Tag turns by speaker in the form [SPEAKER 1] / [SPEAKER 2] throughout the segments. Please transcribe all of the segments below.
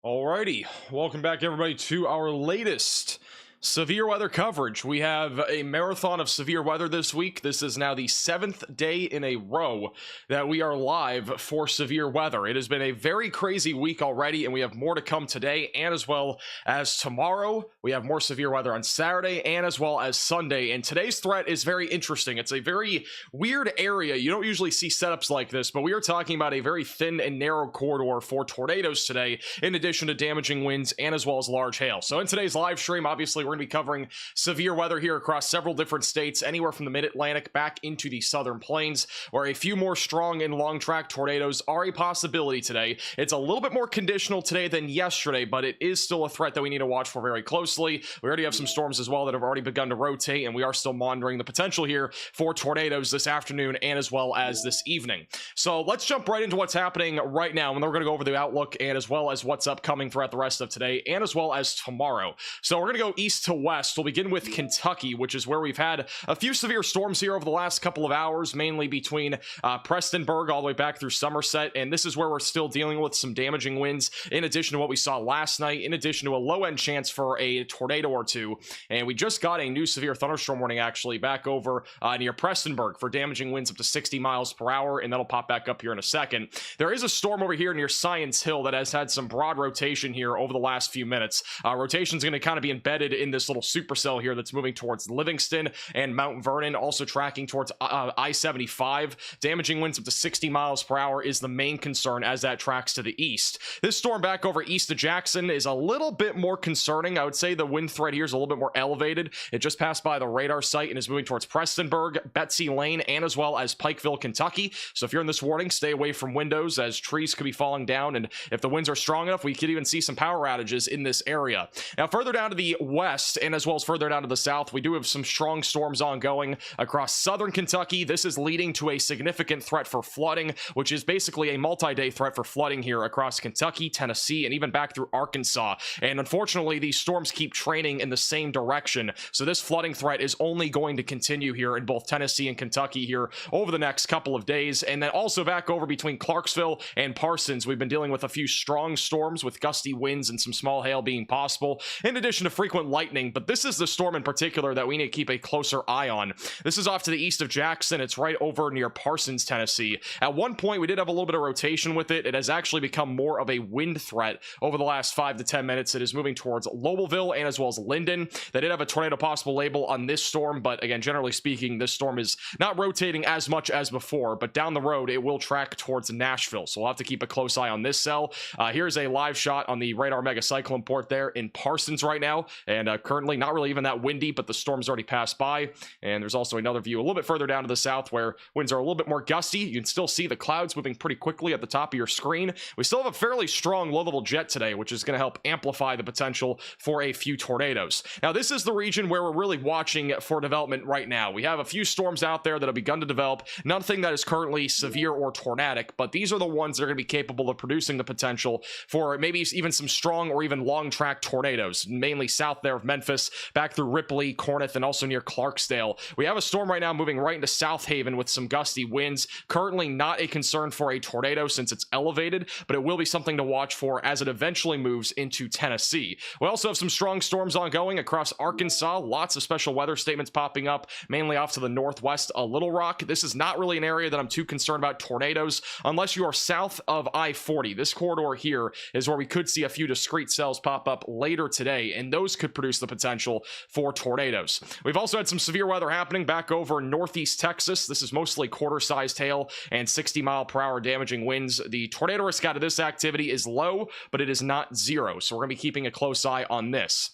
[SPEAKER 1] Alrighty, welcome back everybody to our latest severe weather coverage. We have a marathon of severe weather this week. This is now the 7th day in a row that we are live for severe weather. It has been a very crazy week already, and we have more to come today and as well as tomorrow. We have more severe weather on Saturday and as well as Sunday, and today's threat is very interesting. It's a very weird area. You don't usually see setups like this, but we are talking about a very thin and narrow corridor for tornadoes today, in addition to damaging winds and as well as large hail. So in today's live stream, obviously we're going to be covering severe weather here across several different states, anywhere from the mid-Atlantic back into the southern plains, where a few more strong and long track tornadoes are a possibility today. It's a little bit more conditional today than yesterday, but it is still a threat that we need to watch for very closely. We already have some storms as well that have already begun to rotate, and we are still monitoring the potential here for tornadoes this afternoon and as well as this evening. So let's jump right into what's happening right now, and then we're going to go over the outlook and as well as what's upcoming throughout the rest of today and as well as tomorrow. So we're going to go east to west. We'll begin with Kentucky, which is where we've had a few severe storms here over the last couple of hours, mainly between Prestonburg all the way back through Somerset, and this is where we're still dealing with some damaging winds, in addition to what we saw last night, in addition to a low-end chance for a tornado or two. And we just got a new severe thunderstorm warning actually back over near Prestonburg for damaging winds up to 60 miles per hour, and that'll pop back up here in a second. There is a storm over here near Science Hill that has had some broad rotation here over the last few minutes. Rotation is going to kind of be embedded in this little supercell here that's moving towards Livingston and Mount Vernon, also tracking towards I-75. Damaging winds up to 60 miles per hour is the main concern as that tracks to the east. This storm back over east of Jackson is a little bit more concerning. I would say the wind threat here is a little bit more elevated. It just passed by the radar site and is moving towards Prestonburg, Betsy Lane, and as well as Pikeville, Kentucky. So if you're in this warning, stay away from windows as trees could be falling down, and if the winds are strong enough, we could even see some power outages in this area. Now further down to the west and as well as further down to the south, we do have some strong storms ongoing across southern Kentucky. This is leading to a significant threat for flooding, which is basically a multi-day threat for flooding here across Kentucky, Tennessee, and even back through Arkansas. And unfortunately, these storms keep training in the same direction, so this flooding threat is only going to continue here in both Tennessee and Kentucky here over the next couple of days. And then also back over between Clarksville and Parsons, we've been dealing with a few strong storms with gusty winds and some small hail being possible, in addition to frequent lightning. But this is the storm in particular that we need to keep a closer eye on. This is off to the east of Jackson. It's right over near Parsons, Tennessee. At one point, we did have a little bit of rotation with it. It has actually become more of a wind threat over the last 5 to 10 minutes. It is moving towards Lowellville and as well as Linden. They did have a tornado possible label on this storm, but again, generally speaking, this storm is not rotating as much as before, but down the road, it will track towards Nashville. So we'll have to keep a close eye on this cell. Here's a live shot on the radar megacyclone port there in Parsons right now, and currently not really even that windy, but the storm's already passed by. And there's also another view a little bit further down to the south where winds are a little bit more gusty. You can still see the clouds moving pretty quickly at the top of your screen. We still have a fairly strong low-level jet today, which is going to help amplify the potential for a few tornadoes. Now, this is the region where we're really watching for development right now. We have a few storms out there that have begun to develop. Nothing that is currently severe or tornadic, but these are the ones that are going to be capable of producing the potential for maybe even some strong or even long-track tornadoes, mainly south there of Memphis, back through Ripley, Corinth, and also near Clarksdale. We have a storm right now moving right into South Haven with some gusty winds. Currently not a concern for a tornado since it's elevated, but it will be something to watch for as it eventually moves into Tennessee. We also have some strong storms ongoing across Arkansas. Lots of special weather statements popping up, mainly off to the northwest of Little Rock. This is not really an area that I'm too concerned about tornadoes unless you are south of I-40. This corridor here is where we could see a few discrete cells pop up later today, and those could produce the potential for tornadoes. We've also had some severe weather happening back over northeast Texas. This is mostly quarter-sized hail and 60-mile-per-hour damaging winds. The tornado risk out of this activity is low, but it is not zero, so we're going to be keeping a close eye on this.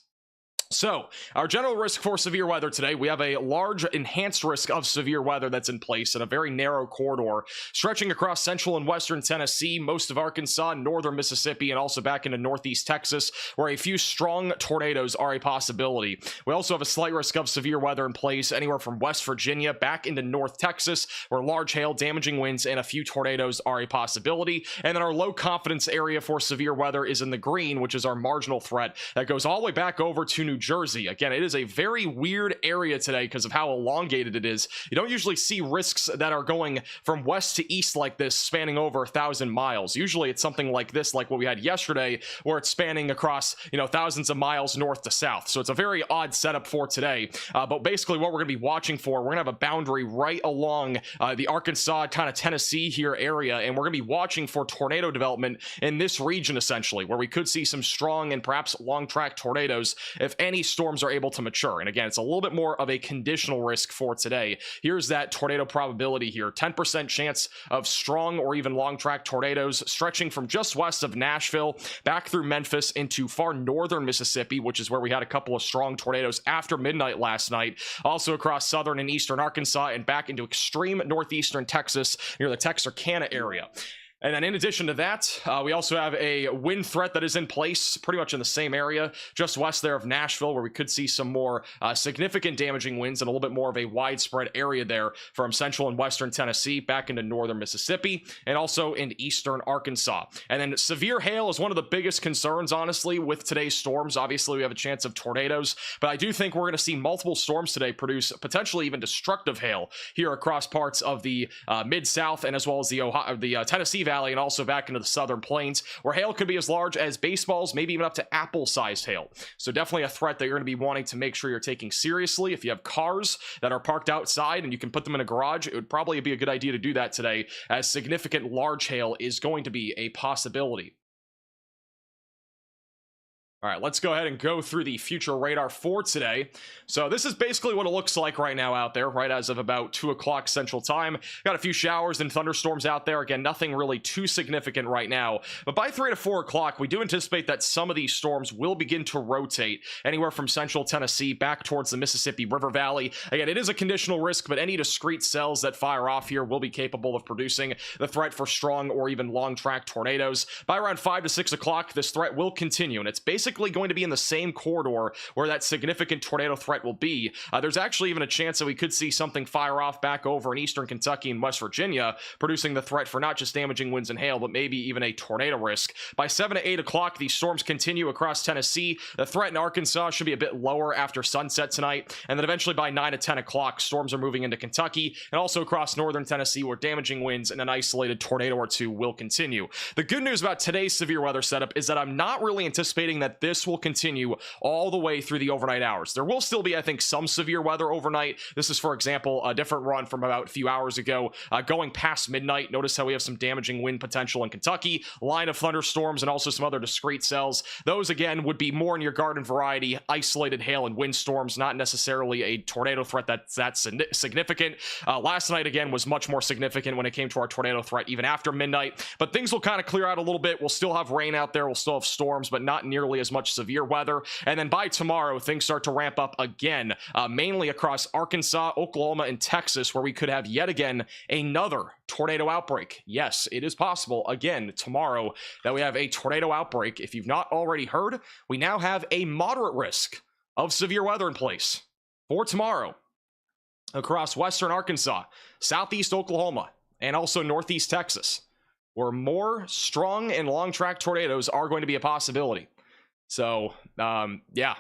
[SPEAKER 1] So, our general risk for severe weather today, we have a large enhanced risk of severe weather that's in place in a very narrow corridor stretching across central and western Tennessee, most of Arkansas, northern Mississippi, and also back into northeast Texas, where a few strong tornadoes are a possibility. We also have a slight risk of severe weather in place anywhere from West Virginia back into North Texas, where large hail, damaging winds, and a few tornadoes are a possibility. And then our low confidence area for severe weather is in the green, which is our marginal threat that goes all the way back over to New Jersey. Again, it is a very weird area today because of how elongated it is. You don't usually see risks that are going from west to east like this, spanning over 1,000 miles. Usually it's something like this, like what we had yesterday, where it's spanning across, thousands of miles north to south. So it's a very odd setup for today. But basically what we're going to be watching for, we're going to have a boundary right along the Arkansas, kind of Tennessee here area, and we're going to be watching for tornado development in this region, essentially, where we could see some strong and perhaps long track tornadoes if any storms are able to mature. And again, it's a little bit more of a conditional risk for today. Here's that tornado probability here: 10% chance of strong or even long track tornadoes stretching from just west of Nashville back through Memphis into far northern Mississippi, which is where we had a couple of strong tornadoes after midnight last night. Also across southern and eastern Arkansas and back into extreme northeastern Texas near the Texarkana area. And then in addition to that, we also have a wind threat that is in place pretty much in the same area, just west there of Nashville, where we could see some more significant damaging winds and a little bit more of a widespread area there from central and western Tennessee back into northern Mississippi and also in eastern Arkansas. And then severe hail is one of the biggest concerns, honestly, with today's storms. Obviously, we have a chance of tornadoes, but I do think we're going to see multiple storms today produce potentially even destructive hail here across parts of the mid-south and as well as the Tennessee Valley and also back into the southern plains, where hail could be as large as baseballs, maybe even up to apple-sized hail. So definitely a threat that you're going to be wanting to make sure you're taking seriously. If you have cars that are parked outside and you can put them in a garage, it would probably be a good idea to do that today, as significant large hail is going to be a possibility. All right, let's go ahead and go through the future radar for today. So this is basically what it looks like right now out there, right as of about 2 o'clock Central Time. Got a few showers and thunderstorms out there. Again, nothing really too significant right now. But by 3 to 4 o'clock, we do anticipate that some of these storms will begin to rotate anywhere from central Tennessee back towards the Mississippi River Valley. Again, it is a conditional risk, but any discrete cells that fire off here will be capable of producing the threat for strong or even long track tornadoes. By around 5 to 6 o'clock, this threat will continue, and it's basically going to be in the same corridor where that significant tornado threat will be. There's actually even a chance that we could see something fire off back over in eastern Kentucky and West Virginia, producing the threat for not just damaging winds and hail, but maybe even a tornado risk. By 7 to 8 o'clock, these storms continue across Tennessee. The threat in Arkansas should be a bit lower after sunset tonight, and then eventually by 9 to 10 o'clock, storms are moving into Kentucky and also across northern Tennessee, where damaging winds and an isolated tornado or two will continue. The good news about today's severe weather setup is that I'm not really anticipating that this will continue all the way through the overnight hours. There will still be, I think, some severe weather overnight. This is, for example, a different run from about a few hours ago, going past midnight. Notice how we have some damaging wind potential in Kentucky, line of thunderstorms, and also some other discrete cells. Those, again, would be more in your garden variety, isolated hail and windstorms, not necessarily a tornado threat that's that significant. Last night, again, was much more significant when it came to our tornado threat, even after midnight. But things will kind of clear out a little bit. We'll still have rain out there. We'll still have storms, but not nearly as much severe weather. And then by tomorrow, things start to ramp up again, mainly across Arkansas, Oklahoma, and Texas, where we could have yet again another tornado outbreak. Yes, it is possible again tomorrow that we have a tornado outbreak. If you've not already heard, we now have a moderate risk of severe weather in place for tomorrow across western Arkansas, southeast Oklahoma, and also northeast Texas, where more strong and long track tornadoes are going to be a possibility. So, yeah,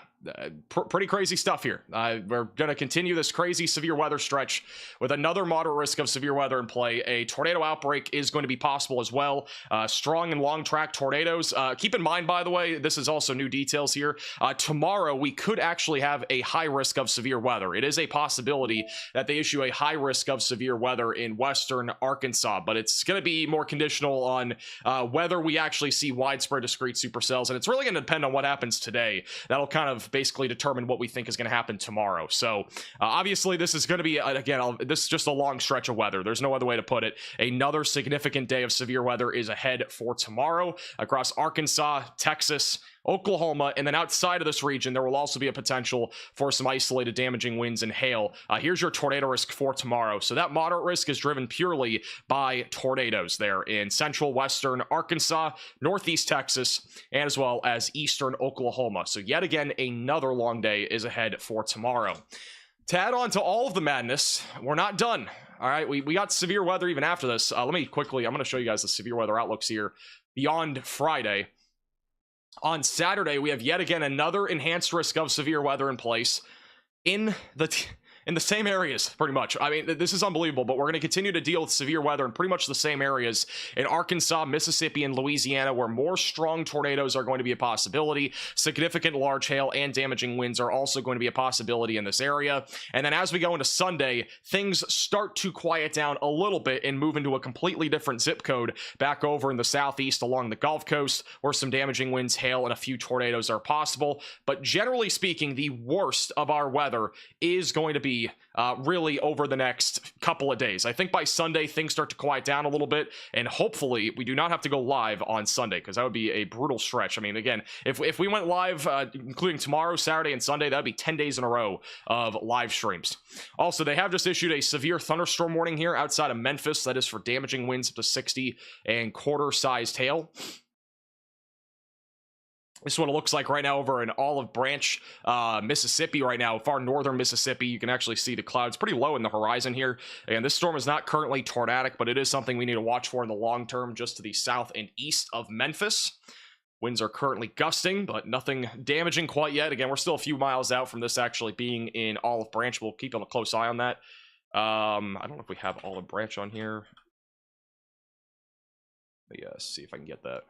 [SPEAKER 1] pretty crazy stuff here. We're going to continue this crazy severe weather stretch with another moderate risk of severe weather in play. A tornado outbreak is going to be possible as well. Strong and long track tornadoes. Keep in mind, by the way, this is also new details here. Tomorrow, we could actually have a high risk of severe weather. It is a possibility that they issue a high risk of severe weather in western Arkansas, but it's going to be more conditional on whether we actually see widespread discrete supercells, and it's really going to depend on what happens today. That'll kind of basically determine what we think is going to happen tomorrow. So obviously this is going to be, again, this is just a long stretch of weather. There's no other way to put it. Another significant day of severe weather is ahead for tomorrow across Arkansas, Texas, Oklahoma, and then outside of this region, there will also be a potential for some isolated damaging winds and hail. Here's your tornado risk for tomorrow. So that moderate risk is driven purely by tornadoes there in central western Arkansas, northeast Texas, and as well as eastern Oklahoma. So yet again, another long day is ahead for tomorrow. To add on to all of the madness, we're not done. All right, we got severe weather even after this. Let me quickly, I'm going to show you guys the severe weather outlooks here beyond Friday. On Saturday, we have yet again another enhanced risk of severe weather in place in the same areas, pretty much. I mean, this is unbelievable, but we're going to continue to deal with severe weather in pretty much the same areas in Arkansas, Mississippi, and Louisiana, where more strong tornadoes are going to be a possibility. Significant large hail and damaging winds are also going to be a possibility in this area. And then as we go into Sunday, things start to quiet down a little bit and move into a completely different zip code back over in the southeast along the Gulf Coast, where some damaging winds, hail, and a few tornadoes are possible. But generally speaking, the worst of our weather is going to be really over the next couple of days. I think by Sunday things start to quiet down a little bit, and hopefully we do not have to go live on Sunday, because that would be a brutal stretch. I mean, again, if we went live including tomorrow, Saturday, and Sunday, that would be 10 days in a row of live streams. Also, they have just issued a severe thunderstorm warning here outside of Memphis. That is for damaging winds up to 60 and quarter-sized hail. This is what it looks like right now over in Olive Branch, Mississippi right now, far northern Mississippi. You can actually see the clouds pretty low in the horizon here. And this storm is not currently tornadic, but it is something we need to watch for in the long term, just to the south and east of Memphis. Winds are currently gusting, but nothing damaging quite yet. Again, we're still a few miles out from this actually being in Olive Branch. We'll keep a close eye on that. I don't know if we have Olive Branch on here. But yeah, let's see if I can get that.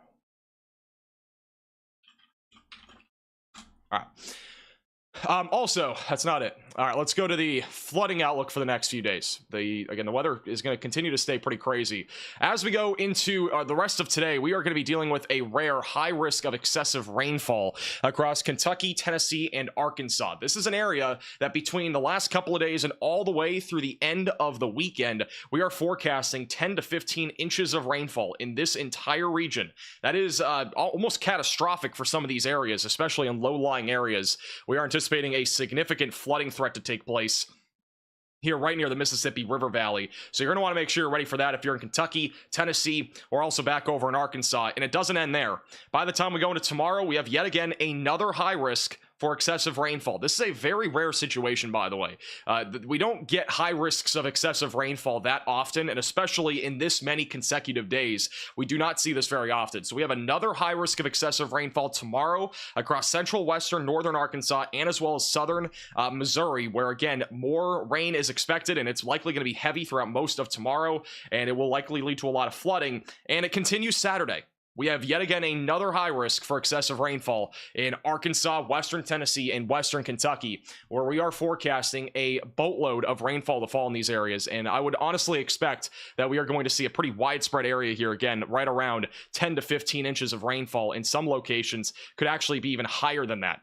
[SPEAKER 1] All right. Also, that's not it. All right, let's go to the flooding outlook for the next few days. Again, the weather is going to continue to stay pretty crazy. As we go into the rest of today, we are going to be dealing with a rare high risk of excessive rainfall across Kentucky, Tennessee, and Arkansas. This is an area that between the last couple of days and all the way through the end of the weekend, we are forecasting 10 to 15 inches of rainfall in this entire region. That is almost catastrophic for some of these areas, especially in low-lying areas. We are anticipating a significant flooding threat to take place here right near the Mississippi River Valley. So you're going to want to make sure you're ready for that if you're in Kentucky, Tennessee, or also back over in Arkansas. And it doesn't end there. By the time we go into tomorrow, we have yet again another high risk for excessive rainfall. This is a very rare situation, by the way. We don't get high risks of excessive rainfall that often, and especially in this many consecutive days, we do not see this very often. So we have another high risk of excessive rainfall tomorrow across central, western, northern Arkansas, and as well as southern Missouri, where again, more rain is expected, and it's likely going to be heavy throughout most of tomorrow, and it will likely lead to a lot of flooding, and it continues Saturday. We have yet again another high risk for excessive rainfall in Arkansas, western Tennessee, and western Kentucky, where we are forecasting a boatload of rainfall to fall in these areas. And I would honestly expect that we are going to see a pretty widespread area here, again, right around 10 to 15 inches of rainfall. In some locations, could actually be even higher than that.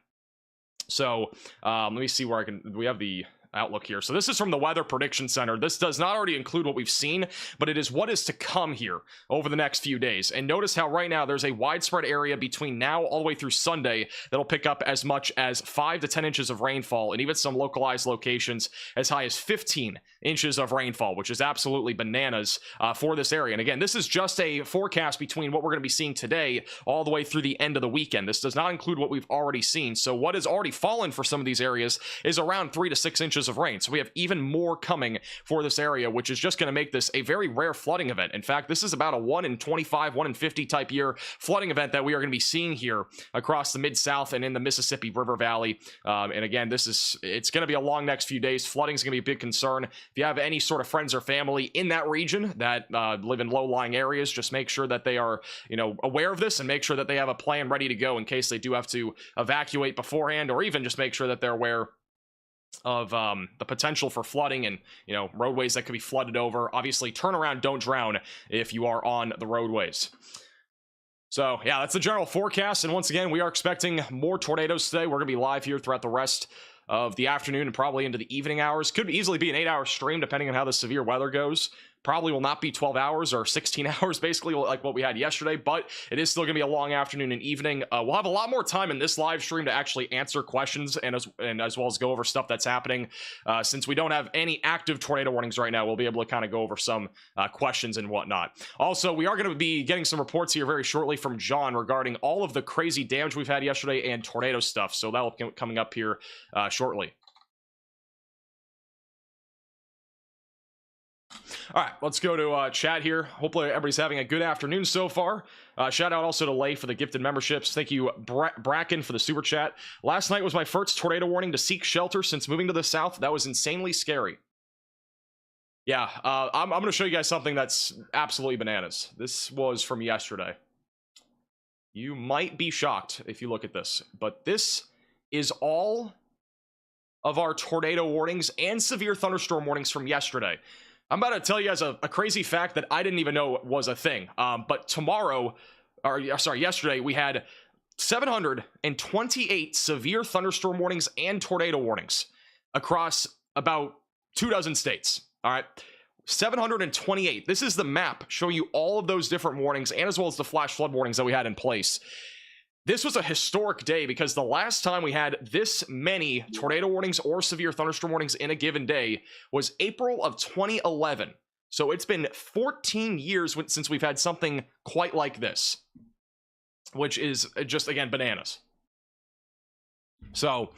[SPEAKER 1] So let me see where we have the outlook here. So this is from the Weather Prediction Center. This does not already include what we've seen, but it is what is to come here over the next few days. And notice how right now there's a widespread area between now all the way through Sunday that'll pick up as much as 5 to 10 inches of rainfall, and even some localized locations as high as 15 inches of rainfall, which is absolutely bananas for this area. And again, this is just a forecast between what we're going to be seeing today all the way through the end of the weekend. This does not include what we've already seen. So what has already fallen for some of these areas is around 3 to 6 inches of rain. So we have even more coming for this area, which is just going to make this a very rare flooding event. In fact, this is about a 1 in 25, 1 in 50 type year flooding event that we are going to be seeing here across the Mid-South and in the Mississippi River Valley. And again, it's going to be a long next few days. Flooding is going to be a big concern. If you have any sort of friends or family in that region that live in low-lying areas, just make sure that they are, aware of this, and make sure that they have a plan ready to go in case they do have to evacuate beforehand, or even just make sure that they're aware of the potential for flooding and roadways that could be flooded over. Obviously, turn around, don't drown if you are on the roadways. So yeah, that's the general forecast, and once again, we are expecting more tornadoes today. We're gonna be live here throughout the rest of the afternoon and probably into the evening hours. Could easily be an 8-hour stream depending on how the severe weather goes. Probably will not be 12 hours or 16 hours, basically, like what we had yesterday, but it is still going to be a long afternoon and evening. We'll have a lot more time in this live stream to actually answer questions and as well as go over stuff that's happening. Since we don't have any active tornado warnings right now, we'll be able to kind of go over some questions and whatnot. Also, we are going to be getting some reports here very shortly from John regarding all of the crazy damage we've had yesterday and tornado stuff, so that will be coming up here shortly. All right, let's go to chat here. Hopefully everybody's having a good afternoon so far. Shout out also to Lay for the gifted memberships. Thank you, Bracken, for the super chat. Last night was my first tornado warning to seek shelter since moving to the south. That was insanely scary. Yeah, I'm going to show you guys something that's absolutely bananas. This was from yesterday. You might be shocked if you look at this, but this is all of our tornado warnings and severe thunderstorm warnings from yesterday. I'm about to tell you guys a crazy fact that I didn't even know was a thing. But yesterday, we had 728 severe thunderstorm warnings and tornado warnings across about 24 states. All right, 728. This is the map showing you all of those different warnings and as well as the flash flood warnings that we had in place. This was a historic day because the last time we had this many tornado warnings or severe thunderstorm warnings in a given day was April of 2011. So it's been 14 years since we've had something quite like this, which is just, again, bananas. So,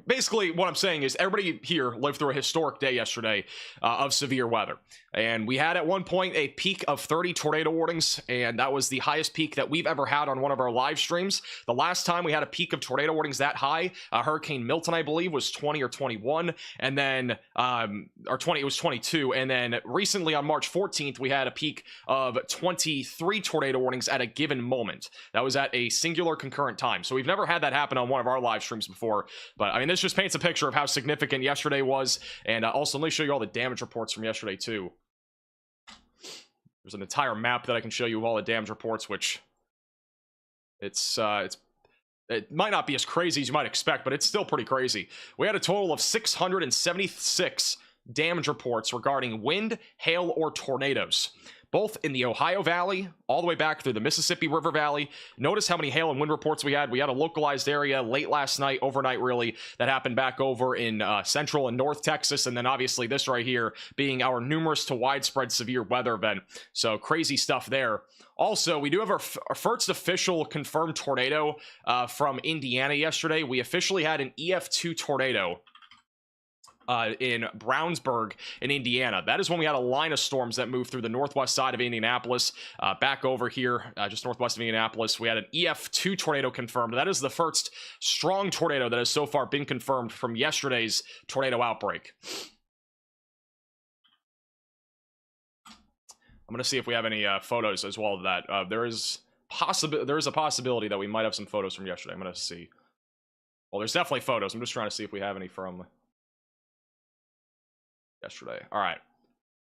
[SPEAKER 1] basically what I'm saying is everybody here lived through a historic day yesterday of severe weather, and we had at one point a peak of 30 tornado warnings, and that was the highest peak that we've ever had on one of our live streams. The last time we had a peak of tornado warnings that high, Hurricane Milton, I believe, was 20 or 21, and then it was 22, and then recently on March 14th we had a peak of 23 tornado warnings at a given moment. That was at a singular concurrent time, so we've never had that happen on one of our live streams before. But I mean, this just paints a picture of how significant yesterday was. And also, let me show you all the damage reports from yesterday too. There's an entire map that I can show you of all the damage reports, which it might not be as crazy as you might expect, but it's still pretty crazy. We had a total of 676 damage reports regarding wind, hail, or tornadoes, both in the Ohio Valley, all the way back through the Mississippi River Valley. Notice how many hail and wind reports we had. We had a localized area late last night, overnight really, that happened back over in central and north Texas, and then obviously this right here being our numerous to widespread severe weather event. So crazy stuff there. Also, we do have our first official confirmed tornado from Indiana yesterday. We officially had an EF2 tornado in Brownsburg in Indiana. That is when we had a line of storms that moved through the northwest side of Indianapolis, back over here, just northwest of Indianapolis. We had an EF2 tornado confirmed. That is the first strong tornado that has so far been confirmed from yesterday's tornado outbreak. I'm going to see if we have any photos as well of that. There is a possibility that we might have some photos from yesterday. I'm going to see. Well, there's definitely photos. I'm just trying to see if we have any from yesterday. All right.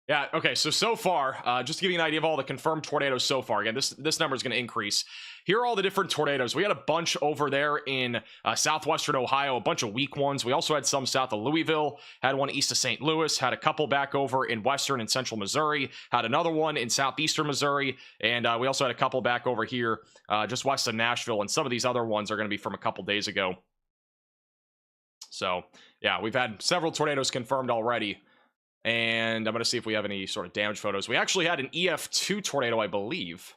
[SPEAKER 1] Yeah, okay, so far, just to give you an idea of all the confirmed tornadoes so far, again, this number is going to increase. Here are all the different tornadoes. We had a bunch over there in southwestern Ohio, a bunch of weak ones. We also had some south of Louisville, had one east of St. Louis, had a couple back over in western and central Missouri, had another one in southeastern Missouri, and we also had a couple back over here just west of Nashville, and some of these other ones are going to be from a couple days ago. So, yeah, we've had several tornadoes confirmed already. And I'm going to see if we have any sort of damage photos. We actually had an EF2 tornado, I believe.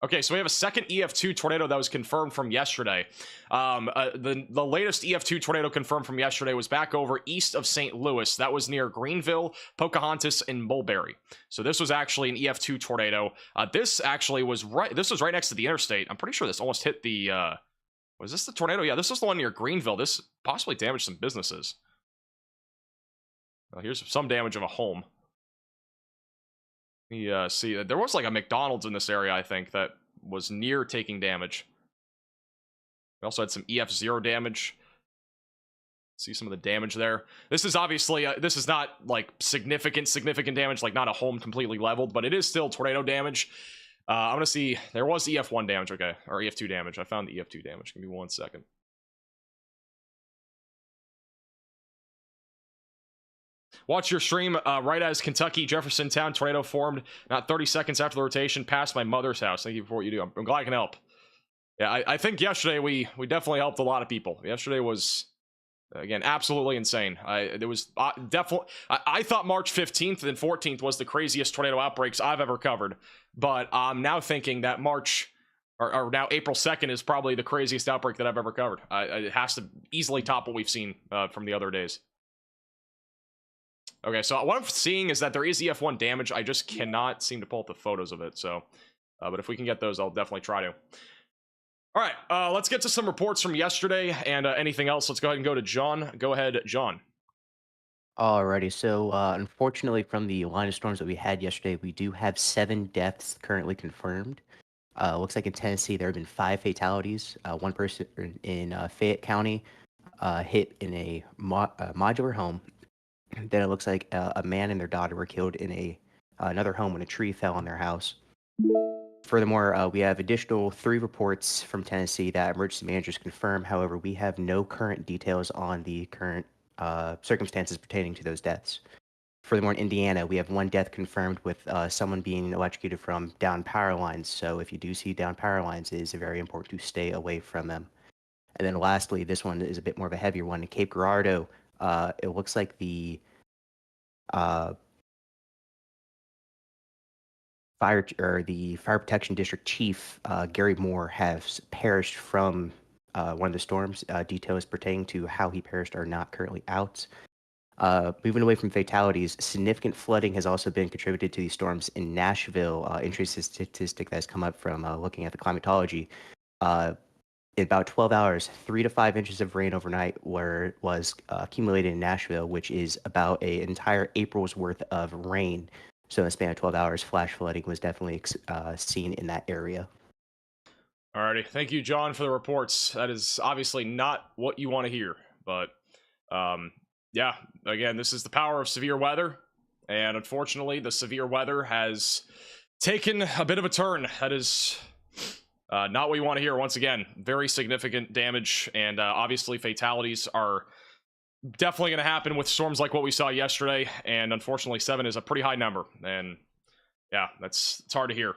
[SPEAKER 1] Okay, so we have a second EF2 tornado that was confirmed from yesterday. The latest EF2 tornado confirmed from yesterday was back over east of St. Louis. That was near Greenville, Pocahontas, and Mulberry. So this was actually an EF2 tornado. This actually was right next to the interstate. I'm pretty sure this almost hit the... was this the tornado? Yeah, this was the one near Greenville. This possibly damaged some businesses. Well, here's some damage of a home. We see there was like a McDonald's in this area, I think, that was near taking damage. We also had some EF0 damage. See some of the damage there. This is obviously this is not like significant damage, like not a home completely leveled, but it is still tornado damage. I'm gonna see. There was EF1 damage, okay, or EF2 damage. I found the EF2 damage. Give me 1 second. Watch your stream right as Kentucky Jeffersontown tornado formed not 30 seconds after the rotation past my mother's house. Thank you for what you do. I'm glad I can help. Yeah, I think yesterday we definitely helped a lot of people. Yesterday was, again, absolutely insane. There was definitely... I thought March 15th and 14th was the craziest tornado outbreaks I've ever covered. But I'm now thinking that March... Or now April 2nd is probably the craziest outbreak that I've ever covered. It has to easily top what we've seen from the other days. Okay, so what I'm seeing is that there is EF1 damage. I just cannot seem to pull up the photos of it. So, but if we can get those, I'll definitely try to. All right, let's get to some reports from yesterday and anything else. Let's go ahead and go to John. Go ahead, John.
[SPEAKER 2] Alrighty, so unfortunately, from the line of storms that we had yesterday, we do have 7 deaths currently confirmed. Looks like in Tennessee there have been 5 fatalities. One person in Fayette County hit in a modular home. Then it looks like a man and their daughter were killed in another home when a tree fell on their house. Furthermore, we have additional 3 reports from Tennessee that emergency managers confirm. However, we have no current details on the current circumstances pertaining to those deaths. Furthermore, in Indiana, we have 1 death confirmed with someone being electrocuted from down power lines. So if you do see down power lines, it is very important to stay away from them. And then lastly, this one is a bit more of a heavier one. In Cape Girardeau, it looks like the uh, fire protection district chief, Gary Moore, has perished from one of the storms. Details pertaining to how he perished are not currently out. Moving away from fatalities, significant flooding has also been contributed to these storms in Nashville. Interesting statistic that has come up from looking at the climatology. In about 12 hours, 3 to 5 inches of rain overnight was accumulated in Nashville, which is about an entire April's worth of rain. So in a span of 12 hours, flash flooding was definitely seen in that area.
[SPEAKER 1] Alrighty, thank you, John, for the reports. That is obviously not what you want to hear, but yeah, again, this is the power of severe weather, and unfortunately, the severe weather has taken a bit of a turn. That is not what you want to hear. Once again, very significant damage, and obviously, fatalities are definitely going to happen with storms like what we saw yesterday, and unfortunately 7 is a pretty high number, and yeah, it's hard to hear.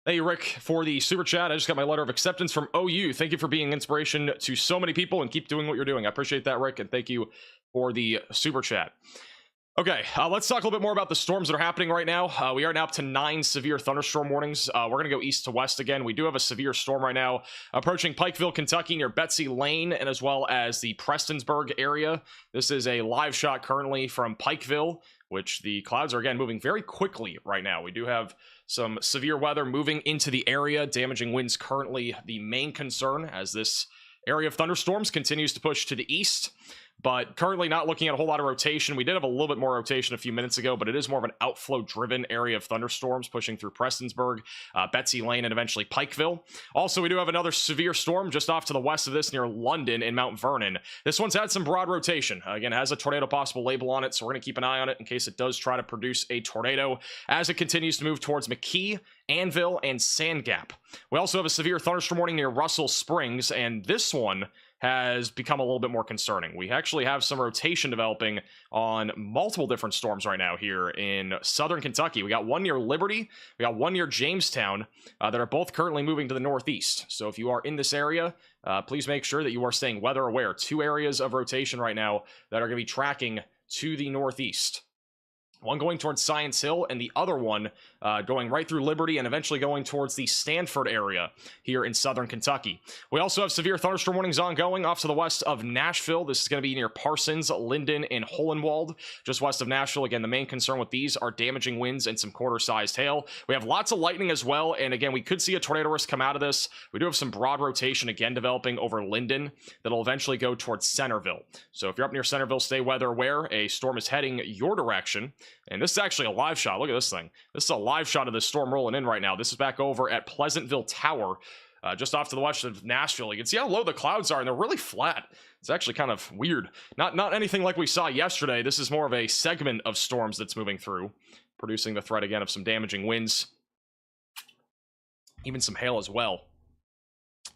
[SPEAKER 1] Thank you, Rick, for the super chat. I just got my letter of acceptance from OU. Thank you for being inspiration to so many people, and keep doing what you're doing. I appreciate that, Rick, and thank you for the super chat. Okay, let's talk a little bit more about the storms that are happening right now. We are now up to 9 severe thunderstorm warnings. We're going to go east to west again. We do have a severe storm right now approaching Pikeville, Kentucky, near Betsy Lane, and as well as the Prestonsburg area. This is a live shot currently from Pikeville, which the clouds are, again, moving very quickly right now. We do have some severe weather moving into the area. Damaging winds currently the main concern as this area of thunderstorms continues to push to the east, but currently not looking at a whole lot of rotation. We did have a little bit more rotation a few minutes ago, but it is more of an outflow driven area of thunderstorms pushing through Prestonsburg, Betsy Lane, and eventually Pikeville. Also, we do have another severe storm just off to the west of this near London in Mount Vernon. This one's had some broad rotation. Again, has a tornado possible label on it, so we're going to keep an eye on it in case it does try to produce a tornado as it continues to move towards McKee, Anvil, and Sand Gap. We also have a severe thunderstorm warning near Russell Springs, and this one has become a little bit more concerning. We actually have some rotation developing on multiple different storms right now here in southern Kentucky. We got one near Liberty, we got one near Jamestown that are both currently moving to the northeast. So if you are in this area, please make sure that you are staying weather aware. 2 areas of rotation right now that are going to be tracking to the northeast. One going towards Science Hill, and the other one going right through Liberty and eventually going towards the Stanford area here in southern Kentucky. We also have severe thunderstorm warnings ongoing off to the west of Nashville. This is going to be near Parsons, Linden, and Hohenwald, just west of Nashville. Again, the main concern with these are damaging winds and some quarter-sized hail. We have lots of lightning as well, and again, we could see a tornado risk come out of this. We do have some broad rotation again developing over Linden that'll eventually go towards Centerville. So if you're up near Centerville, stay weather aware. A storm is heading your direction. And this is actually a live shot. Look at this thing. This is a live shot of this storm rolling in right now. This is back over at Pleasantville Tower, just off to the west of Nashville. You can see how low the clouds are, and they're really flat. It's actually kind of weird. Not anything like we saw yesterday. This is more of a segment of storms that's moving through, producing the threat again of some damaging winds. Even some hail as well.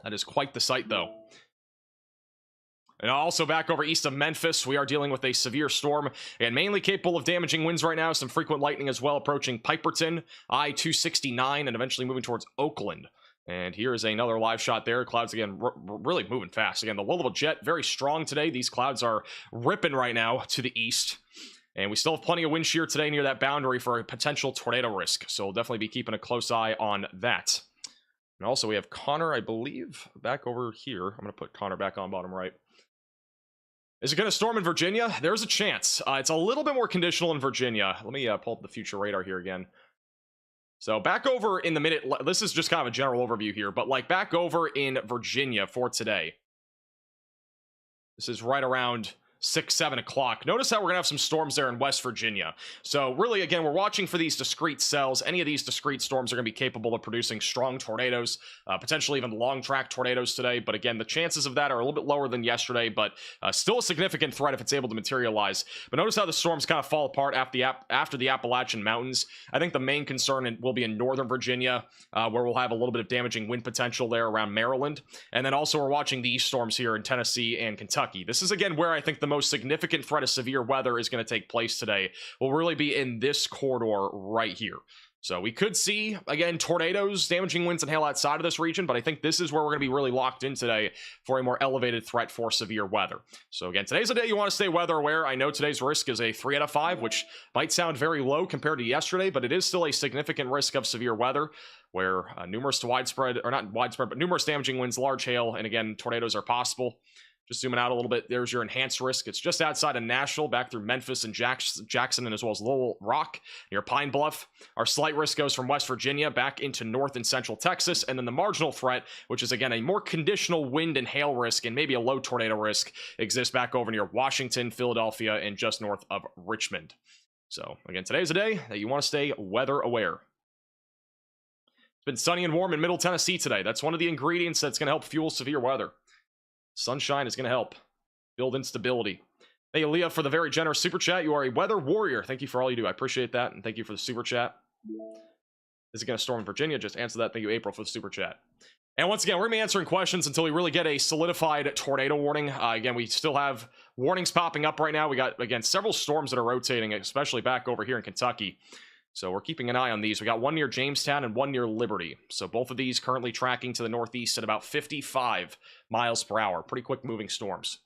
[SPEAKER 1] That is quite the sight, though. And also back over east of Memphis, we are dealing with a severe storm and mainly capable of damaging winds right now. Some frequent lightning as well approaching Piperton, I-269, and eventually moving towards Oakland. And here is another live shot there. Clouds, again, really moving fast. Again, the low-level jet, very strong today. These clouds are ripping right now to the east. And we still have plenty of wind shear today near that boundary for a potential tornado risk. So we'll definitely be keeping a close eye on that. And also we have Connor, I believe, back over here. I'm going to put Connor back on bottom right. Is it going to storm in Virginia? There's a chance. It's a little bit more conditional in Virginia. Let me pull up the future radar here again. So back over in the minute, this is just kind of a general overview here, but like back over in Virginia for today. This is right around 6-7 o'clock. Notice how we're gonna have some storms there in West Virginia. So really, again, we're watching for these discrete cells. Any of these discrete storms are gonna be capable of producing strong tornadoes, potentially even long track tornadoes today. But again, the chances of that are a little bit lower than yesterday, but still a significant threat if it's able to materialize. But notice how the storms kind of fall apart after the Appalachian Mountains. I think the main concern will be in Northern Virginia, where we'll have a little bit of damaging wind potential there around Maryland. And then also we're watching these storms here in Tennessee and Kentucky. This is again where I think the most significant threat of severe weather is going to take place today. Will really be in this corridor right here. So we could see, again, tornadoes, damaging winds, and hail outside of this region, but I think this is where we're going to be really locked in today for a more elevated threat for severe weather. So again, today's a day you want to stay weather aware. I know today's risk is a 3 out of 5, which might sound very low compared to yesterday, but it is still a significant risk of severe weather, where numerous damaging winds, large hail, and again, tornadoes are possible. Just zooming out a little bit, there's your enhanced risk. It's just outside of Nashville, back through Memphis and Jackson, and as well as Little Rock near Pine Bluff. Our slight risk goes from West Virginia back into North and Central Texas, and then the marginal threat, which is again a more conditional wind and hail risk and maybe a low tornado risk, exists back over near Washington, Philadelphia, and just north of Richmond. So again, today's a day that you want to stay weather aware. It's been sunny and warm in Middle Tennessee today. That's one of the ingredients that's going to help fuel severe weather. Sunshine is going to help build instability. Thank you, Leah, for the very generous super chat. You are a weather warrior. Thank you for all you do. I appreciate that, and thank you for the super chat. Is it going to storm in Virginia? Just answer that. Thank you, April, for the super chat. And once again, we're going to be answering questions until we really get a solidified tornado warning. Again, we still have warnings popping up right now. We got, again, several storms that are rotating, especially back over here in Kentucky. So we're keeping an eye on these. We got one near Jamestown and one near Liberty. So both of these currently tracking to the northeast at about 55 miles per hour. Pretty quick moving storms.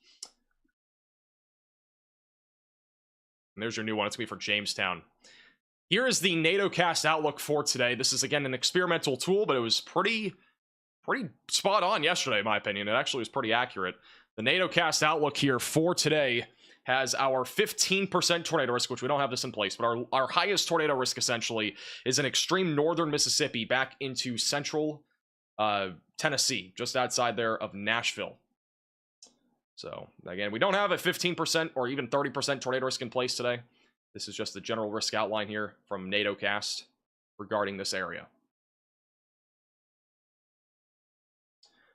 [SPEAKER 1] And there's your new one. It's going to be for Jamestown. Here is the NATOcast outlook for today. This is, again, an experimental tool, but it was pretty spot on yesterday, in my opinion. It actually was pretty accurate. The NATOcast outlook here for today has our 15% tornado risk, which we don't have this in place, but our highest tornado risk essentially is in extreme northern Mississippi back into central Tennessee, just outside there of Nashville. So again, we don't have a 15% or even 30% tornado risk in place today. This is just the general risk outline here from NATOcast regarding this area.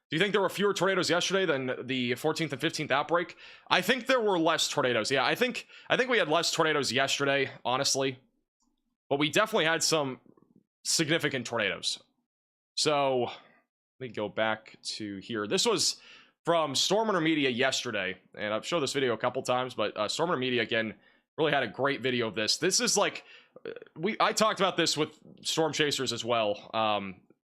[SPEAKER 1] Do you think there were fewer tornadoes yesterday than the 14th and 15th outbreak? I think there were less tornadoes. Yeah, I think we had less tornadoes yesterday, honestly. But we definitely had some significant tornadoes. So, let me go back to here. This was from Stormer Media yesterday. And I've showed this video a couple times, but Stormer Media, again, really had a great video of this. This is like, I talked about this with Storm Chasers as well.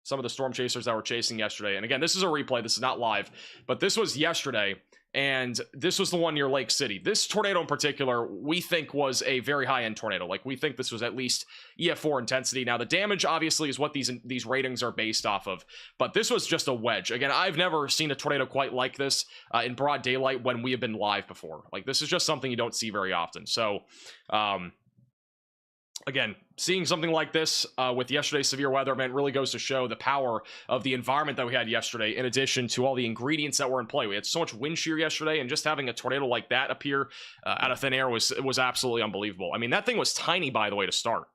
[SPEAKER 1] Some of the storm chasers that were chasing yesterday. And again, this is a replay. This is not live, but this was yesterday. And this was the one near Lake City. This tornado in particular, we think was a very high-end tornado. Like, we think this was at least EF4 intensity. Now, the damage, obviously, is what these ratings are based off of. But this was just a wedge. Again, I've never seen a tornado quite like this in broad daylight when we have been live before. Like, this is just something you don't see very often. So, again, seeing something like this with yesterday's severe weather event really goes to show the power of the environment that we had yesterday, in addition to all the ingredients that were in play. We had so much wind shear yesterday, and just having a tornado like that appear out of thin air was absolutely unbelievable. I mean, that thing was tiny, by the way, to start.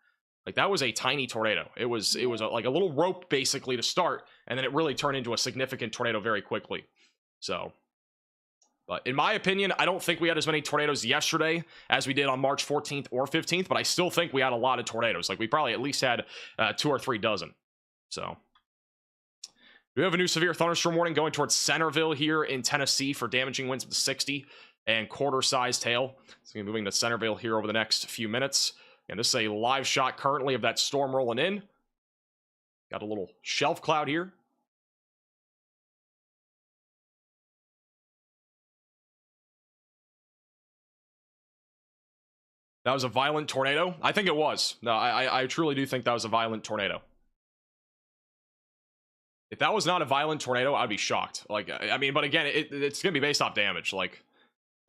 [SPEAKER 1] Like, that was a tiny tornado. It was like a little rope, basically, to start, and then it really turned into a significant tornado very quickly. So, but in my opinion, I don't think we had as many tornadoes yesterday as we did on March 14th or 15th, but I still think we had a lot of tornadoes. Like, we probably at least had 2 or 3 dozen. So, we have a new severe thunderstorm warning going towards Centerville here in Tennessee for damaging winds up to 60 and quarter-sized hail. It's going to be moving to Centerville here over the next few minutes. And this is a live shot currently of that storm rolling in. Got a little shelf cloud here. That was a violent tornado? I think it was. No, I truly do think that was a violent tornado. If that was not a violent tornado, I'd be shocked. Like, I mean, but again, it's going to be based off damage. Like,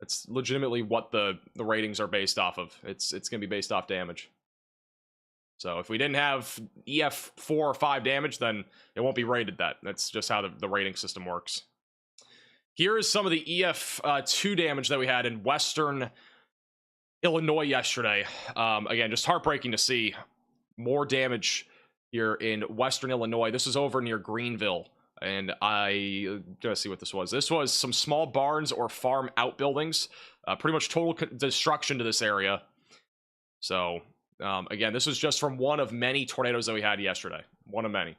[SPEAKER 1] That's legitimately what the ratings are based off of. It's gonna be based off damage. So if we didn't have EF 4 or 5 damage, then it won't be rated that. That's just how the rating system works. Here is some of the EF 2 damage that we had in Western Illinois yesterday. Again, just heartbreaking to see more damage here in Western Illinois. This is over near Greenville. And I gotta see what this was. This was some small barns or farm outbuildings. Pretty much total destruction to this area. So, again, this was just from one of many tornadoes that we had yesterday. One of many.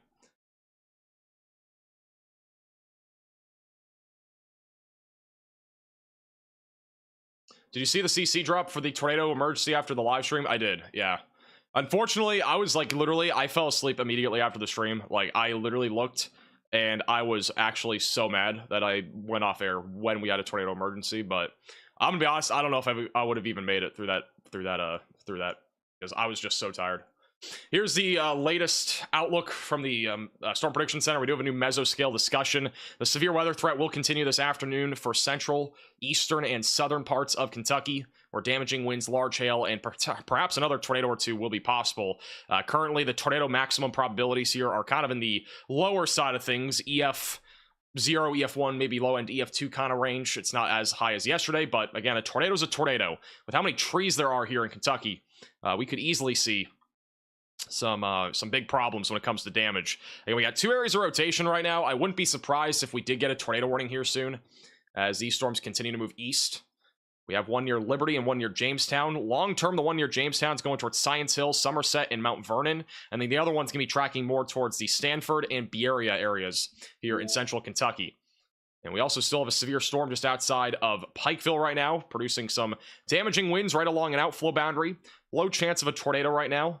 [SPEAKER 1] Did you see the CC drop for the tornado emergency after the live stream? I did, yeah. Unfortunately, I was like, literally, I fell asleep immediately after the stream. Like, I literally looked, and I was actually so mad that I went off air when we had a tornado emergency. But I'm gonna be honest, I don't know if I would have even made it through that, because I was just so tired. Here's the latest outlook from the Storm Prediction Center. We do have a new mesoscale discussion. The severe weather threat will continue this afternoon for central, eastern, and southern parts of Kentucky, where damaging winds, large hail, and perhaps another tornado or two will be possible. Currently, the tornado maximum probabilities here are kind of in the lower side of things. EF 0, EF1, maybe low end EF2 kind of range. It's not as high as yesterday, but again, a tornado is a tornado. With how many trees there are here in Kentucky, we could easily see some big problems when it comes to damage. And we got 2 areas of rotation right now. I wouldn't be surprised if we did get a tornado warning here soon, as these storms continue to move east. We have one near Liberty and one near Jamestown. Long term, the one near Jamestown is going towards Science Hill, Somerset, and Mount Vernon. And then the other one's going to be tracking more towards the Stanford and Berea areas here in central Kentucky. And we also still have a severe storm just outside of Pikeville right now, producing some damaging winds right along an outflow boundary. Low chance of a tornado right now.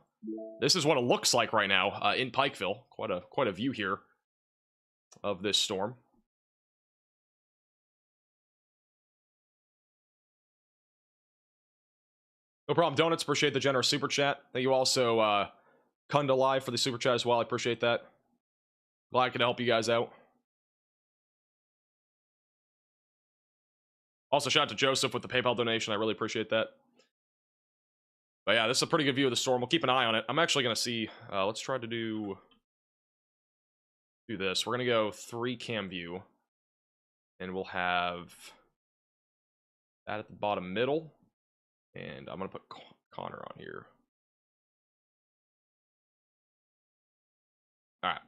[SPEAKER 1] This is what it looks like right now in Pikeville. Quite a view here of this storm. No problem, Donuts. Appreciate the generous super chat. Thank you also, Kunda Live, for the super chat as well. I appreciate that. Glad I could help you guys out. Also, shout out to Joseph with the PayPal donation. I really appreciate that. But yeah, this is a pretty good view of the storm. We'll keep an eye on it. I'm actually going to see... let's try to do this. We're going to go 3 cam view. And we'll have that at the bottom middle. And I'm going to put Connor on here. All right.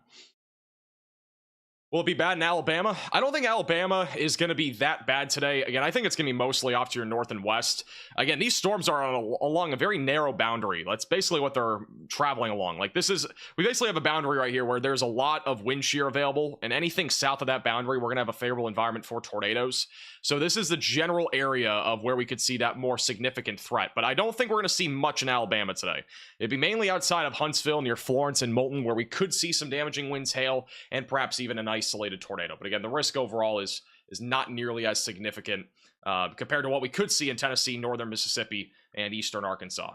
[SPEAKER 1] Will it be bad in Alabama? I don't think Alabama is going to be that bad today. Again, I think it's going to be mostly off to your north and west. Again, these storms are along a very narrow boundary. That's basically what they're traveling along. Like, we basically have a boundary right here where there's a lot of wind shear available, and anything south of that boundary, we're going to have a favorable environment for tornadoes. So this is the general area of where we could see that more significant threat. But I don't think we're going to see much in Alabama today. It'd be mainly outside of Huntsville, near Florence and Moulton, where we could see some damaging winds, hail, and perhaps even an isolated tornado. But again, the risk overall is not nearly as significant compared to what we could see in Tennessee, northern Mississippi, and eastern Arkansas.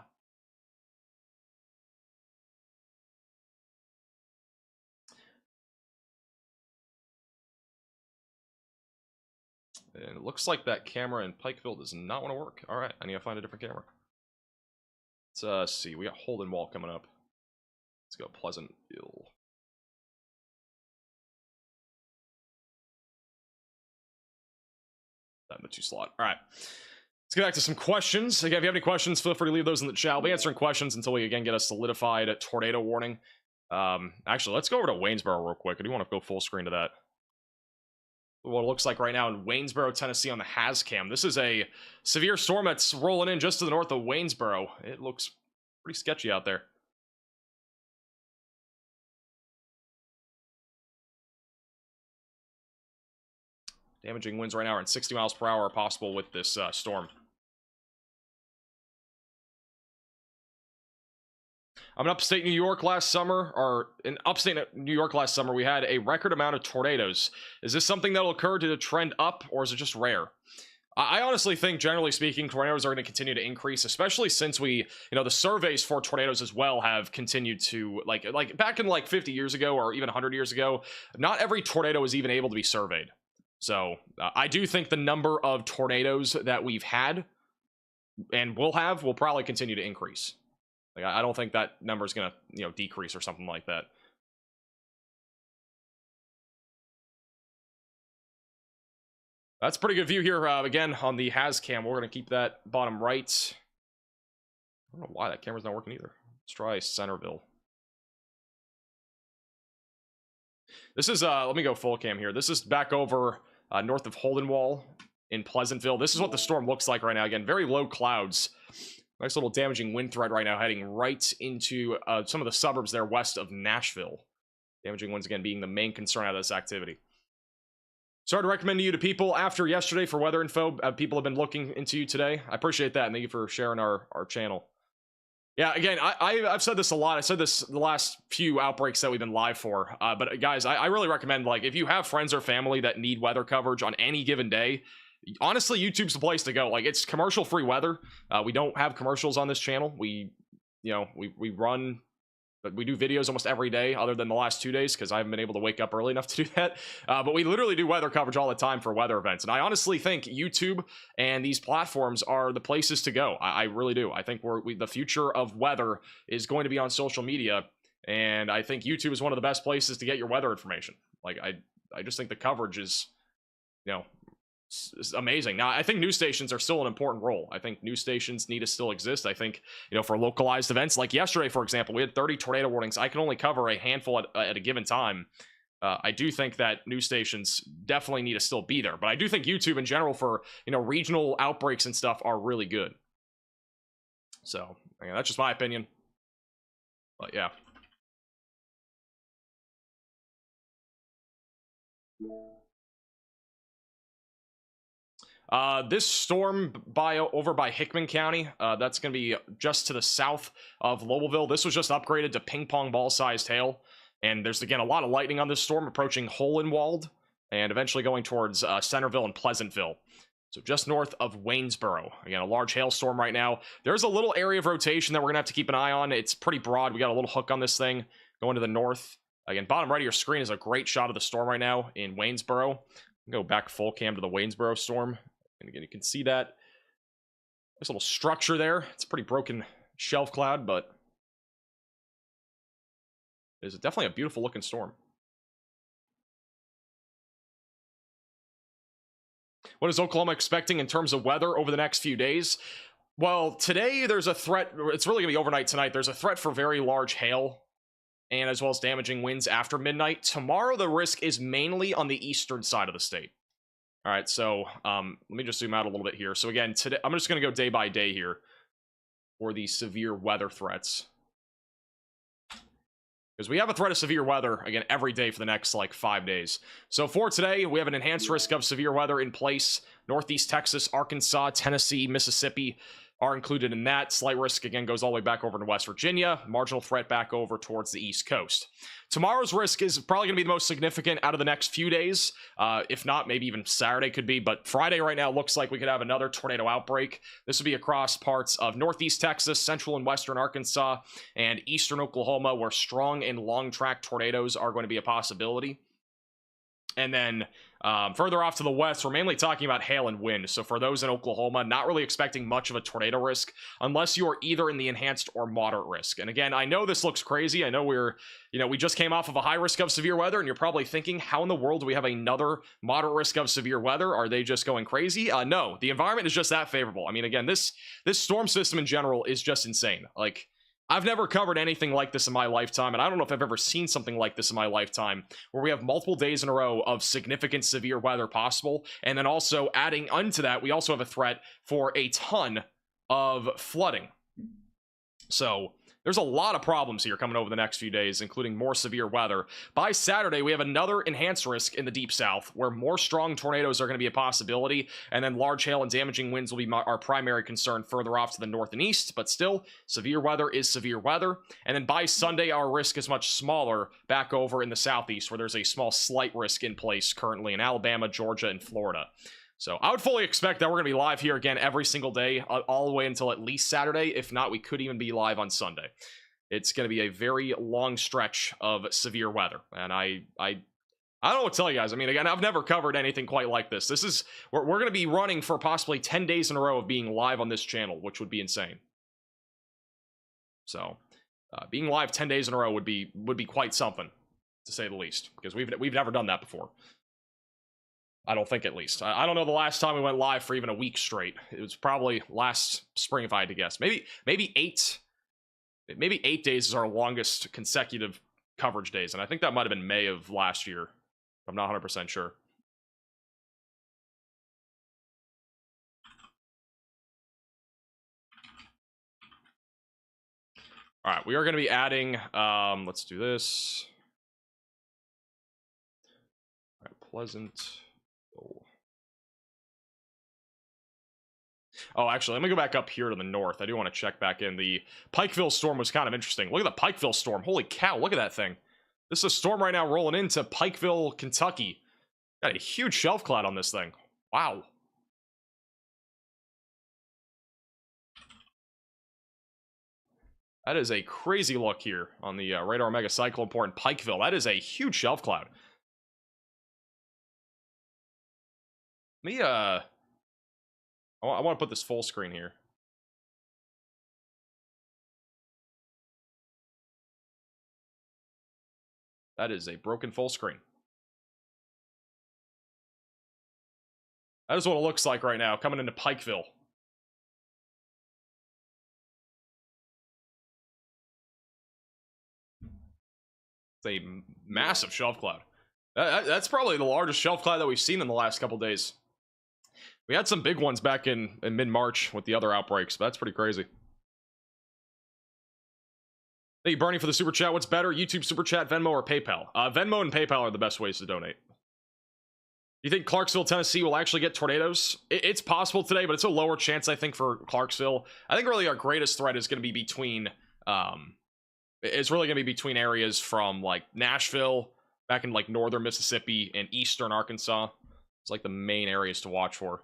[SPEAKER 1] And it looks like that camera in Pikeville does not want to work. All right, I need to find a different camera. Let's see. We got Holden Wall coming up. Let's go Pleasantville. That in the 2 slot. All right. Let's get back to some questions. Again, if you have any questions, feel free to leave those in the chat. I'll be answering questions until we again get a solidified tornado warning. Actually, let's go over to Waynesboro real quick. I do want to go full screen to that. What it looks like right now in Waynesboro, Tennessee on the HazCam. This is a severe storm that's rolling in just to the north of Waynesboro. It looks pretty sketchy out there. Damaging winds right now are at 60 miles per hour are possible with this storm. I'm in upstate New York last summer, we had a record amount of tornadoes. Is this something that'll occur to trend up, or is it just rare? I honestly think, generally speaking, tornadoes are going to continue to increase, especially since the surveys for tornadoes as well have continued to, like back in like 50 years ago or even 100 years ago, not every tornado was even able to be surveyed. So I do think the number of tornadoes that we've had and will probably continue to increase. Like, I don't think that number is going to, decrease or something like that. That's a pretty good view here, again, on the Has cam. We're going to keep that bottom right. I don't know why that camera's not working either. Let's try Centerville. This is, let me go full cam here. This is back over north of Holdenwall in Pleasantville. This is what the storm looks like right now. Again, very low clouds. Nice little damaging wind threat right now, heading right into some of the suburbs there west of Nashville. Damaging winds, again, being the main concern out of this activity. Sorry to recommend you to people after yesterday for weather info. People have been looking into you today. I appreciate that, and thank you for sharing our channel. Yeah, again, I've said this a lot. I said this the last few outbreaks that we've been live for. But guys, I really recommend, like, if you have friends or family that need weather coverage on any given day, honestly, YouTube's the place to go. Like, it's commercial-free weather. We don't have commercials on this channel. We run... But we do videos almost every day, other than the last 2 days, because I haven't been able to wake up early enough to do that. But we literally do weather coverage all the time for weather events. And I honestly think YouTube and these platforms are the places to go. I really do. I think the future of weather is going to be on social media. And I think YouTube is one of the best places to get your weather information. Like, I just think the coverage is, it's amazing. Now, I think news stations are still an important role. I think news stations need to still exist. I think, for localized events, like yesterday, for example, we had 30 tornado warnings. I can only cover a handful at a given time. I do think that news stations definitely need to still be there. But I do think YouTube in general for, regional outbreaks and stuff are really good. So, again, that's just my opinion. But yeah. This storm over by Hickman County, that's going to be just to the south of Lowellville. This was just upgraded to ping pong ball sized hail. And there's, again, a lot of lightning on this storm approaching Hohenwald and eventually going towards Centerville and Pleasantville. So just north of Waynesboro. Again, a large hailstorm right now. There's a little area of rotation that we're going to have to keep an eye on. It's pretty broad. We got a little hook on this thing going to the north. Again, bottom right of your screen is a great shot of the storm right now in Waynesboro. Go back full cam to the Waynesboro storm. And again, you can see that there's a little structure there. It's a pretty broken shelf cloud, but it's definitely a beautiful looking storm. What is Oklahoma expecting in terms of weather over the next few days? Well, today there's a threat. It's really going to be overnight tonight. There's a threat for very large hail and as well as damaging winds after midnight. Tomorrow, the risk is mainly on the eastern side of the state. All right, so let me just zoom out a little bit here. So again, today I'm just going to go day by day here for the severe weather threats. Because we have a threat of severe weather, again, every day for the next, 5 days. So for today, we have an enhanced risk of severe weather in place. Northeast Texas, Arkansas, Tennessee, Mississippi are included in that. Slight risk, again, goes all the way back over to West Virginia. Marginal threat back over towards the East Coast. Tomorrow's risk is probably going to be the most significant out of the next few days. If not, maybe even Saturday could be. But Friday right now looks like we could have another tornado outbreak. This would be across parts of Northeast Texas, Central and Western Arkansas, and Eastern Oklahoma, where strong and long-track tornadoes are going to be a possibility. And then further off to the west, we're mainly talking about hail and wind. So for those in Oklahoma, not really expecting much of a tornado risk unless you are either in the enhanced or moderate risk. And again, I know this looks crazy. I know we just came off of a high risk of severe weather, and you're probably thinking, how in the world do we have another moderate risk of severe weather? Are they just going crazy? No, the environment is just that favorable. I mean, again, this storm system in general is just insane. Like, I've never covered anything like this in my lifetime, and I don't know if I've ever seen something like this in my lifetime, where we have multiple days in a row of significant severe weather possible, and then also adding onto that, we also have a threat for a ton of flooding. So there's a lot of problems here coming over the next few days, including more severe weather. By Saturday, we have another enhanced risk in the Deep South, where more strong tornadoes are going to be a possibility, and then large hail and damaging winds will be our primary concern further off to the north and east, but still, severe weather is severe weather. And then by Sunday, our risk is much smaller back over in the southeast, where there's a small slight risk in place currently in Alabama, Georgia, and Florida. So I would fully expect that we're going to be live here again every single day, all the way until at least Saturday. If not, we could even be live on Sunday. It's going to be a very long stretch of severe weather. And I I don't know what to tell you guys. I mean, again, I've never covered anything quite like this. We're going to be running for possibly 10 days in a row of being live on this channel, which would be insane. So, being live 10 days in a row would be quite something, to say the least, because we've never done that before. I don't think, at least. I don't know the last time we went live for even a week straight. It was probably last spring, if I had to guess. Maybe 8 days is our longest consecutive coverage days, and I think that might have been May of last year. I'm not 100% sure. All right, we are going to be adding, let's do this. All right, Pleasant. Oh, actually, let me go back up here to the north. I do want to check back in. The Pikeville storm was kind of interesting. Look at the Pikeville storm. Holy cow, look at that thing. This is a storm right now rolling into Pikeville, Kentucky. Got a huge shelf cloud on this thing. Wow. That is a crazy look here on the radar mega cyclone port in Pikeville. That is a huge shelf cloud. I want to put this full screen here. That is a broken full screen. That is what it looks like right now, coming into Pikeville. It's a massive shelf cloud. That's probably the largest shelf cloud that we've seen in the last couple days. We had some big ones back in mid-March with the other outbreaks, but that's pretty crazy. Thank you, Bernie, for the super chat. What's better, YouTube super chat, Venmo, or PayPal? Venmo and PayPal are the best ways to donate. Do you think Clarksville, Tennessee will actually get tornadoes? It's possible today, but it's a lower chance, I think, for Clarksville. I think really our greatest threat is going to be between, it's really going to be between areas from, like, Nashville, back in, like, northern Mississippi, and eastern Arkansas. It's, like, the main areas to watch for.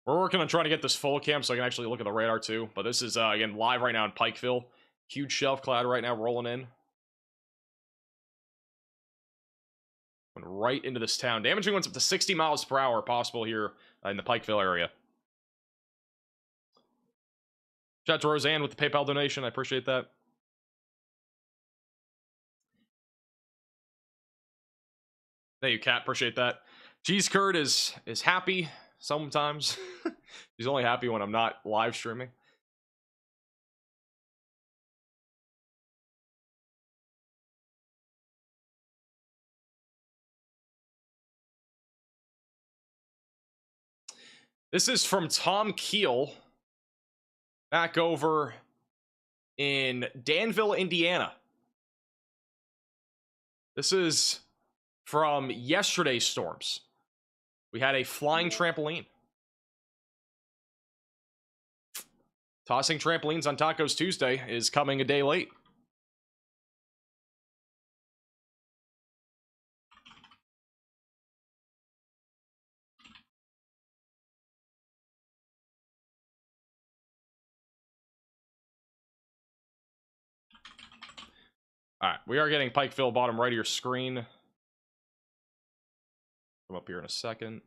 [SPEAKER 1] We're working on trying to get this full cam so I can actually look at the radar too. But this is, again, live right now in Pikeville. Huge shelf cloud right now rolling in. Went right into this town. Damaging ones up to 60 miles per hour possible here in the Pikeville area. Shout out to Roseanne with the PayPal donation. I appreciate that. Thank you, Kat. Appreciate that. Cheese Curd is happy sometimes. He's only happy when I'm not live streaming. This is from Tom Keel back over in Danville, Indiana. This is from yesterday's storms. We had a flying trampoline. Tossing trampolines on Tacos Tuesday is coming a day late. All right, we are getting Pikeville bottom right of your screen. Come up here in a second.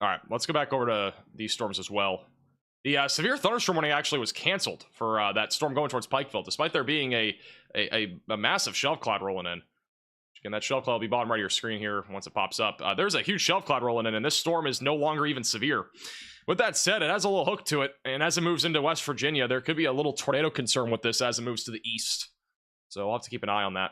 [SPEAKER 1] All right, let's go back over to these storms as well. The severe thunderstorm warning actually was canceled for that storm going towards Pikeville, despite there being a massive shelf cloud rolling in. Again, that shelf cloud will be bottom right of your screen here once it pops up. There's a huge shelf cloud rolling in, and this storm is no longer even severe. With that said, it has a little hook to it, and as it moves into West Virginia, there could be a little tornado concern with this as it moves to the east. So I'll have to keep an eye on that.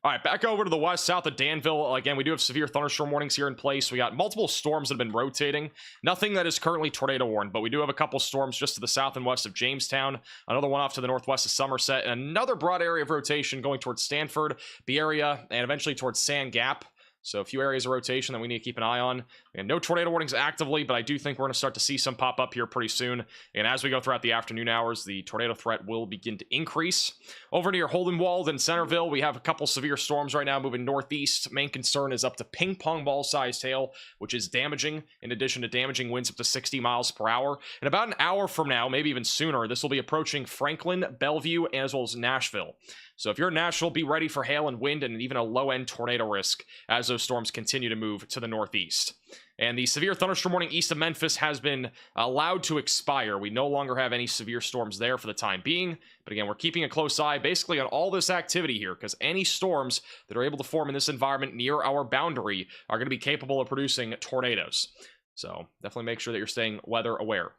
[SPEAKER 1] All right, back over to the west, south of Danville. Again, we do have severe thunderstorm warnings here in place. We got multiple storms that have been rotating. Nothing that is currently tornado warned, but we do have a couple storms just to the south and west of Jamestown. Another one off to the northwest of Somerset, and another broad area of rotation going towards Stanford, Berea, and eventually towards Sand Gap. So a few areas of rotation that we need to keep an eye on. And no tornado warnings actively, but I do think we're going to start to see some pop up here pretty soon. And as we go throughout the afternoon hours, the tornado threat will begin to increase. Over near Holdenwald and Centerville, we have a couple severe storms right now moving northeast. Main concern is up to ping pong ball sized hail, which is damaging, in addition to damaging winds up to 60 miles per hour. And about an hour from now, maybe even sooner, this will be approaching Franklin, Bellevue, as well as Nashville. So if you're in Nashville, be ready for hail and wind and even a low-end tornado risk as those storms continue to move to the northeast. And the severe thunderstorm warning east of Memphis has been allowed to expire. We no longer have any severe storms there for the time being. But again, we're keeping a close eye basically on all this activity here, because any storms that are able to form in this environment near our boundary are going to be capable of producing tornadoes. So definitely make sure that you're staying weather aware.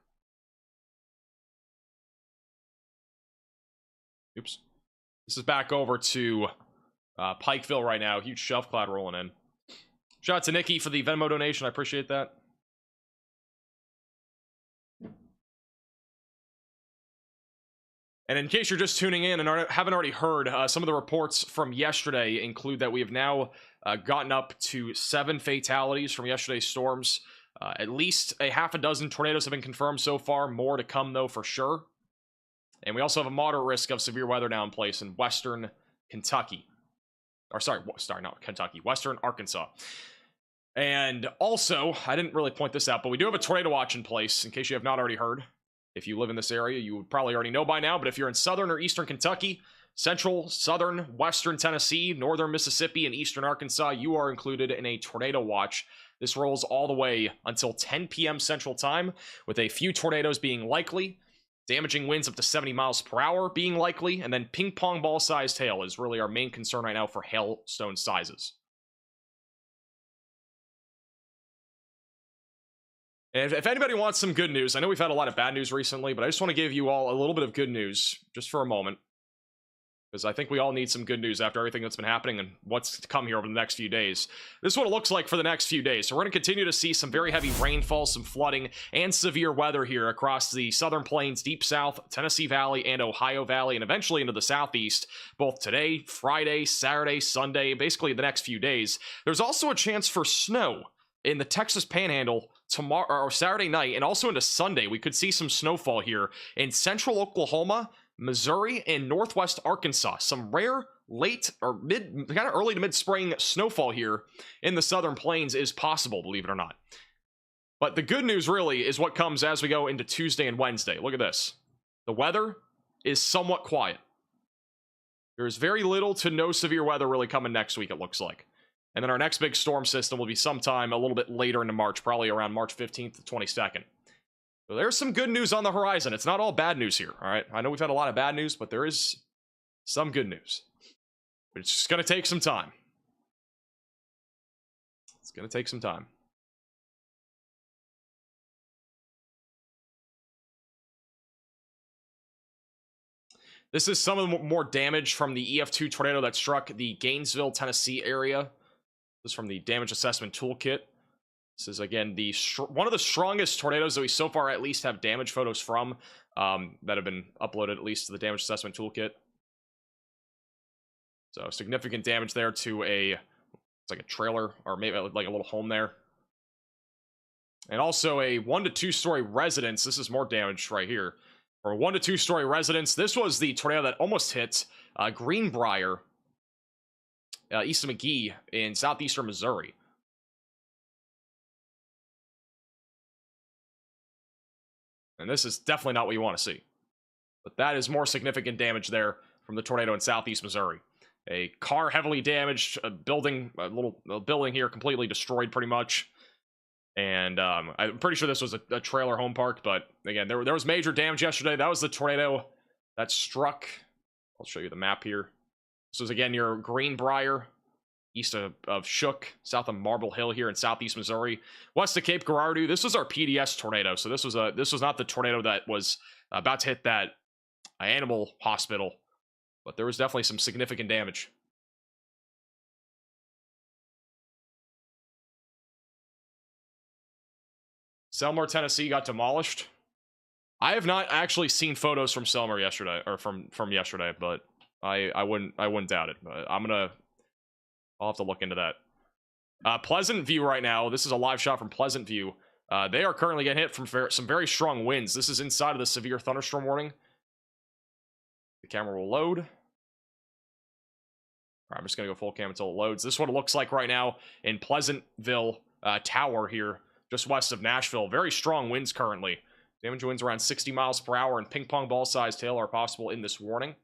[SPEAKER 1] Oops. This is back over to Pikeville right now. Huge shelf cloud rolling in. Shout out to Nikki for the Venmo donation. I appreciate that. And in case you're just tuning in and haven't already heard, some of the reports from yesterday include that we have now gotten up to 7 fatalities from yesterday's storms. At least a half a dozen tornadoes have been confirmed so far. More to come, though, for sure. And we also have a moderate risk of severe weather now in place in western Kentucky. Or sorry, not Kentucky, western Arkansas. And also, I didn't really point this out, but we do have a tornado watch in place, in case you have not already heard. If you live in this area, you would probably already know by now, but if you're in southern or eastern Kentucky, central, southern, western Tennessee, northern Mississippi, and eastern Arkansas, you are included in a tornado watch. This rolls all the way until 10 p.m. Central Time, with a few tornadoes being likely. Damaging winds up to 70 miles per hour being likely, and then ping pong ball sized hail is really our main concern right now for hailstone sizes. And if anybody wants some good news, I know we've had a lot of bad news recently, but I just want to give you all a little bit of good news just for a moment, because I think we all need some good news after everything that's been happening and what's to come here over the next few days. This is what it looks like for the next few days. So we're going to continue to see some very heavy rainfall, some flooding, and severe weather here across the southern plains, deep south, Tennessee Valley, and Ohio Valley, and eventually into the southeast, both today, Friday, Saturday, Sunday, basically the next few days. There's also a chance for snow in the Texas Panhandle tomorrow or Saturday night, and also into Sunday. We could see some snowfall here in central Oklahoma, Missouri, and northwest Arkansas. Some rare late or kind of early to mid-spring snowfall here in the southern plains is possible, believe it or not. But the good news really is what comes as we go into Tuesday and Wednesday. Look at this. The weather is somewhat quiet. There's very little to no severe weather really coming next week, it looks like. And then our next big storm system will be sometime a little bit later into March, probably around March 15th to 22nd. So there's some good news on the horizon. It's not all bad news here, all right? I know we've had a lot of bad news, but there is some good news. But it's just going to take some time. It's going to take some time. This is some of the more damage from the EF2 tornado that struck the Gainesville, Tennessee area. This is from the Damage Assessment Toolkit. This is, again, one of the strongest tornadoes that we so far at least have damage photos from that have been uploaded at least to the Damage Assessment Toolkit. So significant damage there to it's like a trailer or maybe like a little home there. And also a 1 to 2 story residence. This is more damage right here. For a 1 to 2 story residence. This was the tornado that almost hit Greenbrier, east of McGee in southeastern Missouri. And this is definitely not what you want to see. But that is more significant damage there from the tornado in southeast Missouri. A car heavily damaged, a little building here completely destroyed pretty much. And I'm pretty sure this was a trailer home park, but again, there was major damage yesterday. That was the tornado that struck. I'll show you the map here. This was, again, your Greenbrier, east of Shook, south of Marble Hill here in southeast Missouri. West of Cape Girardeau, this was our PDS tornado. So this was not the tornado that was about to hit that animal hospital, but there was definitely some significant damage. Selmer, Tennessee got demolished. I have not actually seen photos from Selmer yesterday, or from yesterday, but I wouldn't doubt it. But I'll have to look into that. Pleasant View right now. This is a live shot from Pleasant View. They are currently getting hit from some very strong winds. This is inside of the severe thunderstorm warning. The camera will load. All right, I'm just going to go full cam until it loads. This is what it looks like right now in Pleasantville Tower here, just west of Nashville. Very strong winds currently. Damage winds around 60 miles per hour and ping pong ball sized hail are possible in this warning.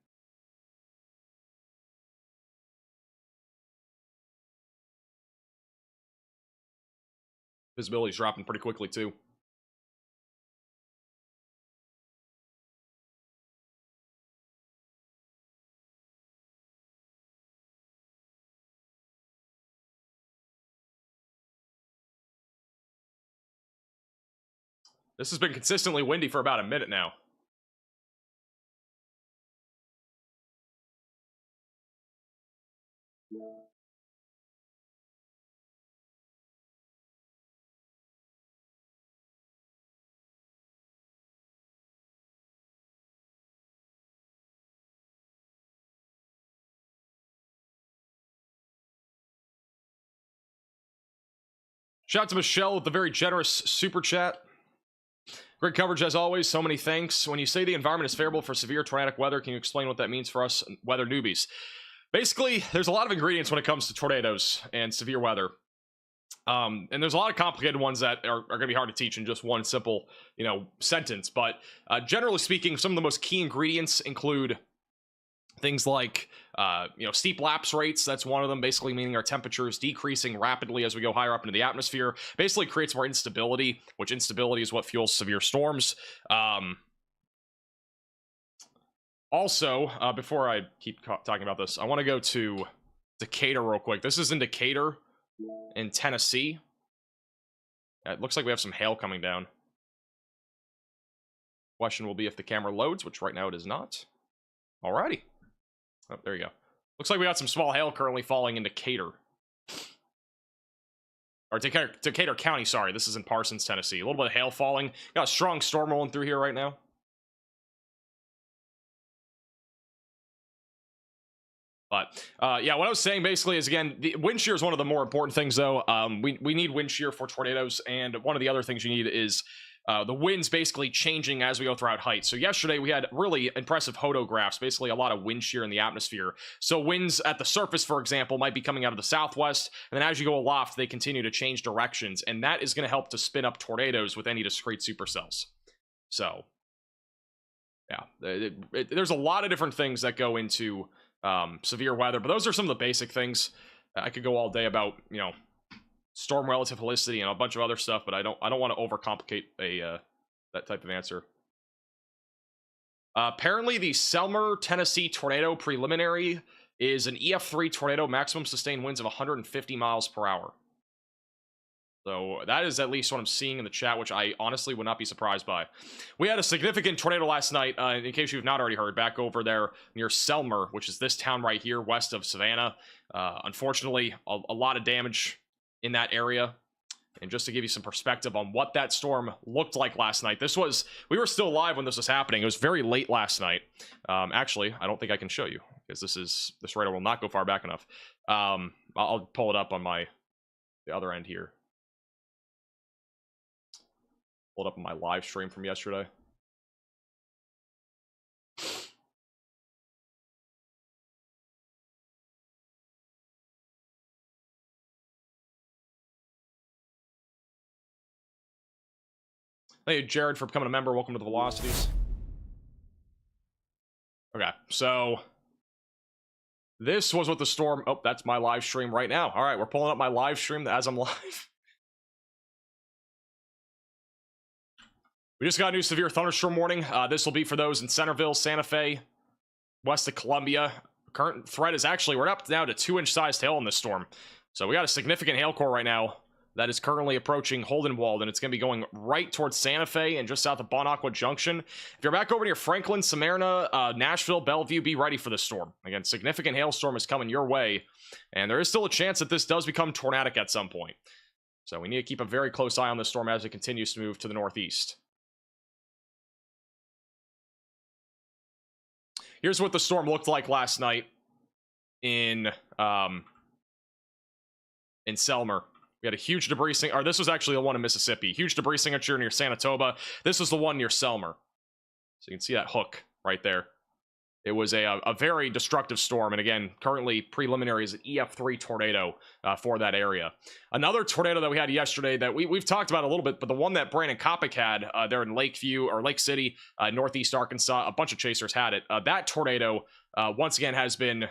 [SPEAKER 1] Visibility's dropping pretty quickly too. This has been consistently windy for about a minute now. Shout out to Michelle with the very generous super chat. Great coverage as always. So many thanks. When you say the environment is favorable for severe tornadic weather, can you explain what that means for us weather newbies? Basically, there's a lot of ingredients when it comes to tornadoes and severe weather. And there's a lot of complicated ones that are going to be hard to teach in just one simple, sentence. But generally speaking, some of the most key ingredients include things like, steep lapse rates. That's one of them, basically meaning our temperature is decreasing rapidly as we go higher up into the atmosphere. Basically creates more instability, which instability is what fuels severe storms. Also, before I keep talking about this, I want to go to Decatur real quick. This is in Decatur in Tennessee. It looks like we have some hail coming down. Question will be if the camera loads, which right now it is not. Alrighty. Oh, there you go. Looks like we got some small hail currently falling in Decatur. Or Decatur County, sorry. This is in Parsons, Tennessee. A little bit of hail falling. Got a strong storm rolling through here right now. But, yeah, what I was saying basically is, again, the wind shear is one of the more important things, though. We need wind shear for tornadoes, and one of the other things you need is the winds basically changing as we go throughout height. So yesterday we had really impressive hodographs, basically a lot of wind shear in the atmosphere. So winds at the surface, for example, might be coming out of the southwest, and then as you go aloft, they continue to change directions, and that is going to help to spin up tornadoes with any discrete supercells. So, yeah, there's a lot of different things that go into severe weather, but those are some of the basic things. I could go all day about, storm relative helicity and a bunch of other stuff, but I don't want to overcomplicate that type of answer. Apparently the Selmer, Tennessee tornado preliminary is an EF3 tornado, maximum sustained winds of 150 miles per hour. So that is at least what I'm seeing in the chat, which I honestly would not be surprised by. We had a significant tornado last night, in case you've not already heard, back over there near Selmer, which is this town right here west of Savannah. Unfortunately, a lot of damage in that area. And just to give you some perspective on what that storm looked like last night, we were still alive when this was happening. It was very late last night. Actually, I don't think I can show you because this radar will not go far back enough. I'll pull it up on the other end here. Pull it up on my live stream from yesterday. Thank you, Jared, for becoming a member. Welcome to the Velocities. Okay, so this was what the storm... Oh, that's my live stream right now. All right, we're pulling up my live stream as I'm live. We just got a new severe thunderstorm warning. This will be for those in Centerville, Santa Fe, west of Columbia. Current threat is actually... We're up now to 2-inch sized hail in this storm. So we got a significant hail core right now that is currently approaching Holdenwald, and it's going to be going right towards Santa Fe and just south of Bon Aqua Junction. If you're back over near Franklin, Smyrna, Nashville, Bellevue, be ready for this storm. Again, significant hailstorm is coming your way, and there is still a chance that this does become tornadic at some point. So we need to keep a very close eye on this storm as it continues to move to the northeast. Here's what the storm looked like last night in in Selmer. We had a huge debris or this was actually the one in Mississippi. Huge debris signature near Sanatoba. This was the one near Selmer. So you can see that hook right there. It was a very destructive storm, and again, currently preliminary is an EF3 tornado for that area. Another tornado that we had yesterday that we've talked about a little bit, but the one that Brandon Kopic had there in Lakeview, or Lake City, northeast Arkansas, a bunch of chasers had it. That tornado, once again, has been,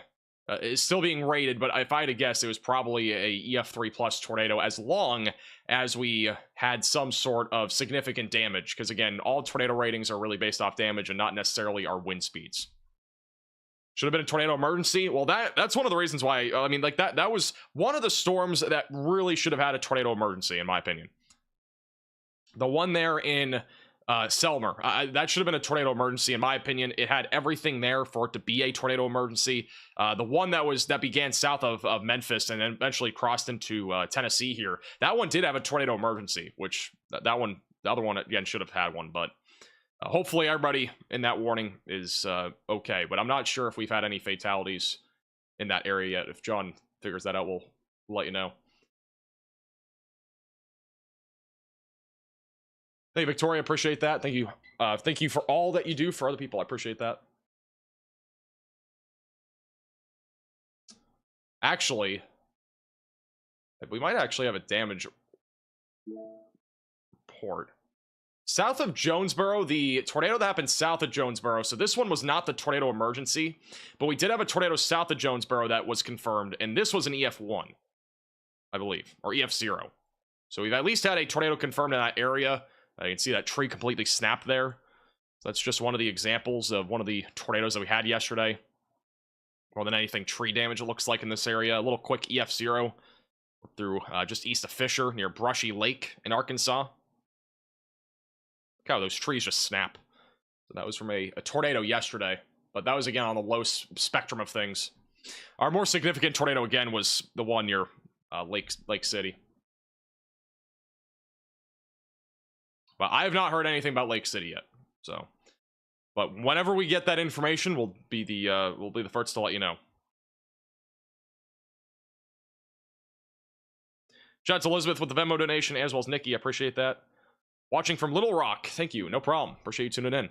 [SPEAKER 1] is still being rated, but if I had to guess, it was probably a EF3 plus tornado, as long as we had some sort of significant damage, because again, all tornado ratings are really based off damage and not necessarily our wind speeds. Should have been a tornado emergency. Well, that's one of the reasons why, I mean, like that was one of the storms that really should have had a tornado emergency, in my opinion. The one there in Selmer, that should have been a tornado emergency, in my opinion. It had everything there for it to be a tornado emergency. The one that began south of Memphis and then eventually crossed into Tennessee here, that one did have a tornado emergency, which the other one again should have had one, but hopefully everybody in that warning is okay, but I'm not sure if we've had any fatalities in that area yet. If John figures that out, we'll let you know. Thank you, Victoria. Appreciate that. Thank you. Thank you for all that you do for other people. I appreciate that. Actually, we might actually have a damage report. South of Jonesboro, the tornado that happened south of Jonesboro, so this one was not the tornado emergency, but we did have a tornado south of Jonesboro that was confirmed, and this was an EF1, I believe, or EF0. So we've at least had a tornado confirmed in that area. You can see that tree completely snapped there. So that's just one of the examples of one of the tornadoes that we had yesterday. More than anything, tree damage it looks like in this area. A little quick EF0 through just east of Fisher, near Brushy Lake in Arkansas. Look how those trees just snap. So that was from a tornado yesterday, but that was again on the low spectrum of things. Our more significant tornado again was the one near Lake City. But I have not heard anything about Lake City yet. So, but whenever we get that information, we'll be the first to let you know. Shout out to Elizabeth with the Venmo donation, as well as Nikki. I appreciate that. Watching from Little Rock. Thank you. No problem. Appreciate you tuning in.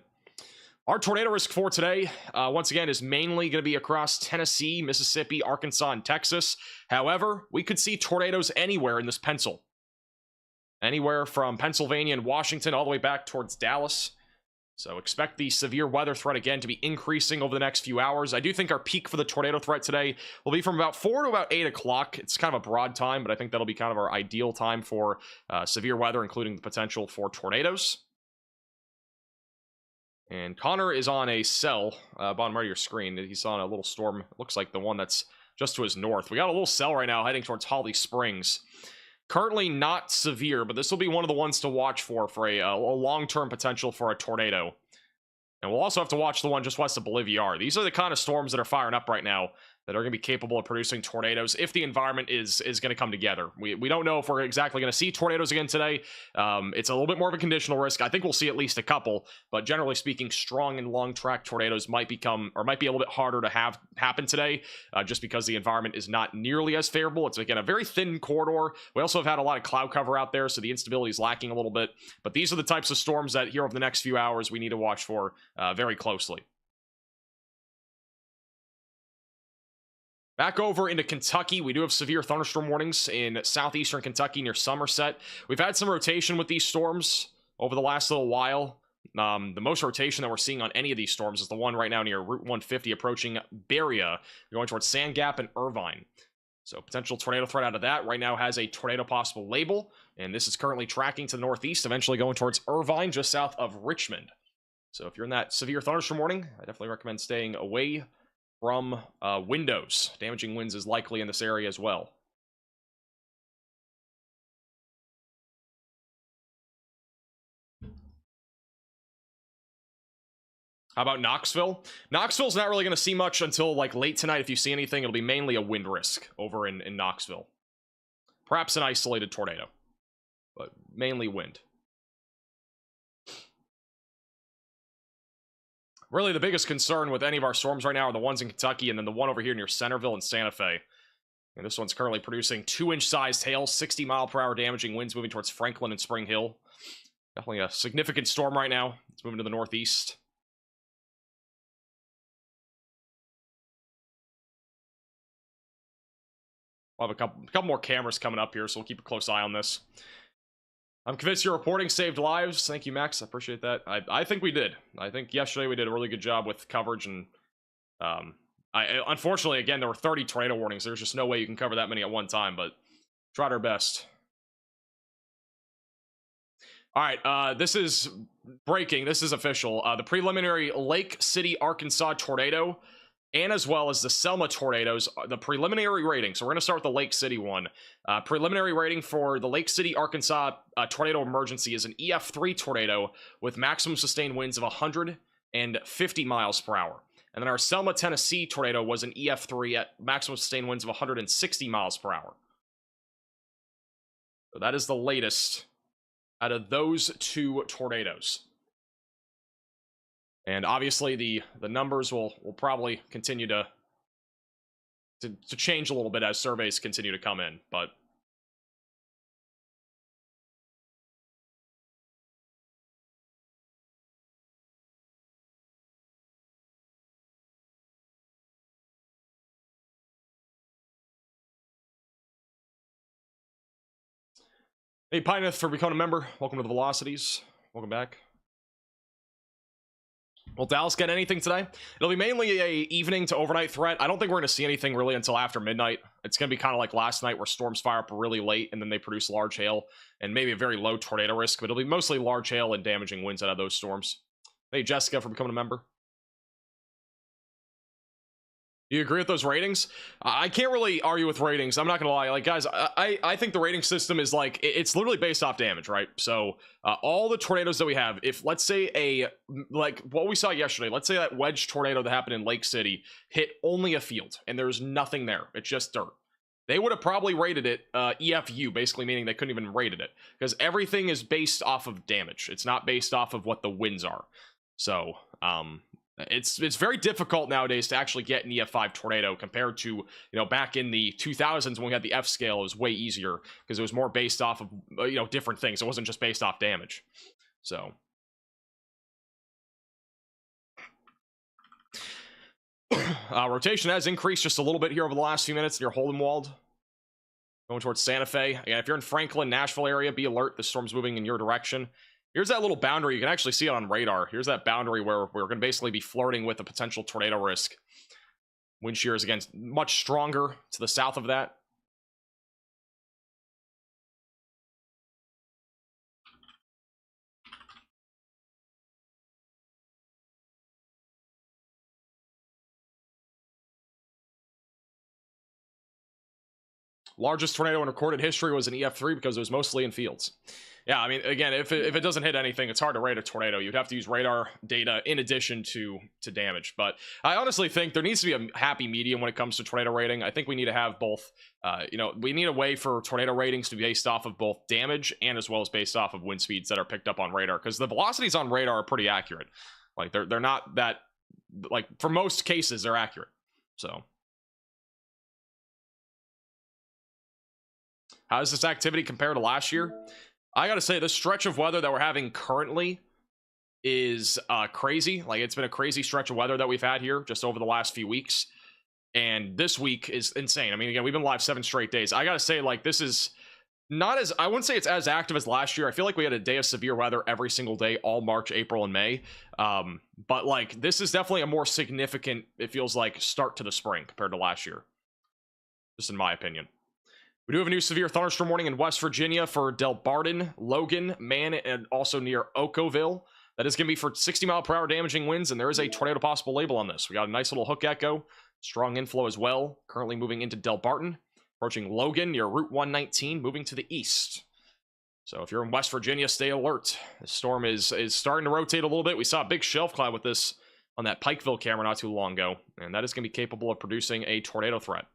[SPEAKER 1] Our tornado risk for today, once again, is mainly going to be across Tennessee, Mississippi, Arkansas, and Texas. However, we could see tornadoes anywhere in this pencil. Anywhere from Pennsylvania and Washington all the way back towards Dallas. So expect the severe weather threat again to be increasing over the next few hours. I do think our peak for the tornado threat today will be from about 4 to about 8 o'clock. It's kind of a broad time, but I think that'll be kind of our ideal time for severe weather, including the potential for tornadoes. And Connor is on a cell, bottom right of your screen. He's on a little storm. Looks like the one that's just to his north. We got a little cell right now heading towards Holly Springs. Currently not severe, but this will be one of the ones to watch for a long-term potential for a tornado. And we'll also have to watch the one just west of Bolivar. These are the kind of storms that are firing up right now that are going to be capable of producing tornadoes if the environment is going to come together. We don't know if we're exactly going to see tornadoes again today. It's a little bit more of a conditional risk. I think we'll see at least a couple, but generally speaking, strong and long track tornadoes might be a little bit harder to have happen today, just because the environment is not nearly as favorable. It's again a very thin corridor. We also have had a lot of cloud cover out there, so the instability is lacking a little bit. But these are the types of storms that here over the next few hours we need to watch for very closely. Back over into Kentucky, we do have severe thunderstorm warnings in southeastern Kentucky near Somerset. We've had some rotation with these storms over the last little while. The most rotation that we're seeing on any of these storms is the one right now near Route 150 approaching Berea, going towards Sand Gap and Irvine. So potential tornado threat out of that right now has a tornado possible label, and this is currently tracking to the northeast, eventually going towards Irvine, just south of Richmond. So if you're in that severe thunderstorm warning, I definitely recommend staying away from windows. Damaging winds is likely in this area as well. How about Knoxville? Knoxville's not really going to see much until like late tonight. If you see anything, it'll be mainly a wind risk over in Knoxville. Perhaps an isolated tornado, but mainly wind. Really, the biggest concern with any of our storms right now are the ones in Kentucky and then the one over here near Centerville and Santa Fe. And this one's currently producing 2-inch sized hail, 60-mile-per-hour damaging winds moving towards Franklin and Spring Hill. Definitely a significant storm right now. It's moving to the northeast. We'll have a couple more cameras coming up here, so we'll keep a close eye on this. I'm convinced your reporting saved lives. Thank you, Max. I appreciate that. I think we did. I think yesterday we did a really good job with coverage, and unfortunately, again, there were 30 tornado warnings. There's just no way you can cover that many at one time, but tried our best. All right, this is breaking. This is official. The preliminary Lake City, Arkansas tornado, and as well as the Selma tornadoes, the preliminary rating. So we're going to start with the Lake City one. Preliminary rating for the Lake City, Arkansas tornado emergency is an EF3 tornado with maximum sustained winds of 150 miles per hour. And then our Selma, Tennessee tornado was an EF3 at maximum sustained winds of 160 miles per hour. So that is the latest out of those two tornadoes. And obviously the numbers will probably continue to change a little bit as surveys continue to come in, but hey, Pineth, for becoming a member. Welcome to the Velocities. Welcome back. Will Dallas get anything today? It'll be mainly a evening to overnight threat. I don't think we're going to see anything really until after midnight. It's going to be kind of like last night where storms fire up really late and then they produce large hail and maybe a very low tornado risk, but it'll be mostly large hail and damaging winds out of those storms. Hey, Jessica, for becoming a member. Do you agree with those ratings? I can't really argue with ratings. I'm not gonna lie. Like, guys, I think the rating system is like, it's literally based off damage, right? So all the tornadoes that we have, if let's say like what we saw yesterday, let's say that wedge tornado that happened in Lake City hit only a field and there's nothing there, it's just dirt, they would have probably rated it EFU, basically meaning they couldn't even rated it, because everything is based off of damage. It's not based off of what the winds are. So it's very difficult nowadays to actually get an EF5 tornado compared to, you know, back in the 2000s when we had the F scale. It was way easier because it was more based off of, you know, different things. It wasn't just based off damage. So rotation has increased just a little bit here over the last few minutes near Holdenwald, going towards Santa Fe. Again, if you're in Franklin, Nashville area, be alert. The storm's moving in your direction. Here's that little boundary. You can actually see it on radar. Here's that boundary where we're going to basically be flirting with a potential tornado risk. Wind shear is, again, much stronger to the south of that. Largest tornado in recorded history was an EF3 because it was mostly in fields. Yeah, I mean, again, if it doesn't hit anything, it's hard to rate a tornado. You'd have to use radar data in addition to damage. But I honestly think there needs to be a happy medium when it comes to tornado rating. I think we need to have both. You know, we need a way for tornado ratings to be based off of both damage and as well as based off of wind speeds that are picked up on radar, because the velocities on radar are pretty accurate. Like they're not that, like, for most cases they're accurate. So how does this activity compare to last year? I gotta say, this stretch of weather that we're having currently is crazy. Like, it's been a crazy stretch of weather that we've had here just over the last few weeks, and this week is insane. I mean, again, we've been live 7 straight days. I gotta say, like, this is not as, I wouldn't say it's as active as last year. I feel like we had a day of severe weather every single day all March, April, and May. But like, this is definitely a more significant, it feels like, start to the spring compared to last year, just in my opinion. We do have a new severe thunderstorm warning in West Virginia for Del Barton, Logan, Man, and also near Oakville. That is going to be for 60-mile-per-hour damaging winds, and there is a tornado possible label on this. We got a nice little hook echo, strong inflow as well. Currently moving into Del Barton, approaching Logan near Route 119, moving to the east. So if you're in West Virginia, stay alert. The storm is starting to rotate a little bit. We saw a big shelf cloud with this on that Pikeville camera not too long ago, and that is going to be capable of producing a tornado threat.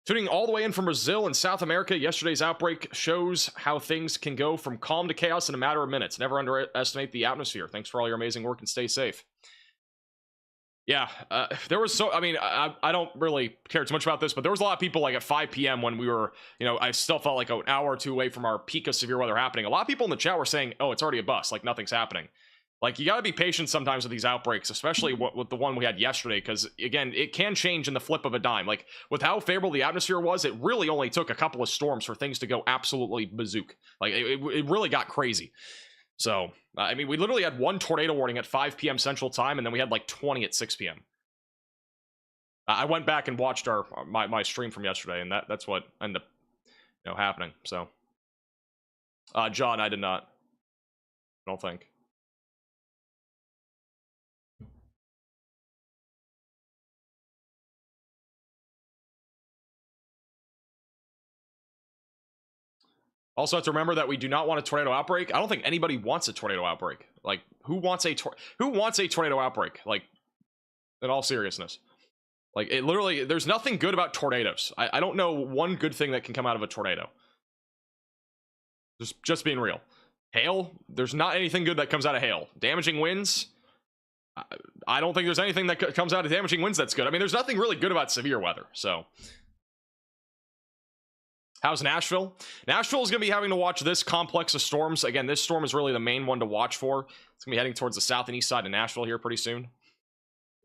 [SPEAKER 1] Tuning all the way in from Brazil and South America, yesterday's outbreak shows how things can go from calm to chaos in a matter of minutes. Never underestimate the atmosphere. Thanks for all your amazing work and stay safe. Yeah, there was so. I mean, I don't really care too much about this, but there was a lot of people like at 5 p.m. when we were, I still felt like an hour or two away from our peak of severe weather happening. A lot of people in the chat were saying, "Oh, it's already a bust, like nothing's happening." Like you got to be patient sometimes with these outbreaks, especially with the one we had yesterday, because again, it can change in the flip of a dime. Like with how favorable the atmosphere was, it really only took a couple of storms for things to go absolutely bazooka. Like it really got crazy. So, I mean, we literally had one tornado warning at 5 p.m. Central Time, and then we had like 20 at 6 p.m. I went back and watched my stream from yesterday, and that's what ended up happening. So, John, I did not. I don't think. Also have to remember that we do not want a tornado outbreak. I don't think anybody wants a tornado outbreak. Like, who wants a tornado outbreak? Like, in all seriousness. Like, it literally, there's nothing good about tornadoes. I don't know one good thing that can come out of a tornado. Just being real. Hail, there's not anything good that comes out of hail. Damaging winds, I don't think there's anything that comes out of damaging winds that's good. I mean, there's nothing really good about severe weather, so. How's Nashville? Nashville is going to be having to watch this complex of storms. Again, this storm is really the main one to watch for. It's going to be heading towards the south and east side of Nashville here pretty soon.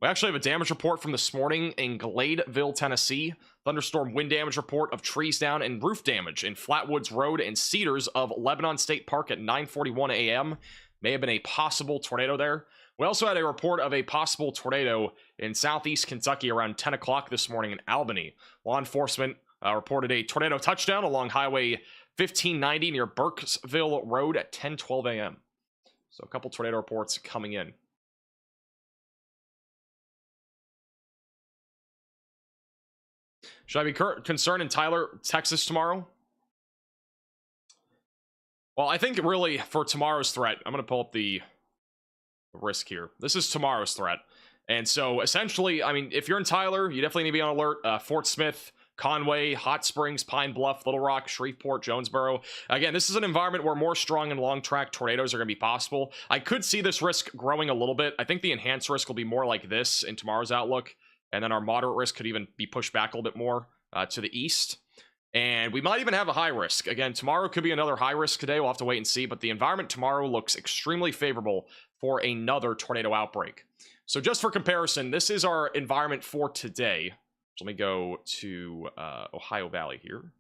[SPEAKER 1] We actually have a damage report from this morning in Gladeville, Tennessee. Thunderstorm wind damage report of trees down and roof damage in Flatwoods Road and Cedars of Lebanon State Park at 9:41 a.m. May have been a possible tornado there. We also had a report of a possible tornado in southeast Kentucky around 10 o'clock this morning in Albany. Law enforcement reported a tornado touchdown along Highway 1590 near Burkesville Road at 10:12 a.m. So a couple tornado reports coming in. Should I be concerned in Tyler, Texas tomorrow? Well, I think really for tomorrow's threat, I'm going to pull up the risk here. This is tomorrow's threat. And so essentially, I mean, if you're in Tyler, you definitely need to be on alert. Fort Smith, Conway, Hot Springs, Pine Bluff, Little Rock, Shreveport, Jonesboro. Again, this is an environment where more strong and long track tornadoes are going to be possible. I could see this risk growing a little bit. I think the enhanced risk will be more like this in tomorrow's outlook. And then our moderate risk could even be pushed back a little bit more to the east. And we might even have a high risk. Again, tomorrow could be another high risk day. We'll have to wait and see. But the environment tomorrow looks extremely favorable for another tornado outbreak. So just for comparison, this is our environment for today. So let me go to Ohio Valley here.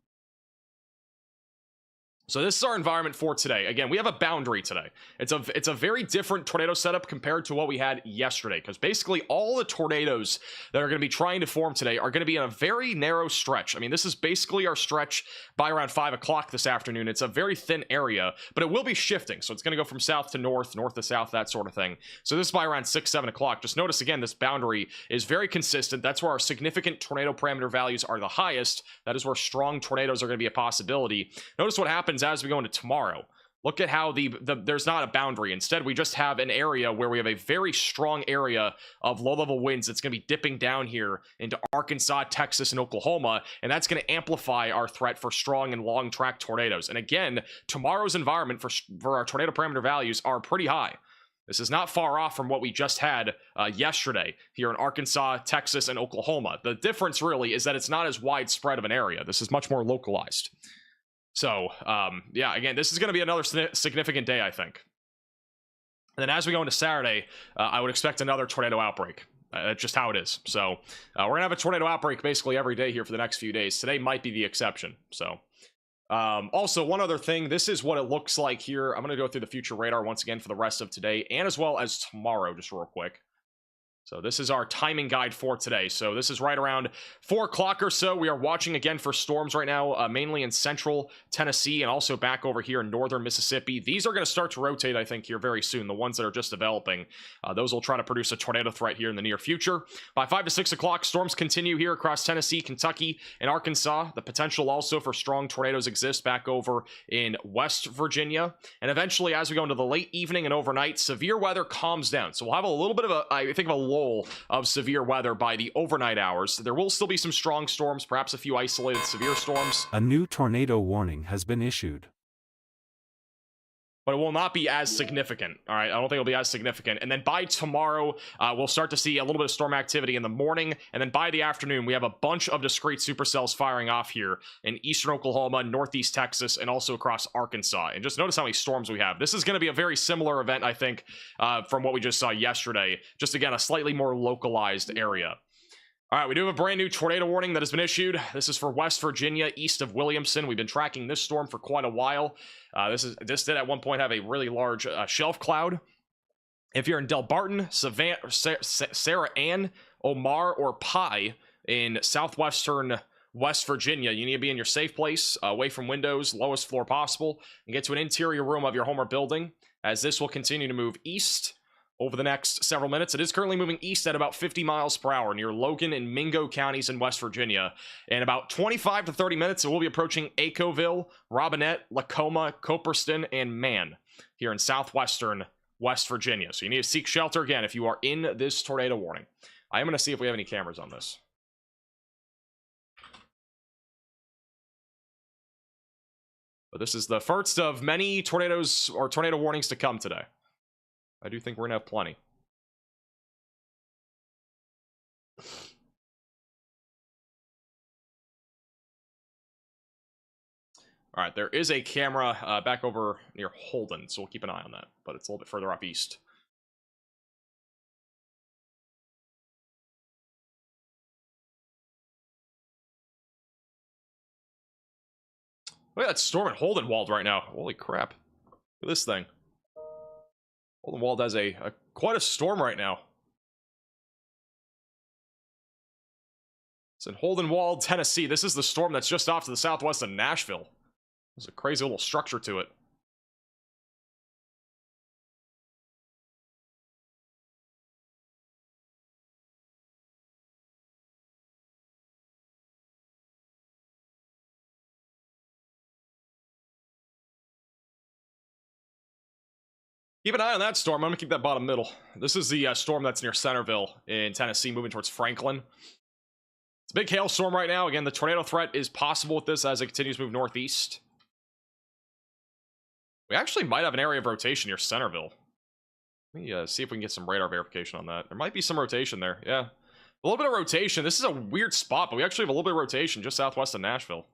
[SPEAKER 1] So this is our environment for today. Again, we have a boundary today. It's a very different tornado setup compared to what we had yesterday, because basically all the tornadoes that are going to be trying to form today are going to be in a very narrow stretch. I mean, this is basically our stretch by around 5 o'clock this afternoon. It's a very thin area, but it will be shifting. So it's going to go from south to north, north to south, that sort of thing. So this is by around 6, 7 o'clock. Just notice again, this boundary is very consistent. That's where our significant tornado parameter values are the highest. That is where strong tornadoes are going to be a possibility. Notice what happens as we go into tomorrow. Look at how there's not a boundary. Instead, we just have an area where we have a very strong area of low-level winds that's going to be dipping down here into Arkansas, Texas, and Oklahoma, and that's going to amplify our threat for strong and long-track tornadoes. And again, tomorrow's environment for our tornado parameter values are pretty high. This is not far off from what we just had yesterday here in Arkansas, Texas, and Oklahoma. The difference really is that it's not as widespread of an area. This is much more localized. So, yeah, again, this is going to be another significant day, I think. And then as we go into Saturday, I would expect another tornado outbreak. That's just how it is. So, we're going to have a tornado outbreak basically every day here for the next few days. Today might be the exception. So, also, one other thing, this is what it looks like here. I'm going to go through the future radar once again for the rest of today and as well as tomorrow, just real quick. So this is our timing guide for today. So this is right around 4 o'clock or so. We are watching again for storms right now, mainly in central Tennessee and also back over here in northern Mississippi. These are going to start to rotate, I think, here very soon. The ones that are just developing, those will try to produce a tornado threat here in the near future. By 5 to 6 o'clock, storms continue here across Tennessee, Kentucky, and Arkansas. The potential also for strong tornadoes exists back over in West Virginia. And eventually, as we go into the late evening and overnight, severe weather calms down. So we'll have a little bit of I think, of a of severe weather by the overnight hours. There will still be some strong storms, perhaps a few isolated severe storms.
[SPEAKER 3] A new tornado warning has been issued.
[SPEAKER 1] but it will not be as significant. All right, I don't think it'll be as significant. And then by tomorrow, we'll start to see a little bit of storm activity in the morning, and then by the afternoon, we have a bunch of discrete supercells firing off here in eastern Oklahoma, northeast Texas, and also across Arkansas. And just notice how many storms we have. This is going to be a very similar event, I think, from what we just saw yesterday. Just again, a slightly more localized area. All right, we do have a brand new tornado warning that has been issued. This is for West Virginia, east of Williamson. We've been tracking this storm for quite a while. This did at one point have a really large shelf cloud. If you're in Del Barton, Savannah, Sarah Ann, Omar, or Pye in southwestern West Virginia, you need to be in your safe place, away from windows, lowest floor possible, and get to an interior room of your home or building, as this will continue to move east over the next several minutes. It is currently moving east at about 50 miles per hour near Logan and Mingo counties in West Virginia. In about 25 to 30 minutes, it will be approaching Acoville, Robinette, Lacoma, Coperston, and Man here in southwestern West Virginia. So you need to seek shelter again if you are in this tornado warning. I am going to see if we have any cameras on this. But this is the first of many tornadoes or tornado warnings to come today. I do think we're gonna have plenty. All right, there is a camera back over near Holden, so we'll keep an eye on that, but it's a little bit further up east. Look at that storm at Holdenwald right now. Holy crap. Look at this thing. Holdenwald has quite a storm right now. It's in Holdenwald, Tennessee. This is the storm that's just off to the southwest of Nashville. There's a crazy little structure to it. Keep an eye on that storm. I'm going to keep that bottom middle. This is the storm that's near Centerville in Tennessee, moving towards Franklin. It's a big hailstorm right now. Again, the tornado threat is possible with this as it continues to move northeast. We actually might have an area of rotation near Centerville. Let me see if we can get some radar verification on that. There might be some rotation there. Yeah. A little bit of rotation. This is a weird spot, but we actually have a little bit of rotation just southwest of Nashville.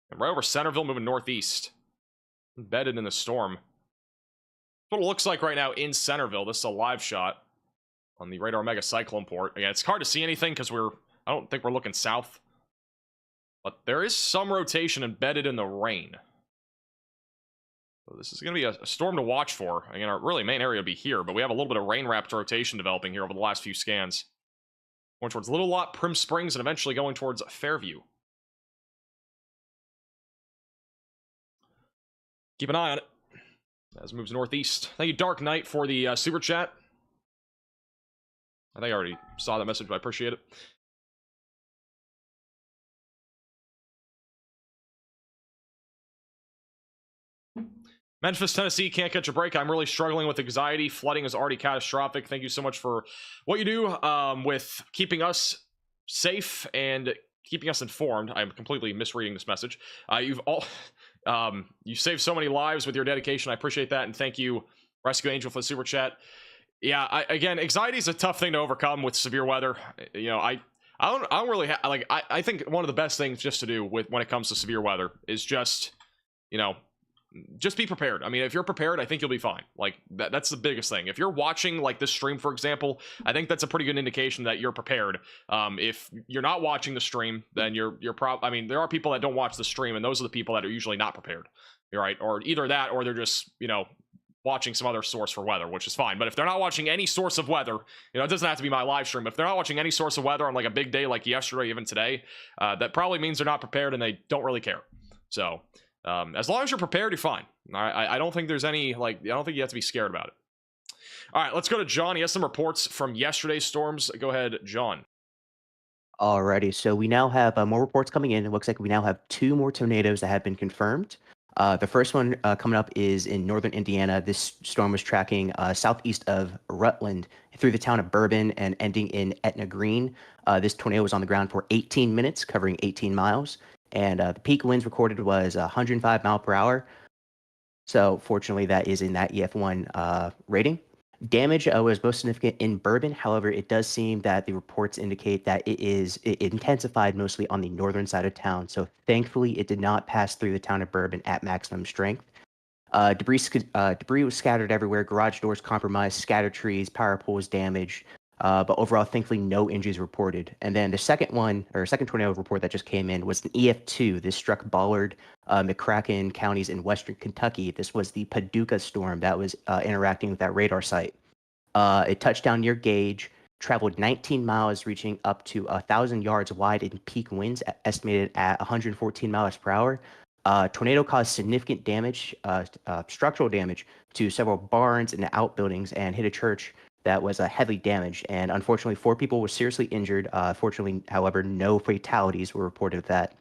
[SPEAKER 1] And right over Centerville, moving northeast. Embedded in the storm. What it looks like right now in Centerville. This is a live shot on the radar mega cyclone port. Again, it's hard to see anything because I don't think we're looking south, but there is some rotation embedded in the rain. So this is going to be a storm to watch for. Again, our really main area would be here, but we have a little bit of rain wrapped rotation developing here over the last few scans, going towards Little Lot, Prim Springs, and eventually going towards Fairview. Keep an eye on it as it moves northeast. Thank you, Dark Knight, for the super chat. I think I already saw that message, but I appreciate it. Memphis, Tennessee, can't catch a break. I'm really struggling with anxiety. Flooding is already catastrophic. Thank you so much for what you do with keeping us safe and keeping us informed. I'm completely misreading this message. You saved so many lives with your dedication. I appreciate that, and thank you, Rescue Angel, for the super chat. Yeah, again, anxiety is a tough thing to overcome with severe weather. You know, I don't really I think one of the best things just to do when it comes to severe weather is just, you know, just be prepared. I mean, if you're prepared, I think you'll be fine. Like that's the biggest thing. If you're watching like this stream, for example, I think that's a pretty good indication that you're prepared. If you're not watching the stream, then I mean, there are people that don't watch the stream, and those are the people that are usually not prepared. Right? Or either that, or they're just, you know, watching some other source for weather, which is fine. But if they're not watching any source of weather, you know, it doesn't have to be my live stream. If they're not watching any source of weather on like a big day like yesterday, even today, that probably means they're not prepared and they don't really care. So as long as you're prepared, you're fine. I don't think there's any, I don't think you have to be scared about it. All right, let's go to John. He has some reports from yesterday's storms. Go ahead, John.
[SPEAKER 2] Alrighty, so we now have more reports coming in. It looks like we now have 2 more tornadoes that have been confirmed. The first one coming up is in northern Indiana. This storm was tracking southeast of Rutland through the town of Bourbon and ending in Etna Green. This tornado was on the ground for 18 minutes, covering 18 miles. And the peak winds recorded was 105 miles per hour. So fortunately, that is in that EF1 rating. Damage was most significant in Bourbon. However, it does seem that the reports indicate that it intensified mostly on the northern side of town. So thankfully, it did not pass through the town of Bourbon at maximum strength. Debris was scattered everywhere. Garage doors compromised, scattered trees, power poles damaged. But overall, thankfully, no injuries reported. And then the second tornado report that just came in was an EF2. This struck Ballard, McCracken counties in western Kentucky. This was the Paducah storm that was interacting with that radar site. It touched down near Gage, traveled 19 miles, reaching up to 1,000 yards wide in peak winds, estimated at 114 miles per hour. Tornado caused significant damage, structural damage to several barns and outbuildings, and hit a church that was heavily damaged. And unfortunately, 4 people were seriously injured. Fortunately, however, no fatalities were reported of that.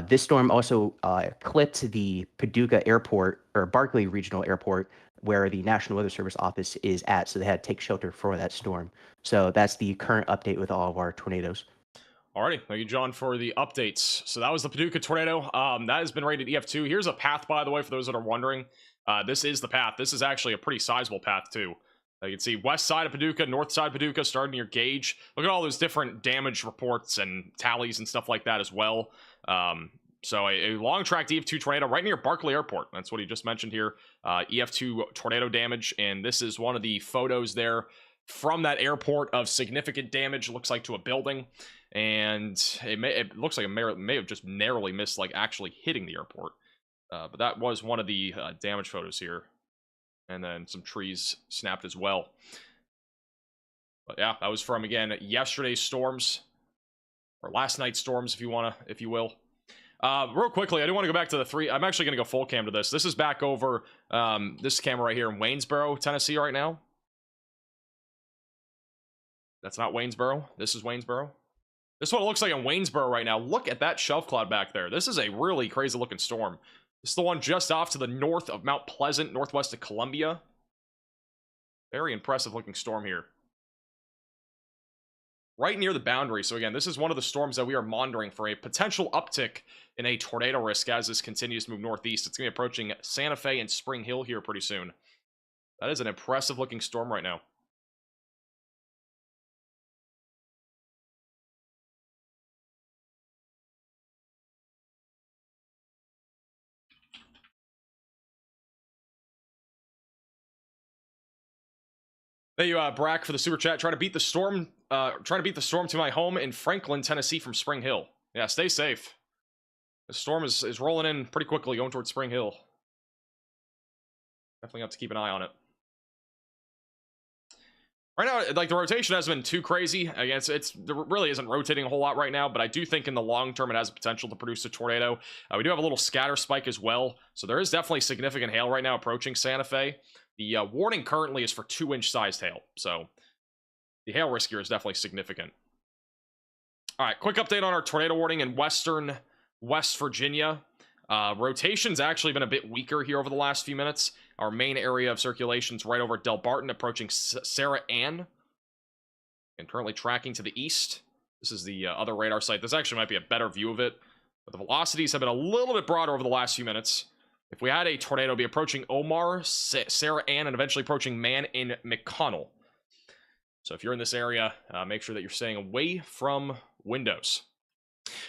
[SPEAKER 2] This storm also clipped the Paducah Airport, or Barkley Regional Airport, where the National Weather Service office is at. So they had to take shelter for that storm. So that's the current update with all of our tornadoes.
[SPEAKER 1] Alrighty, thank you, John, for the updates. So that was the Paducah tornado. That has been rated EF2. Here's a path, by the way, for those that are wondering. This is the path. This is actually a pretty sizable path, too. You can see west side of Paducah, north side of Paducah, starting near Gage. Look at all those different damage reports and tallies and stuff like that as well. So a long-track EF2 tornado right near Barkley Airport. That's what he just mentioned here. EF2 tornado damage, and this is one of the photos there from that airport of significant damage. Looks like to a building, and it looks like it may have just narrowly missed like actually hitting the airport. But that was one of the damage photos here, and then some trees snapped as well. But yeah, that was from, again, yesterday's storms, or last night's storms, if you will. Real quickly, I do want to go back to the 3. I'm actually going to go full cam to this. This is back over this camera right here in Waynesboro, Tennessee right now. That's not Waynesboro. This is Waynesboro. This is what it looks like in Waynesboro right now. Look at that shelf cloud back there. This is a really crazy looking storm. This is the one just off to the north of Mount Pleasant, northwest of Columbia. Very impressive looking storm here. Right near the boundary. So again, this is one of the storms that we are monitoring for a potential uptick in a tornado risk as this continues to move northeast. It's going to be approaching Santa Fe and Spring Hill here pretty soon. That is an impressive looking storm right now. Thank you, Brack, for the super chat. Trying to beat the storm to my home in Franklin, Tennessee from Spring Hill. Yeah, stay safe. The storm is rolling in pretty quickly, going towards Spring Hill. Definitely have to keep an eye on it. Right now, like, the rotation hasn't been too crazy. Again, there really isn't rotating a whole lot right now, but I do think in the long term it has the potential to produce a tornado. We do have a little scatter spike as well, so there is definitely significant hail right now approaching Santa Fe. The warning currently is for 2-inch sized hail, so the hail risk here is definitely significant. All right, quick update on our tornado warning in western West Virginia. Rotation's actually been a bit weaker here over the last few minutes. Our main area of circulation is right over Del Barton, approaching Sarah Ann, and currently tracking to the east. This is the other radar site. This actually might be a better view of it, but the velocities have been a little bit broader over the last few minutes. If we had a tornado, it'd be approaching Omar, Sarah Ann, and eventually approaching Man in McConnell. So if you're in this area, make sure that you're staying away from windows.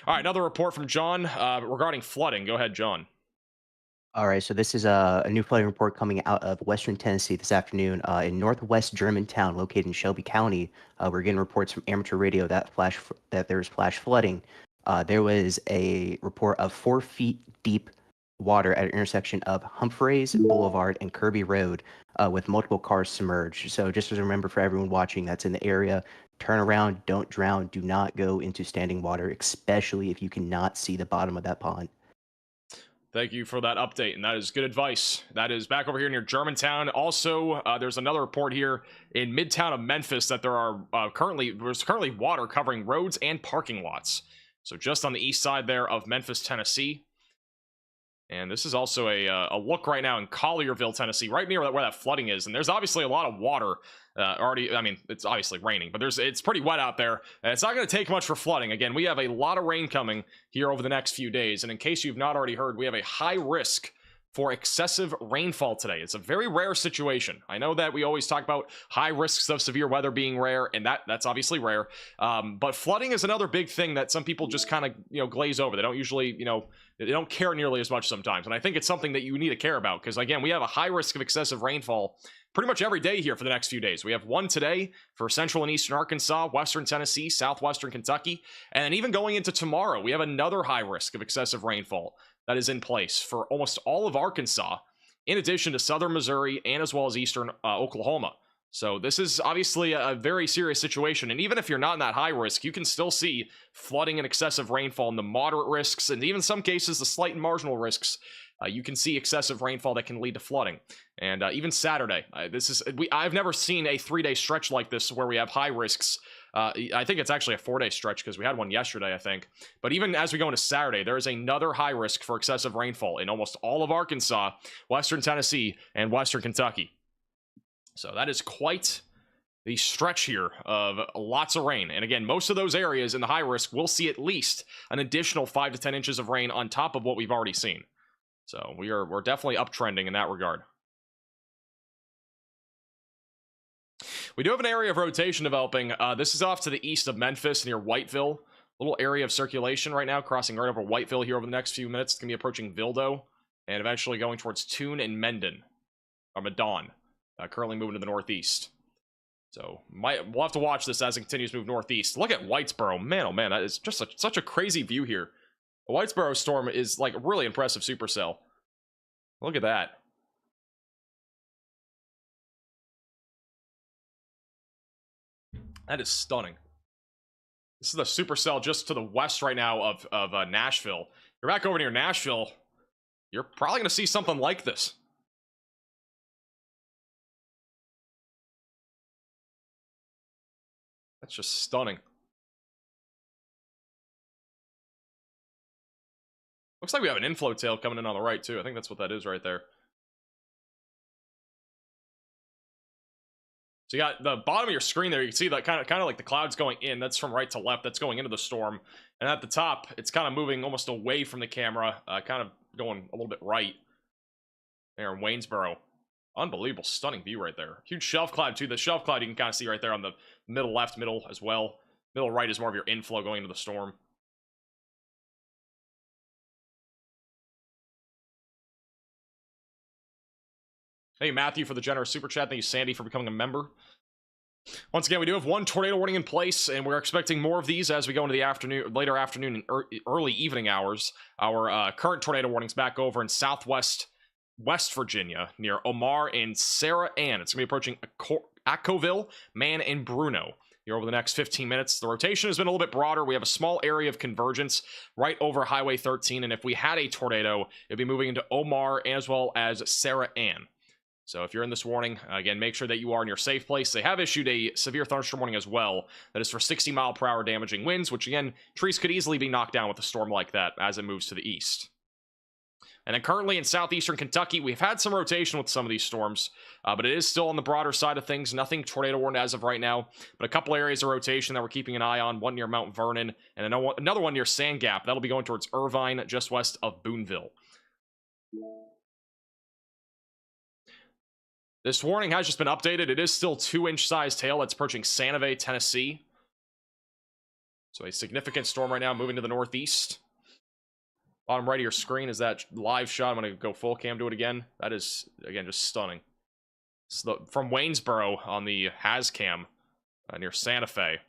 [SPEAKER 1] All right, another report from John regarding flooding. Go ahead, John.
[SPEAKER 2] All right, so this is a new flooding report coming out of Western Tennessee this afternoon. In northwest Germantown, located in Shelby County, we're getting reports from amateur radio that there's flash flooding. There was a report of 4 feet deep water at an intersection of Humphreys Boulevard and Kirby Road, with multiple cars submerged. So just as a remember for everyone watching that's in the area, turn around, don't drown, do not go into standing water, especially if you cannot see the bottom of that pond.
[SPEAKER 1] Thank you for that update, and that is good advice. That is back over here near Germantown. Also, there's another report here in Midtown of Memphis that there's currently water covering roads and parking lots. So just on the east side there of Memphis, Tennessee. And this is also a look right now in Collierville, Tennessee, right near where that flooding is. And there's obviously a lot of water already. I mean, it's obviously raining, but it's pretty wet out there. And it's not going to take much for flooding. Again, we have a lot of rain coming here over the next few days. And in case you've not already heard, we have a high risk for excessive rainfall today. It's a very rare situation. I know that we always talk about high risks of severe weather being rare, and that's obviously rare. But flooding is another big thing that some people just kind of glaze over. They don't usually, they don't care nearly as much sometimes. And I think it's something that you need to care about because, again, we have a high risk of excessive rainfall pretty much every day here for the next few days. We have one today for central and eastern Arkansas, western Tennessee, southwestern Kentucky, and then even going into tomorrow, we have another high risk of excessive rainfall that is in place for almost all of Arkansas, in addition to southern Missouri and as well as eastern Oklahoma. So this is obviously a very serious situation, and even if you're not in that high risk, you can still see flooding and excessive rainfall in the moderate risks, and even in some cases the slight and marginal risks. You can see excessive rainfall that can lead to flooding. And even Saturday, I've never seen a 3-day stretch like this where we have high risks. I think it's actually a 4-day stretch because we had one yesterday, I think. But even as we go into Saturday, there is another high risk for excessive rainfall in almost all of Arkansas, western Tennessee, and western Kentucky. So that is quite the stretch here of lots of rain. And again, most of those areas in the high risk will see at least an additional 5 to 10 inches of rain on top of what we've already seen. So we're definitely uptrending in that regard. We do have an area of rotation developing. This is off to the east of Memphis near Whiteville. A little area of circulation right now, crossing right over Whiteville here over the next few minutes. It's going to be approaching Vildo and eventually going towards Toon and Mendon, or Medon, currently moving to the northeast. So we'll have to watch this as it continues to move northeast. Look at Whitesboro. Man, oh man, that is just such a crazy view here. The Whitesboro storm is like a really impressive supercell. Look at that. That is stunning. This is the supercell just to the west right now of Nashville. You're back over near Nashville, you're probably going to see something like this. That's just stunning. Looks like we have an inflow tail coming in on the right, too. I think that's what that is right there. So you got the bottom of your screen there. You can see that kind of like the clouds going in. That's from right to left. That's going into the storm. And at the top, it's kind of moving almost away from the camera, kind of going a little bit right there in Waynesboro. Unbelievable, stunning view right there. Huge shelf cloud, too. The shelf cloud you can kind of see right there on the middle left, middle as well. Middle right is more of your inflow going into the storm. Thank you, Matthew, for the generous super chat. Thank you, Sandy, for becoming a member. Once again, we do have one tornado warning in place, and we're expecting more of these as we go into the afternoon, later afternoon and early evening hours. Our current tornado warnings back over in southwest West Virginia near Omar and Sarah Ann. It's going to be approaching Acoville, Man, and Bruno here over the next 15 minutes. The rotation has been a little bit broader. We have a small area of convergence right over Highway 13, and if we had a tornado, it'd be moving into Omar as well as Sarah Ann. So if you're in this warning, again, make sure that you are in your safe place. They have issued a severe thunderstorm warning as well. That is for 60-mile-per-hour damaging winds, which, again, trees could easily be knocked down with a storm like that as it moves to the east. And then currently in southeastern Kentucky, we've had some rotation with some of these storms, but it is still on the broader side of things. Nothing tornado warned as of right now, but a couple areas of rotation that we're keeping an eye on, one near Mount Vernon, and another one near Sand Gap. That'll be going towards Irvine, just west of Boonville. This warning has just been updated. It is still 2-inch sized hail that's approaching Santa Fe, Tennessee. So a significant storm right now moving to the northeast. Bottom right of your screen is that live shot. I'm going to go full cam to it again. That is, again, just stunning. So from Waynesboro on the Hazcam near Santa Fe.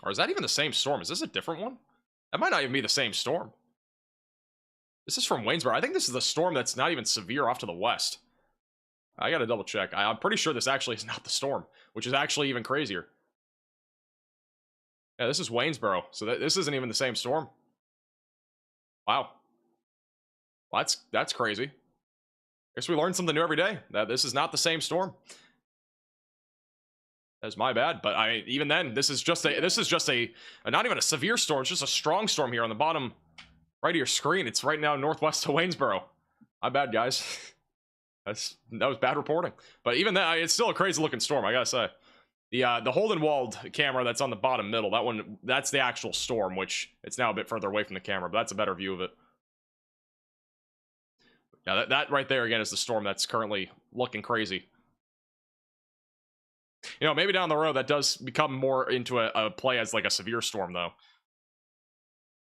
[SPEAKER 1] Or is that even the same storm? Is this a different one? That might not even be the same storm. This is from Waynesboro. I think this is the storm that's not even severe off to the west. I gotta double check. I'm pretty sure this actually is not the storm, which is actually even crazier. Yeah, this is Waynesboro, so this isn't even the same storm. Wow. Well, that's crazy. Guess we learn something new every day. That this is not the same storm. That's my bad, but even then, this is just a not even a severe storm. It's just a strong storm here on the bottom right of your screen. It's right now northwest of Waynesboro. My bad, guys. That was bad reporting. But even that, it's still a crazy looking storm, I gotta say. The Holden Walled camera that's on the bottom middle, that one, that's the actual storm, which it's now a bit further away from the camera, but that's a better view of it. Yeah, that right there again is the storm that's currently looking crazy. You know, maybe down the road that does become more into a play as like a severe storm, though.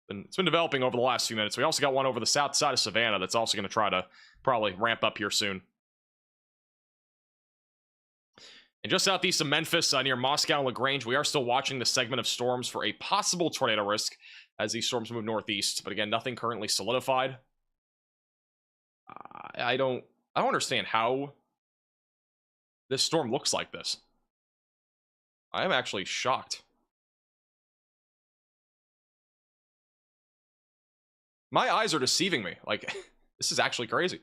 [SPEAKER 1] And it's been developing over the last few minutes. We also got one over the south side of Savannah that's also going to try to probably ramp up here soon. And just southeast of Memphis, near Moscow and LaGrange, we are still watching the segment of storms for a possible tornado risk as these storms move northeast. But again, nothing currently solidified. I don't understand how this storm looks like this. I am actually shocked. My eyes are deceiving me. Like, this is actually crazy.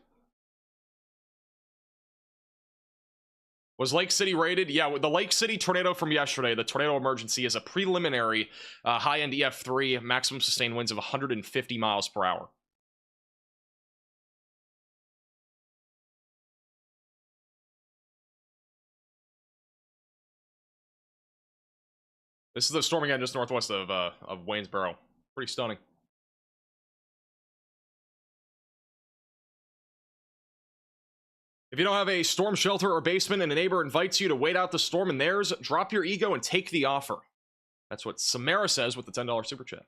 [SPEAKER 1] Was Lake City rated? Yeah, with the Lake City tornado from yesterday, the tornado emergency is a preliminary high-end EF3, maximum sustained winds of 150 miles per hour. This is the storm again just northwest of Waynesboro. Pretty stunning. If you don't have a storm shelter or basement and a neighbor invites you to wait out the storm in theirs, drop your ego and take the offer. That's what Samara says with the $10 super chat.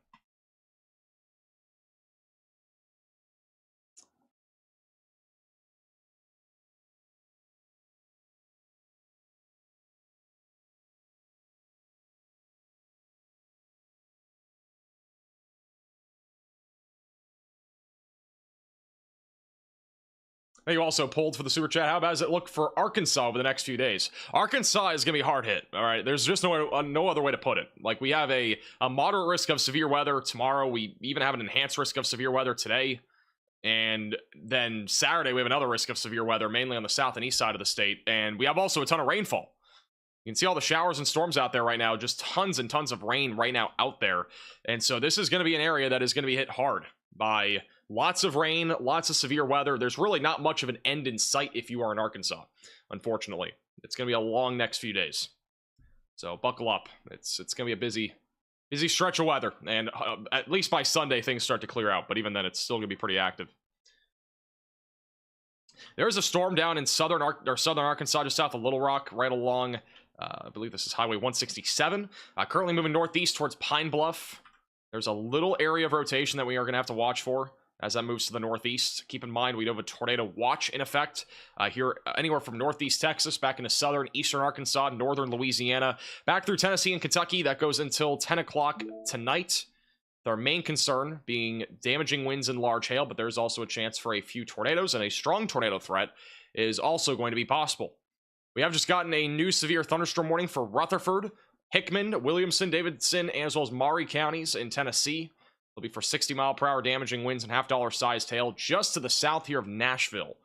[SPEAKER 1] You also pulled for the super chat. How bad does it look for Arkansas over the next few days? Arkansas is going to be hard hit. All right, there's just no other way to put it. Like, we have a moderate risk of severe weather tomorrow. We even have an enhanced risk of severe weather today. And then Saturday, we have another risk of severe weather, mainly on the south and east side of the state. And we have also a ton of rainfall. You can see all the showers and storms out there right now. Just tons and tons of rain right now out there. And so this is going to be an area that is going to be hit hard by lots of rain, lots of severe weather. There's really not much of an end in sight if you are in Arkansas, unfortunately. It's going to be a long next few days. So buckle up. It's going to be a busy stretch of weather. And at least by Sunday, things start to clear out. But even then, it's still going to be pretty active. There's a storm down in southern Arkansas, just south of Little Rock, right along, I believe this is Highway 167. Currently moving northeast towards Pine Bluff. There's a little area of rotation that we are going to have to watch for as that moves to the northeast. Keep in mind, we do have a tornado watch in effect here anywhere from northeast Texas back into southern, eastern Arkansas, northern Louisiana, back through Tennessee and Kentucky. That goes until 10 o'clock tonight. Our main concern being damaging winds and large hail, but there's also a chance for a few tornadoes, and a strong tornado threat is also going to be possible. We have just gotten a new severe thunderstorm warning for Rutherford, Hickman, Williamson, Davidson, as well as Maury counties in Tennessee. It'll be for 60-mile-per-hour damaging winds and half-dollar sized hail just to the south here of Nashville.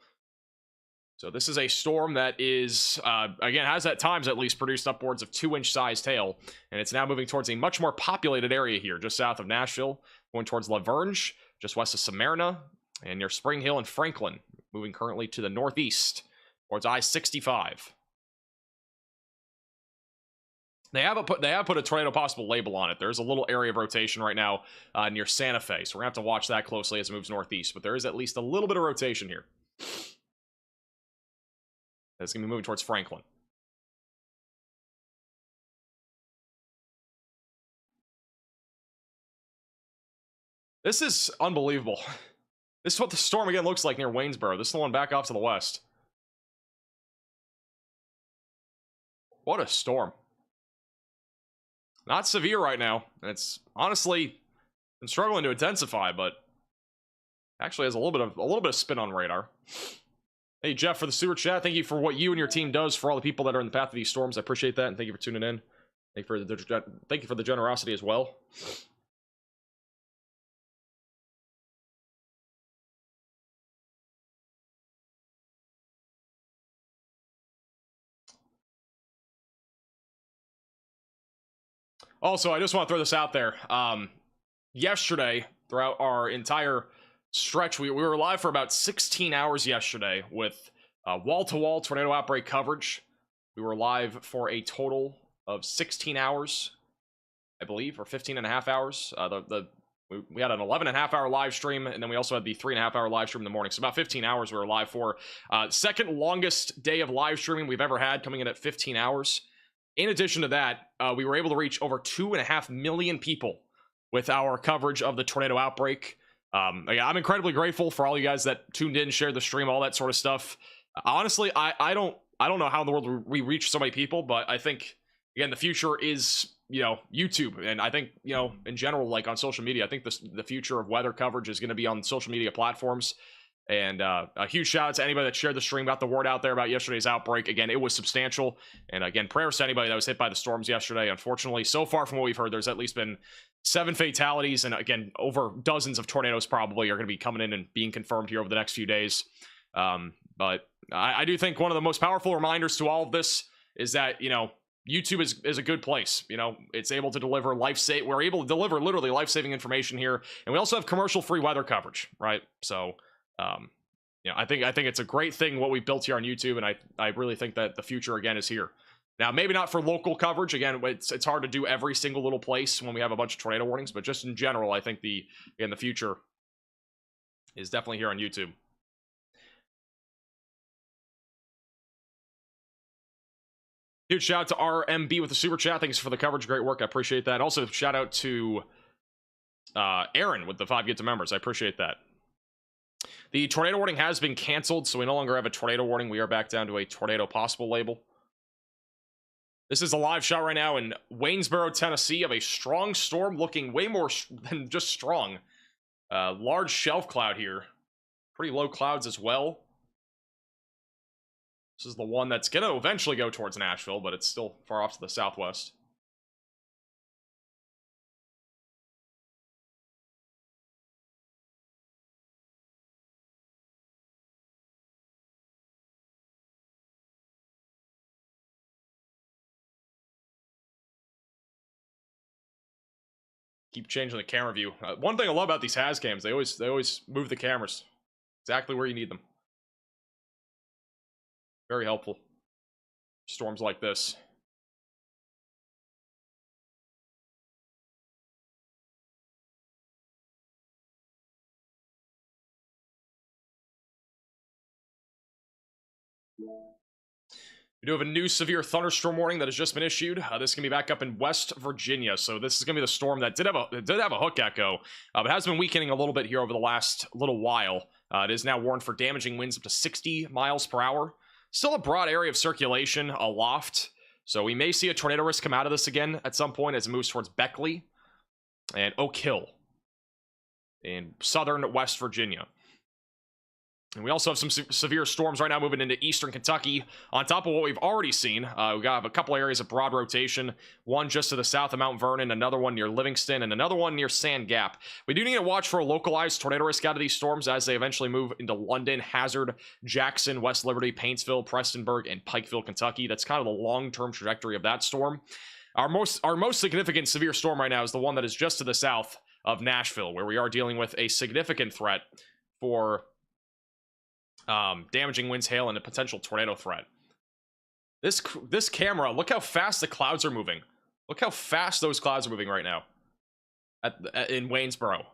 [SPEAKER 1] So this is a storm that is, again, has at times at least produced upwards of 2-inch sized hail, and it's now moving towards a much more populated area here, just south of Nashville, going towards La Verge, just west of Smyrna, and near Spring Hill and Franklin, moving currently to the northeast, towards I-65. They have put a tornado possible label on it. There's a little area of rotation right now near Santa Fe, so we're going to have to watch that closely as it moves northeast, but there is at least a little bit of rotation here. It's going to be moving towards Franklin. This is unbelievable. This is what the storm again looks like near Waynesboro. This is the one back off to the west. What a storm. Not severe right now. It's honestly been struggling to intensify, but actually has a little bit of spin on radar. Hey, Jeff, for the super chat, thank you for what you and your team does for all the people that are in the path of these storms. I appreciate that, and thank you for tuning in. Thank you for the generosity as well. Also, I just want to throw this out there. Yesterday, throughout our entire stretch, we were live for about 16 hours yesterday with wall-to-wall tornado outbreak coverage. We were live for a total of 16 hours, I believe, or 15 and a half hours. We had an 11.5-hour live stream, and then we also had the 3.5-hour live stream in the morning. So about 15 hours we were live for. Second longest day of live streaming we've ever had, coming in at 15 hours. In addition to that, we were able to reach over 2.5 million people with our coverage of the tornado outbreak. I'm incredibly grateful for all you guys that tuned in, shared the stream, all that sort of stuff. Honestly, I don't know how in the world we reach so many people, but I think, again, the future is, YouTube. And I think, in general, like on social media, I think the future of weather coverage is going to be on social media platforms. And a huge shout out to anybody that shared the stream, got the word out there about yesterday's outbreak. Again, it was substantial. And again, prayers to anybody that was hit by the storms yesterday. Unfortunately, so far from what we've heard, there's at least been 7 fatalities. And again, over dozens of tornadoes probably are going to be coming in and being confirmed here over the next few days. But I do think one of the most powerful reminders to all of this is that, YouTube is a good place. It's able to deliver we're able to deliver literally life-saving information here. And we also have commercial-free weather coverage, right? So, I think it's a great thing what we've built here on YouTube, and I really think that the future again is here. Now, maybe not for local coverage. Again, it's hard to do every single little place when we have a bunch of tornado warnings, but just in general, I think the future is definitely here on YouTube. Huge shout out to RMB with the super chat. Thanks for the coverage. Great work. I appreciate that. Also, shout out to Aaron with the 5 gifted members. I appreciate that. The tornado warning has been canceled, so we no longer have a tornado warning. We are back down to a tornado possible label. This is a live shot right now in Waynesboro, Tennessee, of a strong storm, looking way more than just strong. Large shelf cloud here. Pretty low clouds as well. This is the one that's going to eventually go towards Nashville, but it's still far off to the southwest. Keep changing the camera view. One thing I love about these has cams, they always move the cameras exactly where you need them. Very helpful. Storms like this. We do have a new severe thunderstorm warning that has just been issued. This is going to be back up in West Virginia. So this is going to be the storm that did have a hook echo, but has been weakening a little bit here over the last little while. It is now warned for damaging winds up to 60 miles per hour. Still a broad area of circulation aloft. So we may see a tornado risk come out of this again at some point as it moves towards Beckley and Oak Hill in southern West Virginia. And we also have some severe storms right now moving into eastern Kentucky, on top of what we've already seen. We got a couple areas of broad rotation, one just to the south of Mount Vernon, another one near Livingston, and another one near Sand Gap. We do need to watch for a localized tornado risk out of these storms as they eventually move into London, Hazard, Jackson, West Liberty, Paintsville, Prestonburg, and Pikeville, Kentucky. That's kind of the long-term trajectory of that storm. Our most significant severe storm right now is the one that is just to the south of Nashville, where we are dealing with a significant threat for damaging winds, hail, and a potential tornado threat. This camera, look how fast the clouds are moving. Look how fast those clouds are moving right now in Waynesboro.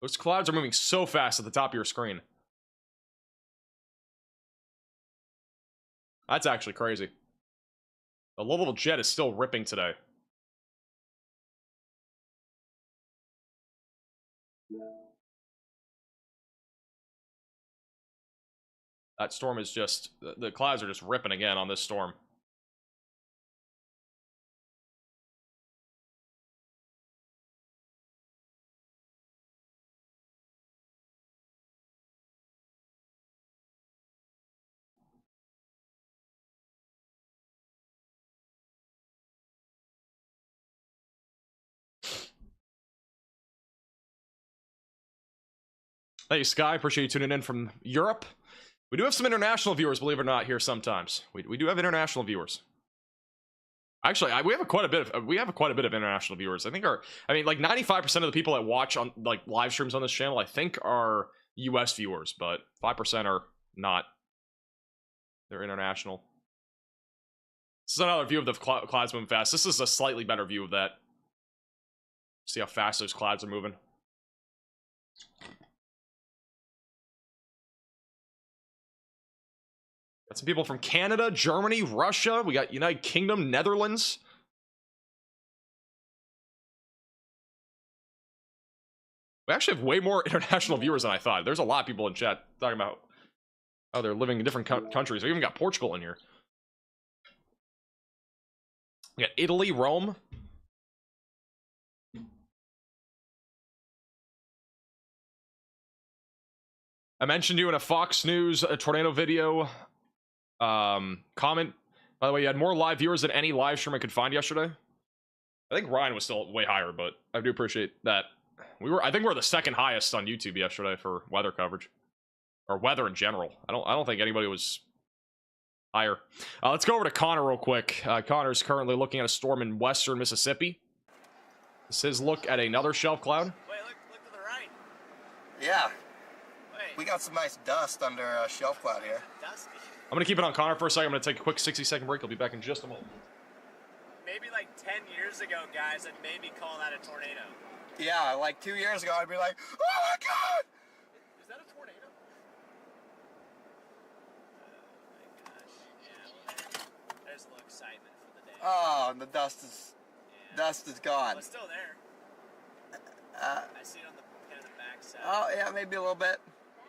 [SPEAKER 1] Those clouds are moving so fast at the top of your screen. That's actually crazy. The low-level jet is still ripping today. That storm is just, the clouds are just ripping again on this storm. Hey, Sky, appreciate you tuning in from Europe. We do have some international viewers, believe it or not, here sometimes. We do have international viewers. Actually, we have quite a bit of international viewers. I think like 95% of the people that watch on like live streams on this channel, I think are US viewers, but 5% are not. They're international. This is another view of the clouds moving fast. This is a slightly better view of that. See how fast those clouds are moving. Got some people from Canada, Germany, Russia. We got United Kingdom, Netherlands. We actually have way more international viewers than I thought. There's a lot of people in chat talking about how they're living in different countries. We even got Portugal in here. We got Italy, Rome. I mentioned you in a Fox News tornado video comment. By the way, you had more live viewers than any live stream I could find yesterday. I think Ryan was still way higher, but I do appreciate that. I think we're the second highest on YouTube yesterday for weather coverage. Or weather in general. I don't think anybody was higher. Let's go over to Connor real quick. Connor's currently looking at a storm in western Mississippi. This is his look at another shelf cloud.
[SPEAKER 3] Wait, look to the right.
[SPEAKER 4] Yeah.
[SPEAKER 3] Wait.
[SPEAKER 4] We got some nice dust under a shelf cloud here.
[SPEAKER 3] Dusty.
[SPEAKER 1] I'm going to keep it on Connor for a second. I'm going to take a quick 60-second break. I'll be back in just a moment.
[SPEAKER 3] Maybe like 10 years ago, guys, that made me call that a tornado.
[SPEAKER 4] Yeah, like 2 years ago, I'd be like, oh my God!
[SPEAKER 3] Is that a tornado? Oh my gosh. Yeah, there's a little excitement for the day.
[SPEAKER 4] Oh, and the dust is gone.
[SPEAKER 3] Well, it's still there.
[SPEAKER 4] Uh,
[SPEAKER 3] I see it on the kind of the back side.
[SPEAKER 4] oh, yeah, maybe a little bit.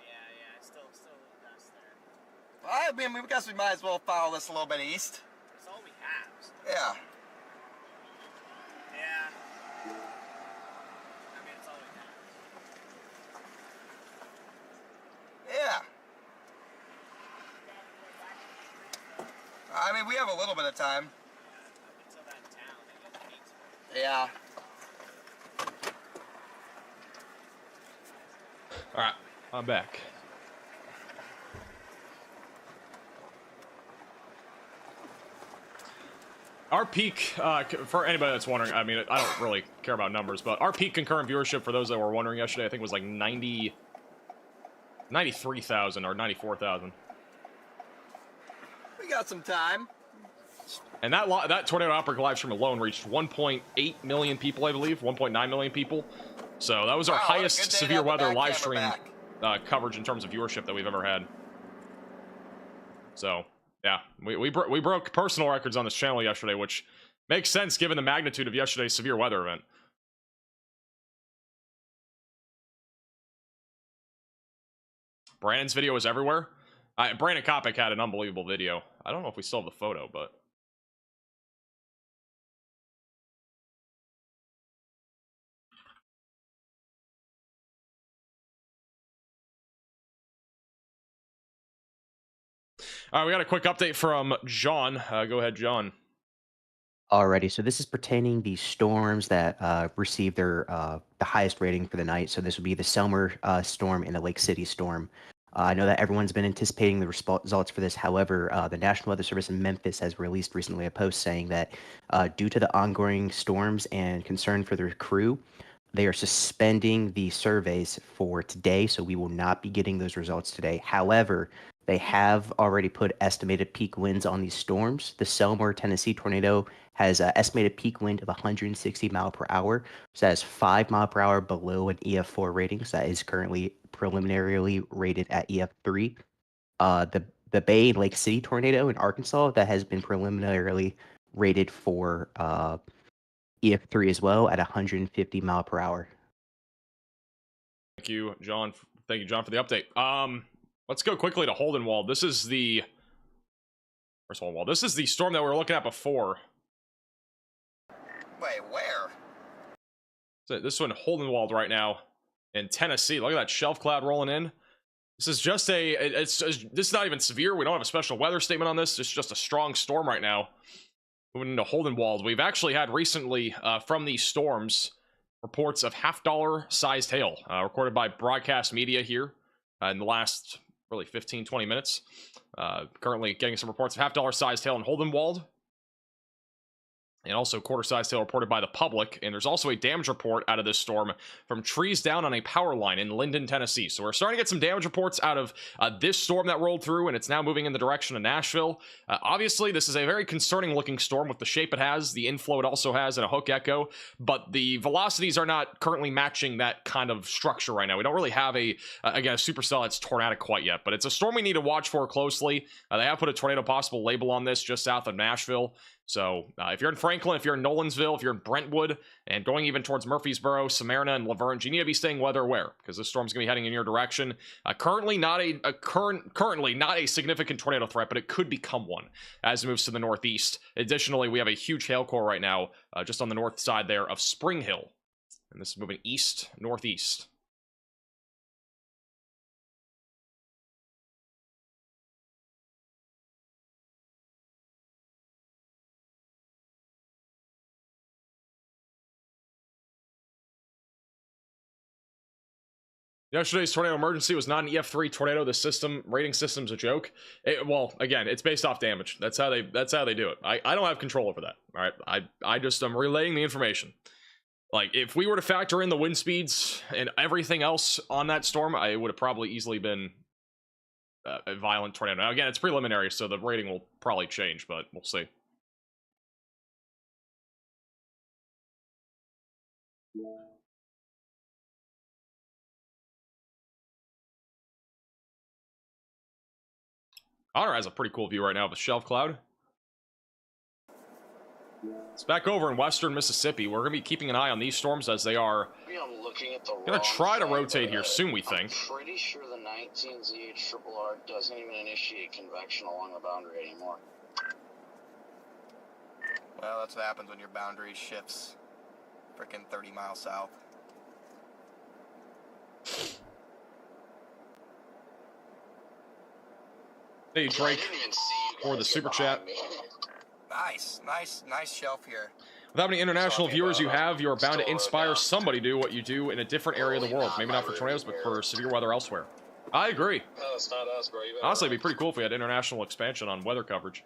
[SPEAKER 3] Yeah, it's still a little dust there.
[SPEAKER 4] I mean, we guess we might as well follow this a little bit east.
[SPEAKER 3] That's all we have. So.
[SPEAKER 4] Yeah.
[SPEAKER 3] Yeah. I mean, it's all we have.
[SPEAKER 4] Yeah. I mean, we have a little bit of time.
[SPEAKER 3] Up until that town, it hates me.
[SPEAKER 4] Yeah.
[SPEAKER 1] All right, I'm back. Our peak, for anybody that's wondering, I mean, I don't really care about numbers, but our peak concurrent viewership, for those that were wondering yesterday, I think was like 93,000 or 94,000.
[SPEAKER 4] We got some time.
[SPEAKER 1] And that Tornado Outbreak live stream alone reached 1.8 million people, I believe, 1.9 million people. So that was our
[SPEAKER 4] Wow, what a good
[SPEAKER 1] highest
[SPEAKER 4] day to
[SPEAKER 1] severe
[SPEAKER 4] have the
[SPEAKER 1] weather
[SPEAKER 4] back
[SPEAKER 1] live
[SPEAKER 4] camera
[SPEAKER 1] stream coverage in terms of viewership that we've ever had. So yeah, we broke personal records on this channel yesterday, which makes sense given the magnitude of yesterday's severe weather event. Brandon's video was everywhere. Brandon Kopic had an unbelievable video. I don't know if we still have the photo, but all right, we got a quick update from John. Go ahead, John.
[SPEAKER 2] Alrighty, so this is pertaining the storms that received their the highest rating for the night. So this would be the Selmer storm and the Lake City storm. I know that everyone's been anticipating the results for this. However, the National Weather Service in Memphis has released recently a post saying that due to the ongoing storms and concern for their crew, they are suspending the surveys for today. So we will not be getting those results today. However, they have already put estimated peak winds on these storms. The Selmer, Tennessee tornado has an estimated peak wind of 160 mile per hour. So that is 5 mile per hour below an EF4 rating. So that is currently preliminarily rated at EF3. The Bay and Lake City tornado in Arkansas that has been preliminarily rated for EF3 as well at 150 mile per hour.
[SPEAKER 1] Thank you, John. Thank you, John, for the update. Let's go quickly to Holdenwald. This is the first Holdenwald. This is the storm that we were looking at before.
[SPEAKER 4] Wait, where?
[SPEAKER 1] So this one, Holdenwald, right now in Tennessee. Look at that shelf cloud rolling in. This is just this is not even severe. We don't have a special weather statement on this. It's just a strong storm right now. Moving into Holdenwald. We've actually had recently from these storms reports of $half sized hail recorded by broadcast media here in the last really 15-20 minutes. Currently getting some reports of $half sized hail in Holdenwald. and also quarter-size hail reported by the public. And there's also a damage report out of this storm from trees down on a power line in Linden, Tennessee. So we're starting to get some damage reports out of this storm that rolled through, and it's now moving in the direction of Nashville. Obviously, this is a very concerning looking storm with the shape it has, the inflow it also has, and a hook echo, but the velocities are not currently matching that kind of structure right now. We don't really have again, a supercell that's tornadic quite yet, but it's a storm we need to watch for closely. They have put a tornado possible label on this just south of Nashville. So if you're in Franklin, if you're in Nolensville, if you're in Brentwood, and going even towards Murfreesboro, Smyrna, and Laverne, you need to be staying weather aware because this storm's gonna be heading in your direction. Currently not a significant tornado threat, but it could become one as it moves to the northeast. Additionally, we have a huge hail core right now just on the north side there of Spring Hill, and this is moving east northeast. Yesterday's tornado emergency was not an EF3 tornado. The system rating system's a joke. Well, again, it's based off damage. That's how they do it. I don't have control over that. All right, I just am relaying the information. Like, if we were to factor in the wind speeds and everything else on that storm, it would have probably easily been a violent tornado. Now, again, it's preliminary, so the rating will probably change, but we'll see. Honor has a pretty cool view right now of the shelf cloud. It's back over in western Mississippi. We're going to be keeping an eye on these storms as they are going to try to rotate here soon, we think.
[SPEAKER 5] I'm pretty sure the 19ZH-RRR doesn't even initiate convection along the boundary anymore.
[SPEAKER 4] Well, that's what happens when your boundary shifts freaking 30 miles south.
[SPEAKER 1] Hey, Drake, for the super chat.
[SPEAKER 4] Nice shelf here.
[SPEAKER 1] With how many international viewers you have, you're bound to inspire somebody to do what you do in a different area of the world. Maybe not for tornadoes, but for severe weather elsewhere. I agree.
[SPEAKER 5] It's not us, bro.
[SPEAKER 1] Honestly, it'd be pretty cool if we had international expansion on weather coverage.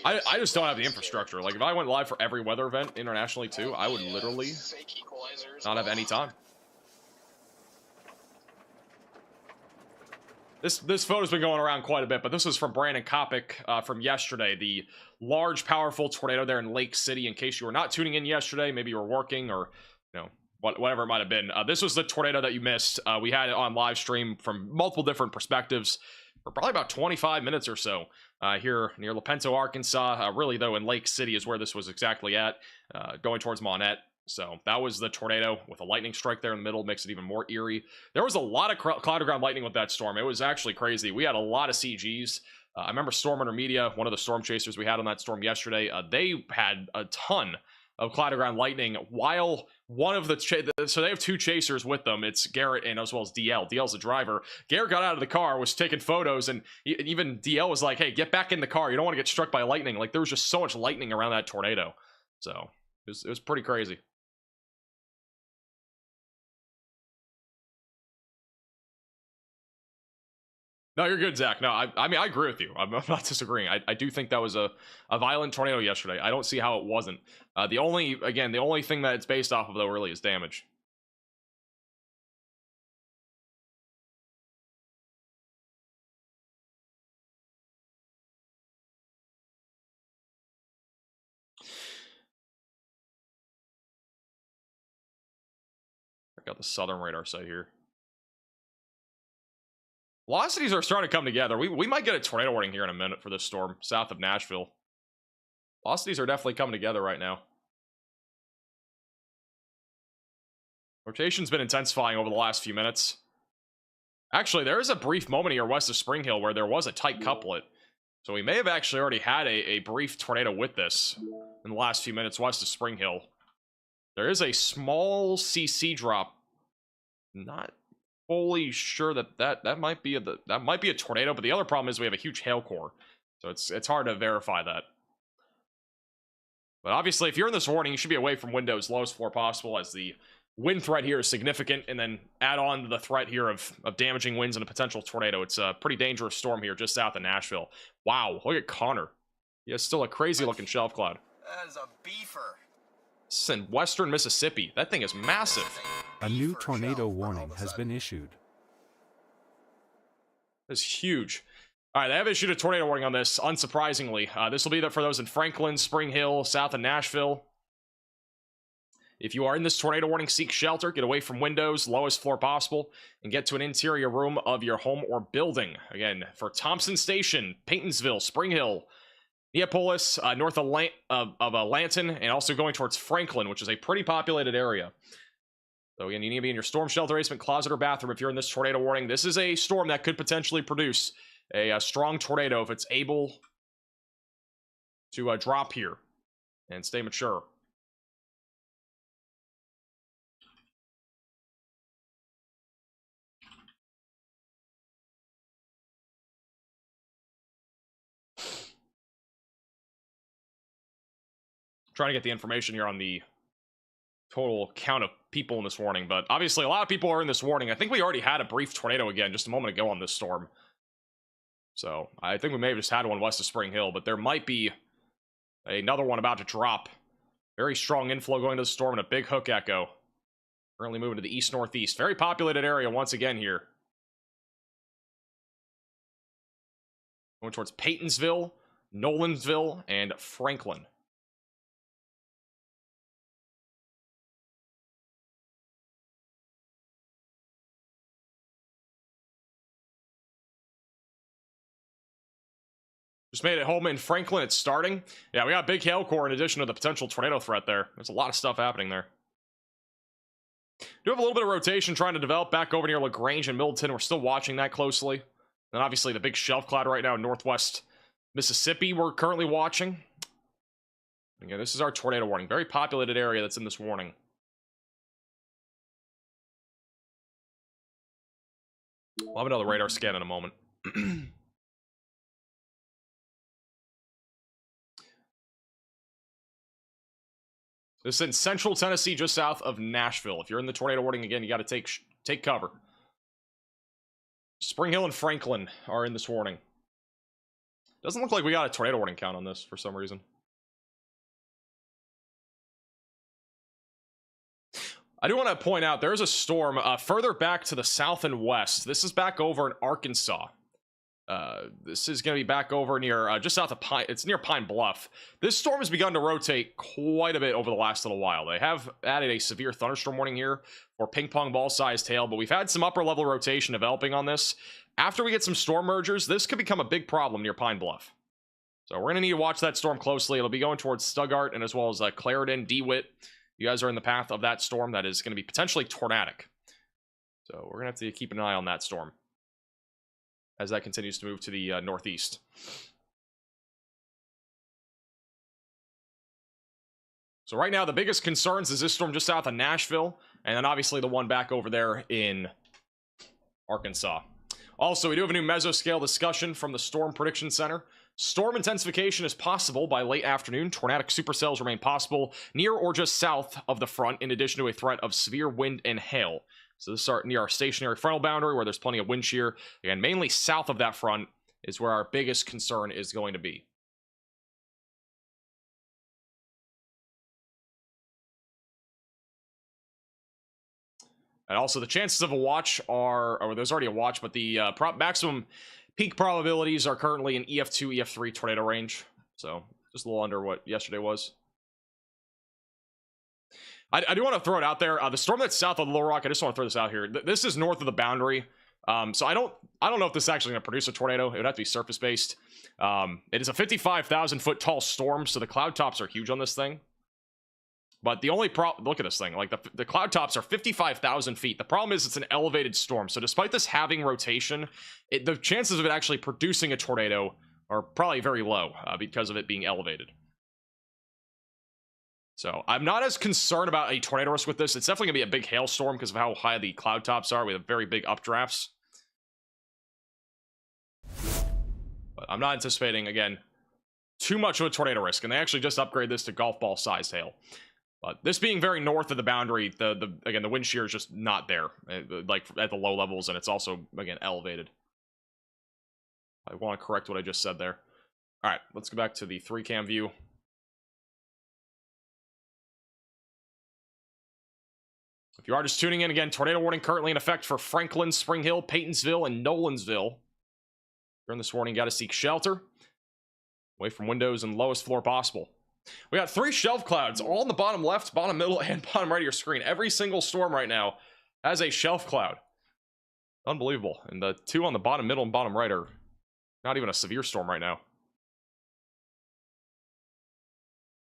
[SPEAKER 1] I just don't have the infrastructure. Like, if I went live for every weather event internationally, too, I would literally not have any time. This photo's been going around quite a bit, but this was from Brandon Kopic from yesterday. The large, powerful tornado there in Lake City. In case you were not tuning in yesterday, maybe you were working or, you know, whatever it might have been. This was the tornado that you missed. We had it on live stream from multiple different perspectives for probably about 25 minutes or so here near Lepanto, Arkansas. Really, though, in Lake City is where this was exactly at, going towards Monette. So that was the tornado with a lightning strike there in the middle, makes it even more eerie. There was a lot of cloud to ground lightning with that storm. It was actually crazy. We had a lot of CGs. I remember Storm Intermedia, one of the storm chasers we had on that storm yesterday, they had a ton of cloud to ground lightning, while one of the so they have two chasers with them. It's Garrett and as well as DL. DL's the driver. Garrett got out of the car, was taking photos, and even DL was like, hey, get back in the car. You don't want to get struck by lightning. Like, there was just so much lightning around that tornado. So it was pretty crazy. No, you're good, Zach. No, I mean, I agree with you. I'm not disagreeing. I do think that was a violent tornado yesterday. I don't see how it wasn't. The only thing that it's based off of, though, really is damage. I got the southern radar site here. Velocities are starting to come together. We might get a tornado warning here in a minute for this storm south of Nashville. Velocities are definitely coming together right now. Rotation's been intensifying over the last few minutes. Actually, there is a brief moment here west of Spring Hill where there was a tight couplet. So we may have actually already had a brief tornado with this in the last few minutes west of Spring Hill. There is a small CC drop. Not fully sure that might be a tornado, but the other problem is we have a huge hail core, so it's hard to verify that. But obviously, if you're in this warning, you should be away from windows lowest floor possible, as the wind threat here is significant, and then add on to the threat here of damaging winds and a potential tornado. It's a pretty dangerous storm here just south of Nashville. Wow, look at Connor. He has still a crazy looking shelf cloud.
[SPEAKER 4] That is a beefer.
[SPEAKER 1] This is in western Mississippi. That thing is massive.
[SPEAKER 6] A new
[SPEAKER 4] Beefer
[SPEAKER 6] tornado
[SPEAKER 4] shell for all
[SPEAKER 6] warning
[SPEAKER 4] of a
[SPEAKER 6] has
[SPEAKER 4] sudden.
[SPEAKER 6] been issued.
[SPEAKER 1] It's huge. All right, they have issued a tornado warning on this, unsurprisingly. This will be for those in Franklin, Spring Hill, south of Nashville. If you are in this tornado warning, seek shelter, get away from windows, lowest floor possible, and get to an interior room of your home or building. Again, for Thompson Station, Paytonsville, Spring Hill, Neapolis, north of Lanton, and also going towards Franklin, which is a pretty populated area. So again, you need to be in your storm shelter, basement, closet, or bathroom if you're in this tornado warning. This is a storm that could potentially produce a strong tornado if it's able to drop here and stay mature. Trying to get the information here on the total count of people in this warning, but obviously a lot of people are in this warning. I think we already had a brief tornado again just a moment ago on this storm. So I think we may have just had one west of Spring Hill, but there might be another one about to drop. Very strong inflow going to the storm and a big hook echo. Currently moving to the east-northeast. Very populated area once again here. Going towards Paytonsville, Nolansville, and Franklin. Just made it home in Franklin. It's starting. Yeah, we got big hail core in addition to the potential tornado threat there. There's a lot of stuff happening there. Do have a little bit of rotation trying to develop back over near LaGrange and Middleton. We're still watching that closely. And obviously the big shelf cloud right now in northwest Mississippi we're currently watching. Again, this is our tornado warning. Very populated area that's in this warning. We'll have another radar scan in a moment. This is in central Tennessee, just south of Nashville. If you're in the tornado warning, again, you got to take cover. Spring Hill and Franklin are in this warning. Doesn't look like we got a tornado warning count on this for some reason. I do want to point out, there's a storm further back to the south and west. This is back over in Arkansas. This is going to be back over near, just south of Pine. It's near Pine Bluff. This storm has begun to rotate quite a bit over the last little while. They have added a severe thunderstorm warning here for ping pong ball sized hail, but we've had some upper level rotation developing on this. After we get some storm mergers, this could become a big problem near Pine Bluff. So we're going to need to watch that storm closely. It'll be going towards Stuttgart and as well as Clarendon, DeWitt. You guys are in the path of that storm that is going to be potentially tornadic. So we're going to have to keep an eye on that storm as that continues to move to the northeast. So right now, the biggest concerns is this storm just south of Nashville, and then obviously the one back over there in Arkansas. Also, we do have a new mesoscale discussion from the Storm Prediction Center. Storm intensification is possible by late afternoon. Tornadic supercells remain possible near or just south of the front, in addition to a threat of severe wind and hail. So this is near our stationary frontal boundary where there's plenty of wind shear. Again, mainly south of that front is where our biggest concern is going to be. And also the chances of a watch are, or there's already a watch, but the maximum peak probabilities are currently in EF2, EF3 tornado range. So just a little under what yesterday was. I do want to throw it out there. The storm that's south of Little Rock, I just want to throw this out here. This is north of the boundary. So I don't know if this is actually going to produce a tornado. It would have to be surface based. It is a 55,000 foot tall storm, so the cloud tops are huge on this thing. But the only problem, look at this thing, like the cloud tops are 55,000 feet. The problem is it's an elevated storm. So despite this having rotation, the chances of it actually producing a tornado are probably very low because of it being elevated. So I'm not as concerned about a tornado risk with this. It's definitely going to be a big hailstorm because of how high the cloud tops are. We have very big updrafts. But I'm not anticipating, again, too much of a tornado risk. And they actually just upgrade this to golf ball sized hail. But this being very north of the boundary, again, the wind shear is just not there, like at the low levels, and it's also, again, elevated. I want to correct what I just said there. All right, let's go back to the 3-cam view. If you are just tuning in, again, tornado warning currently in effect for Franklin, Spring Hill, Paytonsville, and Nolansville. During this warning, got to seek shelter away from windows and lowest floor possible. We got 3 shelf clouds, all in the bottom left, bottom middle, and bottom right of your screen. Every single storm right now has a shelf cloud. Unbelievable. And the 2 on the bottom middle and bottom right are not even a severe storm right now.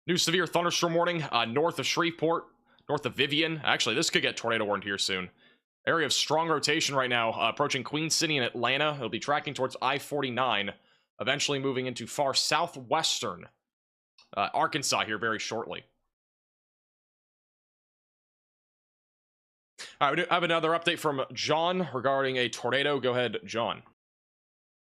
[SPEAKER 1] New severe thunderstorm warning north of Shreveport, north of Vivian. Actually, this could get tornado warned here soon. Area of strong rotation right now, approaching Queen City and Atlanta. It'll be tracking towards I-49, eventually moving into far southwestern Arkansas here very shortly. All right, we have another update from John regarding a tornado. Go ahead, John.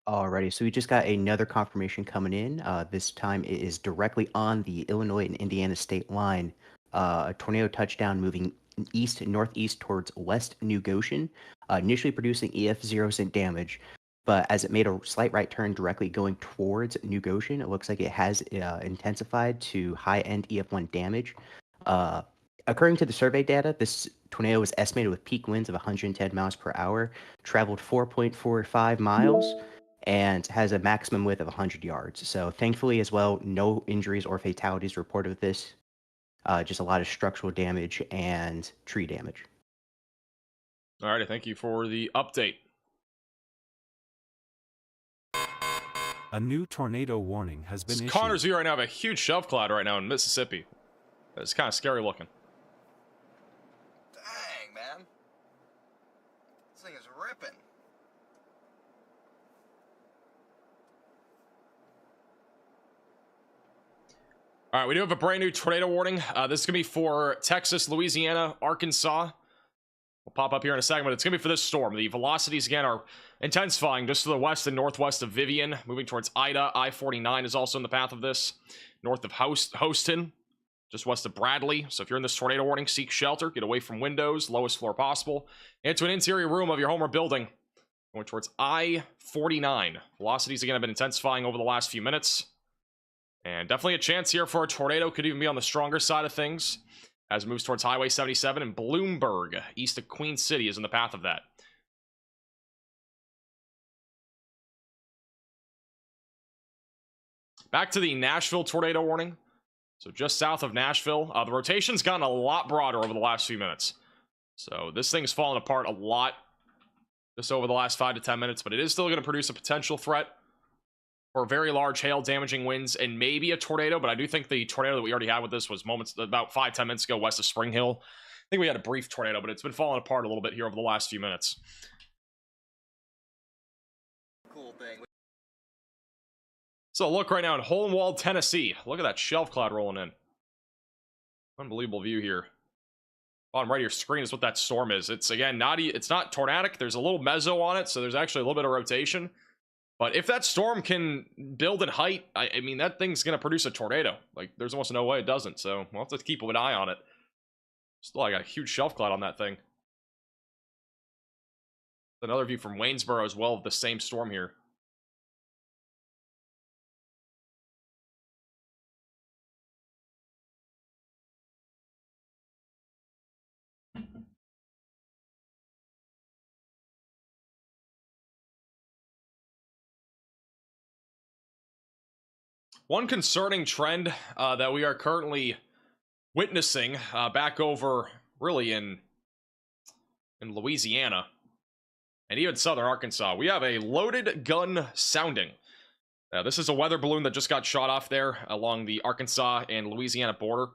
[SPEAKER 2] Alrighty, so we just got another confirmation coming in. This time it is directly on the Illinois and Indiana state line. A tornado touchdown moving east northeast towards West New Goshen, initially producing EF0 damage. But as it made a slight right turn directly going towards New Goshen, it looks like it has intensified to high-end EF1 damage. According to the survey data, this tornado was estimated with peak winds of 110 miles per hour, traveled 4.45 miles, and has a maximum width of 100 yards. So thankfully as well, no injuries or fatalities reported with this. Just a lot of structural damage and tree damage.
[SPEAKER 1] All right, thank you for the update.
[SPEAKER 6] A new tornado warning has been issued.
[SPEAKER 1] Connor's view right now have a huge shelf cloud right now in Mississippi. It's kind of scary looking.
[SPEAKER 4] Dang, man. This thing is ripping.
[SPEAKER 1] All right, we do have a brand new tornado warning. This is going to be for Texas, Louisiana, Arkansas. We'll pop up here in a second, but it's going to be for this storm. The velocities, again, are intensifying just to the west and northwest of Vivian, moving towards Ida. I-49 is also in the path of this, north of Houston, just west of Bradley. So if you're in this tornado warning, seek shelter, get away from windows, lowest floor possible, into an interior room of your home or building, going towards I-49. Velocities, again, have been intensifying over the last few minutes. And definitely a chance here for a tornado. Could even be on the stronger side of things as it moves towards Highway 77, and Bloomberg, east of Queen City, is in the path of that. Back to the Nashville tornado warning. So just south of Nashville. The rotation's gotten a lot broader over the last few minutes. So this thing's fallen apart a lot just over the last 5 to 10 minutes, but it is still going to produce a potential threat for very large hail damaging winds and maybe a tornado. But I do think the tornado that we already had with this was about 5-10 minutes ago west of Spring Hill. I think we had a brief tornado, but it's been falling apart a little bit here over the last few minutes.
[SPEAKER 4] Cool thing.
[SPEAKER 1] So look right now in Hohenwald, Tennessee. Look at that shelf cloud rolling in. Unbelievable view here. Bottom right of your screen is what that storm is. It's, again, it's not tornadic. There's a little mezzo on it, so there's actually a little bit of rotation. But if that storm can build in height, I mean, that thing's going to produce a tornado. Like, there's almost no way it doesn't, so we'll have to keep an eye on it. Still, I got a huge shelf cloud on that thing. Another view from Waynesboro as well of the same storm here. One concerning trend that we are currently witnessing back over really in Louisiana and even southern Arkansas, we have a loaded gun sounding. This is a weather balloon that just got shot off there along the Arkansas and Louisiana border.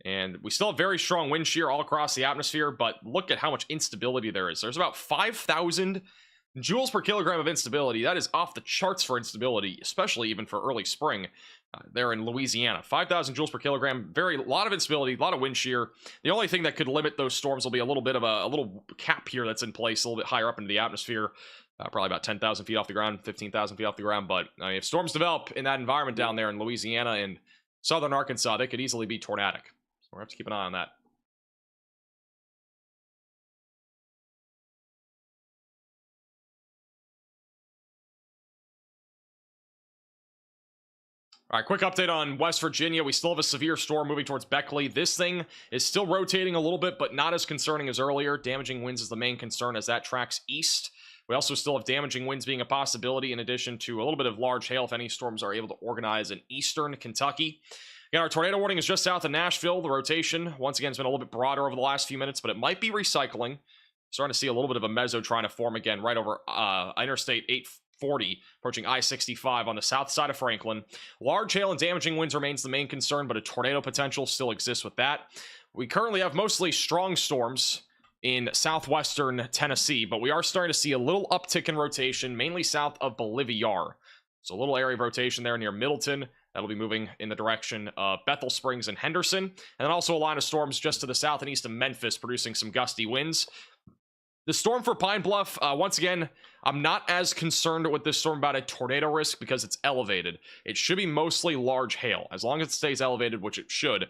[SPEAKER 1] And we still have very strong wind shear all across the atmosphere, but look at how much instability there is. There's about 5,000 joules per kilogram of instability. That is off the charts for instability, especially even for early spring there in Louisiana. 5,000 joules per kilogram, a lot of instability, a lot of wind shear. The only thing that could limit those storms will be a little bit of a little cap here that's in place a little bit higher up into the atmosphere, probably about 10,000 feet off the ground, 15,000 feet off the ground. But if storms develop in that environment down there in Louisiana and southern Arkansas, they could easily be tornadic. So we're going to have to keep an eye on that. All right, quick update on West Virginia. We still have a severe storm moving towards Beckley. This thing is still rotating a little bit, but not as concerning as earlier. Damaging winds is the main concern as that tracks east. We also still have damaging winds being a possibility, in addition to a little bit of large hail if any storms are able to organize in eastern Kentucky. Again, our tornado warning is just south of Nashville. The rotation, once again, has been a little bit broader over the last few minutes, but it might be recycling. Starting to see a little bit of a mezzo trying to form again right over Interstate 840, approaching I-65 on the south side of Franklin. Large hail and damaging winds remains the main concern, but a tornado potential still exists with that. We currently have mostly strong storms in southwestern Tennessee, but we are starting to see a little uptick in rotation, mainly south of Bolivar. So a little area of rotation there near Middleton. That'll be moving in the direction of Bethel Springs and Henderson. And then also a line of storms just to the south and east of Memphis, producing some gusty winds. The storm for Pine Bluff, once again, I'm not as concerned with this storm about a tornado risk because it's elevated. It should be mostly large hail. As long as it stays elevated, which it should,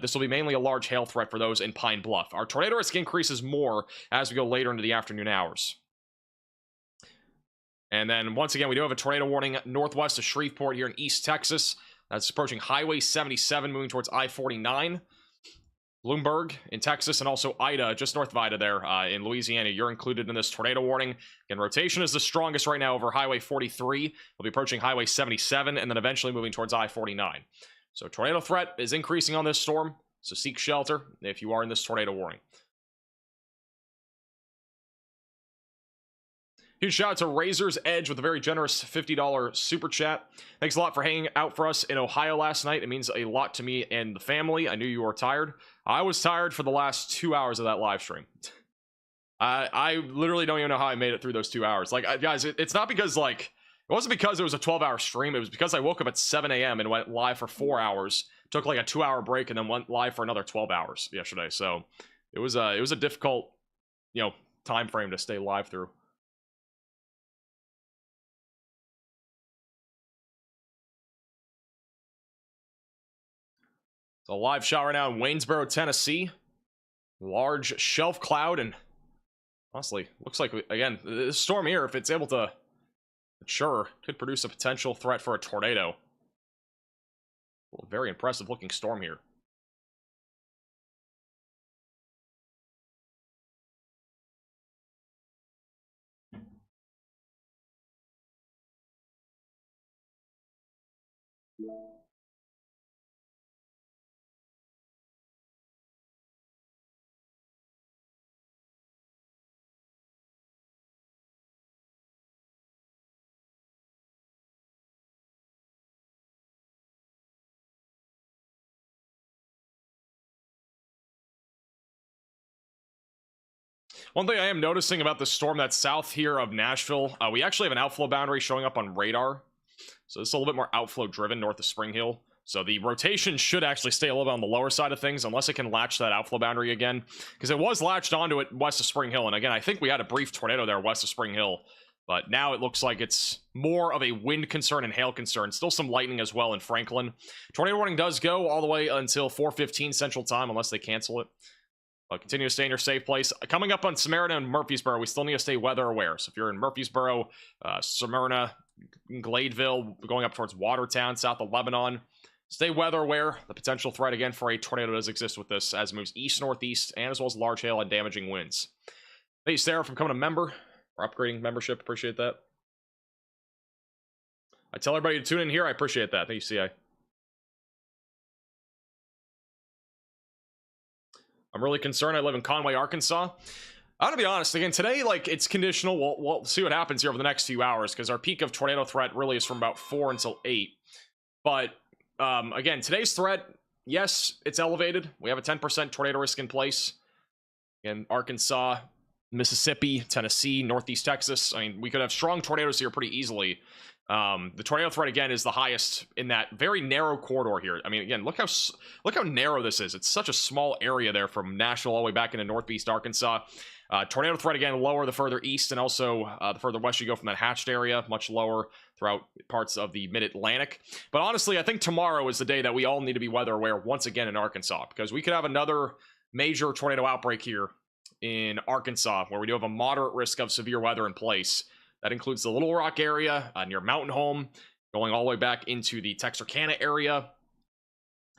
[SPEAKER 1] this will be mainly a large hail threat for those in Pine Bluff. Our tornado risk increases more as we go later into the afternoon hours. And then, once again, we do have a tornado warning northwest of Shreveport here in East Texas. That's approaching Highway 77, moving towards I-49. Bloomberg in Texas, and also Ida, just north of Ida there in Louisiana. You're included in this tornado warning. Again, rotation is the strongest right now over Highway 43. We'll be approaching Highway 77, and then eventually moving towards I-49. So tornado threat is increasing on this storm, so seek shelter if you are in this tornado warning. Huge shout out to Razor's Edge with a very generous $50 super chat. Thanks a lot for hanging out for us in Ohio last night. It means a lot to me and the family. I knew you were tired. I was tired for the last 2 hours of that live stream. I literally don't even know how I made it through those 2 hours. Like, guys, it's not because, like, it wasn't because it was a 12-hour stream. It was because I woke up at 7 a.m. and went live for 4 hours, took like a 2-hour break, and then went live for another 12 hours yesterday. So it was a difficult, time frame to stay live through. A live shot right now in Waynesboro, Tennessee. Large shelf cloud, and honestly, looks like, again, this storm here, if it's able to mature, could produce a potential threat for a tornado. Well, very impressive looking storm here. One thing I am noticing about the storm that's south here of Nashville, we actually have an outflow boundary showing up on radar. So it's a little bit more outflow driven north of Spring Hill. So the rotation should actually stay a little bit on the lower side of things unless it can latch that outflow boundary again. Because it was latched onto it west of Spring Hill. And again, I think we had a brief tornado there west of Spring Hill. But now it looks like it's more of a wind concern and hail concern. Still some lightning as well in Franklin. Tornado warning does go all the way until 4:15 Central Time unless they cancel it. But continue to stay in your safe place. Coming up on Smyrna and Murfreesboro, we still need to stay weather aware. So if you're in Murfreesboro, Smyrna, Gladeville, going up towards Watertown, south of Lebanon, stay weather aware. The potential threat again for a tornado does exist with this as it moves east-northeast, and as well as large hail and damaging winds. Thank you, Sarah, for becoming a member or upgrading membership. Appreciate that. I tell everybody to tune in here. I appreciate that. Thank you, CI. I'm really concerned. I live in Conway, Arkansas. I'm gonna be honest, again, today, like, it's conditional. We'll see what happens here over the next few hours, because our peak of tornado threat really is from about 4 until 8. But, again, today's threat, yes, it's elevated. We have a 10% tornado risk in place in Arkansas, Mississippi, Tennessee, Northeast Texas. I mean, we could have strong tornadoes here pretty easily. The tornado threat, again, is the highest in that very narrow corridor here. I mean, again, look how narrow this is. It's such a small area there from Nashville all the way back into northeast Arkansas. Tornado threat, again, lower the further east, and also the further west you go from that hatched area, much lower throughout parts of the mid-Atlantic. But honestly, I think tomorrow is the day that we all need to be weather aware once again in Arkansas, because we could have another major tornado outbreak here in Arkansas, where we do have a moderate risk of severe weather in place. That includes the Little Rock area near Mountain Home, going all the way back into the Texarkana area,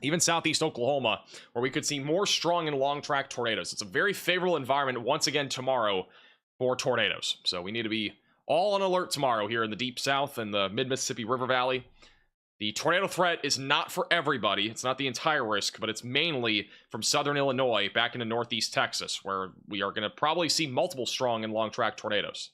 [SPEAKER 1] even southeast Oklahoma, where we could see more strong and long track tornadoes. It's a very favorable environment once again tomorrow for tornadoes. So we need to be all on alert tomorrow here in the deep south and the mid-Mississippi River Valley. The tornado threat is not for everybody. It's not the entire risk, but it's mainly from southern Illinois back into northeast Texas, where we are going to probably see multiple strong and long track tornadoes.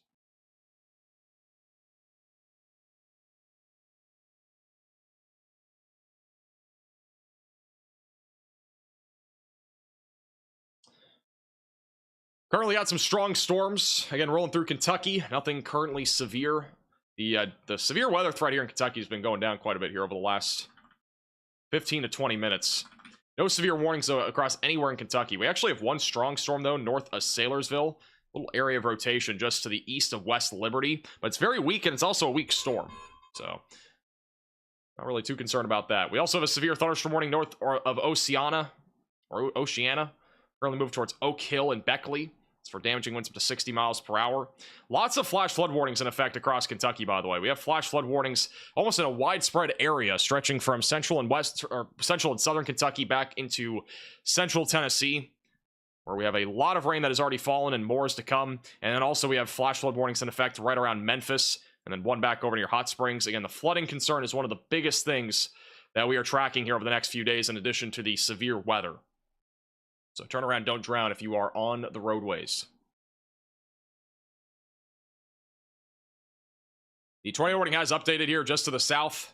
[SPEAKER 1] Currently got some strong storms, again, rolling through Kentucky. Nothing currently severe. The severe weather threat here in Kentucky has been going down quite a bit here over the last 15 to 20 minutes. No severe warnings, though, across anywhere in Kentucky. We actually have one strong storm, though, north of Saylorsville. A little area of rotation just to the east of West Liberty. But it's very weak, and it's also a weak storm. So, not really too concerned about that. We also have a severe thunderstorm warning north of Oceana. Currently moved towards Oak Hill and Beckley. It's for damaging winds up to 60 miles per hour. Lots of flash flood warnings in effect across Kentucky, by the way. We have flash flood warnings almost in a widespread area, stretching from central and southern Kentucky back into central Tennessee, where we have a lot of rain that has already fallen and more is to come. And then also we have flash flood warnings in effect right around Memphis, and then one back over near Hot Springs. Again, the flooding concern is one of the biggest things that we are tracking here over the next few days, in addition to the severe weather. So turn around, don't drown if you are on the roadways. The tornado warning has updated here just to the south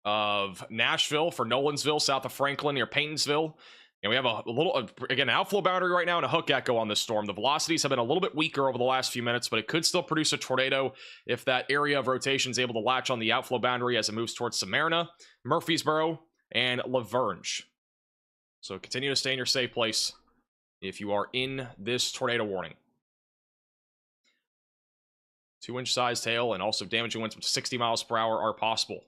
[SPEAKER 1] of Nashville for Nolensville, south of Franklin near Paytonsville. And we have a little, again, outflow boundary right now and a hook echo on this storm. The velocities have been a little bit weaker over the last few minutes, but it could still produce a tornado if that area of rotation is able to latch on the outflow boundary as it moves towards Smyrna, Murfreesboro, and Lavergne. So continue to stay in your safe place if you are in this tornado warning. 2-inch sized hail and also damaging winds up to 60 miles per hour are possible.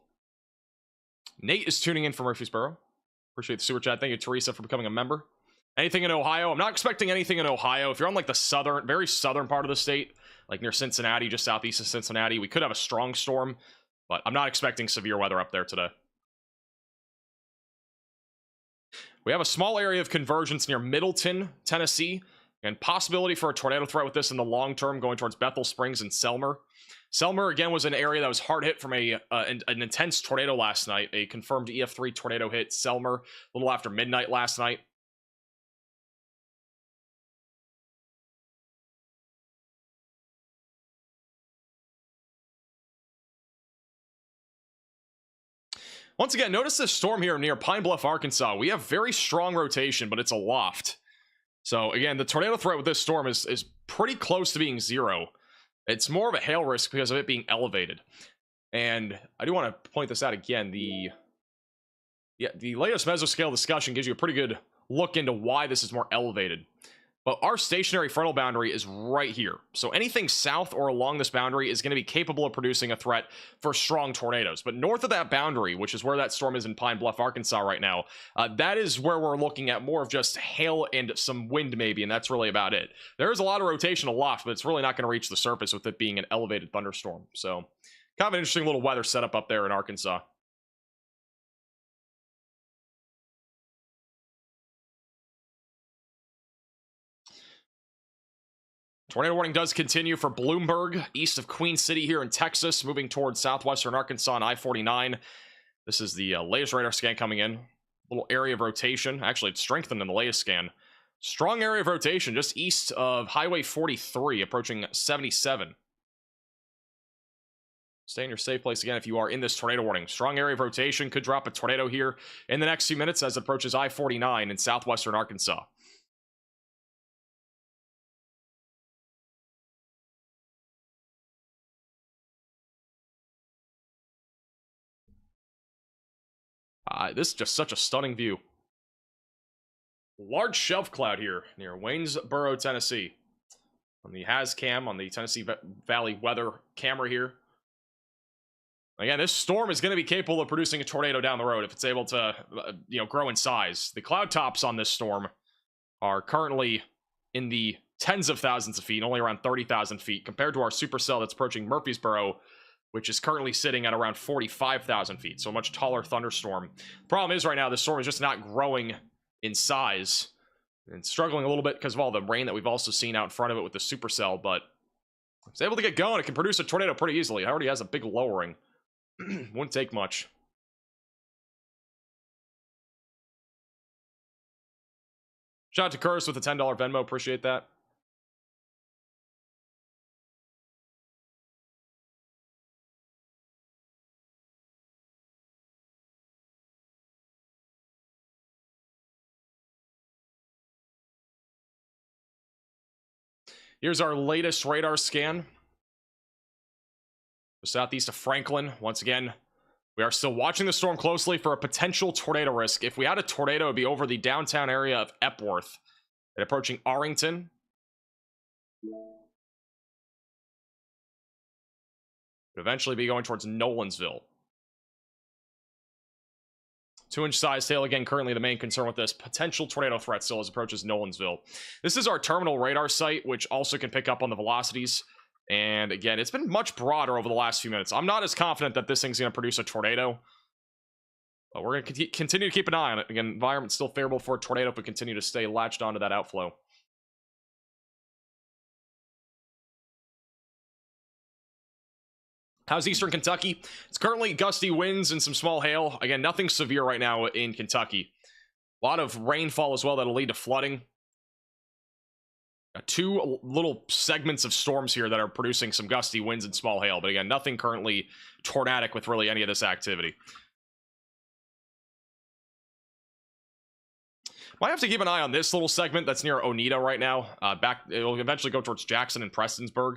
[SPEAKER 1] Nate is tuning in from Murfreesboro. Appreciate the super chat. Thank you, Teresa, for becoming a member. Anything in Ohio? I'm not expecting anything in Ohio. If you're on like the southern, very southern part of the state, like near Cincinnati, just southeast of Cincinnati, we could have a strong storm, but I'm not expecting severe weather up there today. We have a small area of convergence near Middleton, Tennessee, and possibility for a tornado threat with this in the long term going towards Bethel Springs and Selmer. Selmer, again, was an area that was hard hit from an intense tornado last night. A confirmed EF3 tornado hit Selmer a little after midnight last night. Once again, notice this storm here near Pine Bluff, Arkansas. We have very strong rotation, but it's aloft. So again, the tornado threat with this storm is pretty close to being zero. It's more of a hail risk because of it being elevated. And I do want to point this out again. The latest mesoscale discussion gives you a pretty good look into why this is more elevated. But our stationary frontal boundary is right here. So anything south or along this boundary is going to be capable of producing a threat for strong tornadoes. But north of that boundary, which is where that storm is in Pine Bluff, Arkansas right now, that is where we're looking at more of just hail and some wind maybe, and that's really about it. There is a lot of rotation aloft, but it's really not going to reach the surface with it being an elevated thunderstorm. So kind of an interesting little weather setup up there in Arkansas. Tornado warning does continue for Bloomberg, east of Queen City here in Texas, moving towards southwestern Arkansas on I-49. This is the latest radar scan coming in. Little area of rotation. Actually, it's strengthened in the latest scan. Strong area of rotation just east of Highway 43, approaching 77. Stay in your safe place again if you are in this tornado warning. Strong area of rotation. Could drop a tornado here in the next few minutes as it approaches I-49 in southwestern Arkansas. This is just such a stunning view. Large shelf cloud here near Waynesboro, Tennessee. On the HazCam, on the Tennessee Valley weather camera here. Again, this storm is going to be capable of producing a tornado down the road if it's able to, grow in size. The cloud tops on this storm are currently in the tens of thousands of feet, only around 30,000 feet, compared to our supercell that's approaching Murfreesboro which is currently sitting at around 45,000 feet, so a much taller thunderstorm. Problem is right now, the storm is just not growing in size. And struggling a little bit because of all the rain that we've also seen out in front of it with the supercell, but if it's able to get going, it can produce a tornado pretty easily. It already has a big lowering. Wouldn't take much. Shout out to Curtis with a $10 Venmo. Appreciate that. Here's our latest radar scan. Southeast of Franklin. Once again, we are still watching the storm closely for a potential tornado risk. If we had a tornado, it would be over the downtown area of Epworth and approaching Arlington. It would eventually be going towards Nolansville. 2-inch size hail, again, currently the main concern with this potential tornado threat still as it approaches Nolansville. This is our terminal radar site, which also can pick up on the velocities. And again, it's been much broader over the last few minutes. I'm not as confident that this thing's going to produce a tornado. But we're going to continue to keep an eye on it. Again, environment's still favorable for a tornado if we continue to stay latched onto that outflow. How's Eastern Kentucky? It's currently gusty winds and some small hail. Again, nothing severe right now in Kentucky. A lot of rainfall as well that'll lead to flooding. Two little segments of storms here that are producing some gusty winds and small hail. But again, nothing currently tornadic with really any of this activity. Might have to keep an eye on this little segment that's near Oneida right now. It'll eventually go towards Jackson and Prestonsburg.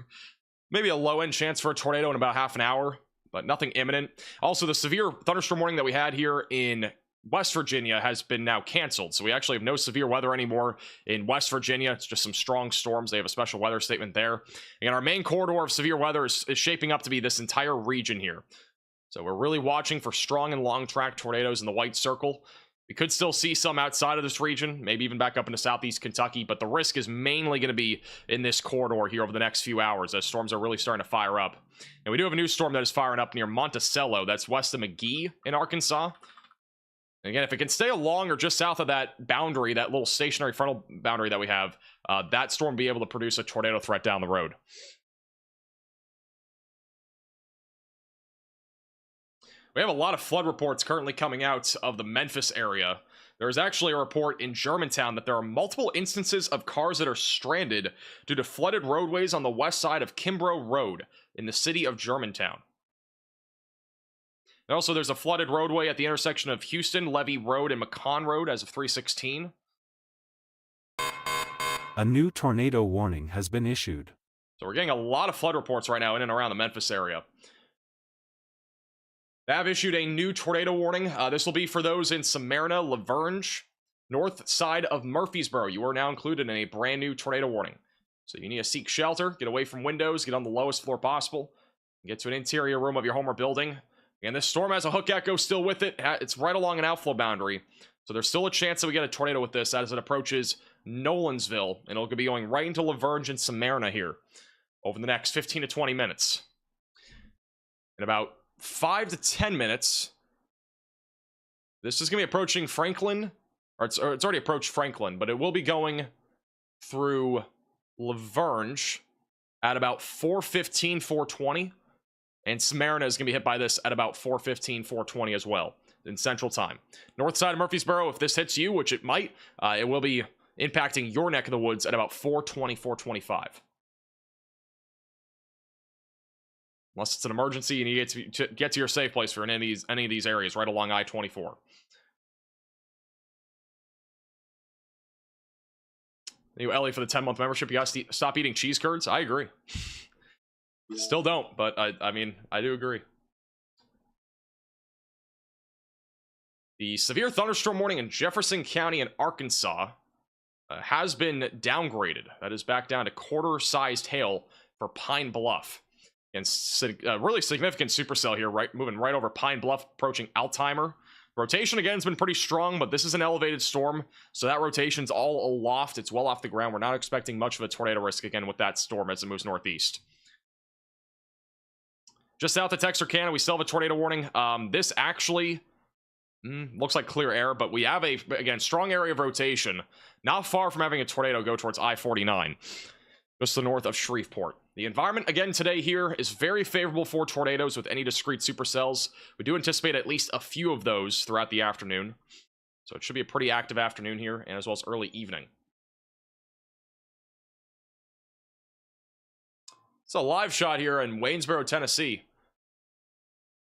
[SPEAKER 1] Maybe a low-end chance for a tornado in about half an hour, but nothing imminent. Also, the severe thunderstorm warning that we had here in West Virginia has been now canceled. So we actually have no severe weather anymore in West Virginia. It's just some strong storms. They have a special weather statement there. And our main corridor of severe weather is shaping up to be this entire region here. So we're really watching for strong and long track tornadoes in the white circle. We could still see some outside of this region, maybe even back up into southeast Kentucky, but the risk is mainly going to be in this corridor here over the next few hours as storms are really starting to fire up. And we do have a new storm that is firing up near Monticello. That's west of McGee in Arkansas. And again, if it can stay along or just south of that boundary, that little stationary frontal boundary that we have, that storm will be able to produce a tornado threat down the road. We have a lot of flood reports currently coming out of the Memphis area. There is actually a report in Germantown that there are multiple instances of cars that are stranded due to flooded roadways on the west side of Kimbrough Road in the city of Germantown. And also, there's a flooded roadway at the intersection of Houston, Levy Road, and McCon Road as of 316.
[SPEAKER 6] A new tornado warning has been issued.
[SPEAKER 1] So we're getting a lot of flood reports right now in and around the Memphis area. They have issued a new tornado warning. This will be for those in Smyrna, LaVergne, north side of Murfreesboro. You are now included in a brand new tornado warning. So you need to seek shelter, get away from windows, get on the lowest floor possible, get to an interior room of your home or building. And this storm has a hook echo still with it. It's right along an outflow boundary. So there's still a chance that we get a tornado with this as it approaches Nolansville. And it'll be going right into LaVergne and Smyrna here over the next 15 to 20 minutes. In about 5 to 10 minutes, this is going to be approaching Franklin, or it's already approached Franklin, but it will be going through LaVergne at about 4:15, 4:20, and Smyrna is going to be hit by this at about 4:15, 4:20 as well in Central Time. North side of Murfreesboro, if this hits you, which it might, it will be impacting your neck of the woods at about 4:20, 4:25. Unless it's an emergency and you get to your safe place for any of these areas right along I-24. Thank you, Ellie, for the 10-month membership. You gotta stop eating cheese curds. I agree. Still don't, but I mean, I do agree. The severe thunderstorm warning in Jefferson County in Arkansas has been downgraded. That is back down to quarter-sized hail for Pine Bluff. And really significant supercell here, right, moving right over Pine Bluff, approaching Altheimer. Rotation, again, has been pretty strong, but this is an elevated storm, so that rotation's all aloft. It's well off the ground. We're not expecting much of a tornado risk, again, with that storm as it moves northeast. Just south of Texarkana, we still have a tornado warning. This actually looks like clear air, but we have a, again, strong area of rotation. Not far from having a tornado go towards I-49, just to the north of Shreveport. The environment, again, today here is very favorable for tornadoes with any discrete supercells. We do anticipate at least a few of those throughout the afternoon. So it should be a pretty active afternoon here, and as well as early evening. It's a live shot here in Waynesboro, Tennessee.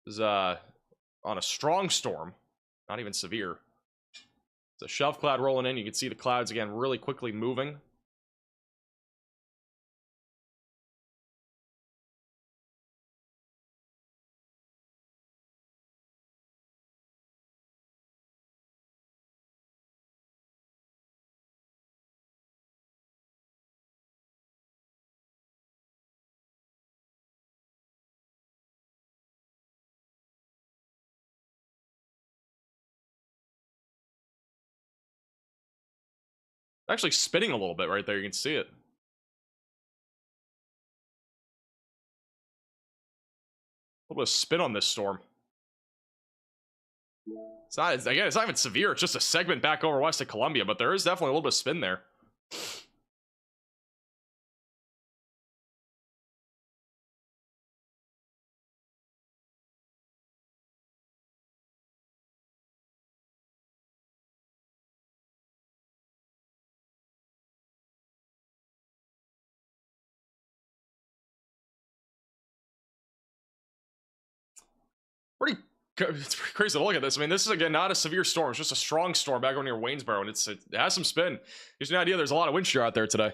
[SPEAKER 1] This is on a strong storm, not even severe. It's a shelf cloud rolling in. You can see the clouds again really quickly moving. Actually spinning a little bit right there. You can see it. A little bit of spin on this storm. It's not, again, it's not even severe. It's just a segment back over west of Columbia, but there is definitely a little bit of spin there. It's pretty crazy to look at this. I mean, this is, again, not a severe storm. It's just a strong storm back over near Waynesboro, and it has some spin. Gives you an idea there's a lot of wind shear out there today.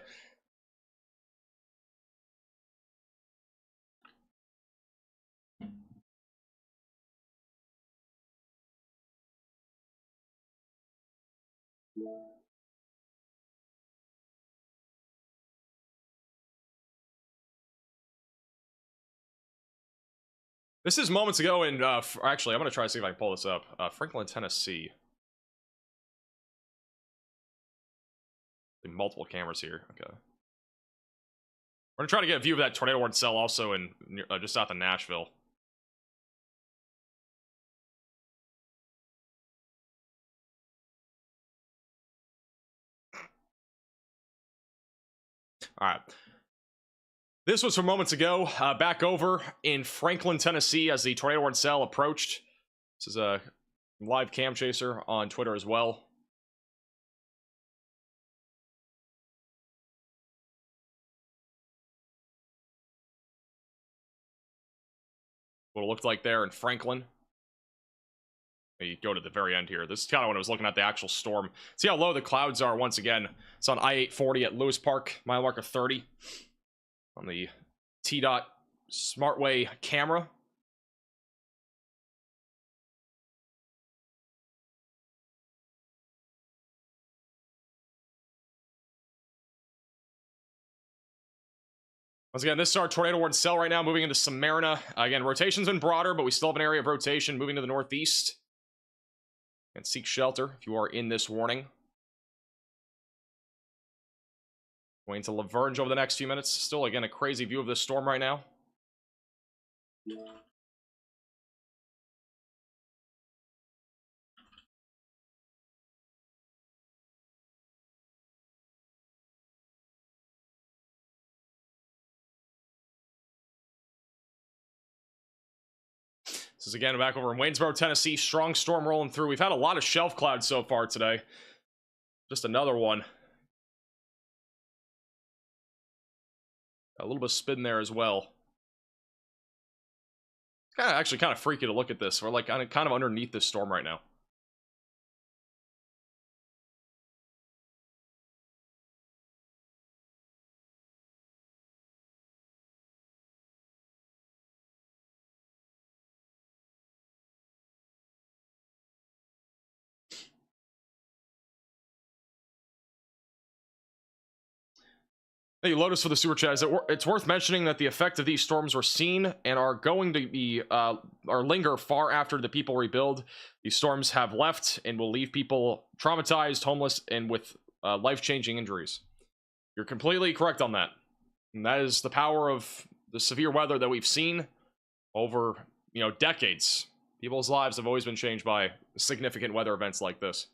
[SPEAKER 1] This is moments ago in, actually, I'm going to try to see if I can pull this up. Franklin, Tennessee. Multiple cameras here. Okay. We're going to try to get a view of that tornado warning cell also in just south of Nashville. All right. This was from moments ago, back over in Franklin, Tennessee, as the tornado warning cell approached. This is a live cam chaser on Twitter as well. What it looked like there in Franklin. You go to the very end here. This is kind of when I was looking at the actual storm. See how low the clouds are once again. It's on I-840 at Lewis Park, mile marker 30. On the T-Dot Smartway camera. Once again, this is our tornado warning cell right now, moving into Smyrna. Again, rotation's been broader, but we still have an area of rotation moving to the northeast. And seek shelter if you are in this warning. Going to Laverne over the next few minutes. Still, again, a crazy view of this storm right now. This is, again, back over in Waynesboro, Tennessee. Strong storm rolling through. We've had a lot of shelf clouds so far today. Just another one. A little bit of spin there as well. It's actually kind of freaky to look at this. We're like kind of underneath this storm right now. Thank you, Lotus, for the super chat. It's worth mentioning that the effect of these storms were seen and are going to be or linger far after the people rebuild. These storms have left and will leave people traumatized, homeless, and with life-changing injuries. You're completely correct on that. And that is the power of the severe weather that we've seen over, you know, decades. People's lives have always been changed by significant weather events like this.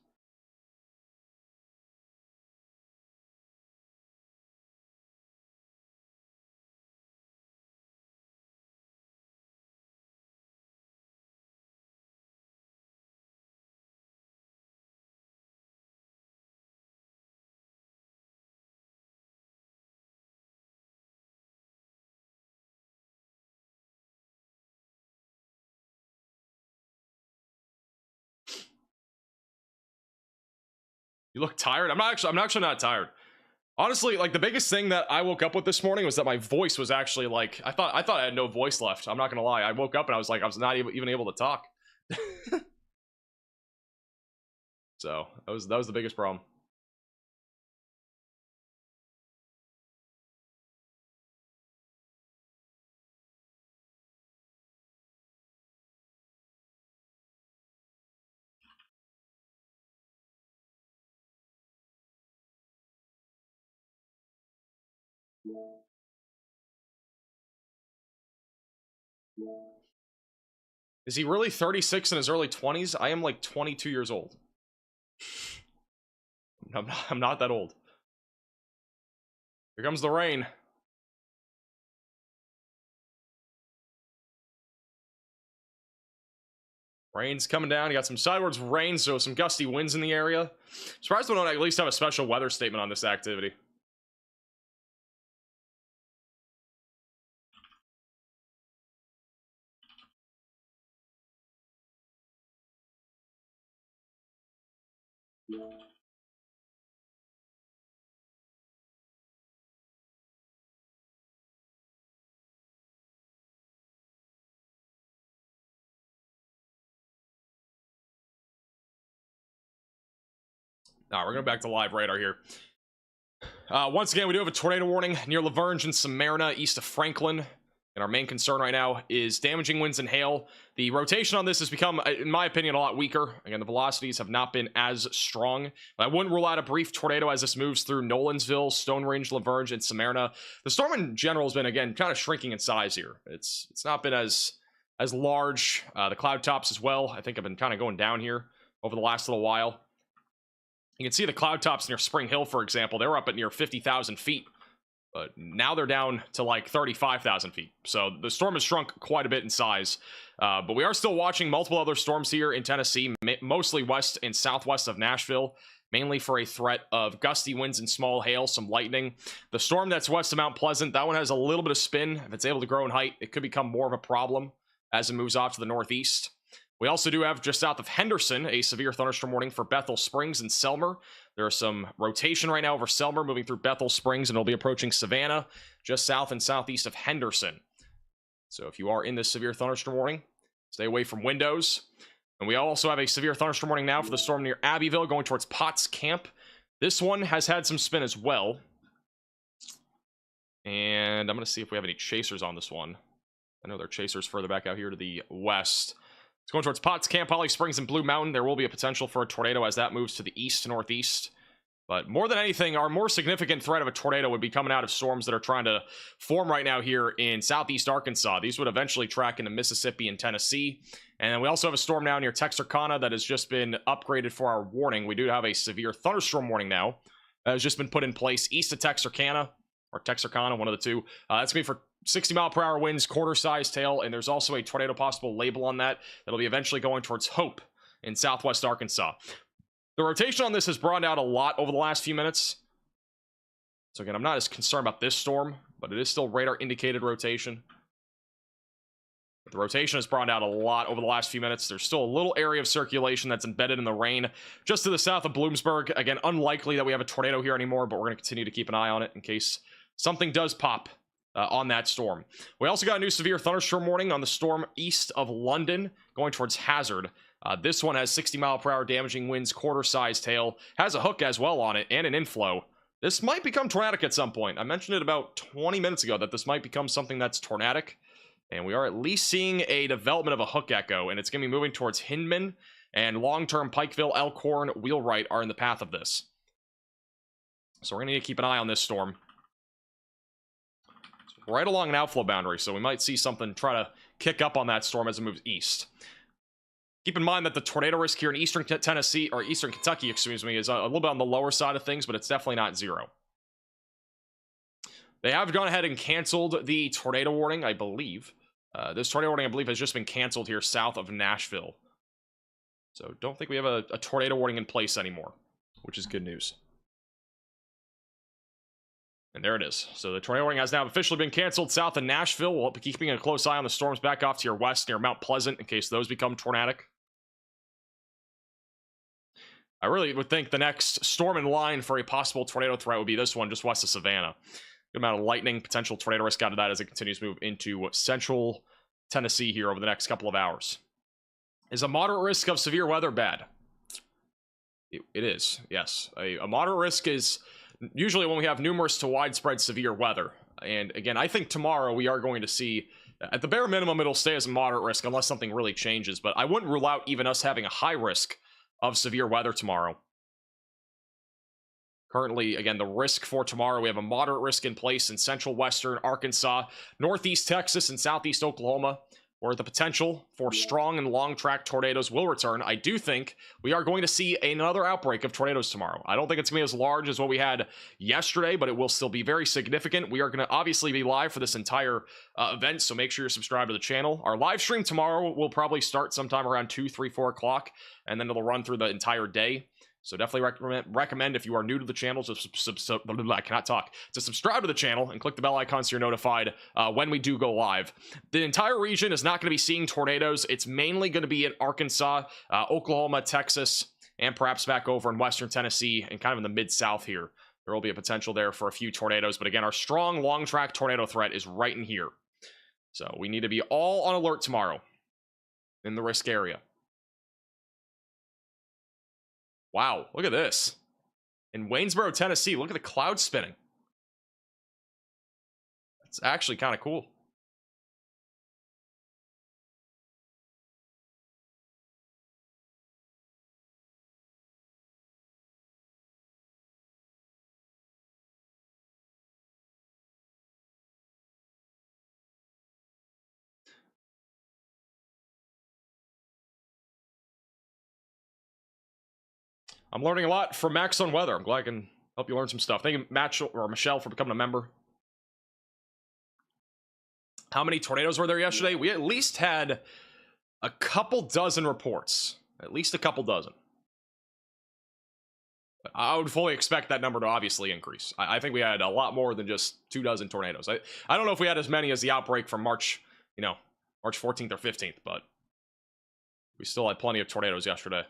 [SPEAKER 1] You look tired? I'm actually not tired. Honestly, like the biggest thing that I woke up with this morning was that my voice was actually like I thought I had no voice left. I'm not gonna lie. I woke up and I was like I was not even able to talk. So that was the biggest problem. Is he really 36 in his early 20s? I am like 22 years old. I'm not that old. Here comes the rain. Rain's coming down. You got some sidewards rain, so some gusty winds in the area. Surprised we don't at least have a special weather statement on this activity. Alright, we're going back to live radar here. Once again, we do have a tornado warning near Lavergne and Smyrna, east of Franklin. And our main concern right now is damaging winds and hail. The rotation on this has become, in my opinion, a lot weaker. Again, the velocities have not been as strong. I wouldn't rule out a brief tornado as this moves through Nolansville, Stone Range, Lavergne, and Smyrna. The storm in general has been, again, kind of shrinking in size here. It's not been as large. The cloud tops as well, I think, have been kind of going down here over the last little while. You can see the cloud tops near Spring Hill, for example. They were up at near 50,000 feet. But now they're down to like 35,000 feet. So the storm has shrunk quite a bit in size. But we are still watching multiple other storms here in Tennessee, mostly west and southwest of Nashville, mainly for a threat of gusty winds and small hail, some lightning. The storm that's west of Mount Pleasant, that one has a little bit of spin. If it's able to grow in height, it could become more of a problem as it moves off to the northeast. We also do have, just south of Henderson, a severe thunderstorm warning for Bethel Springs and Selmer. There is some rotation right now over Selmer, moving through Bethel Springs, and it'll be approaching Savannah, just south and southeast of Henderson. So if you are in this severe thunderstorm warning, stay away from windows. And we also have a severe thunderstorm warning now for the storm near Abbeville, going towards Potts Camp. This one has had some spin as well. And I'm going to see if we have any chasers on this one. I know there are chasers further back out here to the west. It's going towards Potts Camp, Holly Springs, and Blue Mountain. There will be a potential for a tornado as that moves to the east to northeast. But more than anything, our more significant threat of a tornado would be coming out of storms that are trying to form right now here in southeast Arkansas. These would eventually track into Mississippi and Tennessee. And we also have a storm now near Texarkana that has just been upgraded for our warning. We do have a severe thunderstorm warning now that has just been put in place east of Texarkana, or Texarkana, one of the two. That's going to be for 60-mile-per-hour winds, quarter-sized tail, and there's also a tornado possible label on that that'll be eventually going towards Hope in southwest Arkansas. The rotation on this has broadened out a lot over the last few minutes. So again, I'm not as concerned about this storm, but it is still radar-indicated rotation. But the rotation has broadened out a lot over the last few minutes. There's still a little area of circulation that's embedded in the rain just to the south of Bloomsburg. Again, unlikely that we have a tornado here anymore, but we're going to continue to keep an eye on it in case something does pop on that storm. We also got a new severe thunderstorm warning on the storm east of London, going towards Hazard. This one has 60-mile-per-hour damaging winds, quarter-sized hail, has a hook as well on it, and an inflow. This might become tornadic at some point. I mentioned it about 20 minutes ago that this might become something that's tornadic, and we are at least seeing a development of a hook echo, and it's going to be moving towards Hindman, and long-term Pikeville, Elkhorn, Wheelwright are in the path of this. So we're going to need to keep an eye on this storm. Right along an outflow boundary, so we might see something try to kick up on that storm as it moves east. Keep in mind that the tornado risk here in eastern Tennessee, or eastern Kentucky, excuse me, is a little bit on the lower side of things, but it's definitely not zero. They have gone ahead and canceled the tornado warning, I believe. This tornado warning, I believe, has just been canceled here south of Nashville. So don't think we have a tornado warning in place anymore, which is good news. And there it is. So the tornado warning has now officially been canceled south of Nashville. We'll be keeping a close eye on the storms back off to your west near Mount Pleasant in case those become tornadic. I really would think the next storm in line for a possible tornado threat would be this one just west of Savannah. Good amount of lightning, potential tornado risk out of that as it continues to move into central Tennessee here over the next couple of hours. Is a moderate risk of severe weather bad? It is, yes. A moderate risk is usually when we have numerous to widespread severe weather. And again, I think tomorrow we are going to see, at the bare minimum, it'll stay as a moderate risk unless something really changes. But I wouldn't rule out even us having a high risk of severe weather tomorrow. Currently, again, the risk for tomorrow, we have a moderate risk in place in central western Arkansas, northeast Texas, and southeast Oklahoma, where the potential for strong and long-track tornadoes will return. I do think we are going to see another outbreak of tornadoes tomorrow. I don't think it's going to be as large as what we had yesterday, but it will still be very significant. We are going to obviously be live for this entire event, so make sure you're subscribed to the channel. Our live stream tomorrow will probably start sometime around 2, 3, 4 o'clock, and then it'll run through the entire day. So definitely recommend if you are new to the channel to I cannot talk, to subscribe to the channel and click the bell icon so you're notified when we do go live. The entire region is not going to be seeing tornadoes. It's mainly going to be in Arkansas, Oklahoma, Texas, and perhaps back over in western Tennessee and kind of in the mid-south here. There will be a potential there for a few tornadoes. But again, our strong long-track tornado threat is right in here. So we need to be all on alert tomorrow in the risk area. Wow, look at this. In Waynesboro, Tennessee, look at the cloud spinning. It's actually kind of cool. I'm learning a lot from Max on Weather. I'm glad I can help you learn some stuff. Thank you, Michelle, for becoming a member. How many tornadoes were there yesterday? We at least had a couple dozen reports. At least a couple dozen. But I would fully expect that number to obviously increase. I think we had a lot more than just 2 dozen tornadoes. I don't know if we had as many as the outbreak from March 14th or 15th, but we still had plenty of tornadoes yesterday.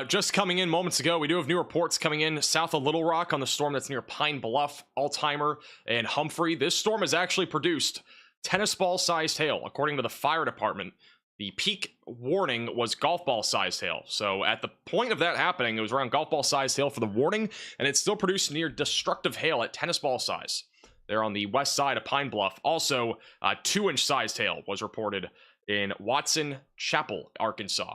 [SPEAKER 1] Just coming in moments ago, we do have new reports coming in south of Little Rock on the storm that's near Pine Bluff, Alzheimer, and Humphrey. This storm has actually produced tennis ball-sized hail. According to the fire department, the peak warning was golf ball-sized hail. So at the point of that happening, it was around golf ball-sized hail for the warning, and it still produced near destructive hail at tennis ball size. There on the west side of Pine Bluff. Also, 2-inch sized hail was reported in Watson Chapel, Arkansas.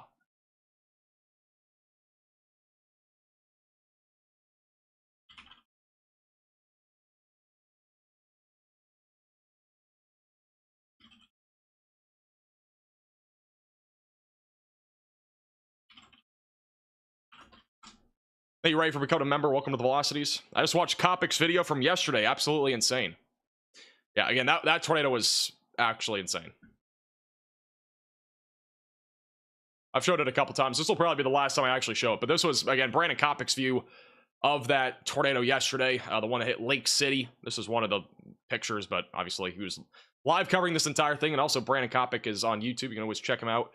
[SPEAKER 1] Thank you, Ray, for becoming a member. Welcome to the Velocities. I just watched Kopic's video from yesterday. Absolutely insane. Yeah, again, that tornado was actually insane. I've showed it a couple times. This will probably be the last time I actually show it. But this was, again, Brandon Kopic's view of that tornado yesterday. The one that hit Lake City. This is one of the pictures, but obviously he was live covering this entire thing. And also, Brandon Kopic is on YouTube. You can always check him out.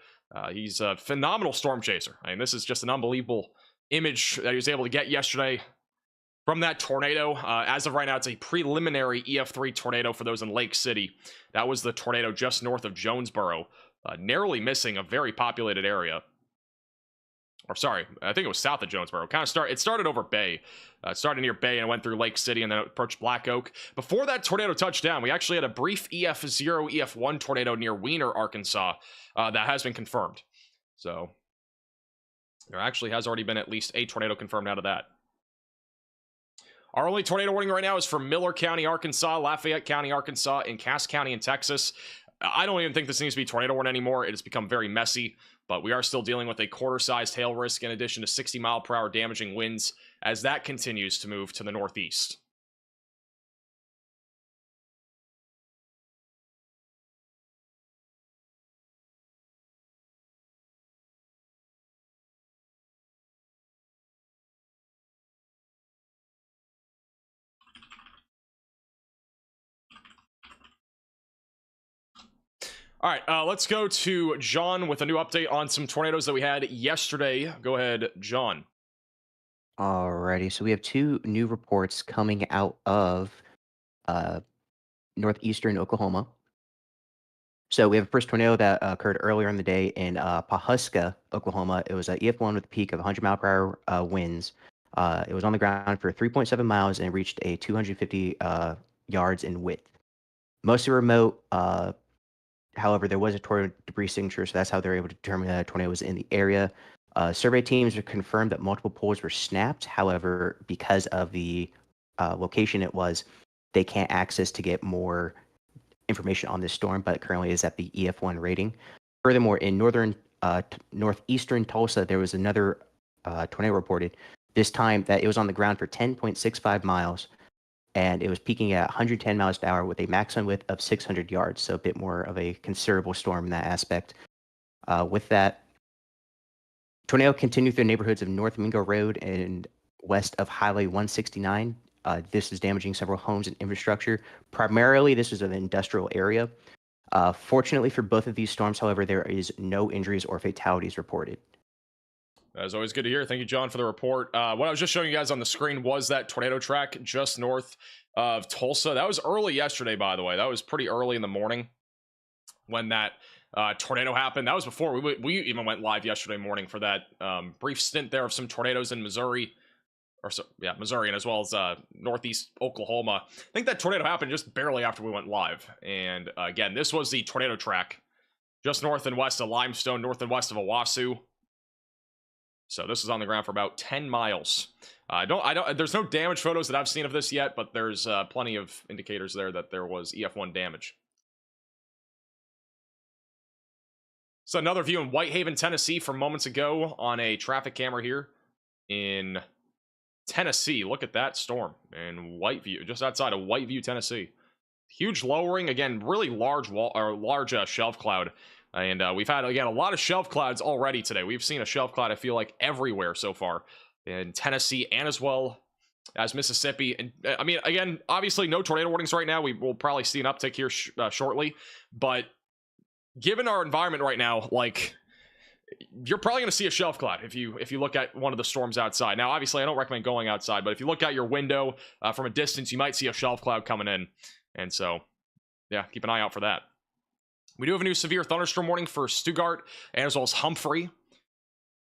[SPEAKER 1] He's a phenomenal storm chaser. I mean, this is just an unbelievable image that he was able to get yesterday from that tornado. As of right now, it's a preliminary EF3 tornado for those in Lake City. That was the tornado just north of Jonesboro, narrowly missing a very populated area. Or sorry, I think it was south of Jonesboro. It started over Bay. It started near Bay and went through Lake City and then it approached Black Oak. Before that tornado touched down, we actually had a brief EF0, EF1 tornado near Wiener, Arkansas that has been confirmed. So There actually has already been at least a tornado confirmed out of that. Our only tornado warning right now is for Miller County, Arkansas, Lafayette County, Arkansas, and Cass County in Texas. I don't even think this needs to be tornado warning anymore. It has become very messy, but we are still dealing with a quarter-sized hail risk in addition to 60-mile-per-hour damaging winds as that continues to move to the northeast. All right, let's go to John with a new update on some tornadoes that we had yesterday. Go ahead, John.
[SPEAKER 2] Alrighty, so we have two new reports coming out of uh, northeastern Oklahoma. So we have a first tornado that occurred earlier in the day in Pawhuska, Oklahoma. It was an EF1 with a peak of 100 mile per hour winds. It was on the ground for 3.7 miles and reached a 250 yards in width. Mostly remote. However, there was a tornado debris signature, so that's how they're able to determine that a tornado was in the area. Survey teams have confirmed that multiple poles were snapped. However, because of the location it was, they can't access to get more information on this storm, but it currently is at the EF1 rating. Furthermore, in northeastern Tulsa, there was another tornado reported. This time that it was on the ground for 10.65 miles, and it was peaking at 110 miles per hour with a maximum width of 600 yards, so a bit more of a considerable storm in that aspect. With that, tornado continued through the neighborhoods of North Mingo Road and west of Highway 169. This is damaging several homes and infrastructure. Primarily, this is an industrial area. Fortunately for both of these storms, however, there is no injuries or fatalities reported.
[SPEAKER 1] As always, good to hear. Thank you, John, for the report. What I was just showing you guys on the screen was that tornado track just north of Tulsa. That was early yesterday, by the way. That was pretty early in the morning when that tornado happened. That was before we even went live yesterday morning for that brief stint there of some tornadoes in Missouri. Missouri, and as well as northeast Oklahoma. I think that tornado happened just barely after we went live. And again, this was the tornado track just north and west of Limestone, north and west of Owasso. So this is on the ground for about 10 miles. There's no damage photos that I've seen of this yet, but there's plenty of indicators there that there was EF1 damage. So another view in Whitehaven, Tennessee from moments ago on a traffic camera here in Tennessee. Look at that storm in Whiteview, just outside of Whiteview, Tennessee. Huge lowering, again, really large shelf cloud. And we've had, again, a lot of shelf clouds already today. We've seen a shelf cloud, I feel like, everywhere so far in Tennessee and as well as Mississippi. And I mean, again, obviously no tornado warnings right now. We will probably see an uptick here shortly. But given our environment right now, like, you're probably going to see a shelf cloud if you look at one of the storms outside. Now, obviously, I don't recommend going outside, but if you look out your window from a distance, you might see a shelf cloud coming in. And so, yeah, keep an eye out for that. We do have a new severe thunderstorm warning for Stuttgart and as well as Humphrey.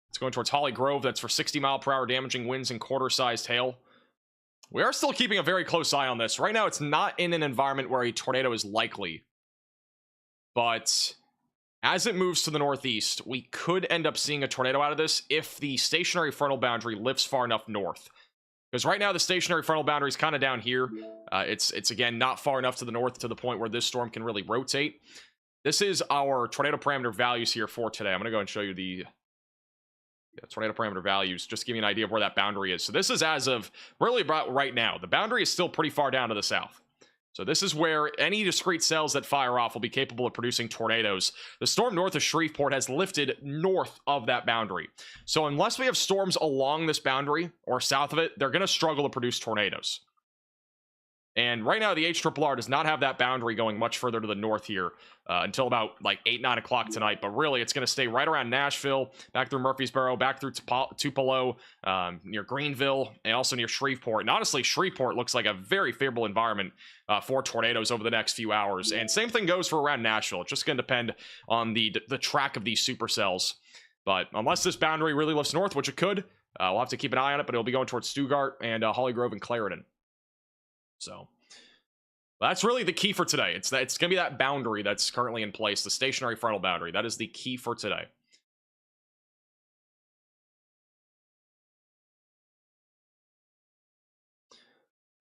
[SPEAKER 1] It's going towards Holly Grove. That's for 60-mile-per-hour damaging winds and quarter-sized hail. We are still keeping a very close eye on this. Right now, it's not in an environment where a tornado is likely. But as it moves to the northeast, we could end up seeing a tornado out of this if the stationary frontal boundary lifts far enough north. Because right now, the stationary frontal boundary is kind of down here. It's again, not far enough to the north to the point where this storm can really rotate. This is our tornado parameter values here for today. I'm going to go and show you the tornado parameter values, just to give you an idea of where that boundary is. So this is as of really about right now. The boundary is still pretty far down to the south. So this is where any discrete cells that fire off will be capable of producing tornadoes. The storm north of Shreveport has lifted north of that boundary. So unless we have storms along this boundary or south of it, they're going to struggle to produce tornadoes. And right now, the HRRR does not have that boundary going much further to the north here until about like 8, 9 o'clock tonight. But really, it's going to stay right around Nashville, back through Murfreesboro, back through Tupelo, near Greenville, and also near Shreveport. And honestly, Shreveport looks like a very favorable environment for tornadoes over the next few hours. And same thing goes for around Nashville. It's just going to depend on the track of these supercells. But unless this boundary really lifts north, which it could, we'll have to keep an eye on it. But it'll be going towards Stuttgart and Holly Grove and Clarendon. So that's really the key for today. It's going to be that boundary that's currently in place, the stationary frontal boundary. That is the key for today.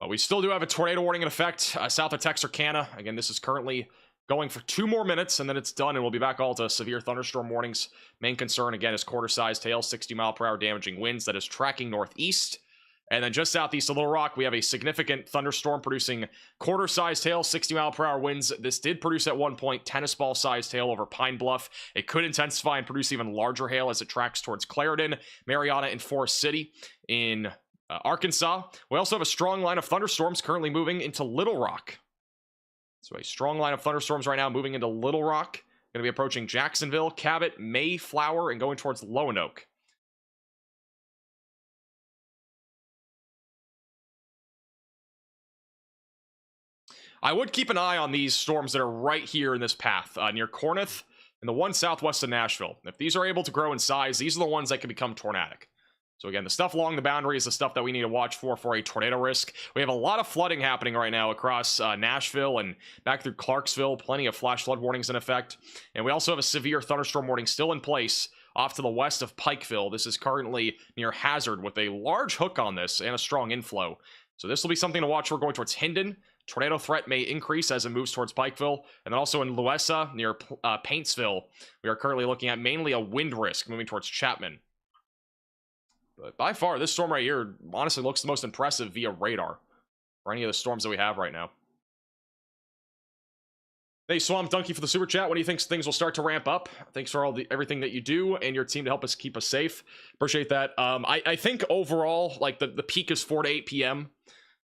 [SPEAKER 1] But we still do have a tornado warning in effect south of Texarkana. Again, this is currently going for 2 more minutes, and then it's done, and we'll be back all to severe thunderstorm warnings. Main concern, again, is quarter-sized hail, 60-mile-per-hour damaging winds that is tracking northeast. And then just southeast of Little Rock, we have a significant thunderstorm producing quarter-sized hail, 60-mile-per-hour winds. This did produce at one point tennis ball-sized hail over Pine Bluff. It could intensify and produce even larger hail as it tracks towards Clarendon, Marietta, and Forest City in Arkansas. We also have a strong line of thunderstorms currently moving into Little Rock. So a strong line of thunderstorms right now moving into Little Rock. Going to be approaching Jacksonville, Cabot, Mayflower, and going towards Lonoke. I would keep an eye on these storms that are right here in this path, near Corinth and the one southwest of Nashville. If these are able to grow in size, these are the ones that can become tornadic. So again, the stuff along the boundary is the stuff that we need to watch for a tornado risk. We have a lot of flooding happening right now across Nashville and back through Clarksville. Plenty of flash flood warnings in effect. And we also have a severe thunderstorm warning still in place off to the west of Pikeville. This is currently near Hazard with a large hook on this and a strong inflow. So this will be something to watch for going towards Hindon. Tornado threat may increase as it moves towards Pikeville. And then also in Luessa near Paintsville, we are currently looking at mainly a wind risk moving towards Chapman. But by far, this storm right here honestly looks the most impressive via radar for any of the storms that we have right now. Hey, Swamp Donkey for the super chat. When do you think things will start to ramp up? Thanks for everything that you do and your team to help us keep us safe. Appreciate that. I think overall, like the peak is 4 to 8 p.m.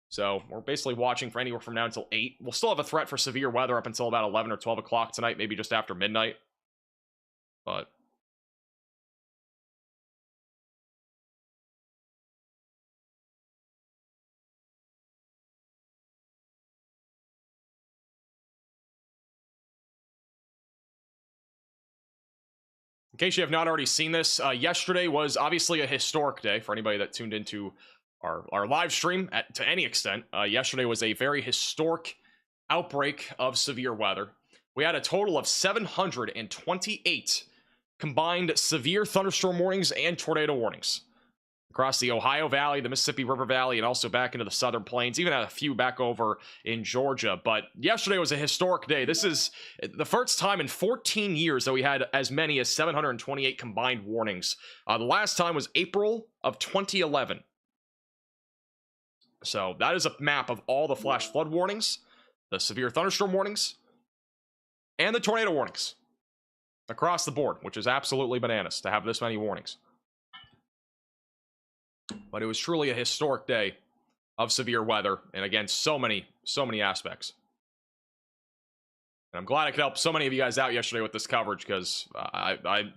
[SPEAKER 1] So we're basically watching for anywhere from now until 8. We'll still have a threat for severe weather up until about 11 or 12 o'clock tonight, maybe just after midnight. But in case you have not already seen this, yesterday was obviously a historic day for anybody that tuned into our live stream to any extent. Yesterday was a very historic outbreak of severe weather. We had a total of 728 combined severe thunderstorm warnings and tornado warnings across the Ohio Valley, the Mississippi River Valley, and also back into the Southern Plains, even had a few back over in Georgia. But yesterday was a historic day. This is the first time in 14 years that we had as many as 728 combined warnings. The last time was April of 2011. So that is a map of all the flash flood warnings, the severe thunderstorm warnings, and the tornado warnings across the board, which is absolutely bananas to have this many warnings. But it was truly a historic day of severe weather, and again, so many aspects. And I'm glad I could help so many of you guys out yesterday with this coverage, because I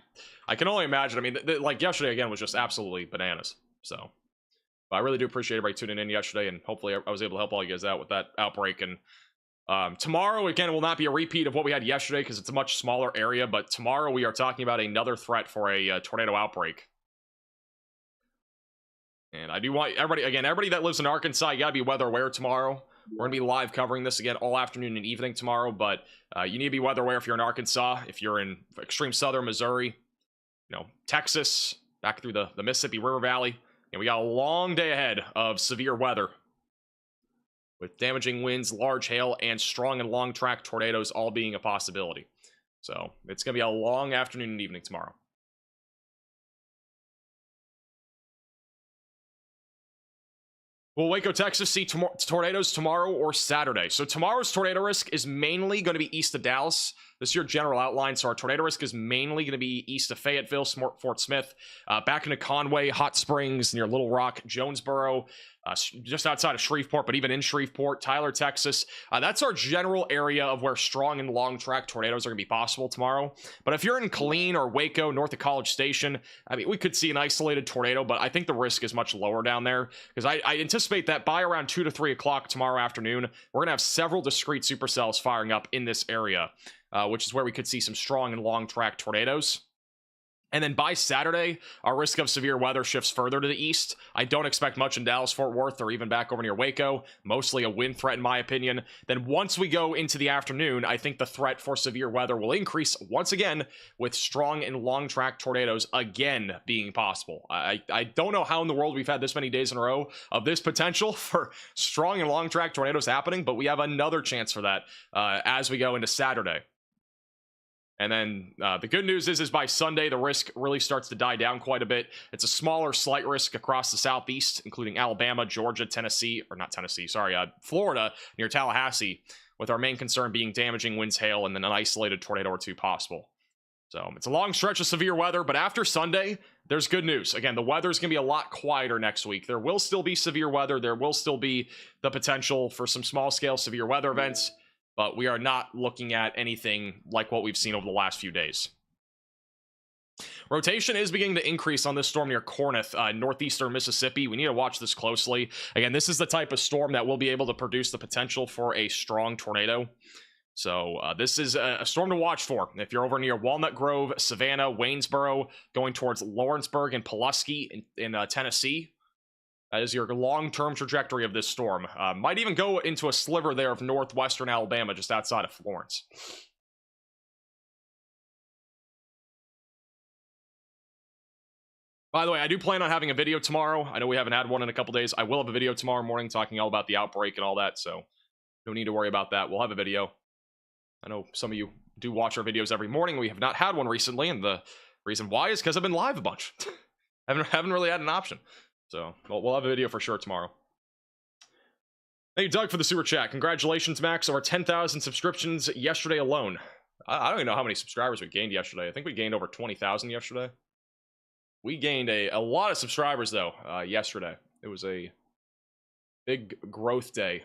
[SPEAKER 1] can only imagine. I mean, like yesterday again was just absolutely bananas. So but I really do appreciate everybody tuning in yesterday, and hopefully I was able to help all you guys out with that outbreak. And tomorrow again will not be a repeat of what we had yesterday because it's a much smaller area. But tomorrow we are talking about another threat for a tornado outbreak. And I do want everybody that lives in Arkansas, you gotta be weather aware tomorrow. We're gonna be live covering this again all afternoon and evening tomorrow, but you need to be weather aware if you're in Arkansas, if you're in extreme southern Missouri, Texas, back through the Mississippi River Valley. And we got a long day ahead of severe weather with damaging winds, large hail, and strong and long track tornadoes all being a possibility. So it's gonna be a long afternoon and evening tomorrow. Will Waco, Texas see tornadoes tomorrow or Saturday? So tomorrow's tornado risk is mainly going to be east of Dallas. This is your general outline. So our tornado risk is mainly going to be east of Fayetteville, Fort Smith, back into Conway, Hot Springs, near Little Rock, Jonesboro, just outside of Shreveport, but even in Shreveport, Tyler, Texas. That's our general area of where strong and long track tornadoes are going to be possible tomorrow. But if you're in Killeen or Waco, north of College Station, I mean, we could see an isolated tornado, but I think the risk is much lower down there because I anticipate that by around 2 to 3 o'clock tomorrow afternoon, we're going to have several discrete supercells firing up in this area, which is where we could see some strong and long track tornadoes. And then by Saturday, our risk of severe weather shifts further to the east. I don't expect much in Dallas-Fort Worth or even back over near Waco. Mostly a wind threat in my opinion. Then once we go into the afternoon, I think the threat for severe weather will increase once again, with strong and long track tornadoes again being possible. I don't know how in the world we've had this many days in a row of this potential for strong and long track tornadoes happening, but we have another chance for that as we go into Saturday. And then the good news is by Sunday, the risk really starts to die down quite a bit. It's a smaller, slight risk across the southeast, including Alabama, Georgia, Tennessee, or not Tennessee, sorry, Florida, near Tallahassee, with our main concern being damaging winds, hail, and then an isolated tornado or two possible. So it's a long stretch of severe weather, but after Sunday, there's good news. Again, the weather's going to be a lot quieter next week. There will still be severe weather. There will still be the potential for some small-scale severe weather events, but we are not looking at anything like what we've seen over the last few days. Rotation is beginning to increase on this storm near Corinth, northeastern Mississippi. We need to watch this closely. Again, this is the type of storm that will be able to produce the potential for a strong tornado. So this is a storm to watch for. If you're over near Walnut Grove, Savannah, Waynesboro, going towards Lawrenceburg and Pulaski in Tennessee, that is your long-term trajectory of this storm. Might even go into a sliver there of northwestern Alabama, just outside of Florence. By the way, I do plan on having a video tomorrow. I know we haven't had one in a couple days. I will have a video tomorrow morning talking all about the outbreak and all that, so no need to worry about that. We'll have a video. I know some of you do watch our videos every morning. We have not had one recently, and the reason why is because I've been live a bunch. haven't really had an option. So, we'll have a video for sure tomorrow. Thank you, Doug, for the super chat. Congratulations, Max. Over 10,000 subscriptions yesterday alone. I don't even know how many subscribers we gained yesterday. I think we gained over 20,000 yesterday. We gained a lot of subscribers, though, yesterday. It was a big growth day.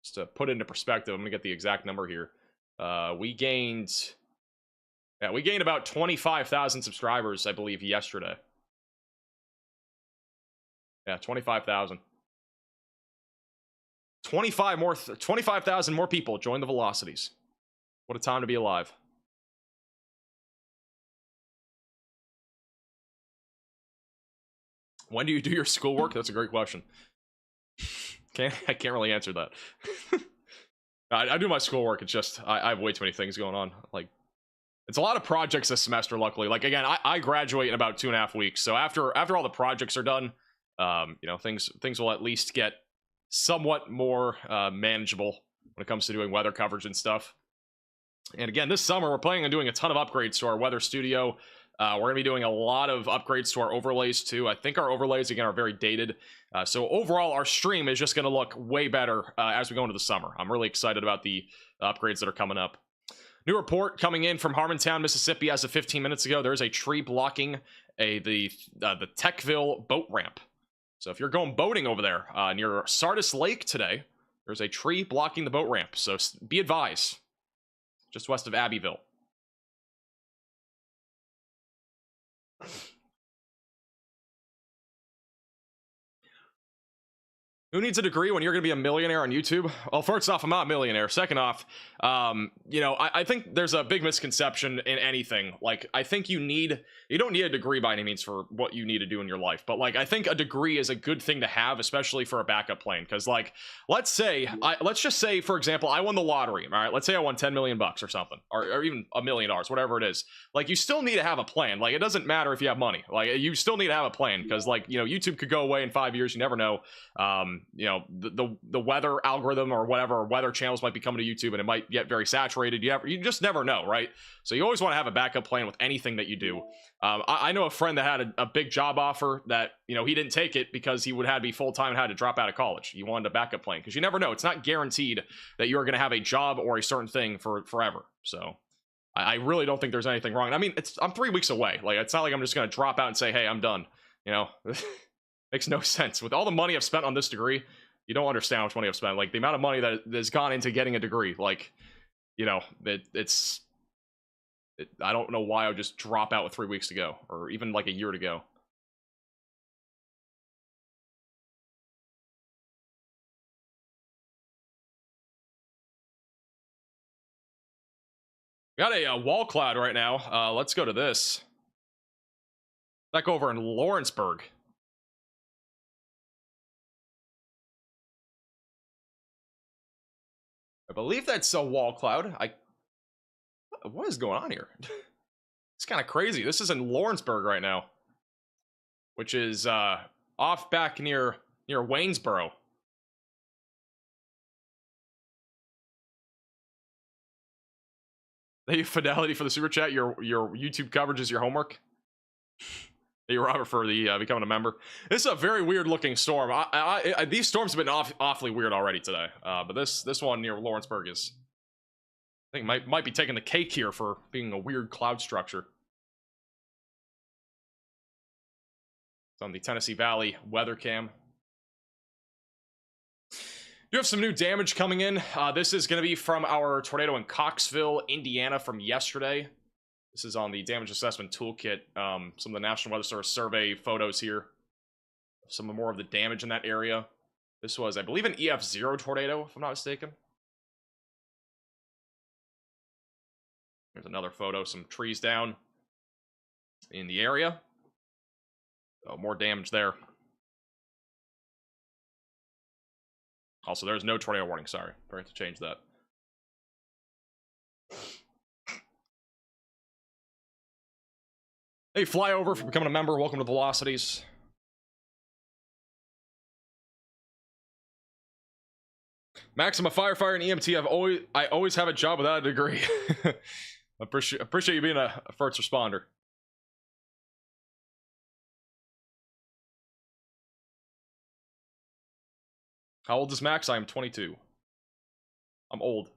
[SPEAKER 1] Just to put it into perspective, I'm going to get the exact number here. We gained about 25,000 subscribers, I believe, yesterday. Yeah, 25,000. 25,000 more people joined the Velocities. What a time to be alive. When do you do your schoolwork? That's a great question. I can't really answer that. I do my schoolwork. It's just I have way too many things going on. Like, it's a lot of projects this semester. Luckily, like again, I graduate in about 2.5 weeks. So after all the projects are done, you know, things will at least get somewhat more manageable when it comes to doing weather coverage and stuff. And again, this summer we're planning on doing a ton of upgrades to our weather studio. We're going to be doing a lot of upgrades to our overlays too. I think our overlays again are very dated. So overall, our stream is just going to look way better as we go into the summer. I'm really excited about the upgrades that are coming up. New report coming in from Harmontown, Mississippi as of 15 minutes ago. There's a tree blocking the Techville boat ramp. So if you're going boating over there near Sardis Lake today, there's a tree blocking the boat ramp. So be advised. Just west of Abbeville. Who needs a degree when you're going to be a millionaire on YouTube? Well, first off, I'm not a millionaire. Second off, you know, I think there's a big misconception in anything. Like, I think you don't need a degree by any means for what you need to do in your life. But, like, I think a degree is a good thing to have, especially for a backup plan. Because, like, let's just say, for example, I won the lottery. All right, let's say I won 10 million bucks or something, or even $1 million, whatever it is. Like, you still need to have a plan. Like, it doesn't matter if you have money. Like, you still need to have a plan because, like, you know, YouTube could go away in 5 years. You never know. You know, the weather algorithm or whatever weather channels might be coming to YouTube and it might get very saturated. You just never know, right? So you always want to have a backup plan with anything that you do. I know a friend that had a big job offer that, you know, he didn't take it because he would have to be full-time and had to drop out of college. He wanted a backup plan because you never know. It's not guaranteed that you're going to have a job or a certain thing for forever. So I really don't think there's anything wrong. I mean, I'm 3 weeks away. Like, it's not like I'm just going to drop out and say, hey, I'm done. You know, makes no sense. With all the money I've spent on this degree, you don't understand how much money I've spent. Like, the amount of money that has gone into getting a degree, like, you know, I don't know why I would just drop out with 3 weeks to go, or even like a year to go. Got a wall cloud right now. Let's go to this. Back over in Lawrenceburg. I believe that's a wall cloud. What is going on here? It's kind of crazy. This is in Lawrenceburg right now, which is off back near Waynesboro. Hey, Fidelity for the super chat. Your YouTube coverage is your homework. Hey, Robert for the becoming a member. This is a very weird looking storm. These storms have been awfully weird already today. But this one near Lawrenceburg is, I think, might be taking the cake here for being a weird cloud structure. It's on the Tennessee Valley weather cam. You have some new damage coming in. This is going to be from our tornado in Coxville, Indiana from yesterday. This is on the damage assessment toolkit. Some of the National Weather Service survey photos here. Some more of the damage in that area. This was, I believe, an EF0 tornado, if I'm not mistaken. Here's another photo. Some trees down in the area. Oh, more damage there. Also, there's no tornado warning. Sorry. Forgot to change that. Hey, Flyover for becoming a member. Welcome to Velocities. Max, I'm a firefighter and EMT. I always have a job without a degree. appreciate you being a first responder. How old is Max? I am 22. I'm old.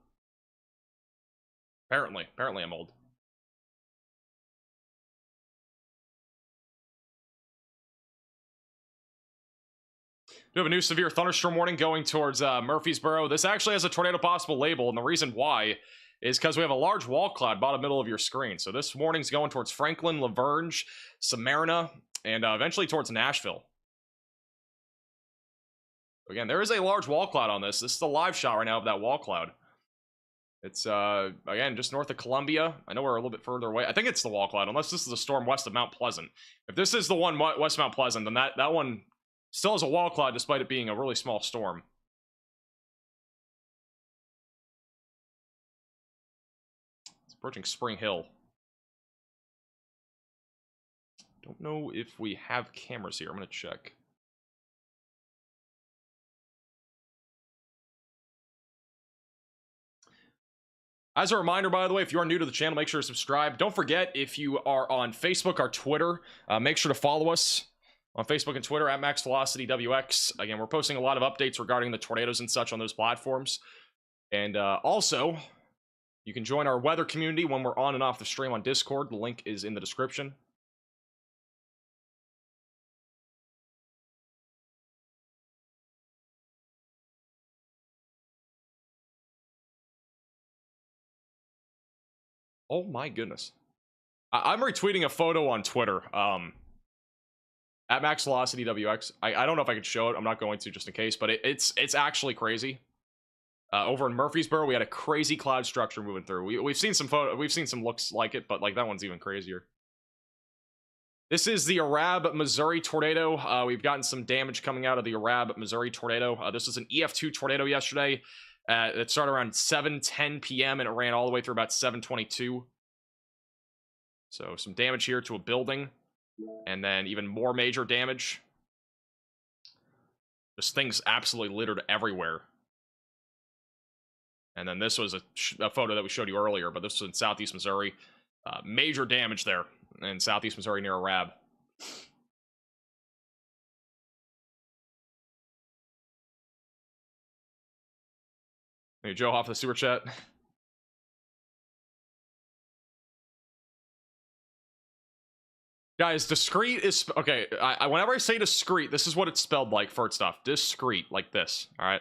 [SPEAKER 1] Apparently I'm old. We have a new severe thunderstorm warning going towards Murfreesboro. This actually has a tornado possible label, and the reason why is because we have a large wall cloud bottom middle of your screen. So this warning's going towards Franklin, LaVerge, Smyrna, and eventually towards Nashville. Again, there is a large wall cloud on this. This is the live shot right now of that wall cloud. It's, again, just north of Columbia. I know we're a little bit further away. I think it's the wall cloud, unless this is a storm west of Mount Pleasant. If this is the one west of Mount Pleasant, then that one still has a wall cloud despite it being a really small storm. It's approaching Spring Hill. Don't know if we have cameras here. I'm going to check. As a reminder, by the way, if you are new to the channel, make sure to subscribe. Don't forget, if you are on Facebook or Twitter, make sure to follow us on Facebook and Twitter at MaxVelocityWX. Again, we're posting a lot of updates regarding the tornadoes and such on those platforms. And also, you can join our weather community when we're on and off the stream on Discord. The link is in the description. Oh my goodness. I'm retweeting a photo on Twitter. At MaxVelocityWX. I don't know if I could show it. I'm not going to, just in case, but it's actually crazy. Over in Murfreesboro, we had a crazy cloud structure moving through. We've seen some looks like it, but like that one's even crazier. This is the Arab, Missouri tornado. We've gotten some damage coming out of the Arab, Missouri tornado. This was an EF2 tornado yesterday. It started around 7:10 p.m. and it ran all the way through about 7:22. So some damage here to a building. And then even more major damage. Just things absolutely littered everywhere. And then this was a photo that we showed you earlier, but this was in southeast Missouri. Major damage there in southeast Missouri near Arab. Hey, Joe Hoff, the super chat. Guys, discreet is... Okay, whenever I say discreet, this is what it's spelled like for its stuff. Discreet, like this, alright?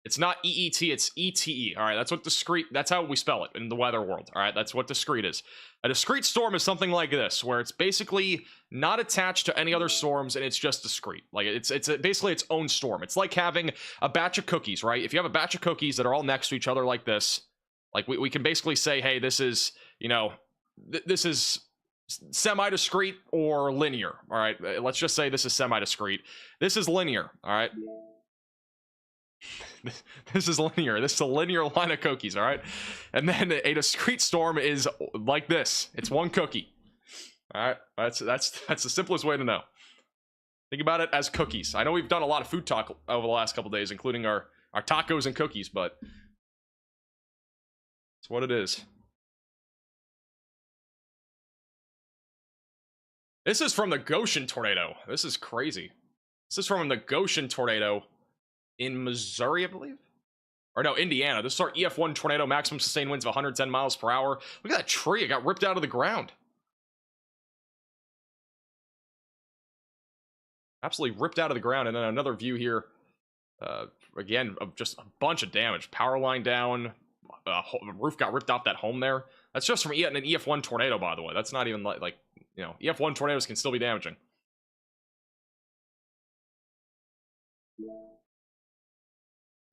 [SPEAKER 1] It's not E-E-T, it's E-T-E, alright? That's what discreet... That's how we spell it in the weather world, alright? That's what discreet is. A discrete storm is something like this, where it's basically not attached to any other storms, and it's just discrete. Like, it's basically its own storm. It's like having a batch of cookies, right? If you have a batch of cookies that are all next to each other like this, like, we can basically say, hey, this is you know, this is semi-discrete or linear. All right, let's just say this is semi-discrete. This is linear. All right. This is linear. This is a linear line of cookies. All right, and then a discrete storm is like this. It's one cookie. All right, that's the simplest way to know. Think about it as cookies. I know we've done a lot of food talk over the last couple days, including our tacos and cookies, but it's what it is. This is from the Goshen tornado. This is crazy. This is from the Goshen tornado in Missouri, I believe. Or no, Indiana. This is our EF1 tornado, maximum sustained winds of 110 miles per hour. Look at that tree. It got ripped out of the ground. Absolutely ripped out of the ground. And then another view here. Again, of just a bunch of damage. Power line down. Roof got ripped off that home there. That's just from an EF1 tornado, by the way. That's not even like you know, EF1 tornadoes can still be damaging.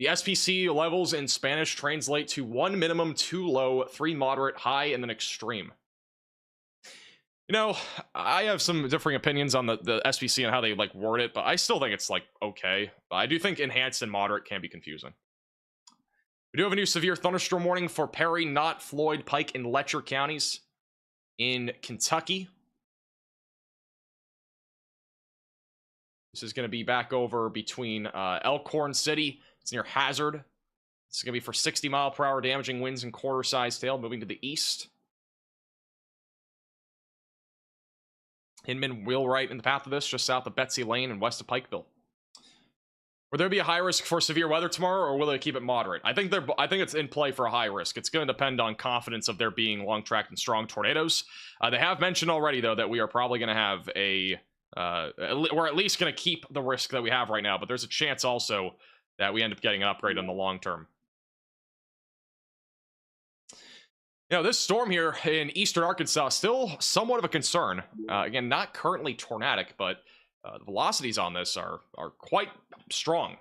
[SPEAKER 1] The SPC levels in Spanish translate to 1 minimum, 2 low, 3 moderate, high, and then extreme. You know, I have some differing opinions on the SPC and how they like word it, but I still think it's like okay. But I do think enhanced and moderate can be confusing. We do have a new severe thunderstorm warning for Perry, Knott, Floyd, Pike, and Letcher counties in Kentucky. This is going to be back over between Elkhorn City. It's near Hazard. It's going to be for 60-mile-per-hour damaging winds and quarter-sized hail moving to the east. Hinman Wheelwright in the path of this, just south of Betsy Lane and west of Pikeville. Will there be a high risk for severe weather tomorrow, or will they keep it moderate? I think it's in play for a high risk. It's going to depend on confidence of there being long-tracked and strong tornadoes. They have mentioned already, though, that we are probably going to have a... we're at least going to keep the risk that we have right now, but there's a chance also that we end up getting an upgrade in the long term. You know, this storm here in eastern Arkansas is still somewhat of a concern. Again, not currently tornadic, but the velocities on this are quite strong.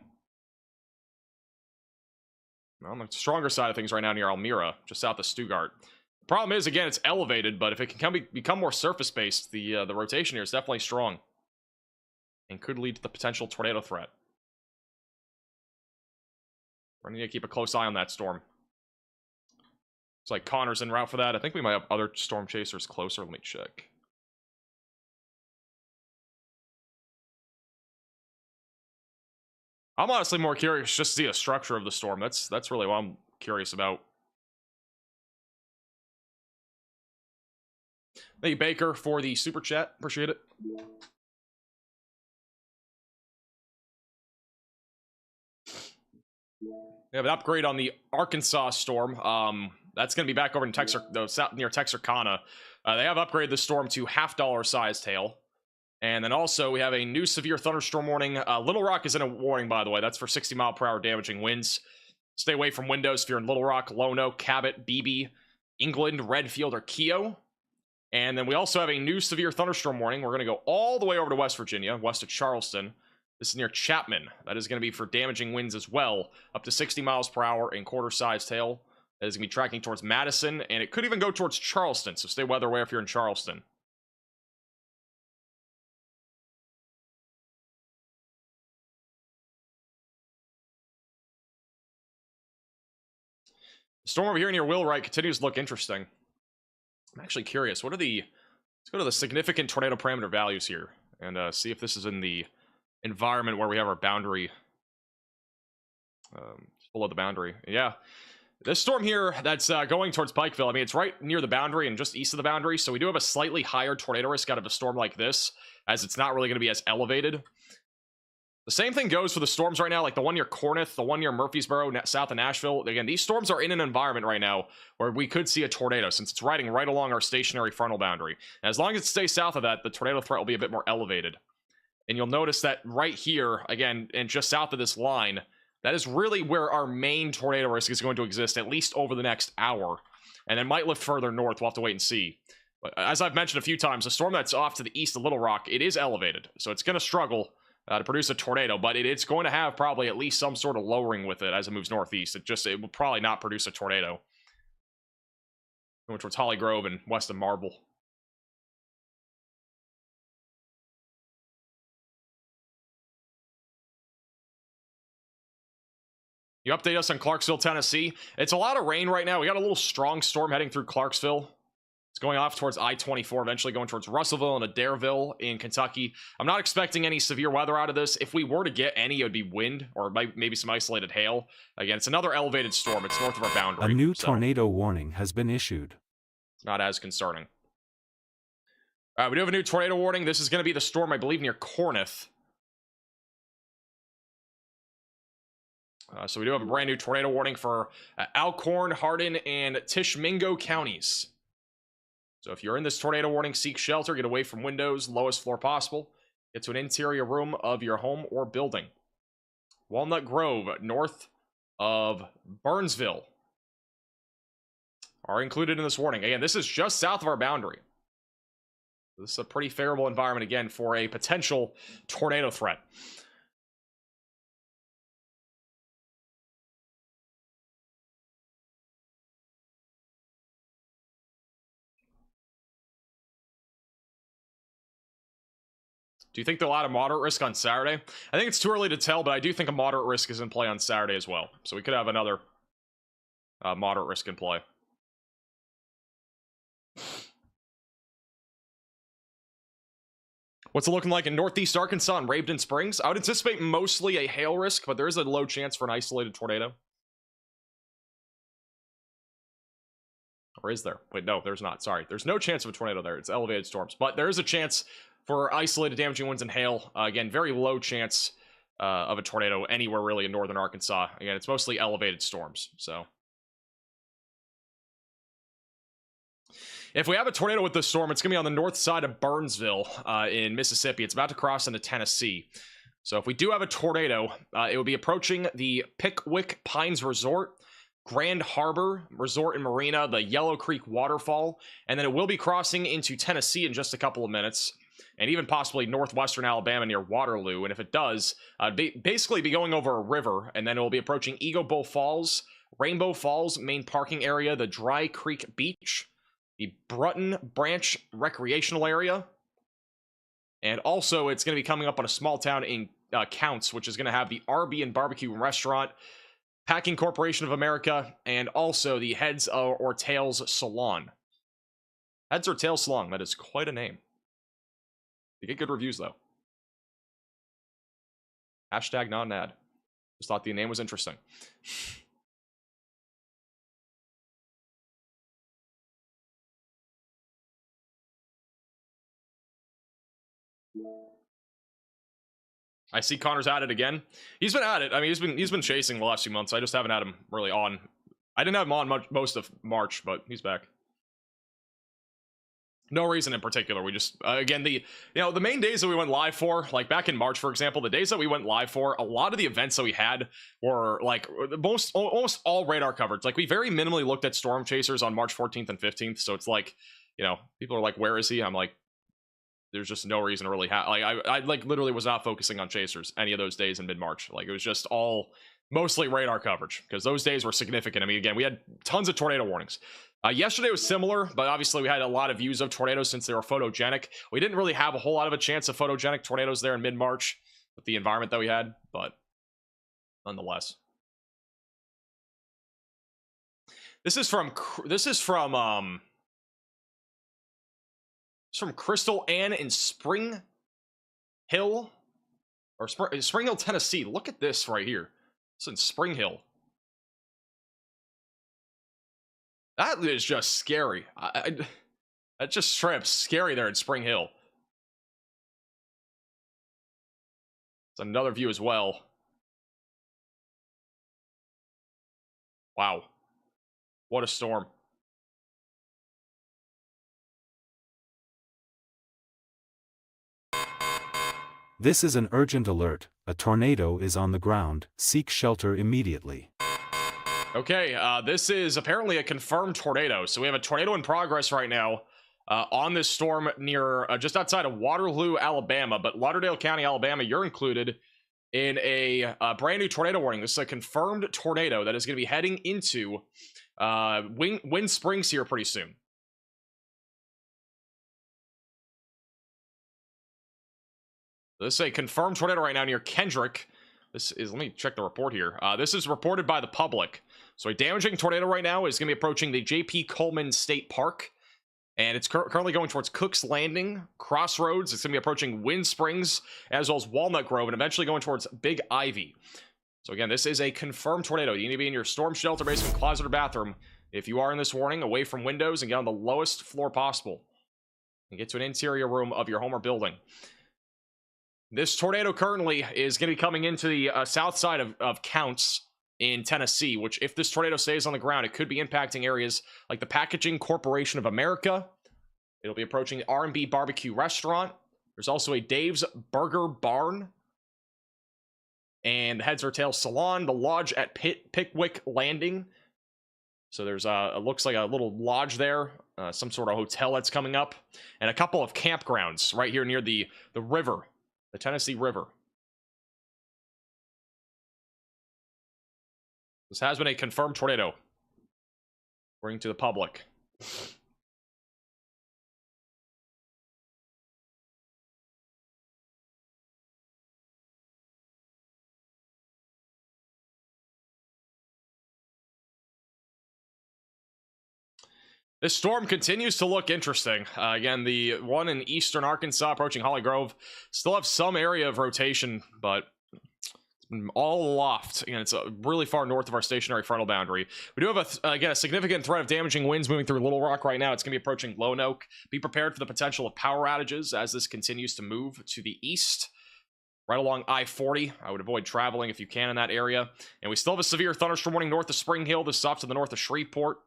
[SPEAKER 1] On the stronger side of things right now near Almira, just south of Stuttgart. The problem is, again, it's elevated, but if it can become more surface-based, the rotation here is definitely strong. And could lead to the potential tornado threat. We're going to keep a close eye on that storm. It's like Connor's en route for that. I think we might have other storm chasers closer. Let me check. I'm honestly more curious just to see the structure of the storm. That's really what I'm curious about. Thank you, Baker, for the super chat. Appreciate it. We have an upgrade on the Arkansas storm. That's going to be back over in near Texarkana. They have upgraded the storm to $half sized hail. And then also we have a new severe thunderstorm warning. Little Rock is in a warning, by the way. That's for 60-mile-per-hour damaging winds. Stay away from windows if you're in Little Rock, Lono, Cabot, Beebe, England, Redfield, or Keogh. And then we also have a new severe thunderstorm warning. We're going to go all the way over to West Virginia, west of Charleston. This is near Chapman. That is going to be for damaging winds as well, up to 60 miles per hour and quarter-sized hail. That is going to be tracking towards Madison, and it could even go towards Charleston, so stay weather aware if you're in Charleston. The storm over here near Wheelwright continues to look interesting. I'm actually curious. What are the... Let's go to the significant tornado parameter values here and see if this is in the environment where we have our boundary. Below the boundary. Yeah. This storm here that's going towards Pikeville, I mean, it's right near the boundary and just east of the boundary, so we do have a slightly higher tornado risk out of a storm like this, as it's not really going to be as elevated. The same thing goes for the storms right now, like the one near Corinth, the one near Murfreesboro, south of Nashville. Again, these storms are in an environment right now where we could see a tornado, since it's riding right along our stationary frontal boundary. And as long as it stays south of that, the tornado threat will be a bit more elevated. And you'll notice that right here, again, and just south of this line, that is really where our main tornado risk is going to exist, at least over the next hour. And it might lift further north. We'll have to wait and see. But as I've mentioned a few times, the storm that's off to the east of Little Rock, it is elevated. So it's going to struggle to produce a tornado, but it's going to have probably at least some sort of lowering with it as it moves northeast. It will probably not produce a tornado. going towards Holly Grove and west of Marble. You update us on Clarksville, Tennessee. It's a lot of rain right now. We got a little strong storm heading through Clarksville. It's going off towards I-24, eventually going towards Russellville and Adairville in Kentucky. I'm not expecting any severe weather out of this. If we were to get any, it would be wind or maybe some isolated hail. Again, it's another elevated storm. It's north of our boundary.
[SPEAKER 6] A new tornado warning has been issued.
[SPEAKER 1] It's not as concerning. All right, we do have a new tornado warning. This is going to be the storm, I believe, near Corinth. So we do have a brand new tornado warning for Alcorn, Hardin, and Tishmingo counties. So if you're in this tornado warning, seek shelter, get away from windows, lowest floor possible. Get to an interior room of your home or building. Walnut Grove, north of Burnsville, are included in this warning. Again, this is just south of our boundary. This is a pretty favorable environment, again, for a potential tornado threat. Do you think they'll add a moderate risk on Saturday? I think it's too early to tell, but I do think a moderate risk is in play on Saturday as well. So we could have another moderate risk in play. What's it looking like in Northeast Arkansas and Raven Springs? I would anticipate mostly a hail risk, but there is a low chance for an isolated tornado. Or is there? Wait, no, there's not. Sorry. There's no chance of a tornado there. It's elevated storms. But there is a chance for isolated damaging winds and hail. Again, very low chance of a tornado anywhere really in northern Arkansas. Again, it's mostly elevated storms. So if we have a tornado with this storm, it's going to be on the north side of Burnsville in Mississippi. It's about to cross into Tennessee. So if we do have a tornado, it will be approaching the Pickwick Pines Resort, Grand Harbor Resort and Marina, the Yellow Creek Waterfall, and then it will be crossing into Tennessee in just a couple of minutes, and even possibly northwestern Alabama near Waterloo. And if it does, basically be going over a river, and then it will be approaching Eagle Bowl Falls, Rainbow Falls main parking area, the Dry Creek Beach, the Brutton Branch Recreational Area, and also it's going to be coming up on a small town in Counts, which is going to have the RB and Barbecue Restaurant, Packing Corporation of America, and also the Heads or Tails Salon. Heads or Tails Salon, that is quite a name. You get good reviews, though. Hashtag not an ad. Just thought the name was interesting. I see Connor's at it again. He's been at it. I mean, he's been chasing the last few months. I just haven't had him really on. I didn't have him on most of March, but he's back. No reason in particular. We just again the main days that we went live for, like back in March, for example, the days that we went live for, a lot of the events that we had were like almost all radar coverage. Like we very minimally looked at storm chasers on March 14th and 15th. So it's like, people are like, where is he? I'm like, there's just no reason to really have, like, I like literally was not focusing on chasers any of those days in mid-March. Like it was just all mostly radar coverage because those days were significant. I mean, again, we had tons of tornado warnings. Yesterday was similar, but obviously we had a lot of views of tornadoes since they were photogenic. We didn't really have a whole lot of a chance of photogenic tornadoes there in mid-March with the environment that we had, but nonetheless. This is from Crystal Ann in Spring Hill, Spring Hill, Tennessee. Look at this right here. It's in Spring Hill. That is just scary. That just straight up scary there in Spring Hill. It's another view as well. Wow. What a storm.
[SPEAKER 6] This is an urgent alert. A tornado is on the ground. Seek shelter immediately.
[SPEAKER 1] Okay, this is apparently a confirmed tornado. So we have a tornado in progress right now on this storm near just outside of Waterloo, Alabama. But Lauderdale County, Alabama, you're included in a brand new tornado warning. This is a confirmed tornado that is going to be heading into Wind Springs here pretty soon. This is a confirmed tornado right now near Kendrick. This is, let me check the report here. This is reported by the public. So a damaging tornado right now is going to be approaching the J.P. Coleman State Park. And it's currently going towards Cook's Landing, Crossroads. It's going to be approaching Wind Springs, as well as Walnut Grove, and eventually going towards Big Ivy. So again, this is a confirmed tornado. You need to be in your storm shelter, basement, closet, or bathroom. If you are in this warning, away from windows and get on the lowest floor possible. And get to an interior room of your home or building. This tornado currently is going to be coming into the south side of Counts in Tennessee, which if this tornado stays on the ground, it could be impacting areas like the Packaging Corporation of America. It'll be approaching the R&B Barbecue Restaurant. There's also a Dave's Burger Barn and Heads or Tails Salon, the Lodge at Pickwick Landing. So there's it looks like a little lodge there, some sort of hotel that's coming up, and a couple of campgrounds right here near the river, the Tennessee River. This has been a confirmed tornado, according to the public. This storm continues to look interesting. Again, the one in eastern Arkansas approaching Holly Grove still have some area of rotation, but it's been all aloft. Again, it's really far north of our stationary frontal boundary. We do have, again, a significant threat of damaging winds moving through Little Rock right now. It's going to be approaching Lone Oak. Be prepared for the potential of power outages as this continues to move to the east. Right along I-40. I would avoid traveling if you can in that area. And we still have a severe thunderstorm warning north of Spring Hill. This is off to the north of Shreveport.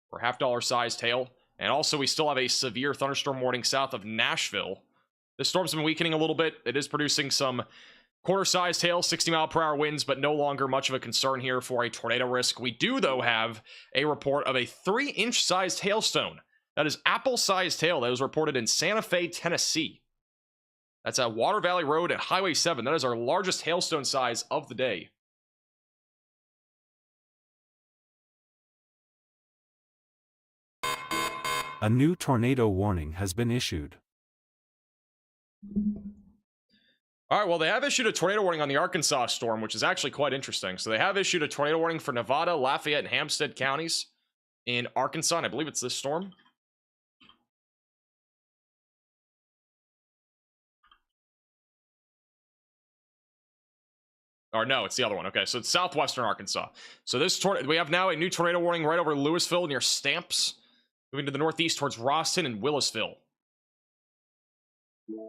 [SPEAKER 1] For $half sized hail. And also we still have a severe thunderstorm warning south of Nashville. This storm's been weakening a little bit. It is producing some quarter-sized hail, 60-mile-per-hour winds, but no longer much of a concern here for a tornado risk. We do, though, have a report of a 3-inch sized hailstone. That is apple-sized hail that was reported in Santa Fe, Tennessee. That's at Water Valley Road at Highway 7. That is our largest hailstone size of the day.
[SPEAKER 6] A new tornado warning has been issued.
[SPEAKER 1] All right, well, they have issued a tornado warning on the Arkansas storm, which is actually quite interesting. So they have issued a tornado warning for Nevada, Lafayette, and Hampstead counties in Arkansas, and I believe it's this storm. Or no, it's the other one. Okay, so it's southwestern Arkansas. So this we have now a new tornado warning right over Louisville near Stamps, moving to the northeast towards Roston and Willisville.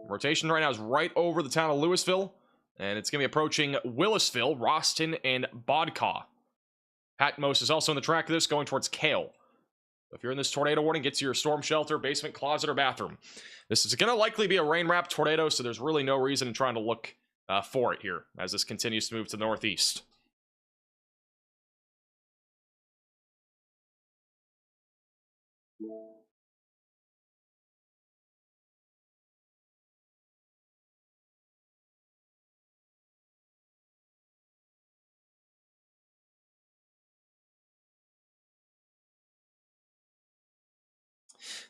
[SPEAKER 1] Rotation right now is right over the town of Louisville, and it's going to be approaching Willisville, Roston, and Bodcaw. Patmos is also on the track of this, going towards Kale. If you're in this tornado warning, get to your storm shelter, basement, closet, or bathroom. This is going to likely be a rain-wrapped tornado, so there's really no reason in trying to look for it here as this continues to move to the northeast.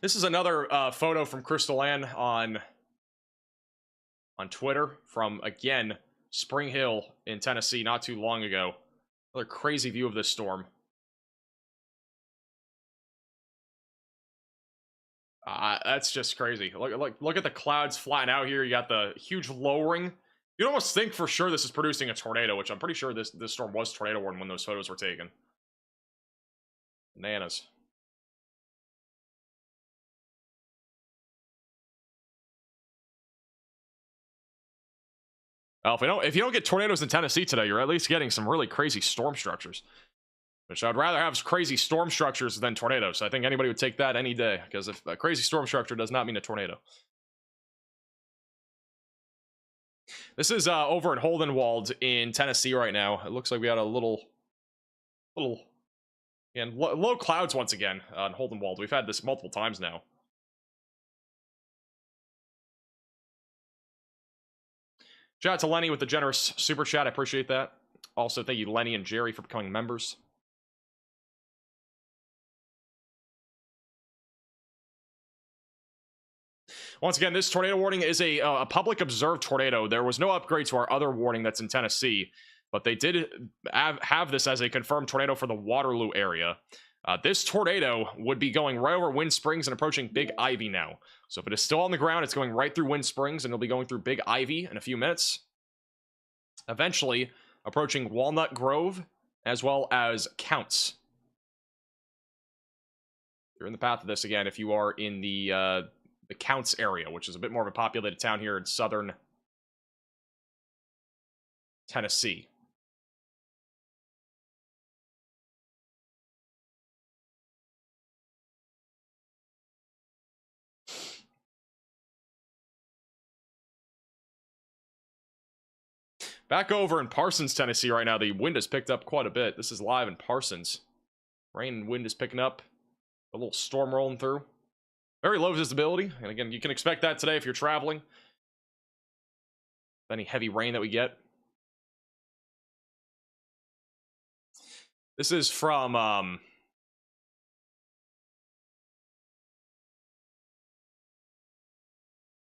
[SPEAKER 1] This is another photo from Crystal Ann on Twitter from, again, Spring Hill in Tennessee not too long ago. Another crazy view of this storm. That's just crazy. Look at the clouds flatten out here. You got the huge lowering. You'd almost think for sure this is producing a tornado, which I'm pretty sure this storm was tornado warned when those photos were taken. Bananas. Well, if you don't get tornadoes in Tennessee today, you're at least getting some really crazy storm structures. Which I'd rather have crazy storm structures than tornadoes. I think anybody would take that any day, because if a crazy storm structure does not mean a tornado. This is over at Holdenwald in Tennessee right now. It looks like we got a little, and low clouds once again on Holdenwald. We've had this multiple times now. Shout out to Lenny with the generous super chat. I appreciate that. Also, thank you Lenny and Jerry for becoming members. Once again, this tornado warning is a public observed tornado. There was no upgrade to our other warning that's in Tennessee, but they did have this as a confirmed tornado for the Waterloo area. This tornado would be going right over Wind Springs and approaching Big Ivy now. So if it is still on the ground, it's going right through Wind Springs, and it'll be going through Big Ivy in a few minutes. Eventually, approaching Walnut Grove, as well as Counts. You're in the path of this again if you are in the Counts area, which is a bit more of a populated town here in southern Tennessee. Back over in Parsons, Tennessee right now, the wind has picked up quite a bit. This is live in Parsons. Rain and wind is picking up. A little storm rolling through. Very low visibility. And again, you can expect that today if you're traveling. Any heavy rain that we get. This is from...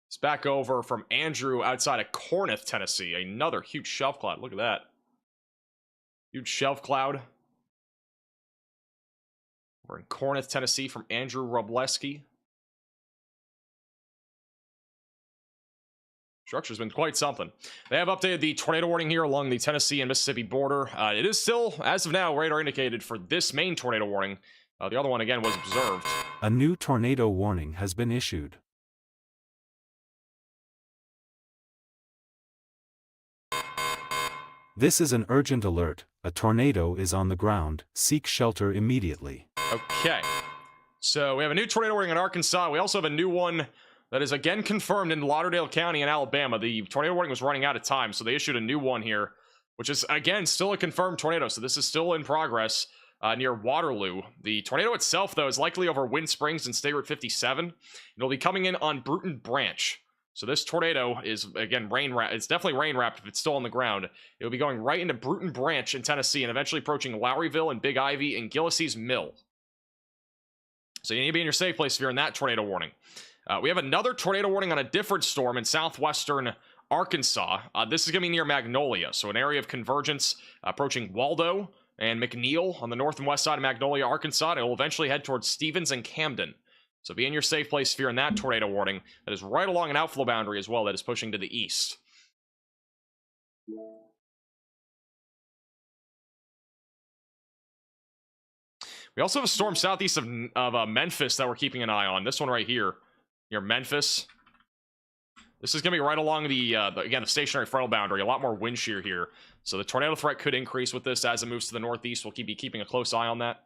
[SPEAKER 1] It's back over from Andrew outside of Corinth, Tennessee. Another huge shelf cloud. Look at that. Huge shelf cloud. We're in Corinth, Tennessee from Andrew Robleski. Structure's been quite something. They have updated the tornado warning here along the Tennessee and Mississippi border. It is still, as of now, radar indicated for this main tornado warning. The other one, again, was observed.
[SPEAKER 6] A new tornado warning has been issued. This is an urgent alert. A tornado is on the ground. Seek shelter immediately.
[SPEAKER 1] Okay. So we have a new tornado warning in Arkansas. We also have a new one that is again confirmed in Lauderdale County in Alabama. The tornado warning was running out of time, so they issued a new one here, which is, again, still a confirmed tornado. So this is still in progress near Waterloo. The tornado itself, though, is likely over Wind Springs and State Route 57. It'll be coming in on Bruton Branch. So this tornado is, again, it's definitely rain-wrapped if it's still on the ground. It'll be going right into Bruton Branch in Tennessee and eventually approaching Lowryville and Big Ivy and Gillisee's Mill. So you need to be in your safe place if you're in that tornado warning. We have another tornado warning on a different storm in southwestern Arkansas. This is going to be near Magnolia, so an area of convergence approaching Waldo and McNeil on the north and west side of Magnolia, Arkansas. And it will eventually head towards Stevens and Camden. So be in your safe place if you're in that tornado warning. That is right along an outflow boundary as well that is pushing to the east. We also have a storm southeast of Memphis that we're keeping an eye on. This one right here, near Memphis. This is going to be right along again, the stationary frontal boundary. A lot more wind shear here. So the tornado threat could increase with this as it moves to the northeast. We'll be keeping a close eye on that.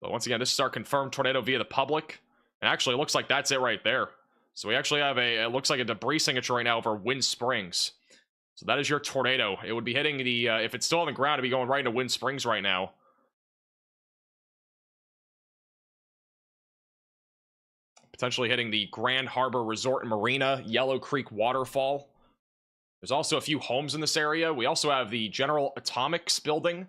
[SPEAKER 1] But once again, this is our confirmed tornado via the public. And actually, it looks like that's it right there. So we actually have it looks like a debris signature right now over Wind Springs. So that is your tornado. It would be hitting the, if it's still on the ground, it'd be going right into Wind Springs right now. Potentially hitting the Grand Harbor Resort and Marina, Yellow Creek Waterfall. There's also a few homes in this area. We also have the General Atomics building,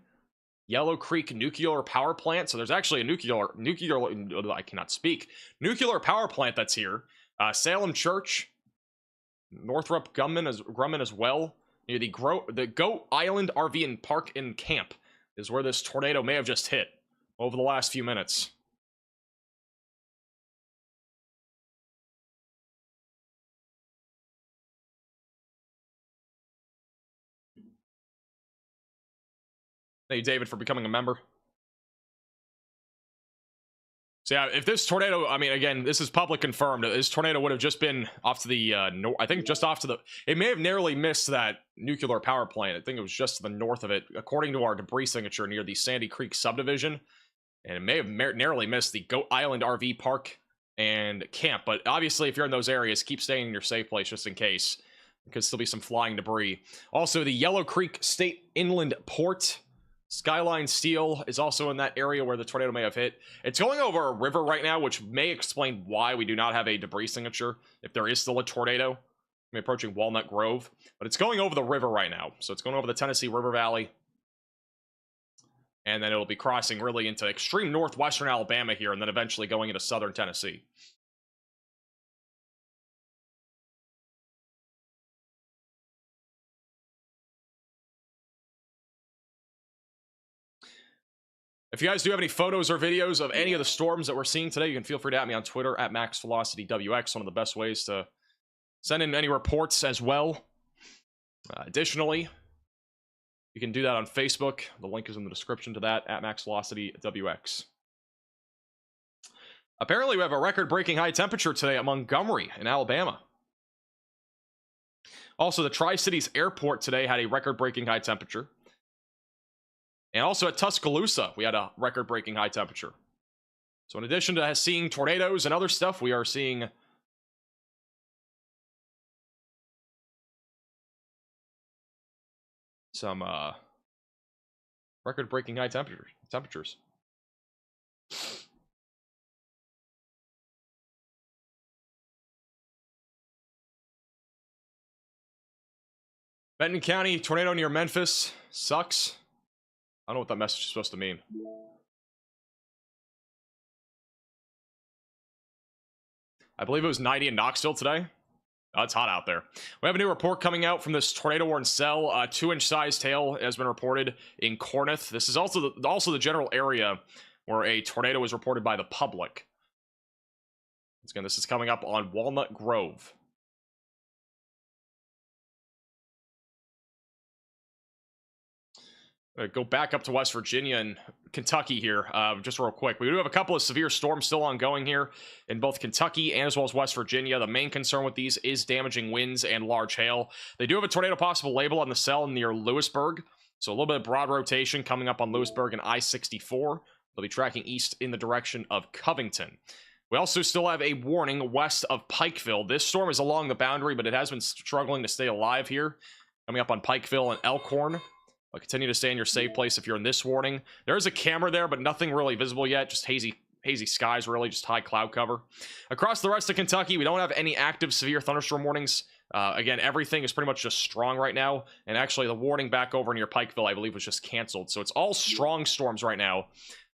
[SPEAKER 1] Yellow Creek Nuclear Power Plant. So there's actually a nuclear, I cannot speak, nuclear power plant that's here. Salem Church, Northrop Grumman as well. Near the Goat Island RV and Park and Camp is where this tornado may have just hit over the last few minutes. Thank you, David, for becoming a member. So yeah, if this tornado, I mean, again, this is public confirmed. This tornado would have just been off to the I think just off to the. It may have narrowly missed that nuclear power plant. I think it was just to the north of it, according to our debris signature near the Sandy Creek subdivision, and it may have narrowly missed the Goat Island RV Park and Camp. But obviously, if you're in those areas, keep staying in your safe place just in case. There could still be some flying debris. Also, the Yellow Creek State Inland Port. Skyline Steel is also in that area where the tornado may have hit. It's going over a river right now, which may explain why we do not have a debris signature, if there is still a tornado. I'm approaching Walnut Grove, but it's going over the river right now. So it's going over the Tennessee River Valley. And then it'll be crossing really into extreme northwestern Alabama here, and then eventually going into southern Tennessee. If you guys do have any photos or videos of any of the storms that we're seeing today, you can feel free to at me on Twitter at MaxVelocityWX, one of the best ways to send in any reports as well. Additionally, you can do that on Facebook. The link is in the description to that, at MaxVelocityWX. Apparently, we have a record-breaking high temperature today at Montgomery in Alabama. Also, the Tri-Cities Airport today had a record-breaking high temperature. And also at Tuscaloosa, we had a record-breaking high temperature. So in addition to seeing tornadoes and other stuff, we are seeing some record-breaking high temperatures. Benton County, tornado near Memphis. Sucks. I don't know what that message is supposed to mean. I believe it was 90 in Knoxville today. Oh, it's hot out there. We have a new report coming out from this tornado-worn cell. 2-inch sized hail has been reported in Corinth. This is also the general area where a tornado was reported by the public. Again, this is coming up on Walnut Grove. Go back up to West Virginia and Kentucky here, just real quick. We do have a couple of severe storms still ongoing here in both Kentucky and as well as West Virginia. The main concern with these is damaging winds and large hail. They do have a tornado possible label on the cell near Lewisburg, so a little bit of broad rotation coming up on Lewisburg and I-64. They'll be tracking east in the direction of Covington. We also still have a warning west of Pikeville. This storm is along the boundary, but it has been struggling to stay alive here. Coming up on Pikeville and Elkhorn. Continue to stay in your safe place if you're in this warning. There is a camera there, but nothing really visible yet. Just hazy skies, really, just high cloud cover. Across the rest of Kentucky, we don't have any active severe thunderstorm warnings. Again, everything is pretty much just strong right now. And actually, the warning back over near Pikeville, I believe, was just canceled. So it's all strong storms right now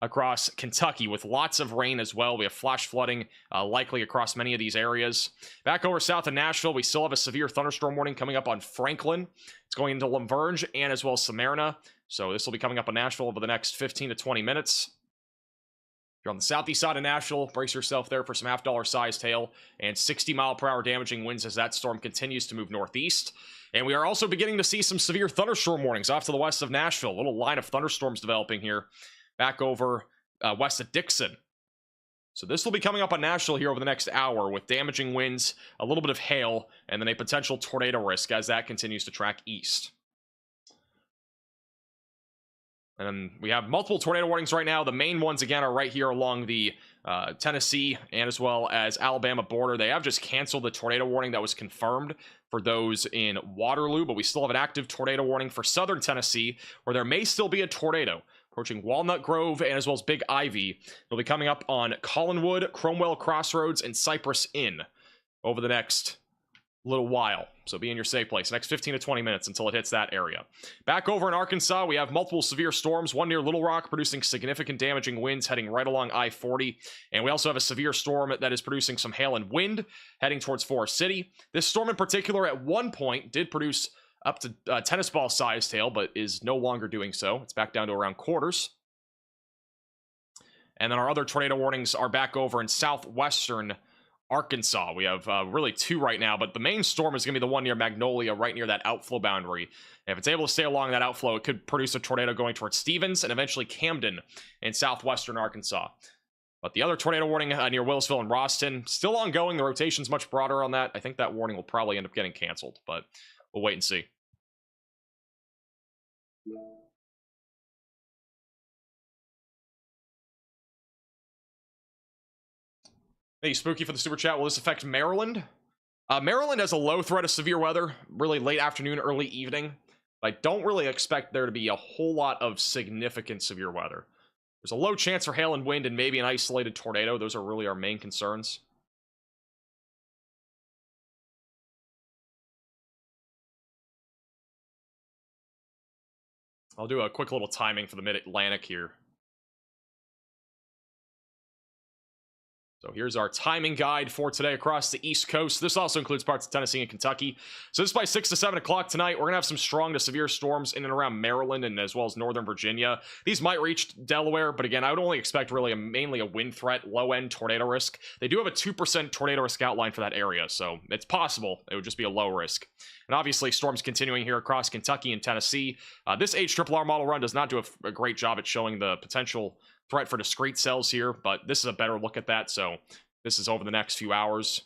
[SPEAKER 1] across Kentucky with lots of rain as well. We have flash flooding likely across many of these areas. Back over south of Nashville, we still have a severe thunderstorm warning coming up on Franklin. It's going into Lavergne and as well as Smyrna. So this will be coming up on Nashville over the next 15 to 20 minutes. If you're on the southeast side of Nashville, brace yourself there for some half-dollar sized hail and 60-mile-per-hour damaging winds as that storm continues to move northeast. And we are also beginning to see some severe thunderstorm warnings off to the west of Nashville. A little line of thunderstorms developing here. Back over west of Dixon. So this will be coming up on Nashville here over the next hour with damaging winds, a little bit of hail, and then a potential tornado risk as that continues to track east. And we have multiple tornado warnings right now. The main ones, again, are right here along the Tennessee and as well as Alabama border. They have just canceled the tornado warning that was confirmed for those in Waterloo, but we still have an active tornado warning for southern Tennessee, where there may still be a tornado approaching Walnut Grove and as well as Big Ivy. It'll be coming up on Collinwood, Cromwell Crossroads, and Cypress Inn over the next little while. So be in your safe place. Next 15 to 20 minutes until it hits that area. Back over in Arkansas, we have multiple severe storms. One near Little Rock producing significant damaging winds heading right along I-40. And we also have a severe storm that is producing some hail and wind heading towards Forest City. This storm in particular at one point did produce up to tennis ball sized hail, but is no longer doing so. It's back down to around quarters. And then our other tornado warnings are back over in southwestern Arkansas. We have really two right now, but the main storm is going to be the one near Magnolia, right near that outflow boundary. And if it's able to stay along that outflow, it could produce a tornado going towards Stevens and eventually Camden in southwestern Arkansas. But the other tornado warning near Willisville and Roston, still ongoing. The rotation's much broader on that. I think that warning will probably end up getting canceled, but we'll wait and see. Hey, Spooky for the super chat. Will this affect Maryland? Maryland has a low threat of severe weather, really late afternoon, early evening. I don't really expect there to be a whole lot of significant severe weather. There's a low chance for hail and wind and maybe an isolated tornado. Those are really our main concerns. I'll do a quick little timing for the mid-Atlantic here. So here's our timing guide for today across the East Coast. This also includes parts of Tennessee and Kentucky. So this is by 6 to 7 o'clock tonight. We're going to have some strong to severe storms in and around Maryland and as well as Northern Virginia. These might reach Delaware, but again, I would only expect really mainly a wind threat, low-end tornado risk. They do have a 2% tornado risk outline for that area, so it's possible. It would just be a low risk. And obviously, storms continuing here across Kentucky and Tennessee. This HRRR model run does not do a great job at showing the potential threat for discrete cells here, but this is a better look at that. So this is over the next few hours.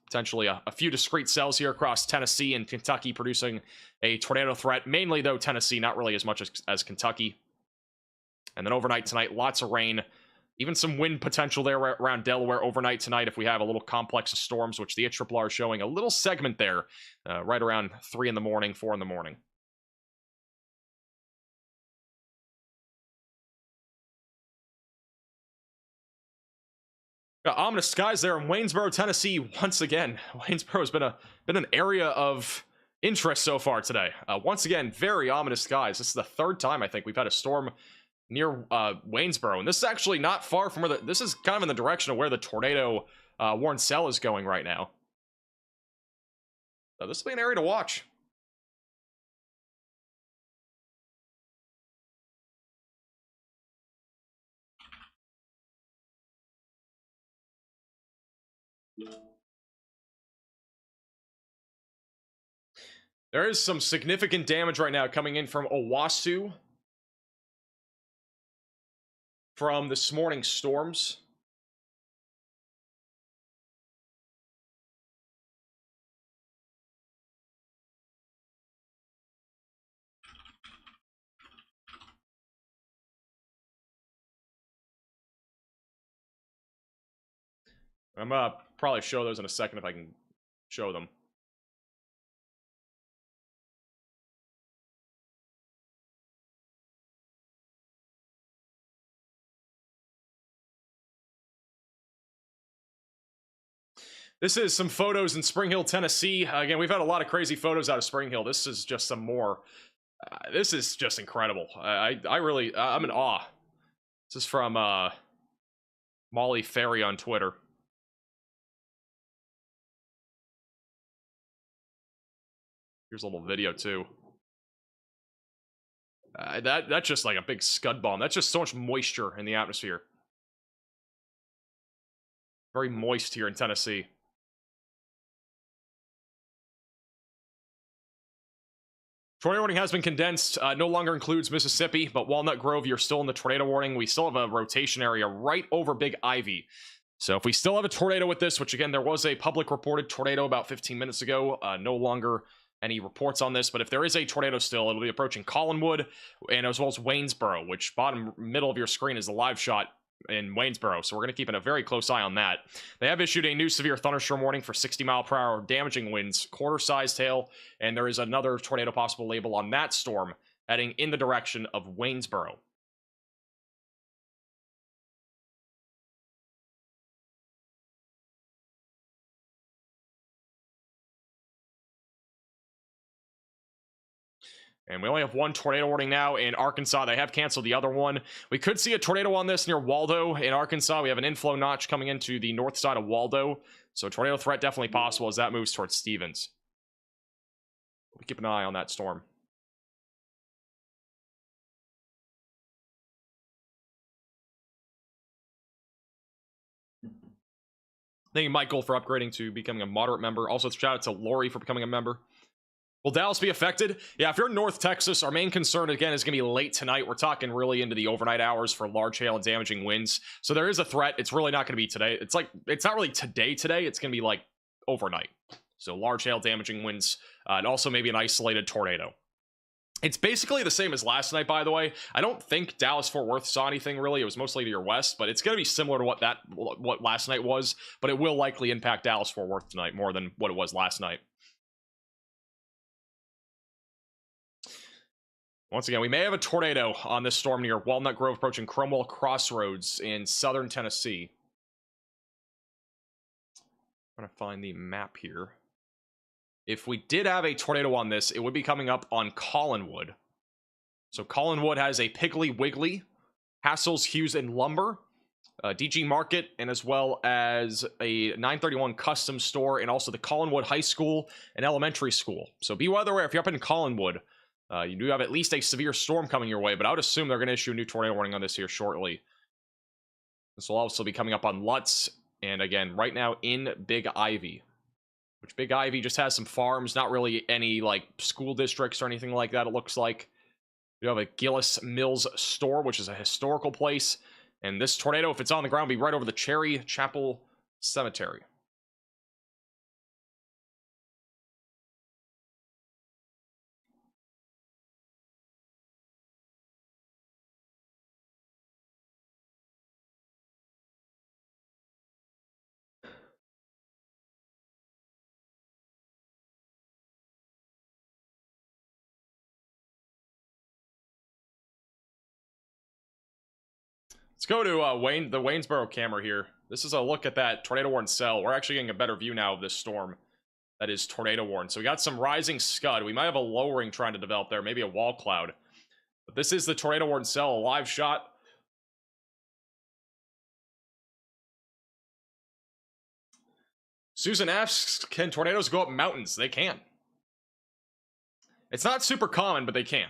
[SPEAKER 1] Potentially a few discrete cells here across Tennessee and Kentucky producing a tornado threat. Mainly, though, Tennessee, not really as much as Kentucky. And then overnight tonight, lots of rain. Even some wind potential there around Delaware overnight tonight if we have a little complex of storms, which the HRRR is showing a little segment there right around 3 in the morning, 4 in the morning. Ominous skies there in Waynesboro, Tennessee. Once again, Waynesboro has been an area of interest so far today. Once again, very ominous skies. This is the third time I think we've had a storm near Waynesboro, and this is actually not far from where this is kind of in the direction of where the tornado warned cell is going right now. So this will be an area to watch. There is some significant damage right now coming in from Owasso from this morning's storms. I'm gonna probably show those in a second if I can show them. This is some photos in Spring Hill, Tennessee. Again, we've had a lot of crazy photos out of Spring Hill. This is just some more. This is just incredible. I'm in awe. This is from Molly Ferry on Twitter. Here's a little video too. That's just like a big scud bomb. That's just so much moisture in the atmosphere. Very moist here in Tennessee. Tornado warning has been condensed. No longer includes Mississippi, but Walnut Grove, you're still in the tornado warning. We still have a rotation area right over Big Ivy. So if we still have a tornado with this, which again, there was a public reported tornado about 15 minutes ago, no longer any reports on this, but if there is a tornado still, it'll be approaching Collinwood and as well as Waynesboro, which bottom middle of your screen is the live shot in Waynesboro, so we're going to keep a very close eye on that. They have issued a new severe thunderstorm warning for 60-mile-per-hour damaging winds, quarter-sized hail, and there is another tornado possible label on that storm heading in the direction of Waynesboro. And we only have one tornado warning now in Arkansas. They have canceled the other one. We could see a tornado on this near Waldo in Arkansas. We have an inflow notch coming into the north side of Waldo. So tornado threat definitely possible as that moves towards Stevens. We'll keep an eye on that storm. Thank you, Michael, for upgrading to becoming a moderate member. Also, shout out to Lori for becoming a member. Will Dallas be affected? Yeah, if you're in North Texas, our main concern, again, is going to be late tonight. We're talking really into the overnight hours for large hail and damaging winds. So there is a threat. It's really not going to be today. It's not really today. It's going to be like overnight. So large hail, damaging winds, and also maybe an isolated tornado. It's basically the same as last night, by the way. I don't think Dallas-Fort Worth saw anything really. It was mostly to your west, but it's going to be similar to what last night was, but it will likely impact Dallas-Fort Worth tonight more than what it was last night. Once again, we may have a tornado on this storm near Walnut Grove approaching Cromwell Crossroads in southern Tennessee. I'm going to find the map here. If we did have a tornado on this, it would be coming up on Collinwood. So Collinwood has a Piggly Wiggly, Hassels, Hughes, and Lumber. DG Market, and as well as a 931 custom store, and also the Collinwood High School and Elementary School. So be well aware if you're up in Collinwood, you do have at least a severe storm coming your way, but I would assume they're going to issue a new tornado warning on this here shortly. This will also be coming up on Lutz, and again, right now in Big Ivy, which Big Ivy just has some farms, not really any like school districts or anything like that, it looks like. You have a Gillis Mills store, which is a historical place. And this tornado, if it's on the ground, will be right over the Cherry Chapel Cemetery. Let's go to the Waynesboro camera here. This is a look at that tornado warned cell. We're actually getting a better view now of this storm that is tornado warned. So we got some rising scud. We might have a lowering trying to develop there, maybe a wall cloud. But this is the tornado warned cell, a live shot. Susan asks, can tornadoes go up mountains? They can. It's not super common, but they can.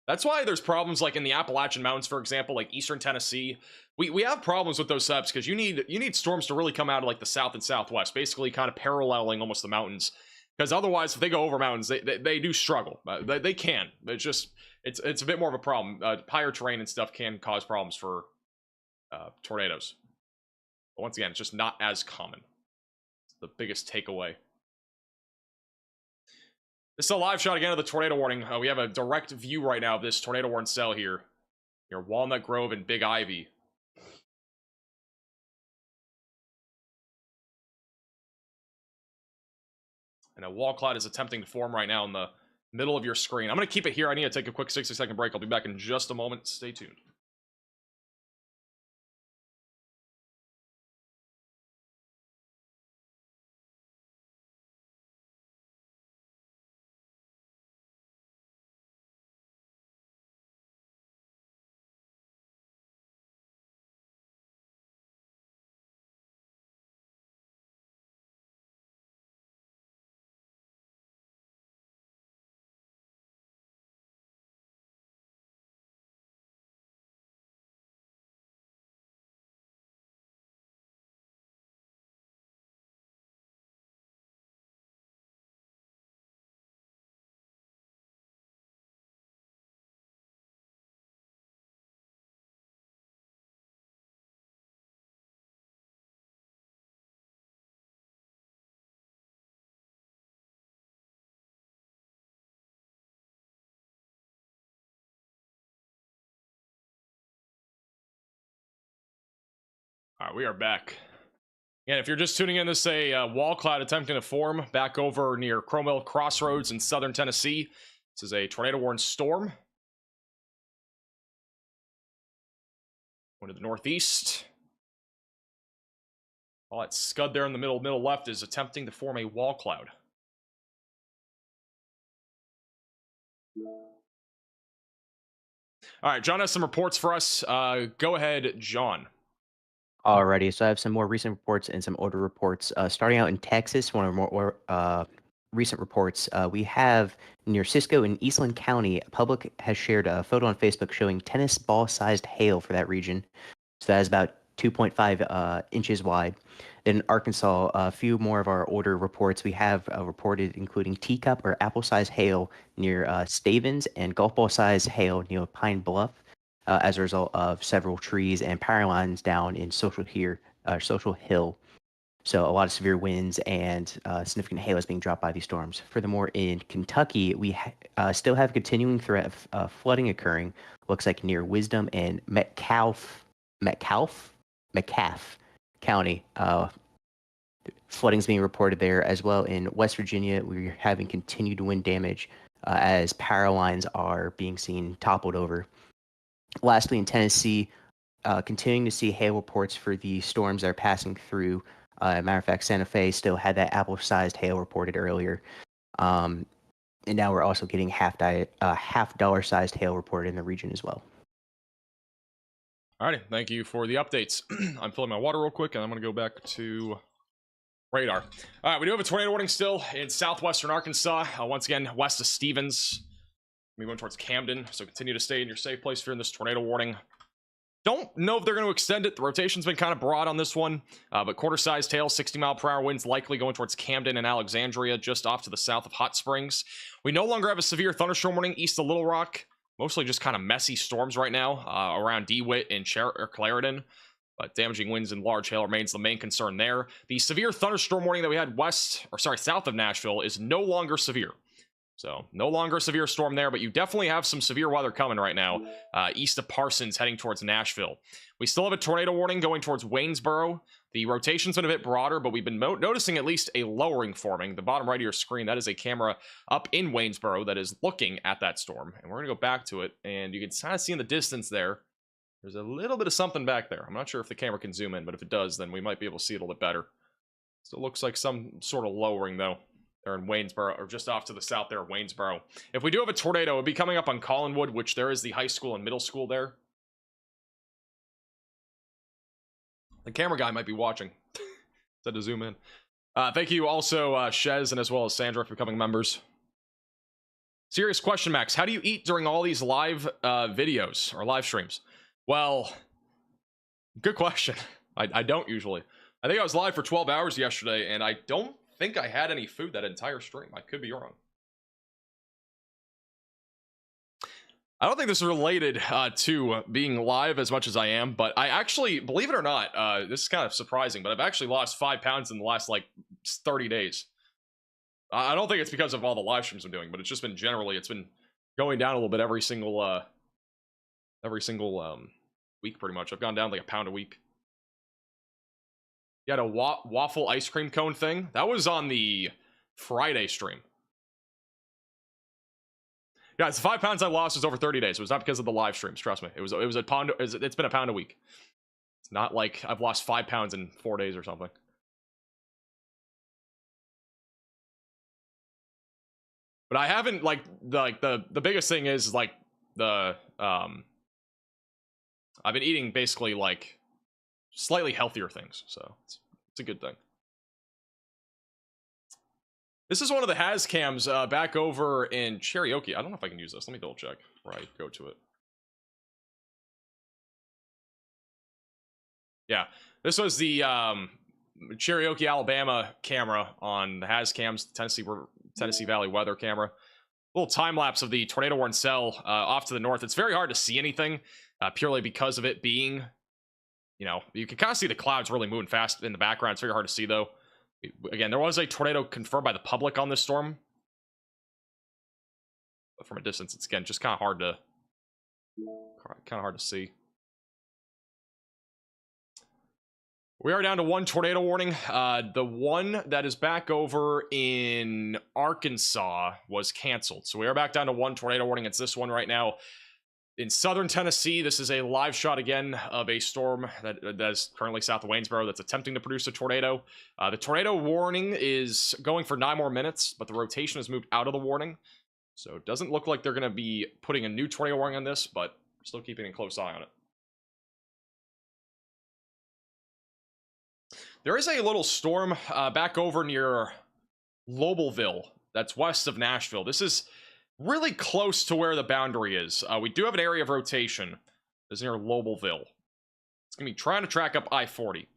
[SPEAKER 1] That's why there's problems like in the Appalachian Mountains, for example, like eastern Tennessee. We have problems with those setups because you need storms to really come out of like the south and southwest, basically kind of paralleling almost the mountains. Because otherwise, if they go over mountains, they do struggle. They can. It's just it's a bit more of a problem. Higher terrain and stuff can cause problems for tornadoes. But once again, it's just not as common. It's the biggest takeaway. This is a live shot again of the tornado warning. We have a direct view right now of this tornado warning cell here. Near Walnut Grove and Big Ivy. And a wall cloud is attempting to form right now in the middle of your screen. I'm going to keep it here. I need to take a quick 60-second break. I'll be back in just a moment. Stay tuned. All right, we are back. And if you're just tuning in, this is a wall cloud attempting to form back over near Cromwell Crossroads in southern Tennessee. This is a tornado warned storm. Going to the northeast. All that scud there in the middle left is attempting to form a wall cloud. All right, John has some reports for us. Go ahead, John.
[SPEAKER 2] Alrighty, so I have some more recent reports and some older reports. Starting out in Texas, one of our more recent reports, we have near Cisco in Eastland County, public has shared a photo on Facebook showing tennis ball-sized hail for that region. So that is about 2.5 inches wide. Then in Arkansas, a few more of our older reports we have reported, including teacup or apple-sized hail near Stavens and golf ball-sized hail near Pine Bluff. As a result of several trees and power lines down in Social Hill. So a lot of severe winds and significant hail is being dropped by these storms. Furthermore, in Kentucky, we still have a continuing threat of flooding occurring. Looks like near Wisdom and Metcalfe County. Flooding is being reported there, as well in West Virginia. We're having continued wind damage as power lines are being seen toppled over. Lastly, in Tennessee, continuing to see hail reports for the storms that are passing through. Matter of fact, Santa Fe still had that apple-sized hail reported earlier. And now we're also getting half dollar-sized hail reported in the region as well.
[SPEAKER 1] Alrighty, thank you for the updates. I'm filling my water real quick, and I'm gonna go back to radar. All right, we do have a tornado warning still in southwestern Arkansas. Once again, west of Stevens. We're going towards Camden, so continue to stay in your safe place if you're in this tornado warning. Don't know if they're going to extend it. The rotation's been kind of broad on this one, but quarter-sized tail, 60-mile-per-hour winds likely going towards Camden and Alexandria, just off to the south of Hot Springs. We no longer have a severe thunderstorm warning east of Little Rock. Mostly just kind of messy storms right now around DeWitt and Clarendon. But damaging winds and large hail remains the main concern there. The severe thunderstorm warning that we had south of Nashville is no longer severe. So, no longer a severe storm there, but you definitely have some severe weather coming right now, east of Parsons, heading towards Nashville. We still have a tornado warning going towards Waynesboro. The rotation's been a bit broader, but we've been noticing at least a lowering forming. The bottom right of your screen, that is a camera up in Waynesboro that is looking at that storm. And we're going to go back to it, and you can kind of see in the distance there, there's a little bit of something back there. I'm not sure if the camera can zoom in, but if it does, then we might be able to see it a little bit better. So it looks like some sort of lowering, though. They're in Waynesboro, or just off to the south there of Waynesboro. If we do have a tornado, it would be coming up on Collinwood, which there is the high school and middle school there. The camera guy might be watching. Said to zoom in. Thank you also, Shez, and as well as Sandra for becoming members. Serious question, Max. How do you eat during all these live videos or live streams? Well, good question. I don't usually. I think I was live for 12 hours yesterday, and I don't think I had any food that entire stream. I could be wrong. I don't think this is related to being live as much as I am, but I actually, believe it or not, this is kind of surprising, but I've actually lost 5 pounds in the last like 30 days. I don't think it's because of all the live streams I'm doing, but it's just been generally, it's been going down a little bit every single week pretty much. I've gone down like a pound a week. You had a waffle ice cream cone thing. That was on the Friday stream. Yeah, it's 5 pounds I lost was over 30 days. It was not because of the live streams. Trust me. It was a pound. It's been a pound a week. It's not like I've lost 5 pounds in 4 days or something. But I haven't the biggest thing is like the I've been eating basically like slightly healthier things, so it's a good thing. This is one of the has cams back over in Cherokee. I don't know if I can use this. Let me double check before I go to it. Yeah, this was the Cherokee, Alabama camera on the has cams, Tennessee Valley weather camera. Little time lapse of the tornado warning cell off to the north. It's very hard to see anything purely because of it being, you know, you can kind of see the clouds really moving fast in the background. It's very hard to see though. Again, there was a tornado confirmed by the public on this storm, but from a distance, it's again just kind of hard to see. We are down to one tornado warning. The one that is back over in Arkansas was canceled, so we are back down to one tornado warning. It's this one right now. In southern Tennessee, this is a live shot again of a storm that is currently south of Waynesboro that's attempting to produce a tornado. The tornado warning is going for 9 more minutes, but the rotation has moved out of the warning. So it doesn't look like they're going to be putting a new tornado warning on this, but we're still keeping a close eye on it. There is a little storm back over near Lobelville that's west of Nashville. This is really close to where the boundary is. We do have an area of rotation that's near Lobelville. It's going to be trying to track up I-40.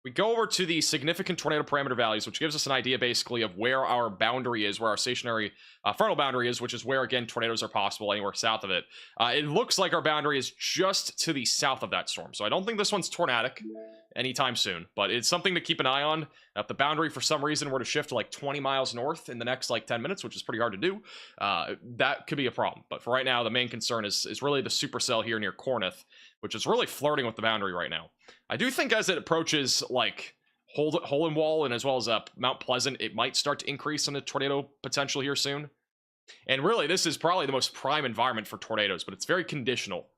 [SPEAKER 1] We go over to the significant tornado parameter values, which gives us an idea basically of where our boundary is, where our stationary frontal boundary is, which is where, again, tornadoes are possible anywhere south of it. It looks like our boundary is just to the south of that storm. So I don't think this one's tornadic anytime soon, but it's something to keep an eye on. If the boundary for some reason were to shift to like 20 miles north in the next like 10 minutes, which is pretty hard to do, that could be a problem. But for right now, the main concern is really the supercell here near Corinth, which is really flirting with the boundary right now. I do think as it approaches like Hole in Wall and as well as Mount Pleasant, it might start to increase in the tornado potential here soon. And really, this is probably the most prime environment for tornadoes, but it's very conditional.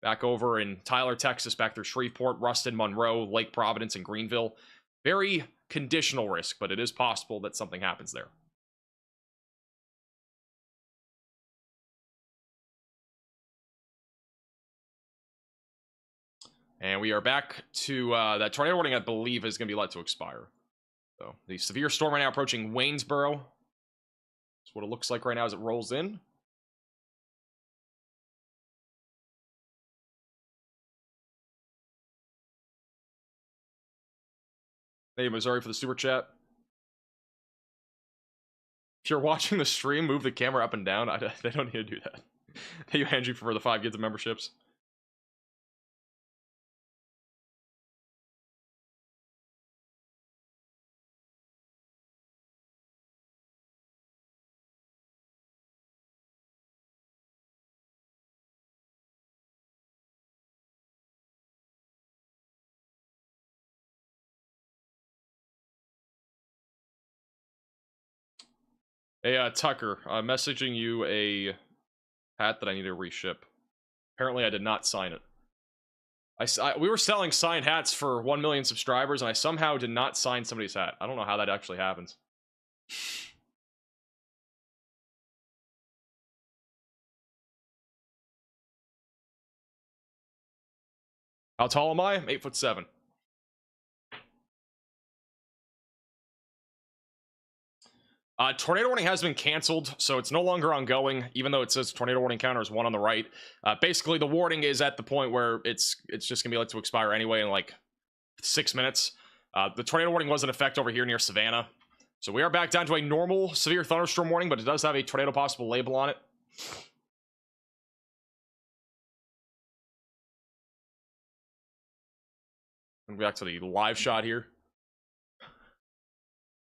[SPEAKER 1] Back over in Tyler, Texas, back through Shreveport, Ruston, Monroe, Lake Providence, and Greenville. Very conditional risk, but it is possible that something happens there. And we are back to that tornado warning, I believe, is going to be let to expire. So the severe storm right now approaching Waynesboro. That's what it looks like right now as it rolls in. Thank you, Missouri, for the super chat. If you're watching the stream, move the camera up and down. They don't need to do that. Thank you, Andrew, for the 5 gigs of memberships. Hey, Tucker, I'm messaging you a hat that I need to reship. Apparently, I did not sign it. We were selling signed hats for 1 million subscribers, and I somehow did not sign somebody's hat. I don't know how that actually happens. How tall am I? I'm 8'7". Tornado warning has been canceled, so it's no longer ongoing, even though it says tornado warning counter is 1 on the right. Basically, the warning is at the point where it's just going to be let to expire anyway in like 6 minutes. The tornado warning was in effect over here near Savannah. So we are back down to a normal severe thunderstorm warning, but it does have a tornado possible label on it. And back to the live shot here.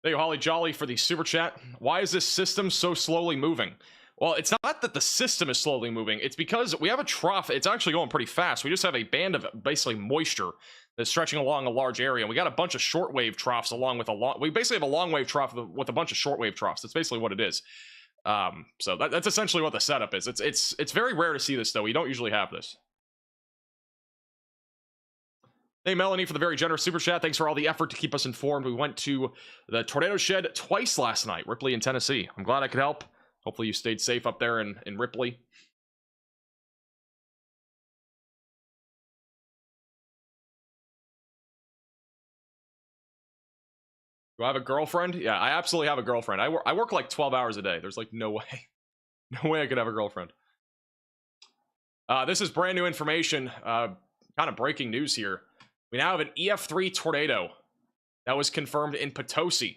[SPEAKER 1] Thank you, Holly Jolly, for the super chat. Why is this system so slowly moving? Well, it's not that the system is slowly moving. It's because we have a trough. It's actually going pretty fast. We just have a band of basically moisture that's stretching along a large area. And we got a bunch of shortwave troughs along with a long... We basically have a long wave trough with a bunch of shortwave troughs. That's basically what it is. So that's essentially what the setup is. It's very rare to see this, though. We don't usually have this. Hey, Melanie, for the very generous super chat. Thanks for all the effort to keep us informed. We went to the tornado shed twice last night, Ripley and Tennessee. I'm glad I could help. Hopefully you stayed safe up there in Ripley. Do I have a girlfriend? Yeah, I absolutely have a girlfriend. I work like 12 hours a day. There's like no way. No way I could have a girlfriend. This is brand new information. Kind of breaking news here. We now have an EF3 tornado that was confirmed in Potosi.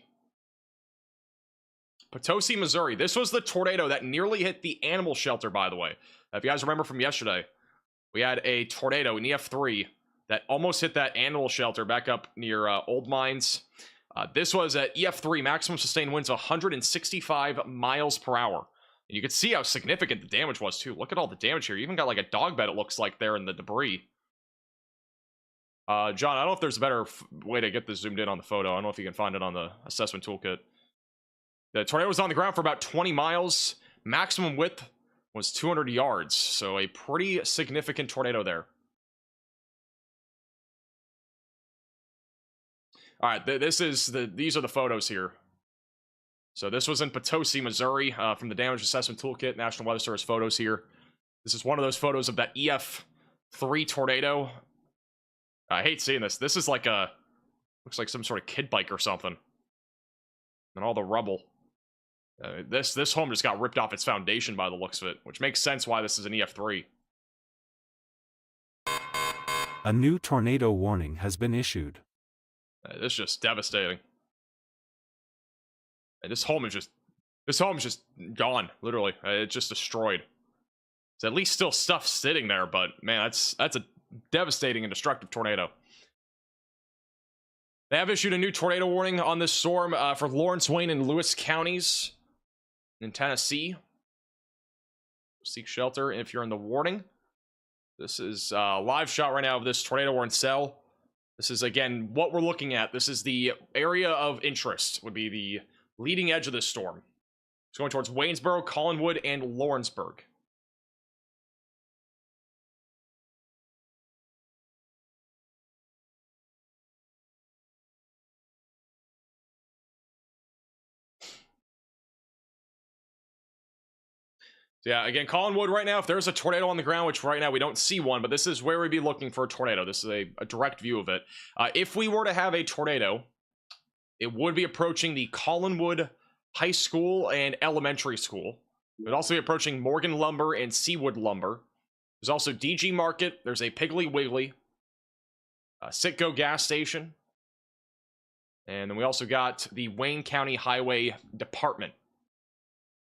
[SPEAKER 1] Potosi, Missouri. This was the tornado that nearly hit the animal shelter, by the way. If you guys remember from yesterday, we had a tornado in EF3 that almost hit that animal shelter back up near Old Mines. This was at EF3, maximum sustained winds of 165 miles per hour. And you can see how significant the damage was, too. Look at all the damage here. You even got like a dog bed, it looks like, there in the debris. John, I don't know if there's a better way to get this zoomed in on the photo. I don't know if you can find it on the assessment toolkit. The tornado was on the ground for about 20 miles. Maximum width was 200 yards. So a pretty significant tornado there. All right, these are the photos here. So this was in Potosi, Missouri, from the Damage Assessment Toolkit, National Weather Service photos here. This is one of those photos of that EF3 tornado. I hate seeing this. This is like looks like some sort of kid bike or something. And all the rubble. This home just got ripped off its foundation by the looks of it, which makes sense why this is an EF3.
[SPEAKER 6] A new tornado warning has been issued.
[SPEAKER 1] This is just devastating. This home is just gone, literally. It's just destroyed. There's at least still stuff sitting there, but man, that's a devastating and destructive tornado. They have issued a new tornado warning on this storm for Lawrence, Wayne, and Lewis counties in Tennessee. Seek shelter if you're in the warning. This is a live shot right now of this tornado warning cell. This is, again, what we're looking at. This is the area of interest, would be the leading edge of this storm. It's going towards Waynesboro, Collinwood, and Lawrenceburg. So yeah, again, Collinwood right now, if there's a tornado on the ground, which right now we don't see one, but this is where we'd be looking for a tornado. This is a direct view of it. If we were to have a tornado, it would be approaching the Collinwood High School and Elementary School. It would also be approaching Morgan Lumber and Seawood Lumber. There's also DG Market. There's a Piggly Wiggly. Sitco gas station. And then we also got the Wayne County Highway Department.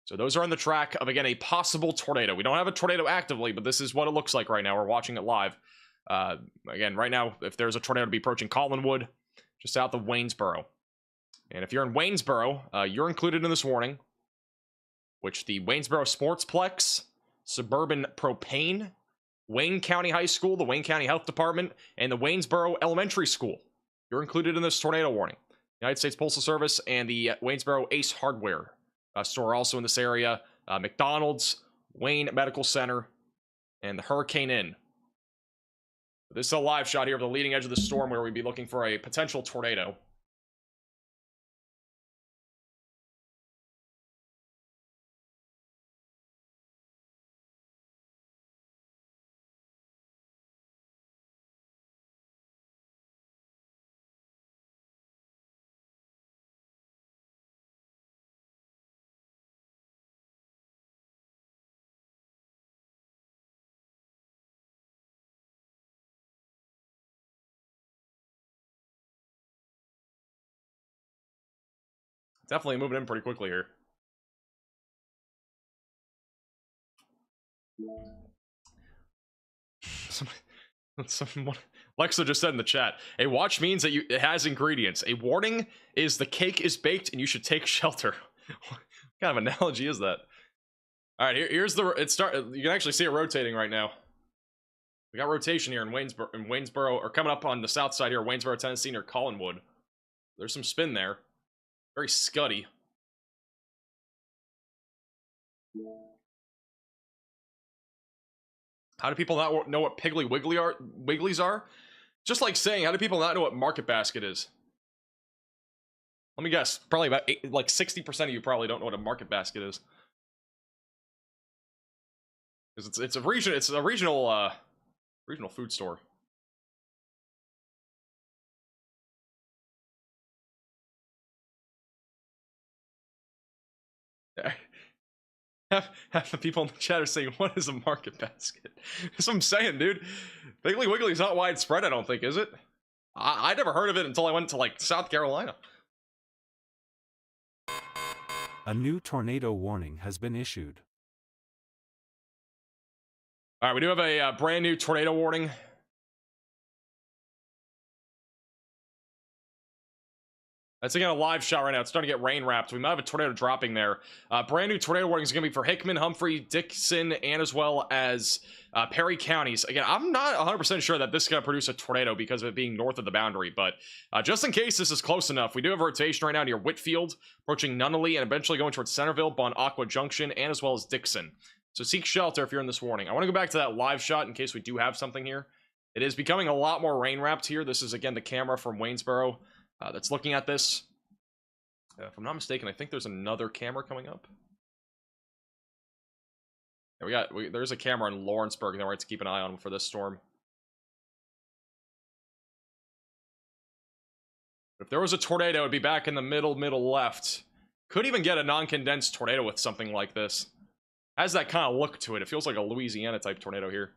[SPEAKER 1] So those are on the track of, again, a possible tornado. We don't have a tornado actively, but this is what it looks like right now. We're watching it live. Again, right now, if there's a tornado to be approaching Collinwood, just south of Waynesboro. And if you're in Waynesboro, you're included in this warning, which the Waynesboro Sportsplex, Suburban Propane, Wayne County High School, the Wayne County Health Department, and the Waynesboro Elementary School. You're included in this tornado warning. United States Postal Service and the Waynesboro Ace Hardware store also in this area. McDonald's, Wayne Medical Center, and the Hurricane Inn. This is a live shot here of the leading edge of the storm where we'd be looking for a potential tornado. Definitely moving in pretty quickly here. Someone, Lexa just said in the chat, a watch means that it has ingredients. A warning is the cake is baked and you should take shelter. What kind of analogy is that? All right, here's the you can actually see it rotating right now. We got rotation here in Waynesboro, or coming up on the south side here, Waynesboro, Tennessee, near Collinwood. There's some spin there. Very scuddy. How do people not know what Piggly Wigglies are? Just like saying, how do people not know what Market Basket is? Let me guess. Probably about 60% of you probably don't know what a Market Basket is. Because it's a regional food store. Half the people in the chat are saying, what is a Market Basket? That's what I'm saying, dude. Piggly Wiggly's not widespread, I don't think, is it? I never heard of it until I went to, like, South Carolina.
[SPEAKER 6] A new tornado warning has been issued.
[SPEAKER 1] All right, we do have a brand new tornado warning. That's again a live shot right now. It's starting to get rain wrapped. We might have a tornado dropping there. Brand new tornado warning is going to be for Hickman, Humphrey, Dixon, and as well as Perry counties. Again, I'm not 100% sure that this is going to produce a tornado because of it being north of the boundary, but just in case this is close enough, we do have a rotation right now near Whitfield, approaching Nunnally, and eventually going towards Centerville, Bon Aqua Junction, and as well as Dixon. So seek shelter if you're in this warning. I want to go back to that live shot in case we do have something here. It is becoming a lot more rain wrapped here. This is again the camera from Waynesboro that's looking at this. If I'm not mistaken, I think there's another camera coming up. Yeah, there's a camera in Lawrenceburg that we're going to keep an eye on for this storm. If there was a tornado, it'd be back in the middle left. Could even get a non-condensed tornado with something like this. Has that kind of look to it. It feels like a Louisiana type tornado here.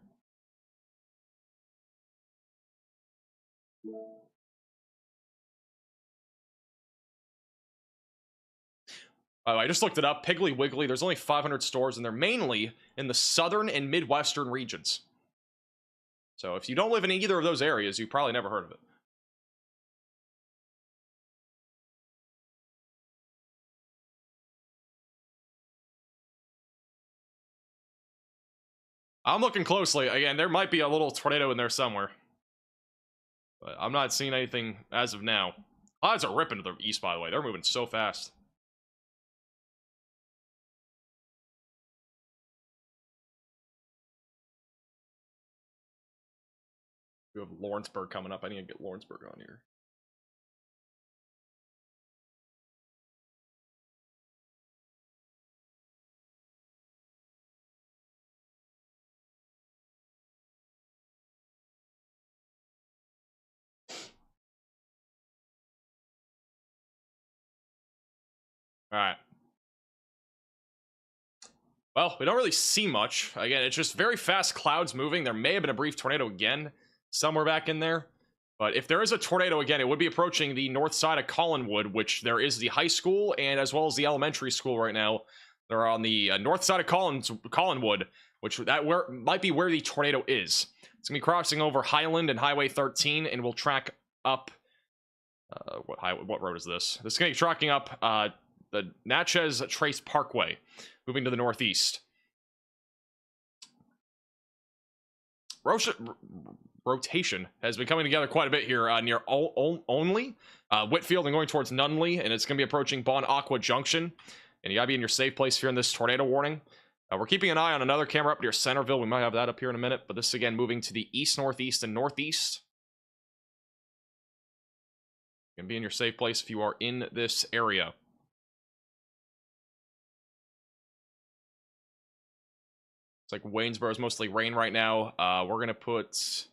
[SPEAKER 1] I just looked it up. Piggly Wiggly, there's only 500 stores, and they're mainly in the southern and midwestern regions. So if you don't live in either of those areas, you've probably never heard of it. I'm looking closely. Again, there might be a little tornado in there somewhere. But I'm not seeing anything as of now. Clouds are ripping to the east, by the way. They're moving so fast. We have Lawrenceburg coming up. I need to get Lawrenceburg on here. All right. Well, we don't really see much. Again, it's just very fast clouds moving. There may have been a brief tornado again somewhere back in there. But if there is a tornado again, it would be approaching the north side of Collinwood, which there is the high school and as well as the elementary school right now. They're on the north side of Collinwood, which might be where the tornado is. It's going to be crossing over Highland and Highway 13, and we'll track up... what road is this? This is going to be tracking up the Natchez Trace Parkway, moving to the northeast. Rotation has been coming together quite a bit here near Only, Whitfield, and going towards Nunley, and it's going to be approaching Bon Aqua Junction. And you got to be in your safe place here in this tornado warning. We're keeping an eye on another camera up near Centerville. We might have that up here in a minute, but this is again moving to the east, northeast, and northeast. You can be in your safe place if you are in this area. It's like Waynesboro is mostly rain right now. We're gonna put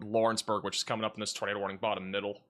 [SPEAKER 1] Lawrenceburg, which is coming up in this tornado warning, bottom middle.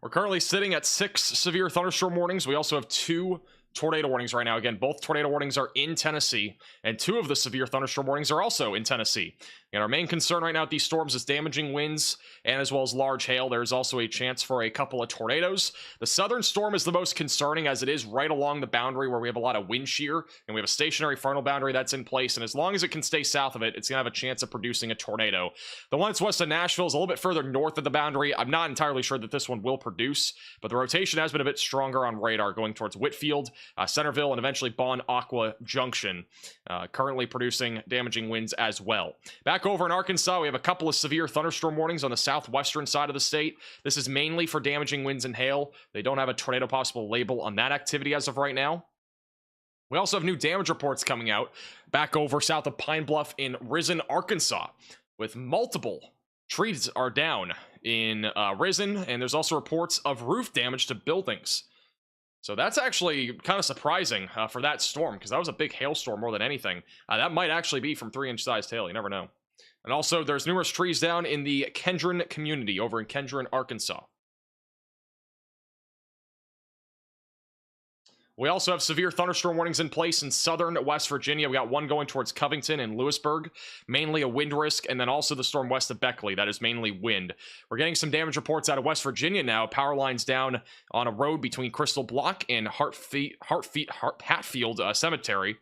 [SPEAKER 1] We're currently sitting at 6 severe thunderstorm warnings. We also have 2 tornado warnings right now. Again, both tornado warnings are in Tennessee, and 2 of the severe thunderstorm warnings are also in Tennessee. And our main concern right now with these storms is damaging winds and as well as large hail. There's also a chance for a couple of tornadoes. The southern storm is the most concerning, as it is right along the boundary where we have a lot of wind shear, and we have a stationary frontal boundary that's in place, and as long as it can stay south of it, it's going to have a chance of producing a tornado. The one that's west of Nashville is a little bit further north of the boundary. I'm not entirely sure that this one will produce, but the rotation has been a bit stronger on radar going towards Whitfield, Centerville, and eventually Bon Aqua Junction, currently producing damaging winds as well. Back over in Arkansas, we have a couple of severe thunderstorm warnings on the southwestern side of the state. This is mainly for damaging winds and hail. They don't have a tornado possible label on that activity as of right now. We also have new damage reports coming out back over south of Pine Bluff in Risen, Arkansas, with multiple trees are down in Risen, and there's also reports of roof damage to buildings. So that's actually kind of surprising for that storm, because that was a big hailstorm more than anything. That might actually be from 3-inch sized hail. You never know. And also, there's numerous trees down in the Kendron community over in Kendron, Arkansas. We also have severe thunderstorm warnings in place in southern West Virginia. We got one going towards Covington and Lewisburg, mainly a wind risk, and then also the storm west of Beckley. That is mainly wind. We're getting some damage reports out of West Virginia now. Power lines down on a road between Crystal Block and Hatfield Cemetery.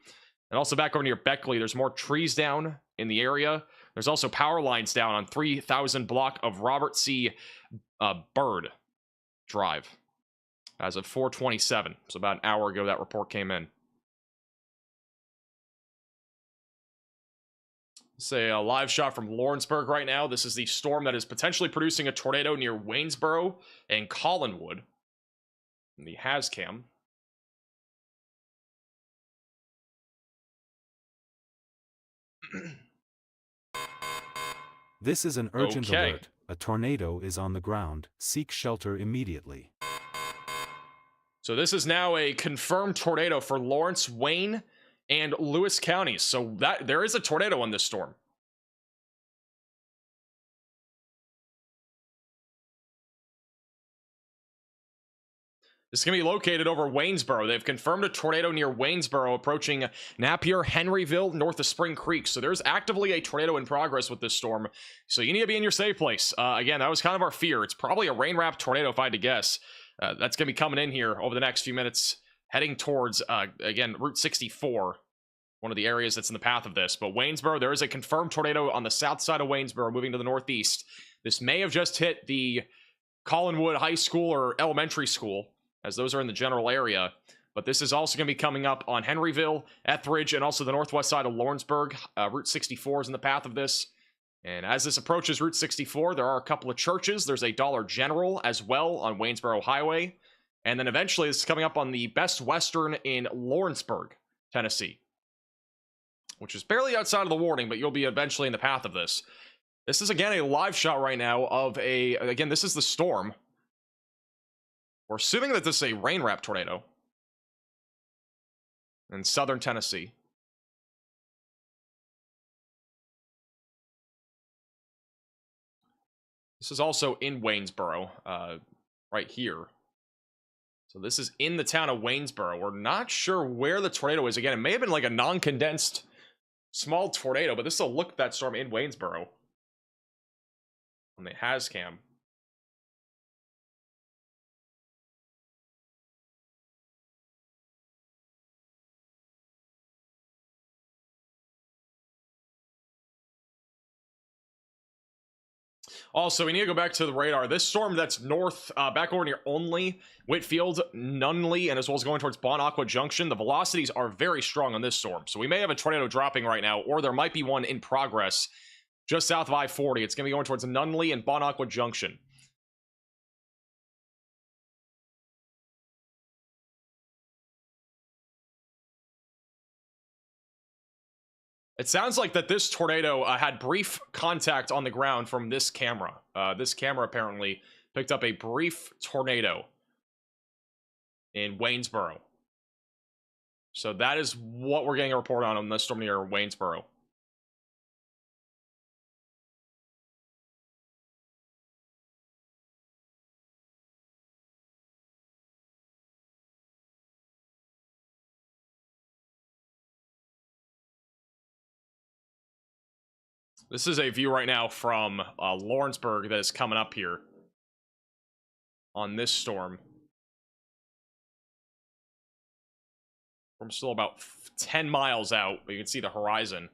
[SPEAKER 1] And also back over near Beckley, there's more trees down in the area. There's also power lines down on 3000 block of Robert C. Byrd Drive as of 4:27. So about an hour ago that report came in. Say a live shot from Lawrenceburg right now. This is the storm that is potentially producing a tornado near Waynesboro and Collinwood. In the HazCam.
[SPEAKER 6] This is an urgent alert. A tornado is on the ground. Seek shelter immediately.
[SPEAKER 1] So this is now a confirmed tornado for Lawrence, Wayne, and Lewis counties. So that there is a tornado in this storm. This is going to be located over Waynesboro. They've confirmed a tornado near Waynesboro approaching Napier, Henryville, north of Spring Creek. So there's actively a tornado in progress with this storm. So you need to be in your safe place. Again, that was kind of our fear. It's probably a rain-wrapped tornado if I had to guess. That's going to be coming in here over the next few minutes, heading towards, again, Route 64, one of the areas that's in the path of this. But Waynesboro, there is a confirmed tornado on the south side of Waynesboro moving to the northeast. This may have just hit the Collinwood High School or elementary school, as those are in the general area. But this is also going to be coming up on Henryville, Etheridge, and also the northwest side of Lawrenceburg. Route 64 is in the path of this. And as this approaches Route 64, there are a couple of churches. There's a Dollar General as well on Waynesboro Highway. And then eventually this is coming up on the Best Western in Lawrenceburg, Tennessee, which is barely outside of the warning, but you'll be eventually in the path of this. This is, again, a live shot right now of again, this is the storm. We're assuming that this is a rain-wrapped tornado in southern Tennessee. This is also in Waynesboro, right here. So this is in the town of Waynesboro. We're not sure where the tornado is. Again, it may have been like a non-condensed small tornado, but this is a look at that storm in Waynesboro on the Hazcam. Also, we need to go back to the radar. This storm that's north, back over near Only, Whitfield, Nunley, and as well as going towards Bon Aqua Junction, the velocities are very strong on this storm. So we may have a tornado dropping right now, or there might be one in progress just south of I-40. It's going to be going towards Nunley and Bon Aqua Junction. It sounds like that this tornado had brief contact on the ground from this camera. This camera apparently picked up a brief tornado in Waynesboro. So that is what we're getting a report on this storm near Waynesboro. This is a view right now from Lawrenceburg that is coming up here on this storm. We're still about 10 miles out, but you can see the horizon.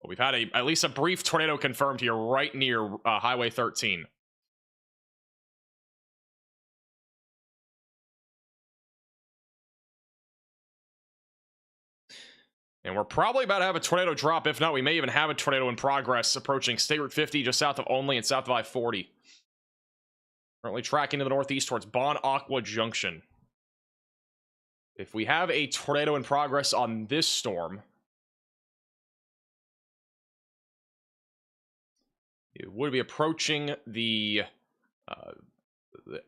[SPEAKER 1] But we've had at least a brief tornado confirmed here right near Highway 13. And we're probably about to have a tornado drop. If not, we may even have a tornado in progress approaching State Route 50 just south of Only and south of I-40. Currently tracking to the northeast towards Bon Aqua Junction. If we have a tornado in progress on this storm, it would be approaching the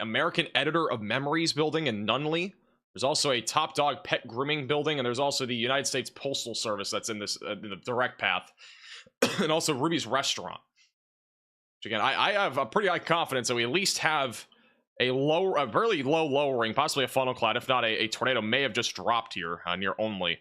[SPEAKER 1] American Editor of Memories building in Nunley. There's also a Top Dog pet grooming building, and there's also the United States Postal Service that's in this in the direct path, and also Ruby's Restaurant. Which again, I have a pretty high confidence that we at least have a very low lowering, possibly a funnel cloud, if not a tornado may have just dropped here near Only.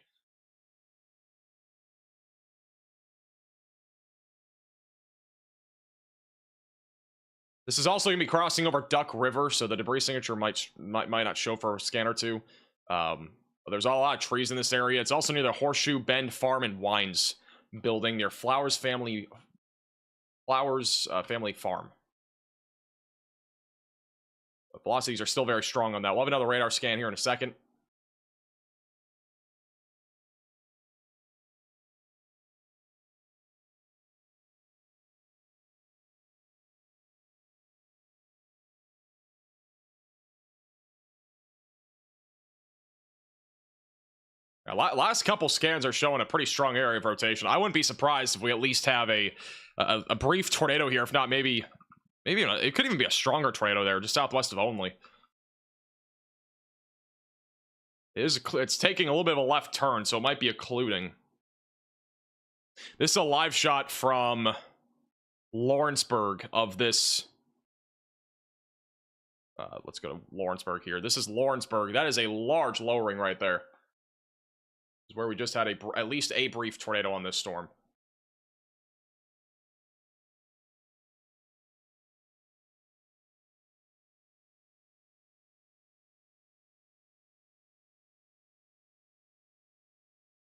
[SPEAKER 1] This is also going to be crossing over Duck River, so the debris signature might not show for a scan or two. But there's a lot of trees in this area. It's also near the Horseshoe Bend Farm and Wines building near Flowers Family Farm. The velocities are still very strong on that. We'll have another radar scan here in a second. Last couple scans are showing a pretty strong area of rotation. I wouldn't be surprised if we at least have a brief tornado here. If not, maybe it could even be a stronger tornado there, just southwest of Only. It's taking a little bit of a left turn, so it might be occluding. This is a live shot from Lawrenceburg of this. Let's go to Lawrenceburg here. This is Lawrenceburg. That is a large lowering right there. This is where we just had at least a brief tornado on this storm.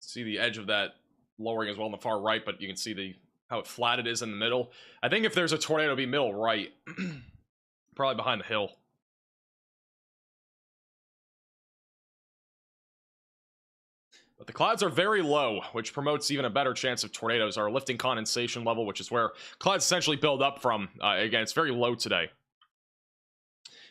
[SPEAKER 1] See the edge of that lowering as well on the far right, but you can see how flat it is in the middle. I think if there's a tornado, it'd be middle right. Probably behind the hill. But the clouds are very low, which promotes even a better chance of tornadoes. Our lifting condensation level, which is where clouds essentially build up from. Again, it's very low today.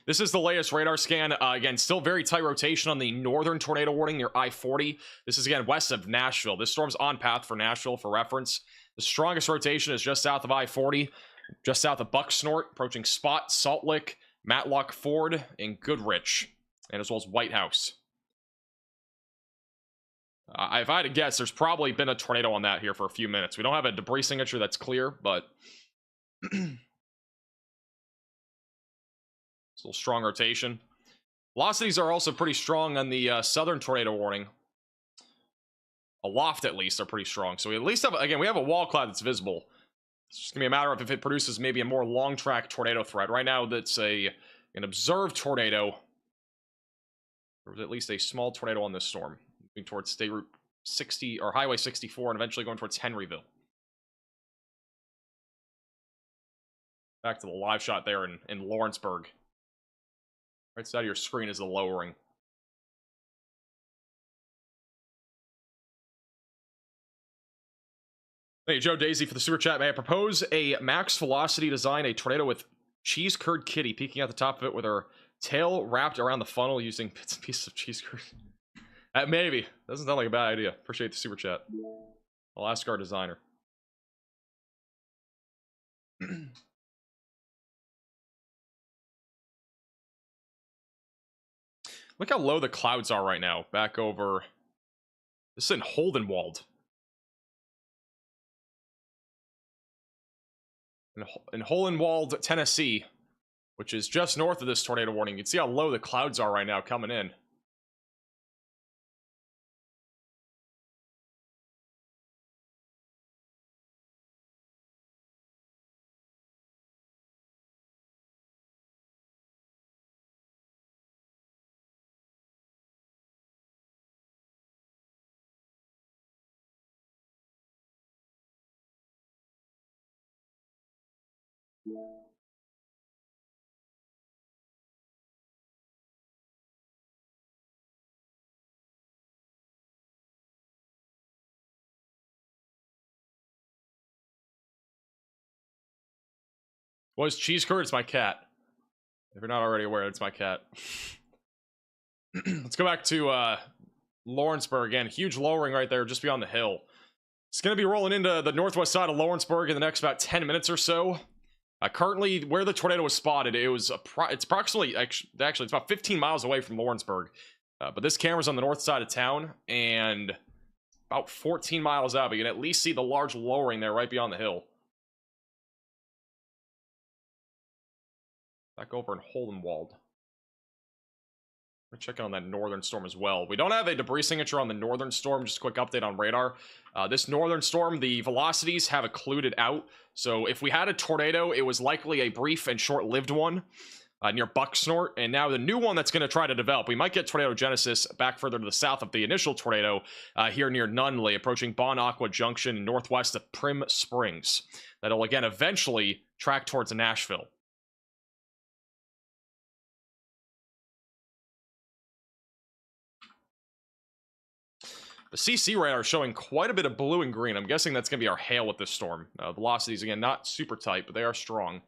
[SPEAKER 1] This is the latest radar scan. Again, still very tight rotation on the northern tornado warning near I-40. This is, again, west of Nashville. This storm's on path for Nashville for reference. The strongest rotation is just south of I-40, just south of Bucksnort, approaching Spot, Salt Lick, Matlock Ford, and Goodrich, and as well as White House. If I had to guess, there's probably been a tornado on that here for a few minutes. We don't have a debris signature that's clear, but It's a little strong rotation. Velocities are also pretty strong on the southern tornado warning. Aloft, at least, are pretty strong. So we at least have, again, we have a wall cloud that's visible. It's just gonna be a matter of if it produces maybe a more long track tornado threat. Right now, that's an observed tornado. There was at least a small tornado on this storm, moving towards State Route 60 or Highway 64, and eventually going towards Henryville. Back to the live shot there in Lawrenceburg. Right side of your screen is the lowering. Hey, Joe Daisy for the super chat. May I propose a max velocity design, a tornado with cheese curd kitty peeking at the top of it with her tail wrapped around the funnel using bits and pieces of cheese curd? Maybe. Doesn't sound like a bad idea. Appreciate the super chat. I'll ask our designer. Look how low the clouds are right now. Back over. This is in Holdenwald. In Holdenwald, Tennessee, which is just north of this tornado warning. You can see how low the clouds are right now coming in. Was cheese curd? It's my cat. If you're not already aware, it's my cat. Let's go back to Lawrenceburg again. Huge lowering right there just beyond the hill. It's going to be rolling into the northwest side of Lawrenceburg in the next about 10 minutes or so. Currently, where the tornado was spotted, it's approximately, actually, it's about 15 miles away from Lawrenceburg. But this camera's on the north side of town, and about 14 miles out, but you can at least see the large lowering there right beyond the hill. Back over in Holdenwald. We're checking on that northern storm as well. We don't have a debris signature on the northern storm. Just a quick update on radar. This northern storm, the velocities have occluded out. So if we had a tornado, it was likely a brief and short-lived one near Bucksnort. And now the new one that's going to try to develop, we might get tornado genesis back further to the south of the initial tornado here near Nunley, approaching Bon Aqua Junction northwest of Prim Springs. That'll again eventually track towards Nashville. The CC radar is showing quite a bit of blue and green. I'm guessing that's going to be our hail with this storm. Velocities, again, not super tight, but they are strong.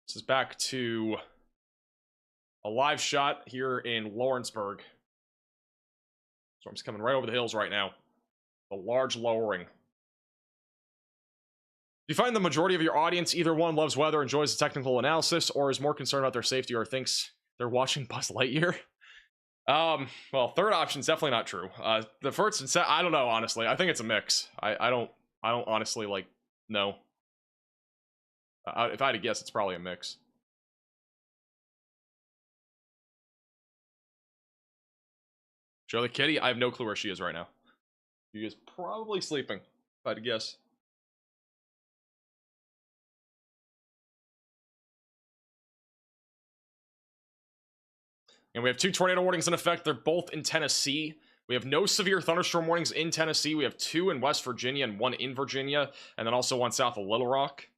[SPEAKER 1] This is back to a live shot here in Lawrenceburg. Storm's coming right over the hills right now. A large lowering. Do you find the majority of your audience, either one loves weather, enjoys the technical analysis, or is more concerned about their safety, or thinks they're watching Buzz Lightyear? Well, third option's definitely not true. The first and I don't know, honestly. I think it's a mix. I don't honestly, like, know. If I had to guess, it's probably a mix. Joe the kitty? I have no clue where she is right now. She is probably sleeping, if I had to guess. And we have 2 tornado warnings in effect. They're both in Tennessee. We have no severe thunderstorm warnings in Tennessee. We have 2 in West Virginia and 1 in Virginia, and then also 1 south of Little Rock.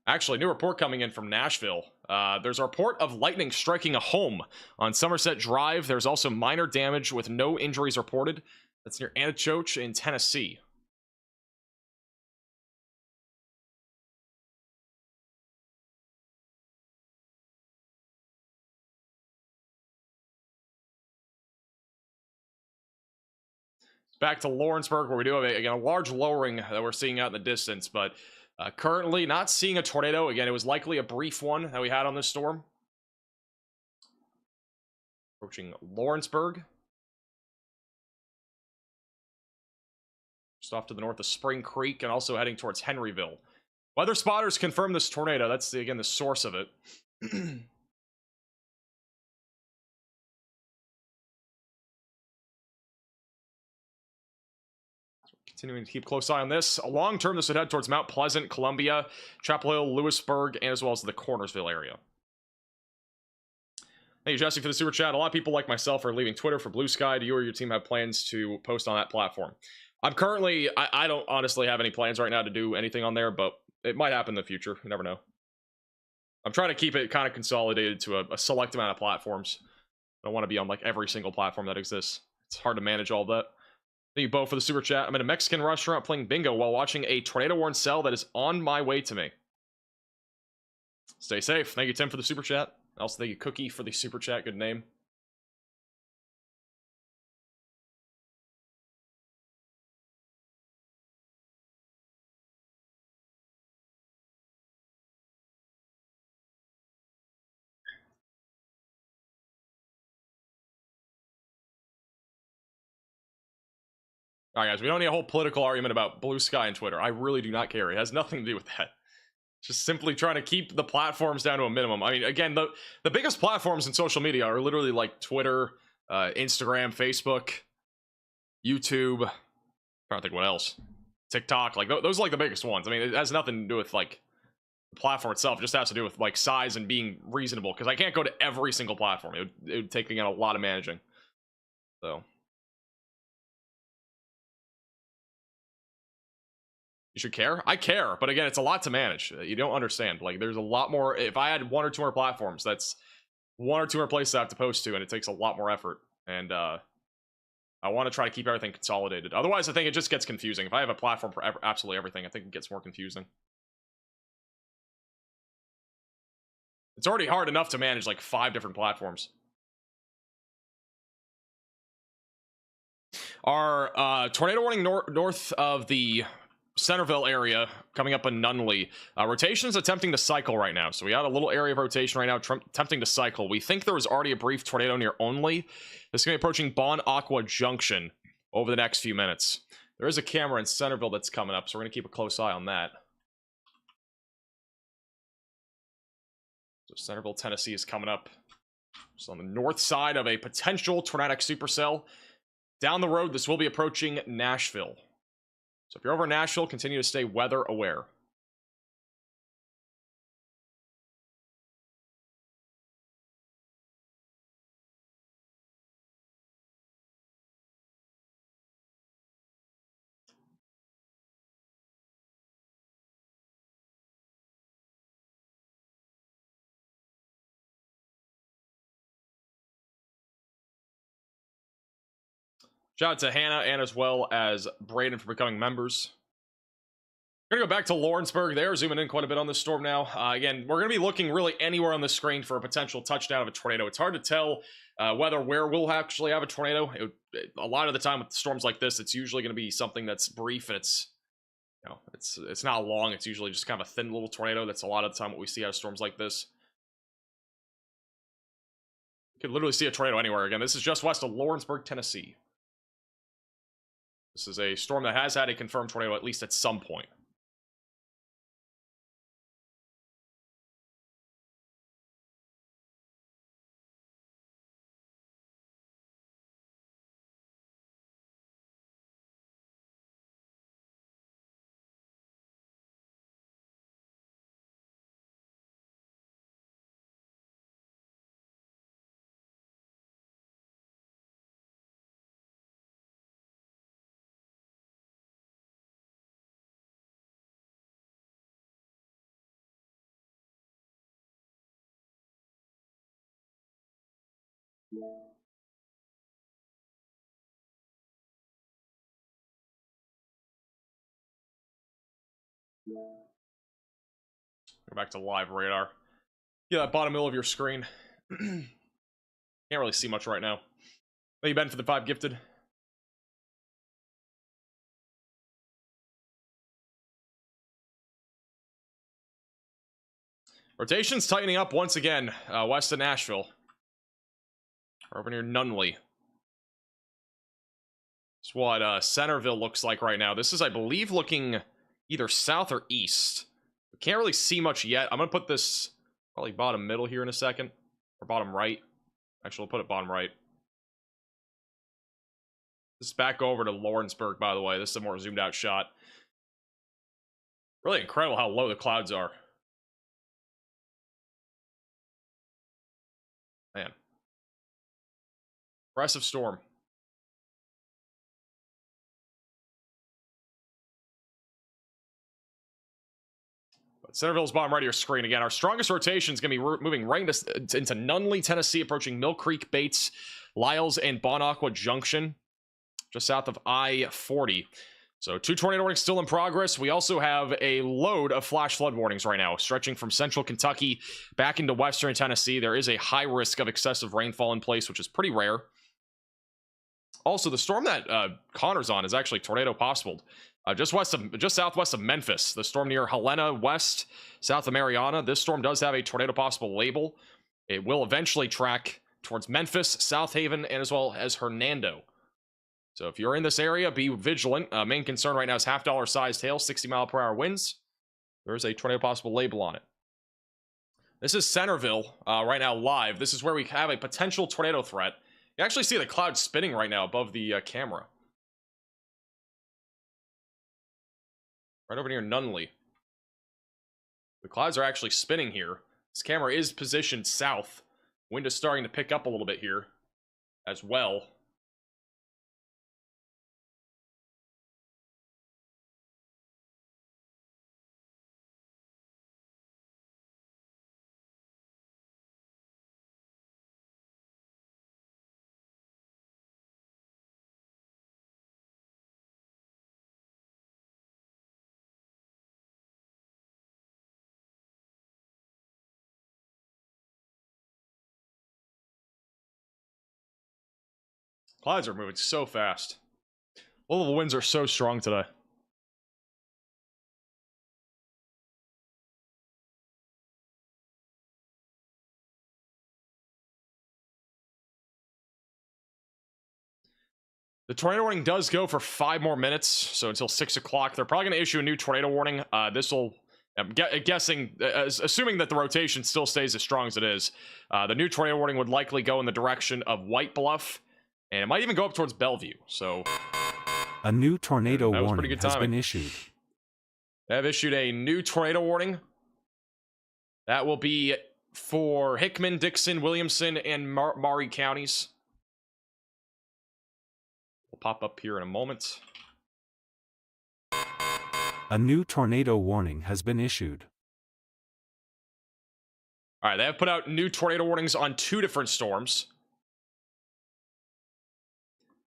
[SPEAKER 1] Actually, new report coming in from Nashville. There's a report of lightning striking a home on Somerset Drive. There's also minor damage with no injuries reported. That's near Anachoche in Tennessee. Back to Lawrenceburg, where we do have a large lowering that we're seeing out in the distance, but currently not seeing a tornado. Again, it was likely a brief one that we had on this storm. Approaching Lawrenceburg. off to the north of Spring Creek and also heading towards Henryville. Weather spotters confirm this tornado. That's, again, the source of it. Continuing to keep a close eye on this. Long term, this would head towards Mount Pleasant, Columbia, Chapel Hill, Lewisburg, and as well as the Cornersville area. Thank you, Jesse, for the super chat. A lot of people like myself are leaving Twitter for Blue Sky. Do you or your team have plans to post on that platform? I'm currently, I don't honestly have any plans right now to do anything on there, but it might happen in the future. You never know. I'm trying to keep it kind of consolidated to a select amount of platforms. I don't want to be on like every single platform that exists. It's hard to manage all that. Thank you both for the super chat. I'm in a Mexican restaurant playing bingo while watching a tornado-worn cell that is on my way to me. Stay safe. Thank you, Tim, for the super chat. Also, thank you, Cookie, for the super chat. Good name. All right, guys, we don't need a whole political argument about Blue Sky and Twitter. I really do not care. It has nothing to do with that. Just simply trying to keep the platforms down to a minimum. I mean, again, the biggest platforms in social media are literally like Twitter, Instagram, Facebook, YouTube. I'm trying to think what else. TikTok. Like, those are like the biggest ones. I mean, it has nothing to do with like the platform itself. It just has to do with like size and being reasonable. Because I can't go to every single platform. It would take, again, a lot of managing. So... You should care? I care, but again, it's a lot to manage. You don't understand. Like, there's a lot more. If I had one or two more platforms, that's one or two more places I have to post to, and it takes a lot more effort. And I want to try to keep everything consolidated. Otherwise, I think it just gets confusing. If I have a platform for absolutely everything, I think it gets more confusing. It's already hard enough to manage like 5 different platforms. Our tornado warning north of the Centerville area coming up in Nunley. Rotation's attempting to cycle right now. So we got a little area of rotation right now attempting to cycle. We think there was already a brief tornado near Only. This is going to be approaching Bon Aqua Junction over the next few minutes. There is a camera in Centerville that's coming up, so we're going to keep a close eye on that. So Centerville, Tennessee is coming up. Just on the north side of a potential tornadic supercell. Down the road, this will be approaching Nashville. So if you're over in Nashville, continue to stay weather aware. Shout out to Hannah and as well as Braden for becoming members. We're going to go back to Lawrenceburg. They're zooming in quite a bit on this storm now. Again, we're going to be looking really anywhere on the screen for a potential touchdown of a tornado. It's hard to tell where we'll actually have a tornado. A lot of the time with storms like this, it's usually going to be something that's brief and it's not long. It's usually just kind of a thin little tornado. That's a lot of the time what we see out of storms like this. You could literally see a tornado anywhere. Again, this is just west of Lawrenceburg, Tennessee. This is a storm that has had a confirmed tornado at least at some point. Go back to live radar. Yeah, that bottom middle of your screen. Can't really see much right now. Thank you, Ben, for the 5 gifted. Rotation's tightening up once again, west of Nashville. We're over near Nunley. It's what Centerville looks like right now. This is, I believe, looking either south or east. We can't really see much yet. I'm going to put this probably bottom middle here in a second. Or bottom right. Actually, we'll put it bottom right. This is back over to Lawrenceburg, by the way. This is a more zoomed out shot. Really incredible how low the clouds are. Man. Impressive storm. But Centerville's bottom right of your screen again. Our strongest rotation is going to be moving right into Nunley, Tennessee, approaching Mill Creek, Bates, Lyles, and Bon Aqua Junction, just south of I-40. So 2 tornado warnings still in progress. We also have a load of flash flood warnings right now, stretching from central Kentucky back into western Tennessee. There is a high risk of excessive rainfall in place, which is pretty rare. Also, the storm that Connor's on is actually tornado possible. Just southwest of Memphis, the storm near Helena West, south of Mariana. This storm does have a tornado possible label. It will eventually track towards Memphis, South Haven, and as well as Hernando. So if you're in this area, be vigilant. Main concern right now is half-dollar sized hail, 60-mile-per-hour winds. There's a tornado possible label on it. This is Centerville right now live. This is where we have a potential tornado threat. You actually see the cloud spinning right now above the camera. Right over near Nunley. The clouds are actually spinning here. This camera is positioned south. Wind is starting to pick up a little bit here as well. Clouds are moving so fast. All of the winds are so strong today. The tornado warning does go for 5 more minutes, so until 6 o'clock. They're probably going to issue a new tornado warning. This will, I'm guessing, assuming that the rotation still stays as strong as it is, the new tornado warning would likely go in the direction of White Bluff, and it might even go up towards Bellevue. So
[SPEAKER 6] a new tornado warning has
[SPEAKER 1] timing.
[SPEAKER 6] been issued.
[SPEAKER 1] They have issued a new tornado warning. That will be for Hickman, Dixon, Williamson, and Maury counties. Will pop up here in a moment.
[SPEAKER 6] A new tornado warning has been issued.
[SPEAKER 1] All right, they have put out new tornado warnings on 2 different storms.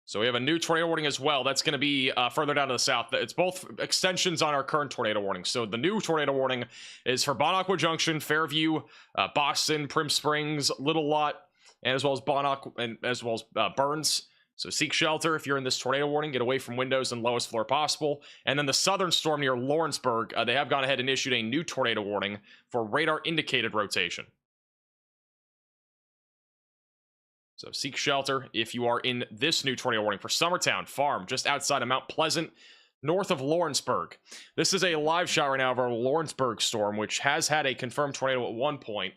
[SPEAKER 1] So we have a new tornado warning as well. That's going to be further down to the south. It's both extensions on our current tornado warning. So the new tornado warning is for Bon Aqua Junction, Fairview, Boston, Prim Springs, Little Lot, and as well as Bon Aqua, and as well as Burns. So seek shelter if you're in this tornado warning. Get away from windows and lowest floor possible. And then the southern storm near Lawrenceburg, they have gone ahead and issued a new tornado warning for radar indicated rotation. So seek shelter if you are in this new tornado warning for Summertown Farm, just outside of Mount Pleasant, north of Lawrenceburg. This is a live shot right now of our Lawrenceburg storm, which has had a confirmed tornado at one point.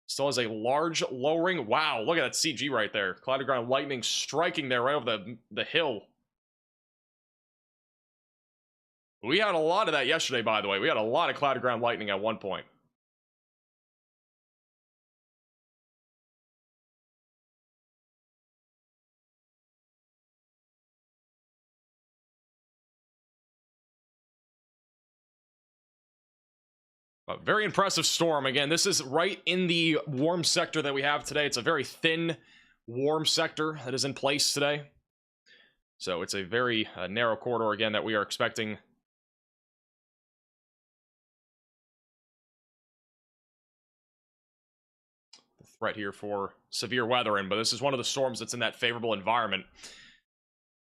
[SPEAKER 1] Still has a large lowering. Wow, look at that CG right there. Cloud ground lightning striking there right over the hill. We had a lot of that yesterday, by the way. We had a lot of cloud ground lightning at one point. A very impressive storm. Again, this is right in the warm sector that we have today. It's a very thin, warm sector that is in place today. So it's a very narrow corridor, again, that we are expecting. The threat here for severe weather in, but this is one of the storms that's in that favorable environment.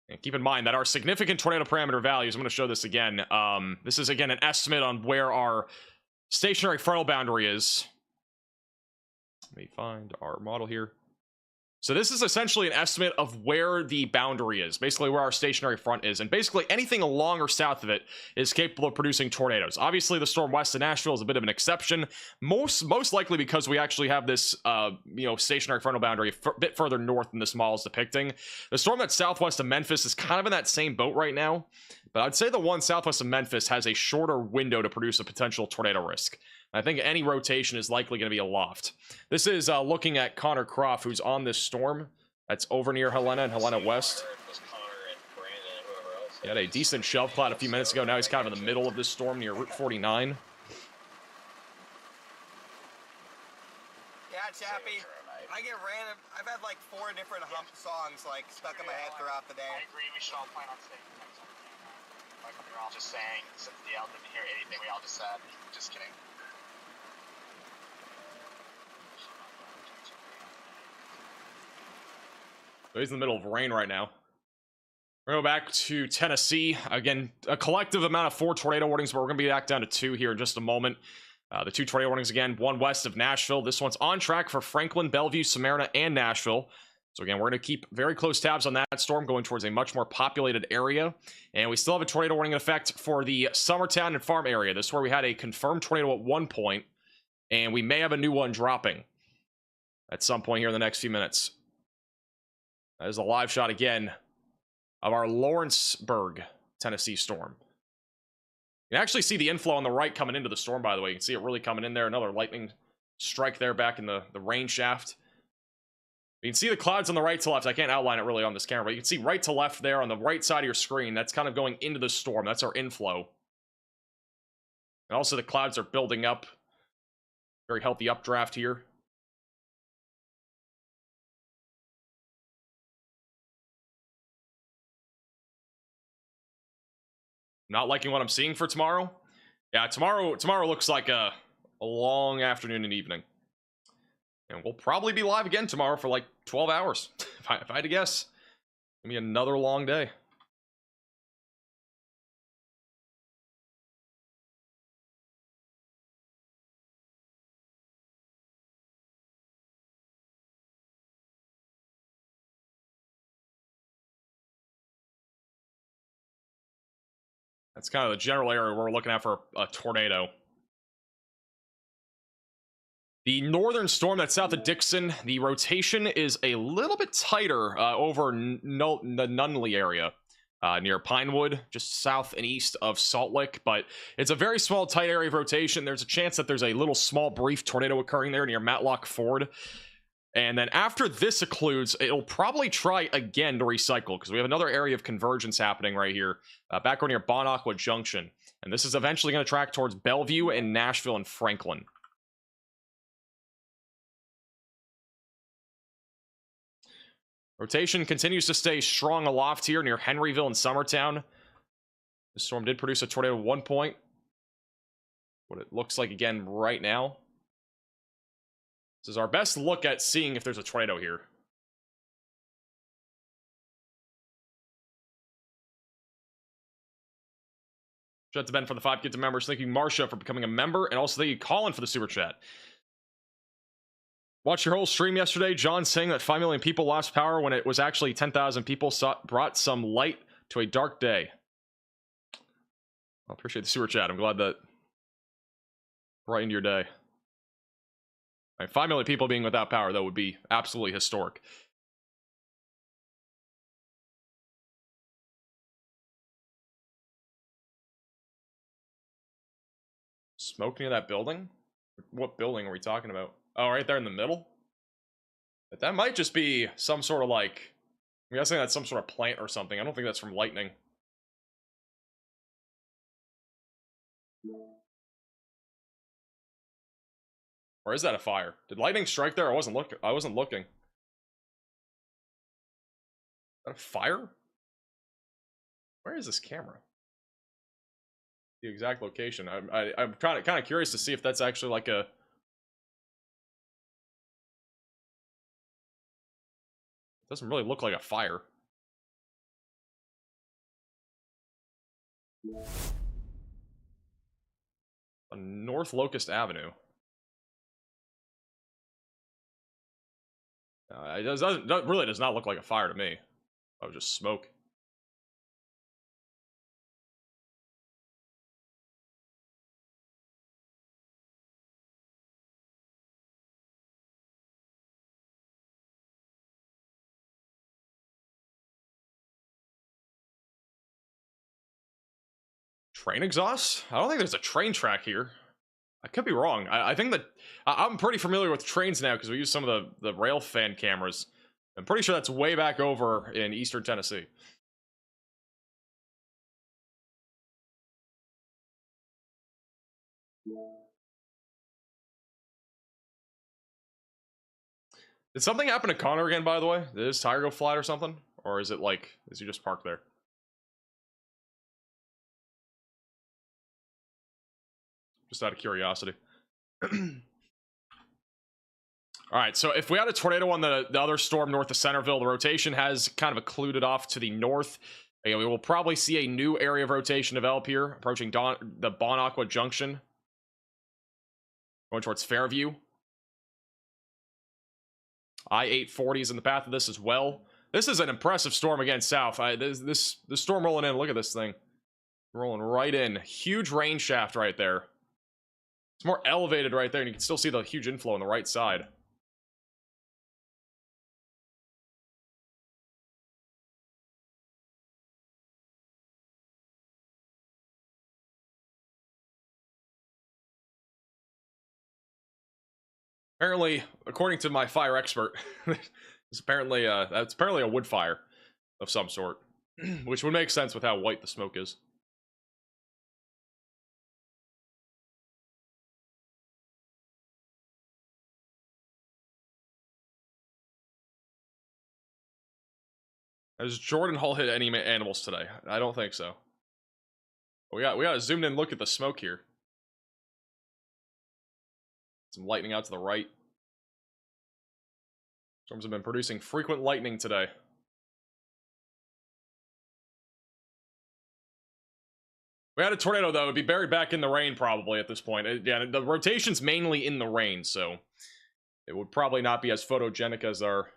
[SPEAKER 1] And keep in mind that our significant tornado parameter values, I'm going to show this again. This is, again, an estimate on where our stationary frontal boundary is. Let me find our model here. So this is essentially an estimate of where the boundary is, basically where our stationary front is, and basically anything along or south of it is capable of producing tornadoes. Obviously, the storm west of Nashville is a bit of an exception, most likely because we actually have this, stationary frontal boundary a bit further north than this model is depicting. The storm that's southwest of Memphis is kind of in that same boat right now, but I'd say the one southwest of Memphis has a shorter window to produce a potential tornado risk. I think any rotation is likely going to be aloft. This is looking at Connor Croft, who's on this storm. That's over near Helena and Helena West. He had a decent shelf cloud a few minutes ago. Now he's kind of in the middle of this storm near Route 49.
[SPEAKER 4] Yeah, Chappie. I get random. I've had like 4 different hump songs like stuck in my head throughout the day.
[SPEAKER 5] I agree. We should all plan on staying. Like we were all just saying, since the L didn't hear anything we all just said. Just kidding.
[SPEAKER 1] So he's in the middle of rain right now. We're going to go back to Tennessee. Again, a collective amount of 4 tornado warnings, but we're going to be back down to 2 here in just a moment. The 2 tornado warnings again, one west of Nashville. This one's on track for Franklin, Bellevue, Smyrna, and Nashville. So again, we're going to keep very close tabs on that storm going towards a much more populated area. And we still have a tornado warning in effect for the Summertown and Farm area. This is where we had a confirmed tornado at one point, and we may have a new one dropping at some point here in the next few minutes. That is a live shot again of our Lawrenceburg, Tennessee storm. You can actually see the inflow on the right coming into the storm, by the way. You can see it really coming in there. Another lightning strike there back in the rain shaft. You can see the clouds on the right to left. I can't outline it really on this camera, but you can see right to left there on the right side of your screen. That's kind of going into the storm. That's our inflow. And also the clouds are building up. Very healthy updraft here. Not liking what I'm seeing for tomorrow. Yeah, tomorrow looks like a long afternoon and evening. And we'll probably be live again tomorrow for like 12 hours. if I had to guess. It'll be another long day. That's kind of the general area where we're looking at for a tornado. The northern storm that's south of Dixon, the rotation is a little bit tighter over the Nunley area near Pinewood, just south and east of Salt Lick, but it's a very small, tight area of rotation. There's a chance that there's a little small, brief tornado occurring there near Matlock Ford. And then after this occludes, it'll probably try again to recycle because we have another area of convergence happening right here, back over near Bonacqua Junction. And this is eventually going to track towards Bellevue and Nashville and Franklin. Rotation continues to stay strong aloft here near Henryville and Summertown. The storm did produce a tornado at one point. What it looks like again right now. This is our best look at seeing if there's a tornado here. Shout out to Ben for the 5 gifted members. Thank you, Marsha, for becoming a member. And also thank you, Colin, for the super chat. Watch your whole stream yesterday. John saying that 5 million people lost power when it was actually 10,000 people brought some light to a dark day. I appreciate the super chat. I'm glad that brightened your day. 5 million people being without power, though, would be absolutely historic. Smoke near that building? What building are we talking about? Oh, right there in the middle? But that might just be some sort of like... I'm guessing that's some sort of plant or something. I don't think that's from lightning. Or is that a fire? Did lightning strike there? I wasn't looking. Is that a fire? Where is this camera? The exact location. I'm kind of curious to see if that's actually like a... It doesn't really look like a fire. On North Locust Avenue. Really does not look like a fire to me. Oh, just smoke. Train exhaust? I don't think there's a train track here. I could be wrong. I think that I'm pretty familiar with trains now because we use some of the rail fan cameras. I'm pretty sure that's way back over in eastern Tennessee. Did something happen to Connor again, by the way? Did his tire go flat or something? Or is it like, is he just parked there? Just out of curiosity. Alright, so if we had a tornado on the other storm north of Centerville, the rotation has kind of occluded off to the north. We will probably see a new area of rotation develop here, approaching the Bonaqua Junction. Going towards Fairview. I-840 is in the path of this as well. This is an impressive storm again south. This storm rolling in, look at this thing. Rolling right in. Huge rain shaft right there. It's more elevated right there, and you can still see the huge inflow on the right side. Apparently, according to my fire expert, it's apparently a wood fire of some sort, which would make sense with how white the smoke is. Has Jordan Hall hit any animals today? I don't think so. We got a zoomed in look at the smoke here. Some lightning out to the right. Storms have been producing frequent lightning today. We had a tornado, though. It'd be buried back in the rain, probably, at this point. Yeah, the rotation's mainly in the rain, so it would probably not be as photogenic as our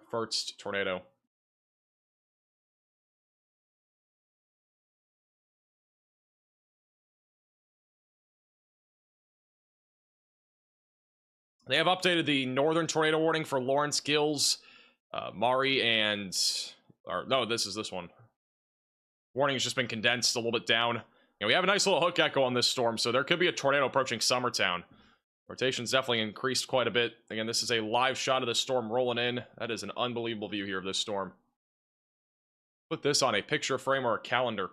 [SPEAKER 1] first tornado. They have updated the northern tornado warning for Lawrence, Gills, Maury, and... no, this one. Warning has just been condensed a little bit down. We have a nice little hook echo on this storm, so there could be a tornado approaching Summertown. Rotation's definitely increased quite a bit. Again, this is a live shot of the storm rolling in. That is an unbelievable view here of this storm. Put this on a picture frame or a calendar.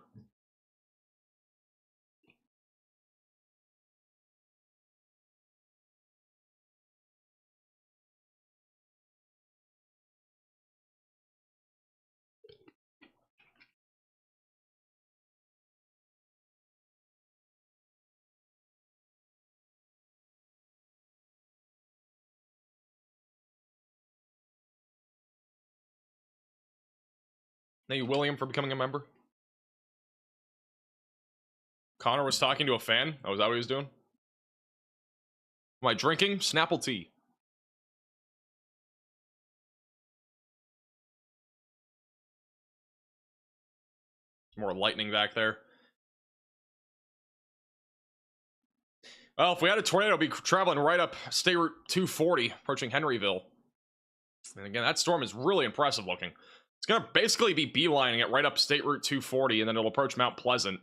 [SPEAKER 1] Thank you, William, for becoming a member. Connor was talking to a fan. Oh, is that what he was doing? Am I drinking? Snapple tea. More lightning back there. Well, if we had a tornado, it'd be traveling right up State Route 240, approaching Henryville. And again, that storm is really impressive looking. It's going to basically be beelining it right up State Route 240, and then it'll approach Mount Pleasant.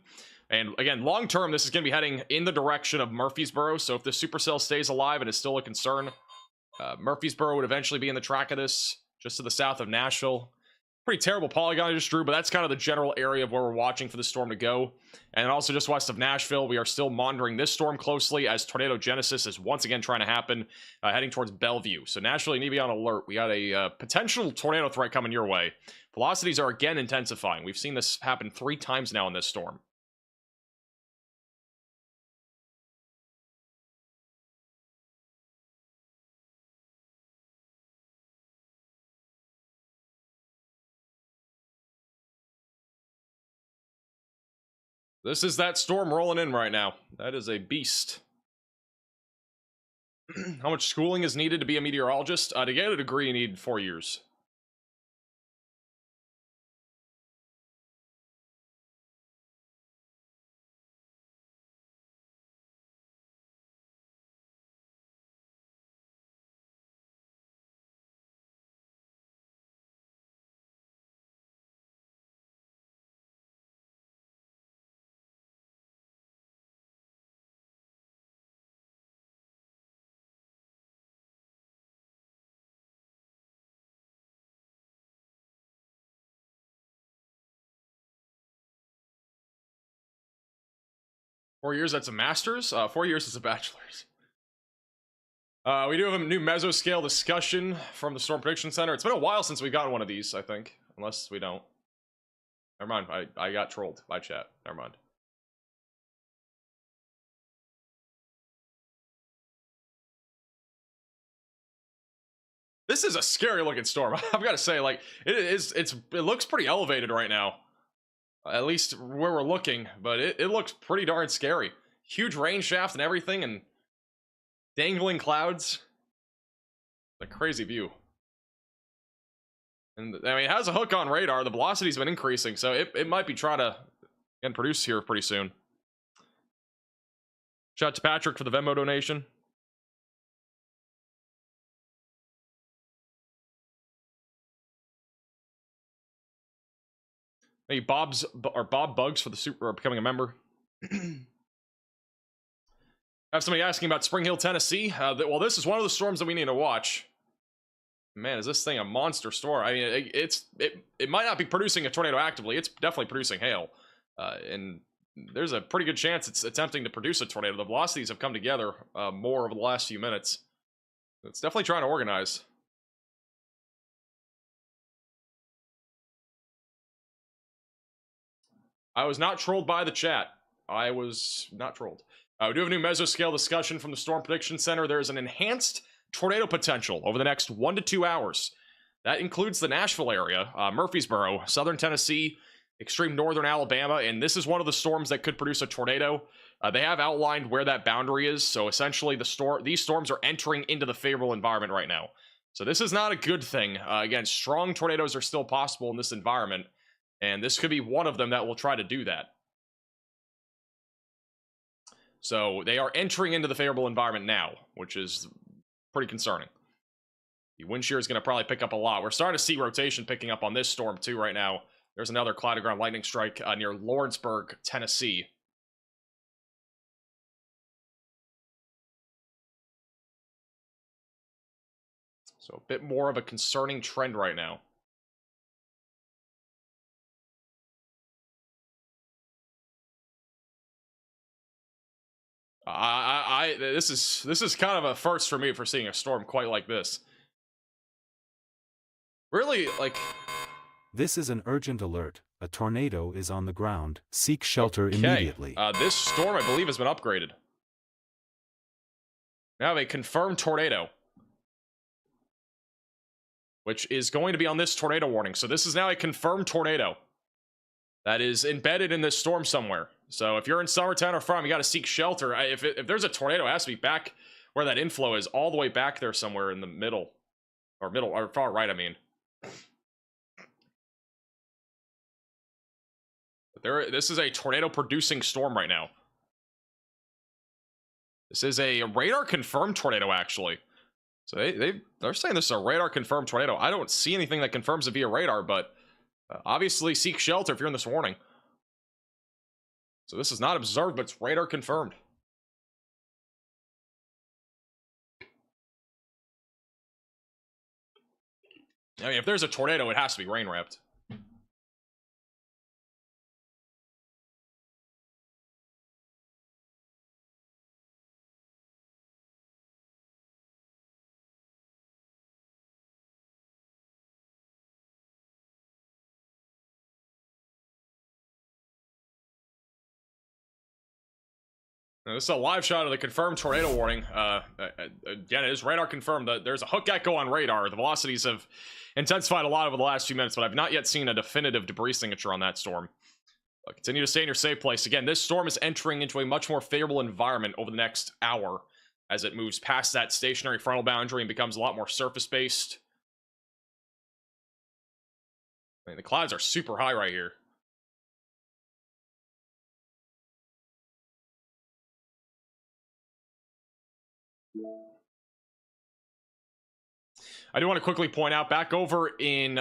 [SPEAKER 1] And again, long term, this is going to be heading in the direction of Murfreesboro. So if the supercell stays alive and is still a concern, Murfreesboro would eventually be in the track of this, just to the south of Nashville. Pretty terrible polygon I just drew, but that's kind of the general area of where we're watching for the storm to go. And also just west of Nashville, we are still monitoring this storm closely as tornado genesis is once again trying to happen, heading towards Bellevue. So Nashville, you need to be on alert. We got a potential tornado threat coming your way. Velocities are again intensifying. We've seen this happen 3 times now in this storm. This is that storm rolling in right now. That is a beast. How much schooling is needed to be a meteorologist? To get a degree, you need 4 years. Four years, that's a master's? 4 years is a bachelor's. We do have a new mesoscale discussion from the Storm Prediction Center. It's been a while since we got one of these, I think. Unless we don't. Never mind, I got trolled by chat. Never mind. This is a scary looking storm. I've got to say, like, it looks pretty elevated right now. At least where we're looking, but it looks pretty darn scary. Huge rain shaft and everything, and dangling clouds. A crazy view. And I mean, it has a hook on radar. The velocity's been increasing, so it might be trying to get produced here pretty soon. Shout out to Patrick for the Venmo donation. Hey, Bob Bugs for the super becoming a member. I have somebody asking about Spring Hill, Tennessee. Well, this is one of the storms that we need to watch. Man, is this thing a monster storm? I mean, it might not be producing a tornado actively. It's definitely producing hail, and there's a pretty good chance it's attempting to produce a tornado. The velocities have come together more over the last few minutes. It's definitely trying to organize. I was not trolled by the chat. I was not trolled. We do have a new mesoscale discussion from the Storm Prediction Center. There is an enhanced tornado potential over the next 1 to 2 hours. That includes the Nashville area, Murfreesboro, southern Tennessee, extreme northern Alabama, and this is one of the storms that could produce a tornado. They have outlined where that boundary is, so essentially these storms are entering into the favorable environment right now. So this is not a good thing. Again, strong tornadoes are still possible in this environment, and this could be one of them that will try to do that. So they are entering into the favorable environment now, which is pretty concerning. The wind shear is going to probably pick up a lot. We're starting to see rotation picking up on this storm too right now. There's another cloud to ground lightning strike near Lawrenceburg, Tennessee. So a bit more of a concerning trend right now. This is kind of a first for me for seeing a storm quite like this. Really, like...
[SPEAKER 6] This is an urgent alert. A tornado is on the ground. Seek shelter immediately.
[SPEAKER 1] This storm, I believe, has been upgraded. Now have a confirmed tornado, which is going to be on this tornado warning. So this is now a confirmed tornado that is embedded in this storm somewhere. So if you're in Summertown or Farm, you got to seek shelter. If there's a tornado, it has to be back where that inflow is, all the way back there somewhere in the middle, or far right, I mean. But this is a tornado-producing storm right now. This is a radar-confirmed tornado, actually. So they're saying this is a radar-confirmed tornado. I don't see anything that confirms it via radar, but obviously seek shelter if you're in this warning. So this is not observed, but it's radar confirmed. I mean, if there's a tornado, it has to be rain wrapped. Now, this is a live shot of the confirmed tornado warning. Again, it is radar confirmed. There's a hook echo on radar. The velocities have intensified a lot over the last few minutes, but I've not yet seen a definitive debris signature on that storm. Continue to stay in your safe place. Again, this storm is entering into a much more favorable environment over the next hour, as it moves past that stationary frontal boundary and becomes a lot more surface-based. I mean, the clouds are super high right here. I do want to quickly point out, back over in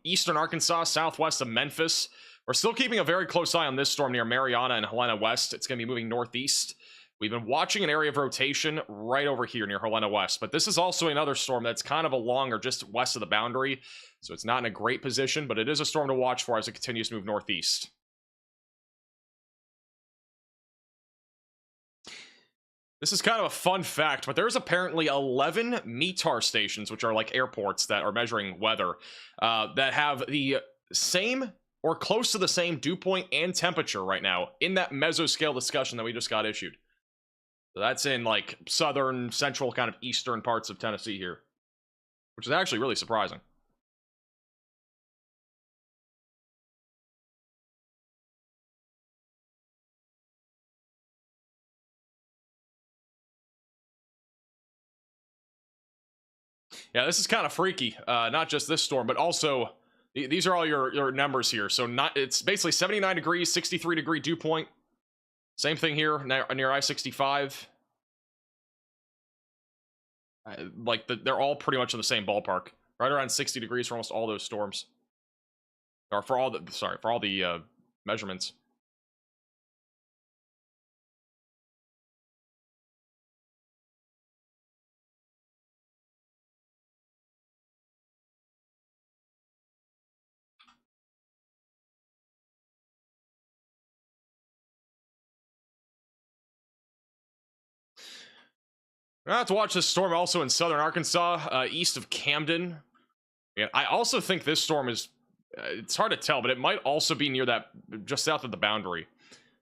[SPEAKER 1] eastern Arkansas, southwest of Memphis, we're still keeping a very close eye on this storm near Mariana and Helena West. It's going to be moving northeast. We've been watching an area of rotation right over here near Helena West, but this is also another storm that's kind of along or just west of the boundary, so it's not in a great position, but it is a storm to watch for as it continues to move northeast. This is kind of a fun fact, but there's apparently 11 METAR stations, which are like airports that are measuring weather, that have the same or close to the same dew point and temperature right now in that mesoscale discussion that we just got issued. So that's in like southern, central, kind of eastern parts of Tennessee here, which is actually really surprising. Yeah, this is kind of freaky. Not just this storm, but also these are all your numbers here. So it's basically 79 degrees, 63 degree dew point. Same thing here near I-65. They're all pretty much in the same ballpark, right around 60 degrees for almost all those storms, or for all the measurements. We're gonna have to watch this storm also in southern Arkansas, east of Camden. And I also think this storm is, it's hard to tell, but it might also be near that, just south of the boundary.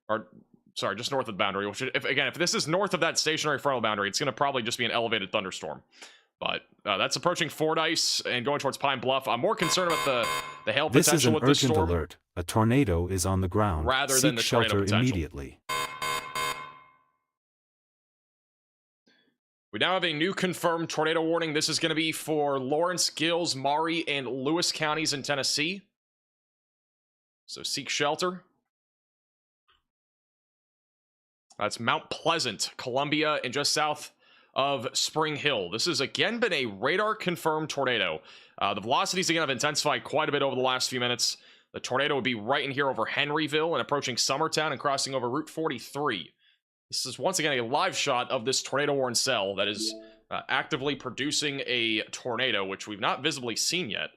[SPEAKER 1] Or, sorry, just north of the boundary. Which, if this is north of that stationary frontal boundary, it's going to probably just be an elevated thunderstorm. But that's approaching Fordyce and going towards Pine Bluff. I'm more concerned about the hail potential with this storm.
[SPEAKER 6] This is an urgent alert. A tornado is on the ground.
[SPEAKER 1] Rather than the tornado
[SPEAKER 6] shelter
[SPEAKER 1] potential.
[SPEAKER 6] Immediately.
[SPEAKER 1] We now have a new confirmed tornado warning. This is going to be for Lawrence, Gills, Maury, and Lewis counties in Tennessee. So seek shelter. That's Mount Pleasant, Columbia, and just south of Spring Hill. This has again been a radar-confirmed tornado. The velocities again have intensified quite a bit over the last few minutes. The tornado would be right in here over Henryville and approaching Summertown and crossing over Route 43. This is once again a live shot of this tornado-warned cell that is actively producing a tornado, which we've not visibly seen yet.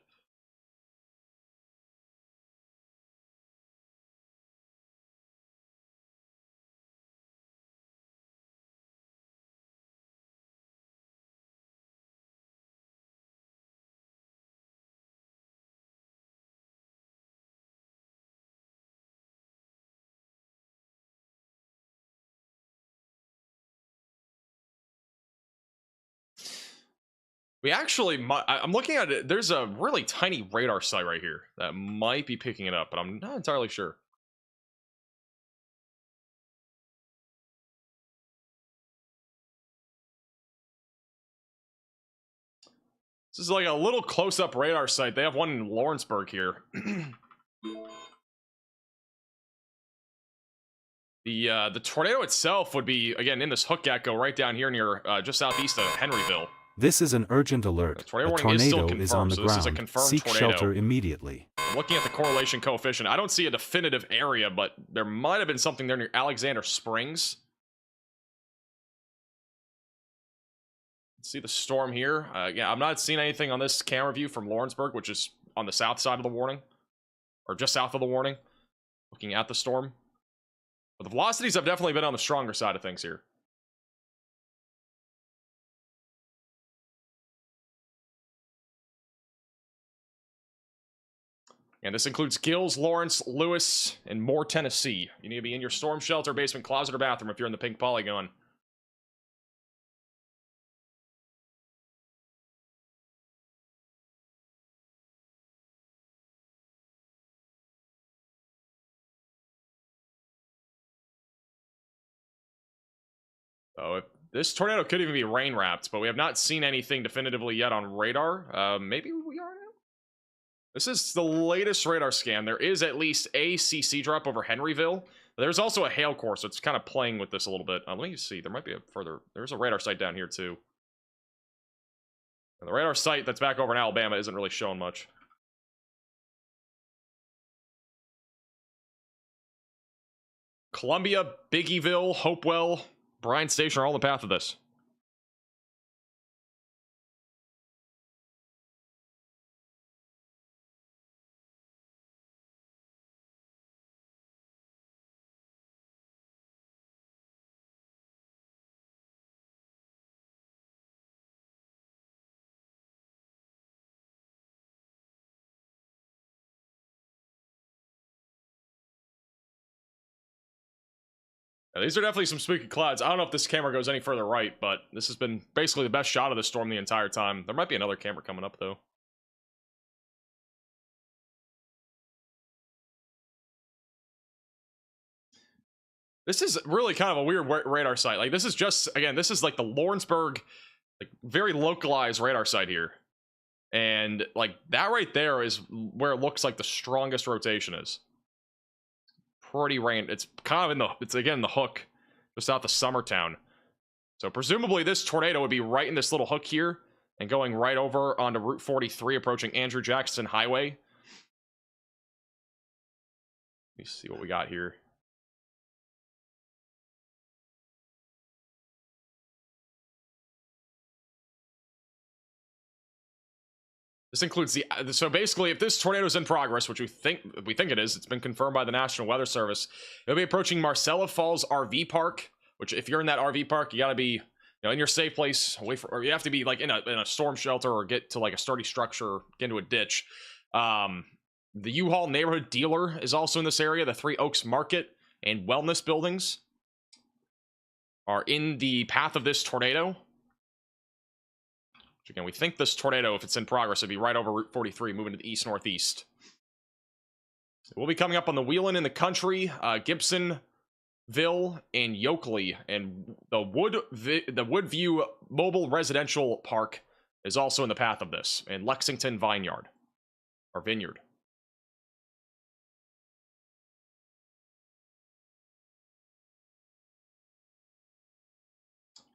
[SPEAKER 1] We actually might, I'm looking at it, there's a really tiny radar site right here that might be picking it up, but I'm not entirely sure. This is like a little close-up radar site. They have one in Lawrenceburg here. The tornado itself would be, again, in this hook gecko right down here near, just southeast of Henryville.
[SPEAKER 6] This is an urgent alert. A tornado is on the ground. Seek
[SPEAKER 1] tornado.
[SPEAKER 6] Shelter immediately.
[SPEAKER 1] I'm looking at the correlation coefficient. I don't see a definitive area, but there might have been something there near Alexander Springs. Let's see the storm here. Yeah, I'm not seeing anything on this camera view from Lawrenceburg, which is on the south side of the warning. Or just south of the warning. Looking at the storm. But the velocities have definitely been on the stronger side of things here. And this includes Gills, Lawrence, Lewis, and more Tennessee. You need to be in your storm shelter, basement, closet, or bathroom if you're in the pink polygon. So if This tornado could even be rain wrapped, but we have not seen anything definitively yet on radar. Maybe we are now? This is the latest radar scan. There is at least a CC drop over Henryville. There's also a hail core, so it's kind of playing with this a little bit. Let me see. There might be a further... There's a radar site down here, too. And the radar site that's back over in Alabama isn't really showing much. Columbia, Biggieville, Hopewell, Bryan Station are all in the path of this. Now, these are definitely some spooky clouds. I don't know if this camera goes any further right, but this has been basically the best shot of the storm the entire time. There might be another camera coming up, though. This is really kind of a weird radar site. Like, this is just, again, this is like the Lawrenceburg, like, very localized radar site here. And, like, that right there is where it looks like the strongest rotation is. Pretty rain. It's kind of in the, it's again the hook just south of Summertown. So presumably this tornado would be right in this little hook here and going right over onto Route 43, approaching Andrew Jackson Highway. Let me see what we got here. This includes the, so basically if this tornado is in progress, which we think it is, it's been confirmed by the National Weather Service, it'll be approaching Marcella Falls RV Park, which if you're in that RV park, you got to be, you know, in your safe place, away from, or you have to be like in a storm shelter or get to like a sturdy structure or get into a ditch. The U-Haul neighborhood dealer is also in this area. The Three Oaks Market and Wellness buildings are in the path of this tornado. Again, we think this tornado, if it's in progress, would be right over Route 43, moving to the east-northeast. So we'll be coming up on the Wheeling in the Country, Gibsonville, and Yoakley, and the Woodview Mobile Residential Park is also in the path of this, and Lexington Vineyard, or Vineyard.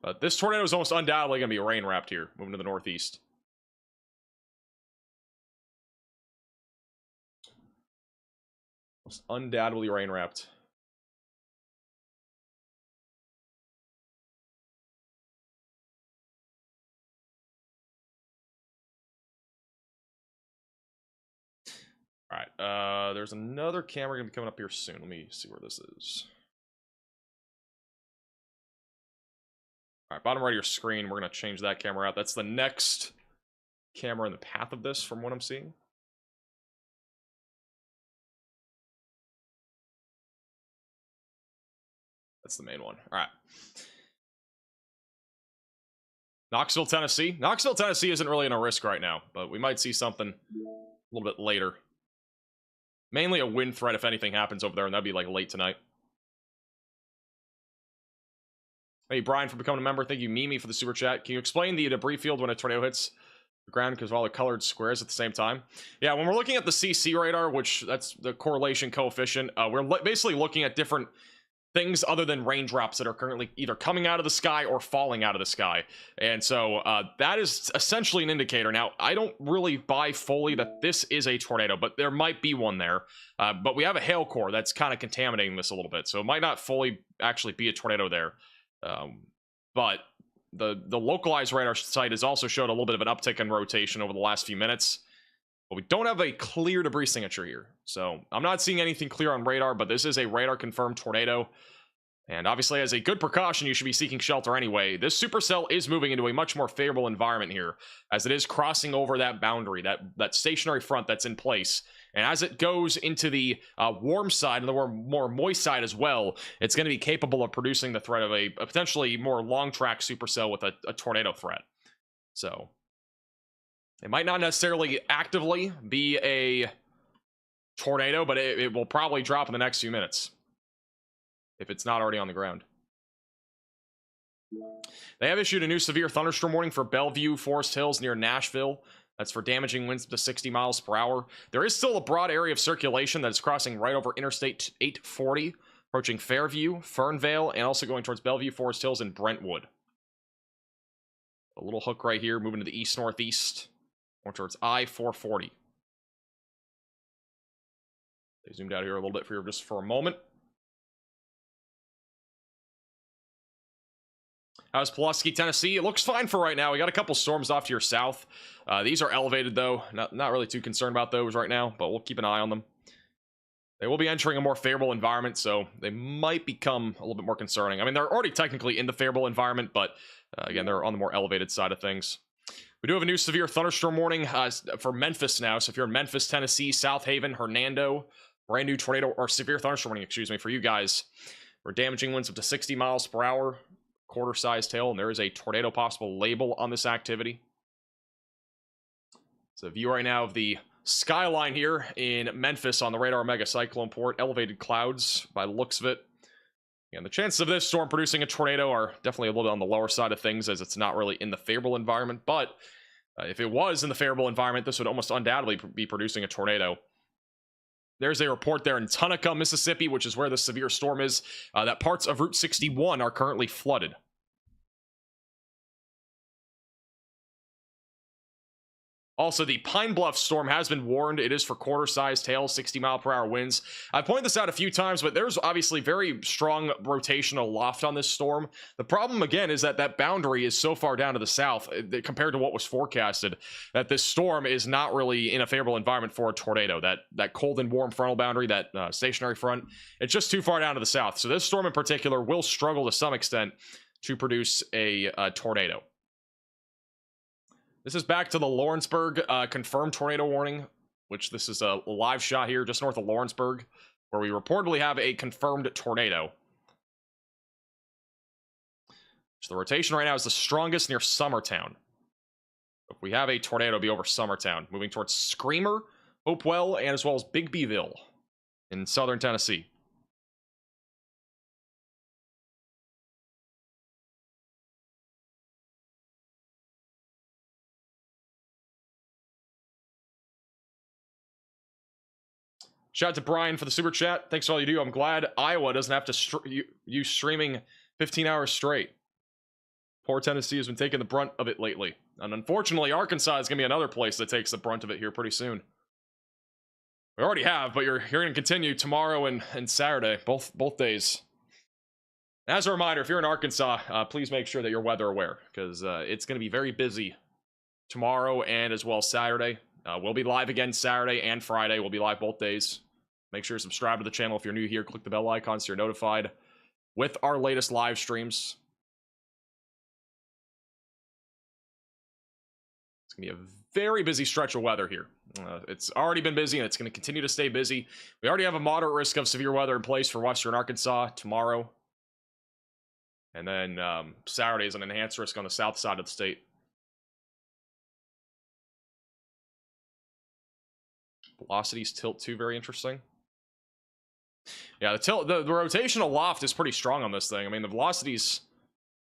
[SPEAKER 1] But this tornado is almost undoubtedly going to be rain wrapped here, moving to the northeast. Almost undoubtedly rain wrapped. All right, there's another camera going to be coming up here soon. Let me see where this is. All right, bottom right of your screen, we're going to change that camera out. That's the next camera in the path of this from what I'm seeing. That's the main one. All right. Knoxville, Tennessee. Knoxville, Tennessee isn't really in a risk right now, but we might see something a little bit later. Mainly a wind threat if anything happens over there, and that'd be like late tonight. Hey, Brian, for becoming a member. Thank you, Mimi, for the super chat. Can you explain the debris field when a tornado hits the ground because of all the colored squares at the same time? Yeah, when we're looking at the CC radar, which that's the correlation coefficient, we're basically looking at different things other than raindrops that are currently either coming out of the sky or falling out of the sky. And so that is essentially an indicator. Now, I don't really buy fully that this is a tornado, but there might be one there. But we have a hail core that's kind of contaminating this a little bit. So it might not fully actually be a tornado there. But the localized radar site has also showed a little bit of an uptick in rotation over the last few minutes. But we don't have a clear debris signature here. So I'm not seeing anything clear on radar, but this is a radar confirmed tornado. And obviously, as a good precaution, you should be seeking shelter anyway. This supercell is moving into a much more favorable environment here, as it is crossing over that boundary, that stationary front that's in place. And as it goes into the warm side and the more moist side as well, it's going to be capable of producing the threat of a potentially more long-track supercell with a tornado threat. So it might not necessarily actively be a tornado, but it will probably drop in the next few minutes if it's not already on the ground. They have issued a new severe thunderstorm warning for Bellevue, Forest Hills near Nashville. That's for damaging winds up to 60 miles per hour. There is still a broad area of circulation that is crossing right over Interstate 840, approaching Fairview, Fernvale, and also going towards Bellevue, Forest Hills, and Brentwood. A little hook right here, moving to the east-northeast, more towards I-440. They zoomed out here a little bit for you just for a moment. How's Pulaski, Tennessee? It looks fine for right now. We got a couple storms off to your south. These are elevated, though. Not really too concerned about those right now, but we'll keep an eye on them. They will be entering a more favorable environment, so they might become a little bit more concerning. I mean, they're already technically in the favorable environment, but again, they're on the more elevated side of things. We do have a new severe thunderstorm warning for Memphis now. So if you're in Memphis, Tennessee, South Haven, Hernando, brand new tornado or severe thunderstorm warning, excuse me, for you guys. We're damaging winds up to 60 miles per hour, quarter-sized hail, and there is a tornado possible label on this activity. It's a view right now of the skyline here in Memphis on the radar mega cyclone port. Elevated clouds by the looks of it. And the chances of this storm producing a tornado are definitely a little bit on the lower side of things, as it's not really in the favorable environment. But if it was in the favorable environment, this would almost undoubtedly be producing a tornado. There's a report there in Tunica, Mississippi, which is where the severe storm is, that parts of Route 61 are currently flooded. Also, the Pine Bluff storm has been warned. It is for quarter-sized hail, 60-mile-per-hour winds. I've pointed this out a few times, but there's obviously very strong rotational loft on this storm. The problem, again, is that that boundary is so far down to the south compared to what was forecasted, that this storm is not really in a favorable environment for a tornado. That cold and warm frontal boundary, that stationary front, it's just too far down to the south. So this storm in particular will struggle to some extent to produce a tornado. This is back to the Lawrenceburg confirmed tornado warning, which this is a live shot here just north of Lawrenceburg, where we reportedly have a confirmed tornado. So the rotation right now is the strongest near Summertown. If we have a tornado, it'll be over Summertown, moving towards Screamer, Hopewell, and as well as Bigbyville in southern Tennessee. Shout out to Brian for the super chat. Thanks for all you do. I'm glad Iowa doesn't have to use streaming 15 hours straight. Poor Tennessee has been taking the brunt of it lately. And unfortunately, Arkansas is going to be another place that takes the brunt of it here pretty soon. We already have, but you're going to continue tomorrow and Saturday, both days. As a reminder, if you're in Arkansas, please make sure that you're weather aware, because it's going to be very busy tomorrow and as well Saturday. We'll be live again Saturday and Friday. We'll be live both days. Make sure you subscribe to the channel if you're new here. Click the bell icon so you're notified with our latest live streams. It's going to be a very busy stretch of weather here. It's already been busy, and it's going to continue to stay busy. We already have a moderate risk of severe weather in place for western Arkansas tomorrow. And then Saturday is an enhanced risk on the south side of the state. Velocities tilt too, very interesting. Yeah, the rotational loft is pretty strong on this thing. I mean, the velocities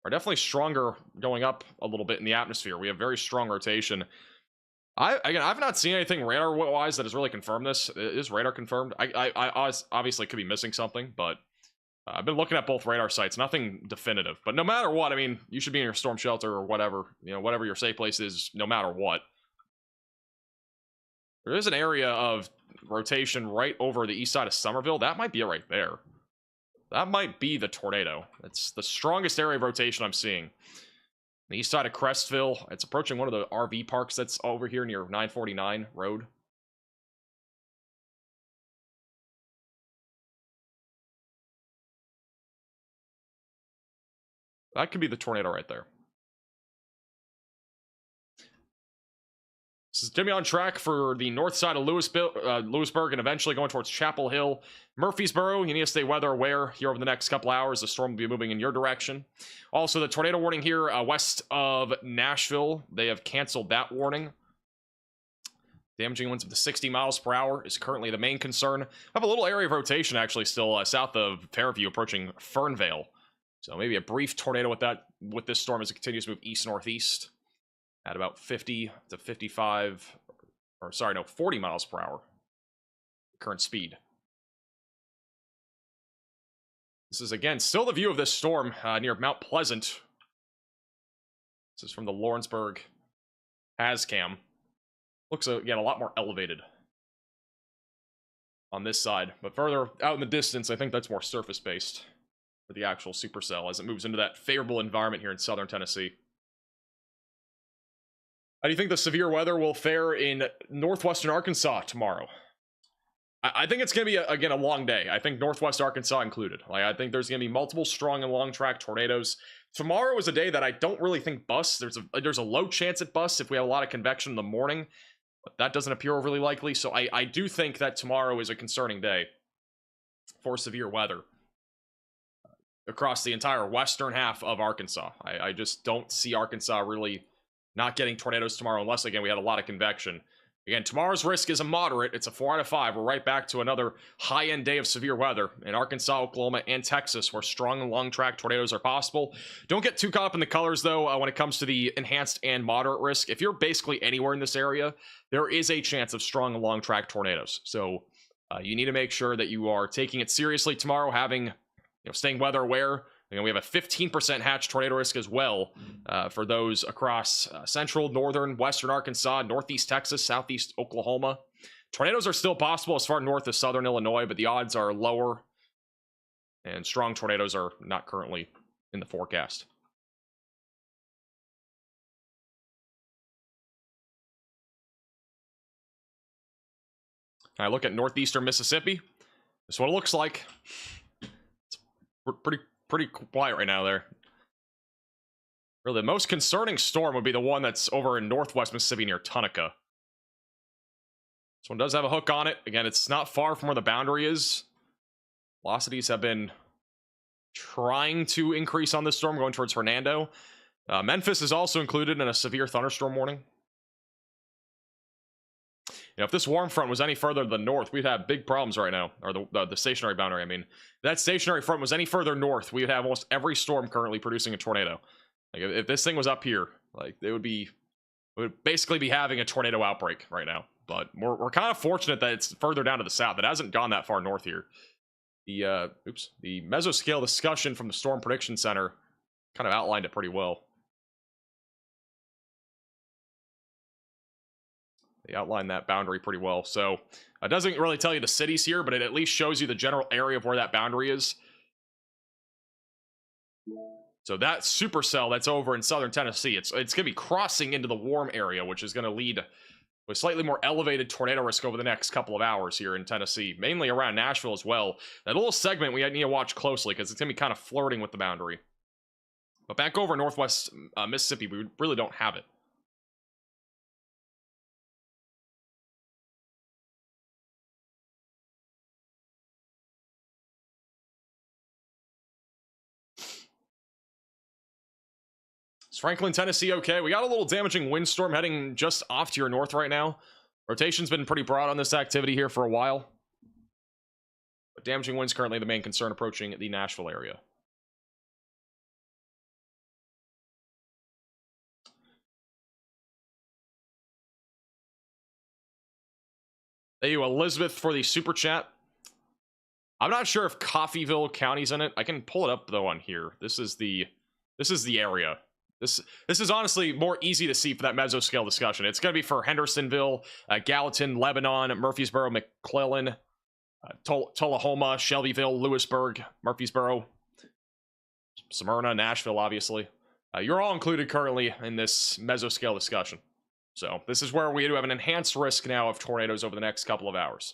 [SPEAKER 1] are definitely stronger going up a little bit in the atmosphere. We have very strong rotation. I've not seen anything radar-wise that has really confirmed this. Is radar confirmed? I obviously could be missing something, but I've been looking at both radar sites. Nothing definitive. But no matter what, I mean, you should be in your storm shelter or whatever, whatever your safe place is, no matter what. There is an area of rotation right over the east side of Somerville. That might be it right there. That might be the tornado. It's the strongest area of rotation I'm seeing. The east side of Crestville. It's approaching one of the RV parks that's over here near 949 Road. That could be the tornado right there. This is going to be on track for the north side of Lewisburg and eventually going towards Chapel Hill. Murfreesboro, you need to stay weather aware here over the next couple hours. The storm will be moving in your direction. Also, the tornado warning here west of Nashville, they have canceled that warning. Damaging winds up to 60 miles per hour is currently the main concern. I have a little area of rotation actually still south of Fairview approaching Fernvale. So maybe a brief tornado with that with this storm as it continues to move east-northeast at about 50 to 55, or sorry, no, 40 miles per hour current speed. This is, again, still the view of this storm near Mount Pleasant. This is from the Lawrenceburg Hazcam. Looks, again, a lot more elevated on this side. But further out in the distance, I think that's more surface-based for the actual supercell as it moves into that favorable environment here in southern Tennessee. How do you think the severe weather will fare in northwestern Arkansas tomorrow? I think it's going to be, again, a long day. I think northwest Arkansas included. Like, I think there's going to be multiple strong and long track tornadoes. Tomorrow is a day that I don't really think busts. There's a low chance it busts if we have a lot of convection in the morning, but that doesn't appear overly likely. So I do think that tomorrow is a concerning day for severe weather across the entire western half of Arkansas. I just don't see Arkansas really not getting tornadoes tomorrow unless, again, we had a lot of convection. Again, tomorrow's risk is a moderate. It's a 4 out of 5. We're right back to another high-end day of severe weather in Arkansas, Oklahoma, and Texas, where strong and long-track tornadoes are possible. Don't get too caught up in the colors, though, when it comes to the enhanced and moderate risk. If you're basically anywhere in this area, there is a chance of strong and long-track tornadoes. So you need to make sure that you are taking it seriously tomorrow, staying weather aware. We have a 15% hatch tornado risk as well for those across central, northern, western Arkansas, northeast Texas, southeast Oklahoma. Tornadoes are still possible as far north as southern Illinois, but the odds are lower, and strong tornadoes are not currently in the forecast. I look at northeastern Mississippi. This is what it looks like. It's pretty quiet right now there. Really, the most concerning storm would be the one that's over in northwest Mississippi near Tunica. This one does have a hook on it. Again, it's not far from where the boundary is. Velocities have been trying to increase on this storm going towards Hernando. Memphis is also included in a severe thunderstorm warning. If this warm front was any further to the north, we'd have big problems right now. Or the stationary boundary, I mean. If that stationary front was any further north, we would have almost every storm currently producing a tornado. Like, if this thing was up here, like, it would basically be having a tornado outbreak right now. But we're kind of fortunate that it's further down to the south. It hasn't gone that far north here. The mesoscale discussion from the Storm Prediction Center kind of outlined it pretty well. They outlined that boundary pretty well. So it doesn't really tell you the cities here, but it at least shows you the general area of where that boundary is. So that supercell that's over in southern Tennessee, it's going to be crossing into the warm area, which is going to lead to a slightly more elevated tornado risk over the next couple of hours here in Tennessee, mainly around Nashville as well. That little segment we need to watch closely because it's going to be kind of flirting with the boundary. But back over northwest Mississippi, we really don't have it. Is Franklin, Tennessee okay? We got a little damaging windstorm heading just off to your north right now. Rotation's been pretty broad on this activity here for a while. But damaging winds currently the main concern approaching the Nashville area. Thank you, Elizabeth, for the super chat. I'm not sure if Coffeyville County's in it. I can pull it up though on here. This is the area. This is honestly more easy to see for that mesoscale discussion. It's going to be for Hendersonville, Gallatin, Lebanon, Murfreesboro, McClellan, Tullahoma, Shelbyville, Lewisburg, Murfreesboro, Smyrna, Nashville, obviously. You're all included currently in this mesoscale discussion. So this is where we do have an enhanced risk now of tornadoes over the next couple of hours.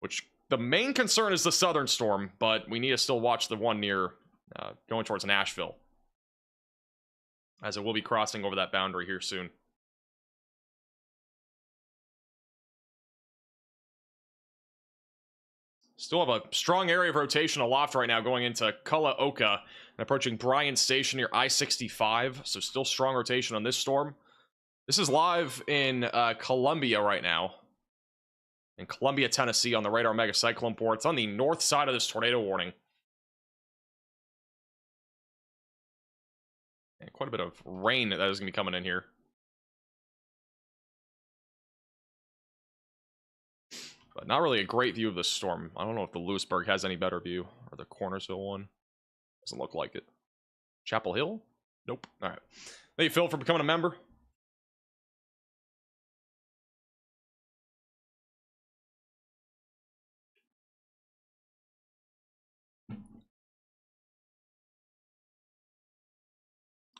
[SPEAKER 1] Which, the main concern is the southern storm, but we need to still watch the one near going towards Nashville, as it will be crossing over that boundary here soon. Still have a strong area of rotation aloft right now going into Cullaoka and approaching Bryan Station near I-65. So still strong rotation on this storm. This is live in Columbia right now. In Columbia, Tennessee on the radar megacyclone port. It's on the north side of this tornado warning. And quite a bit of rain that is going to be coming in here. But not really a great view of the storm. I don't know if the Lewisburg has any better view, or the Cornersville one. Doesn't look like it. Chapel Hill? Nope. All right. Thank you, Phil, for becoming a member.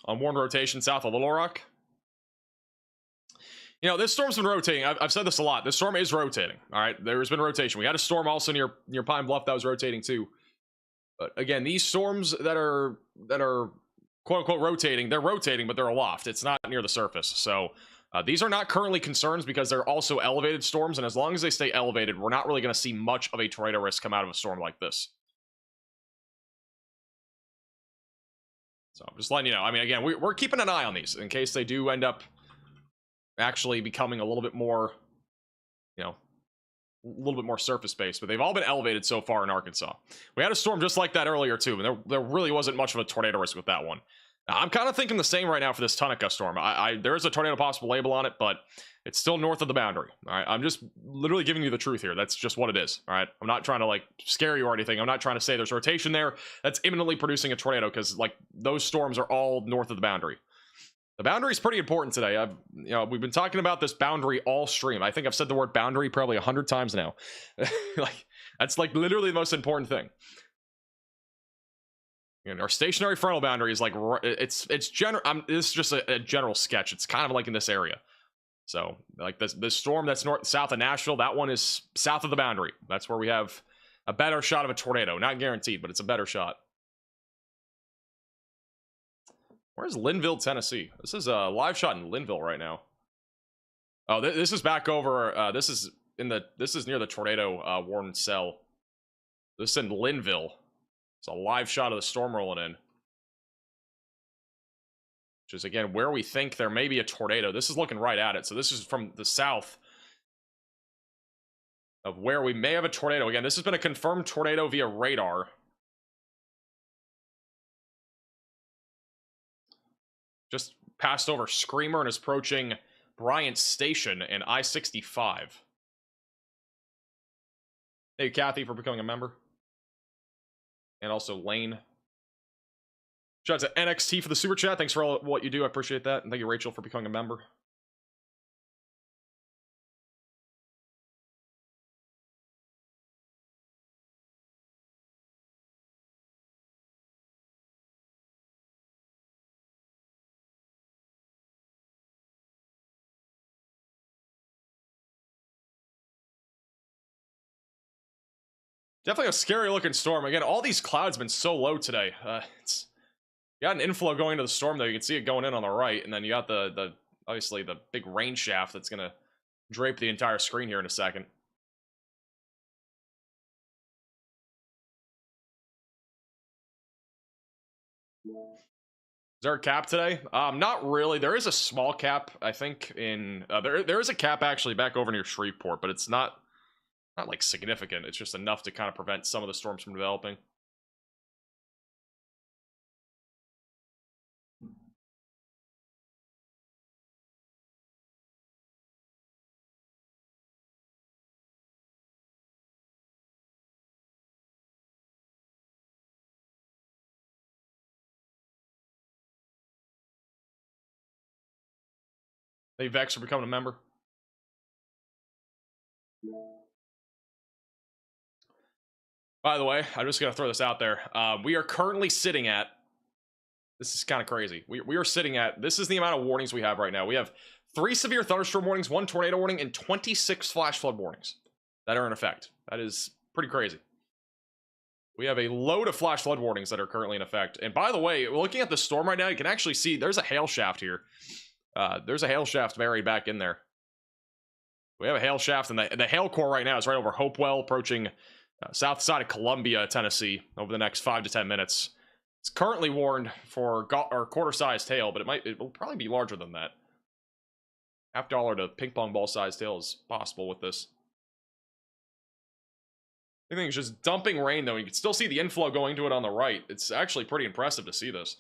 [SPEAKER 1] Unwarned rotation south of Little Rock. You know, this storm's been rotating. I've said this a lot. This storm is rotating. All right, there's been rotation. We had a storm also near Pine Bluff that was rotating too. But again, these storms that are quote unquote rotating, they're rotating, but they're aloft. It's not near the surface. So these are not currently concerns because they're also elevated storms, and as long as they stay elevated, we're not really going to see much of a tornado risk come out of a storm like this. So I'm just letting you know. I mean, again, we're keeping an eye on these in case they do end up actually becoming a little bit more, you know, a little bit more surface based, but they've all been elevated so far in Arkansas. We had a storm just like that earlier too, and there really wasn't much of a tornado risk with that one. Now, I'm kind of thinking the same right now for this Tunica storm. There is a tornado possible label on it, but it's still north of the boundary. All right, I'm just literally giving you the truth here. That's just what it is. All right, I'm not trying to like scare you or anything. I'm not trying to say there's rotation there that's imminently producing a tornado, because like those storms are all north of the boundary. The boundary is pretty important today. We've been talking about this boundary all stream. I think I've said the word boundary probably 100 times now. Like that's like literally the most important thing. And our stationary frontal boundary is like it's general. This is just a general sketch. It's kind of like in this area. So like this storm that's south of Nashville, that one is south of the boundary. That's where we have a better shot of a tornado. Not guaranteed, but it's a better shot. Where's Linville, Tennessee? This is a live shot in Linville right now. Oh, this is back over. This is near the tornado warned cell. This is in Linville. It's a live shot of the storm rolling in. Which is, again, where we think there may be a tornado. This is looking right at it. So this is from the south of where we may have a tornado. Again, this has been a confirmed tornado via radar. Just passed over Screamer and is approaching Bryant Station and I-65. Thank you, Kathy, for becoming a member. And also Lane. Shout out to NXT for the super chat. Thanks for all what you do. I appreciate that. And thank you, Rachel, for becoming a member. Definitely a scary looking storm. Again, all these clouds have been so low today. You got an inflow going into the storm, though. You can see it going in on the right, and then you got the obviously the big rain shaft that's gonna drape the entire screen here in a second. Is there a cap today? Not really. There is a small cap, I think. In there is a cap actually back over near Shreveport, but it's not like significant. It's just enough to kind of prevent some of the storms from developing. Hey, Vex, for becoming a member. By the way, I'm just going to throw this out there. We are currently sitting at... This is kind of crazy. We are sitting at... This is the amount of warnings we have right now. We have 3 severe thunderstorm warnings, 1 tornado warning, and 26 flash flood warnings that are in effect. That is pretty crazy. We have a load of flash flood warnings that are currently in effect. And by the way, looking at the storm right now, you can actually see there's a hail shaft here. There's a hail shaft buried back in there. We have a hail shaft, and the hail core right now is right over Hopewell, approaching south side of Columbia, Tennessee, over the next 5 to 10 minutes. It's currently warned for quarter-sized hail, but it will probably be larger than that. $50 to ping-pong ball-sized hail is possible with this. I think it's just dumping rain, though. You can still see the inflow going to it on the right. It's actually pretty impressive to see this.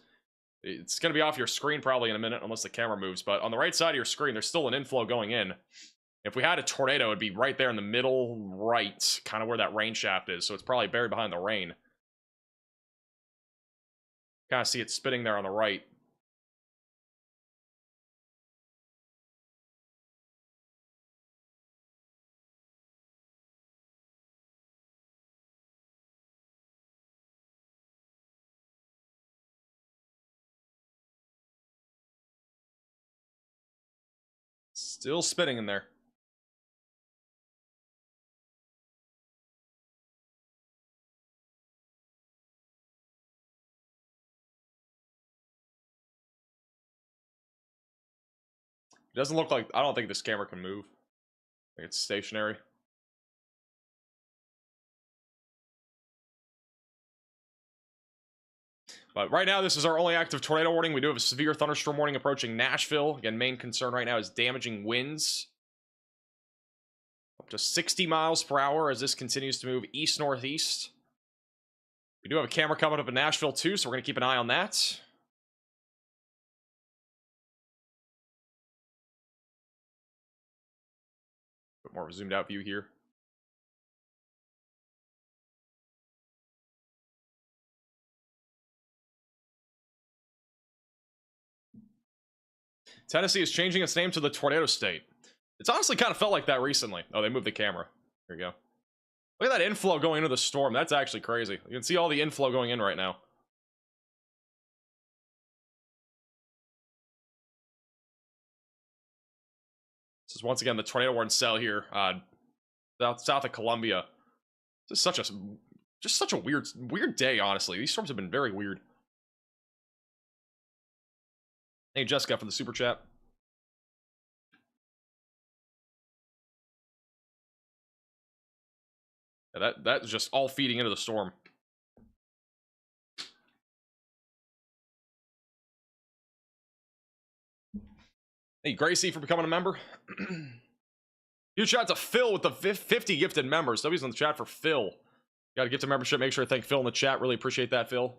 [SPEAKER 1] It's going to be off your screen probably in a minute unless the camera moves, but on the right side of your screen, there's still an inflow going in. If we had a tornado, it'd be right there in the middle right, kind of where that rain shaft is, so it's probably buried behind the rain. Kind of see it spitting there on the right. Still spitting in there. It doesn't look like... I don't think this camera can move. I think it's stationary. But right now, this is our only active tornado warning. We do have a severe thunderstorm warning approaching Nashville. Again, main concern right now is damaging winds. Up to 60 miles per hour as this continues to move east-northeast. We do have a camera coming up in Nashville, too, so we're going to keep an eye on that. Bit more of a zoomed-out view here. Tennessee is changing its name to the Tornado State. It's honestly kind of felt like that recently. Oh, they moved the camera. Here we go. Look at that inflow going into the storm. That's actually crazy. You can see all the inflow going in right now. This is once again the tornado warning cell here, south of Columbia. This is such a weird day, honestly. These storms have been very weird. Hey, Jessica for the super chat. Yeah, that's just all feeding into the storm. Hey, Gracie for becoming a member. Huge shout out to Phil with the 50 gifted members. W's in the chat for Phil. Got to get to membership. Make sure to thank Phil in the chat. Really appreciate that, Phil.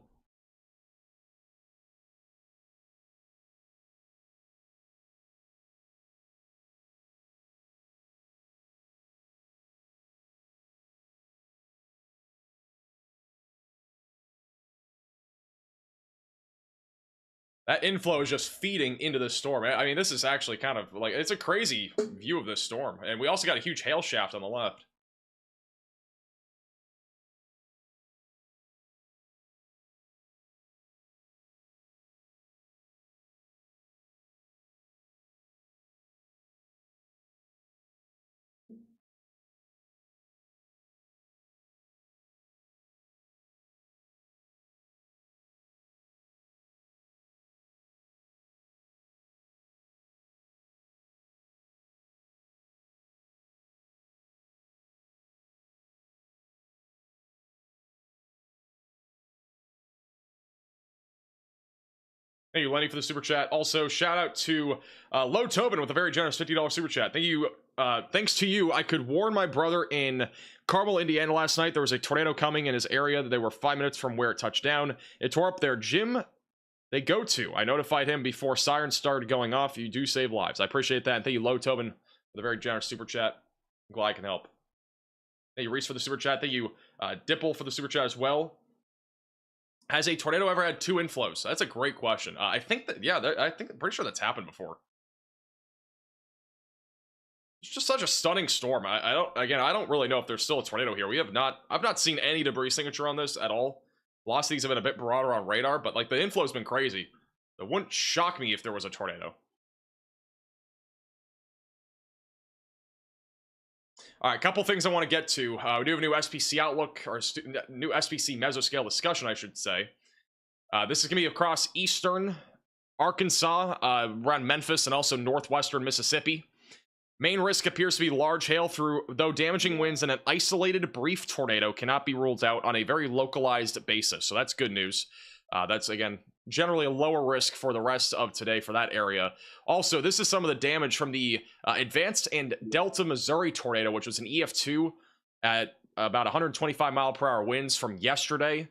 [SPEAKER 1] That inflow is just feeding into the storm. I mean, this is actually kind of like, it's a crazy view of this storm. And we also got a huge hail shaft on the left. Thank you, Lenny, for the super chat. Also, shout out to Low Tobin with a very generous $50 super chat. Thank you. Thanks to you, I could warn my brother in Carmel, Indiana last night. There was a tornado coming in his area. They were 5 minutes from where it touched down. It tore up their gym they go to. I notified him before sirens started going off. You do save lives. I appreciate that. And thank you, Low Tobin, for the very generous super chat. I'm glad I can help. Thank you, Reese, for the super chat. Thank you, Dipple, for the super chat as well. Has a tornado ever had 2 inflows? That's a great question. I think that, yeah, I'm pretty sure that's happened before. It's just such a stunning storm. I don't really know if there's still a tornado here. I've not seen any debris signature on this at all. Lots of these have been a bit broader on radar, but like the inflow's been crazy. It wouldn't shock me if there was a tornado. All right, a couple things I want to get to. We do have a new SPC outlook, or new SPC mesoscale discussion, I should say. This is going to be across eastern Arkansas, around Memphis, and also northwestern Mississippi. Main risk appears to be large hail, though damaging winds and an isolated brief tornado cannot be ruled out on a very localized basis. So that's good news. That's, again, generally a lower risk for the rest of today for that area. Also, this is some of the damage from the Advanced and Delta Missouri tornado, which was an EF2 at about 125 mile per hour winds from yesterday.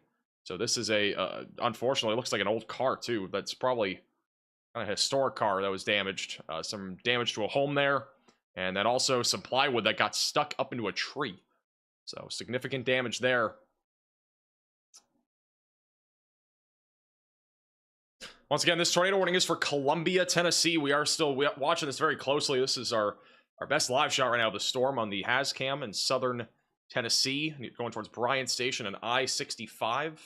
[SPEAKER 1] So this is a, unfortunately, it looks like an old car too. That's probably kind of a historic car that was damaged. Some damage to a home there. And then also some plywood that got stuck up into a tree. So significant damage there. Once again, this tornado warning is for Columbia, Tennessee. We are still watching this very closely. This is our best live shot right now of the storm on the Hazcam in southern Tennessee, going towards Bryant Station and I-65.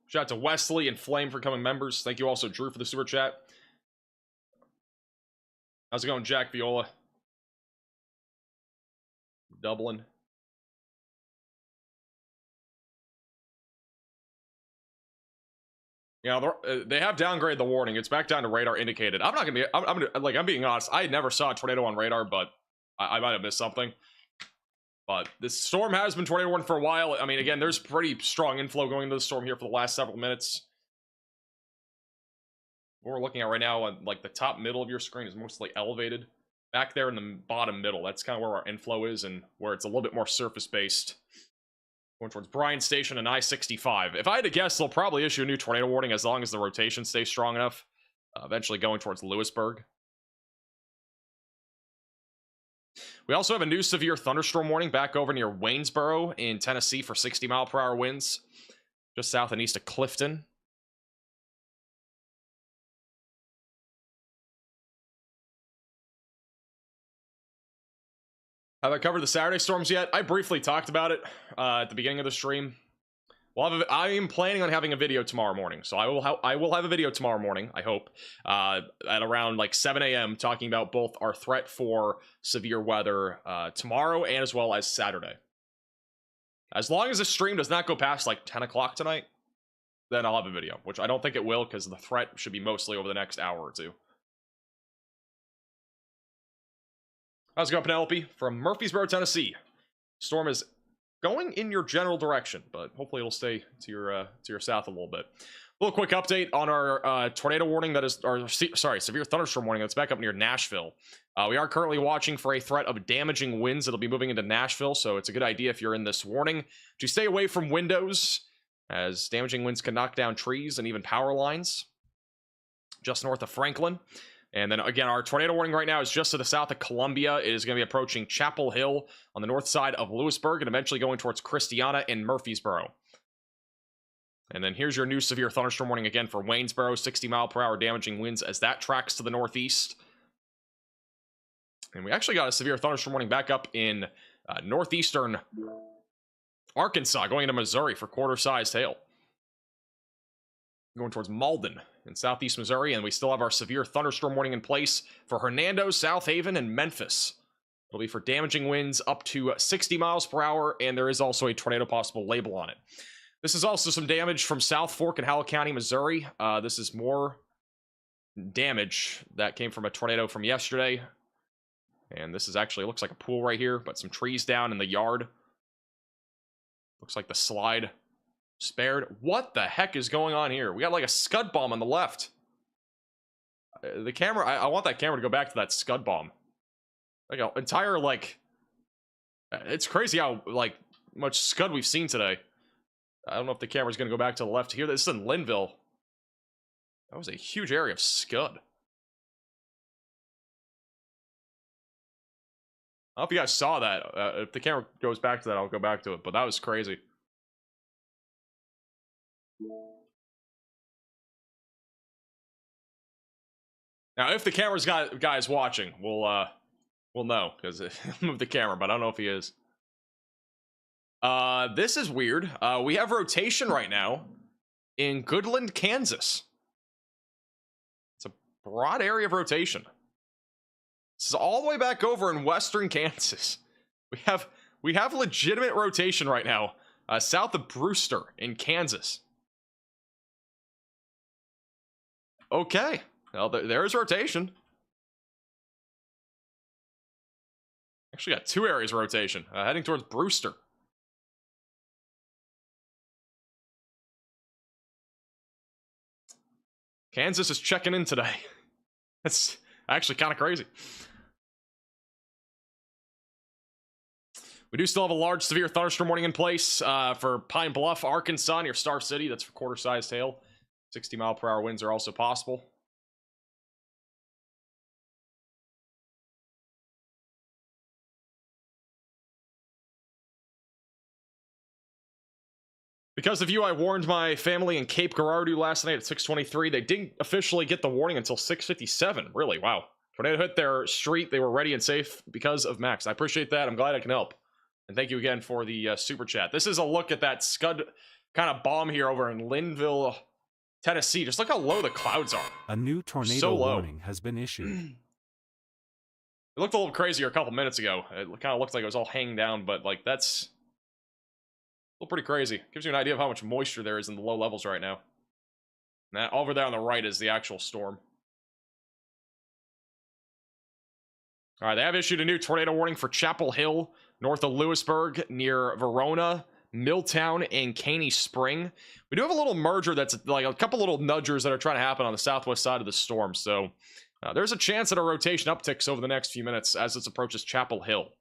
[SPEAKER 1] Shout out to Wesley and Flame for becoming members. Thank you also, Drew, for the super chat. How's it going, Jack Viola? Dublin. Yeah, they have downgraded the warning. It's back down to radar indicated. I'm not gonna be. I'm being honest. I never saw a tornado on radar, but I might have missed something. But this storm has been tornado warned for a while. I mean, again, there's pretty strong inflow going into the storm here for the last several minutes. What we're looking at right now, on like the top middle of your screen, is mostly elevated. Back there in the bottom middle, that's kind of where our inflow is, and where it's a little bit more surface based. Going towards Bryant Station and I-65. If I had to guess, they'll probably issue a new tornado warning as long as the rotation stays strong enough. Eventually going towards Lewisburg. We also have a new severe thunderstorm warning back over near Waynesboro in Tennessee for 60-mile-per-hour winds. Just south and east of Clifton. Have I covered the Saturday storms yet? I briefly talked about it at the beginning of the stream. Well, I am planning on having a video tomorrow morning, so I will have a video tomorrow morning, I hope, at around like 7 a.m. talking about both our threat for severe weather tomorrow and as well as Saturday. As long as the stream does not go past like 10 o'clock tonight, then I'll have a video, which I don't think it will because the threat should be mostly over the next hour or two. How's it going, Penelope? From Murfreesboro, Tennessee. Storm is going in your general direction, but hopefully it'll stay to your south a little bit. A little quick update on our tornado warning that is, or sorry, severe thunderstorm warning that's back up near Nashville. We are currently watching for a threat of damaging winds that'll be moving into Nashville, so it's a good idea if you're in this warning to stay away from windows, as damaging winds can knock down trees and even power lines. Just north of Franklin. And then again, our tornado warning right now is just to the south of Columbia. It is going to be approaching Chapel Hill on the north side of Lewisburg and eventually going towards Christiana and Murfreesboro. And then here's your new severe thunderstorm warning again for Waynesboro, 60-mile-per-hour damaging winds as that tracks to the northeast. And we actually got a severe thunderstorm warning back up in northeastern Arkansas, going into Missouri for quarter-sized hail. Going towards Malden in southeast Missouri, and we still have our severe thunderstorm warning in place for Hernando, South Haven, and Memphis. It'll be for damaging winds up to 60 miles per hour, and there is also a tornado possible label on it. This is also some damage from South Fork and Howell County, Missouri. This is more damage that came from a tornado from yesterday. And this is actually, looks like a pool right here, but some trees down in the yard. Looks like the slide spared. What the heck is going on here? We got like a scud bomb on the left. The camera, I want that camera to go back to that scud bomb. Like an entire, like, it's crazy how, like, much scud we've seen today. I don't know if the camera's going to go back to the left here. This is in Linville. That was a huge area of scud. I don't know if you guys saw that. If the camera goes back to that, I'll go back to it. But that was crazy. Now, if the camera's got guys watching, we'll know because move the camera. But I don't know if he is. This is weird. We have rotation right now in Goodland, Kansas. It's a broad area of rotation. This is all the way back over in western Kansas. We have legitimate rotation right now, south of Brewster in Kansas. Okay, well, there's rotation. Actually got two areas of rotation, heading towards Brewster. Kansas is checking in today. That's actually kind of crazy. We do still have a large severe thunderstorm warning in place for Pine Bluff, Arkansas, near Star City. That's for quarter-sized hail. 60-mile-per-hour winds are also possible. Because of you, I warned my family in Cape Girardeau last night at 6:23. They didn't officially get the warning until 6:57. Really, wow. Tornado hit their street. They were ready and safe because of Max. I appreciate that. I'm glad I can help. And thank you again for the super chat. This is a look at that Scud kind of bomb here over in Linville, Tennessee. Just look how low the clouds are.
[SPEAKER 6] A new tornado
[SPEAKER 1] So low.
[SPEAKER 6] warning has been issued.
[SPEAKER 1] It looked a little crazier a couple minutes ago. It kind of looked like it was all hanging down, but like that's a little pretty crazy. Gives you an idea of how much moisture there is in the low levels right now. And that over there on the right is the actual storm. All right, they have issued a new tornado warning for Chapel Hill, north of Lewisburg, near Verona, Milltown, and Caney Spring. We do have a little merger that's like a couple little nudgers that are trying to happen on the southwest side of the storm. So there's a chance that a rotation upticks over the next few minutes as this approaches Chapel Hill.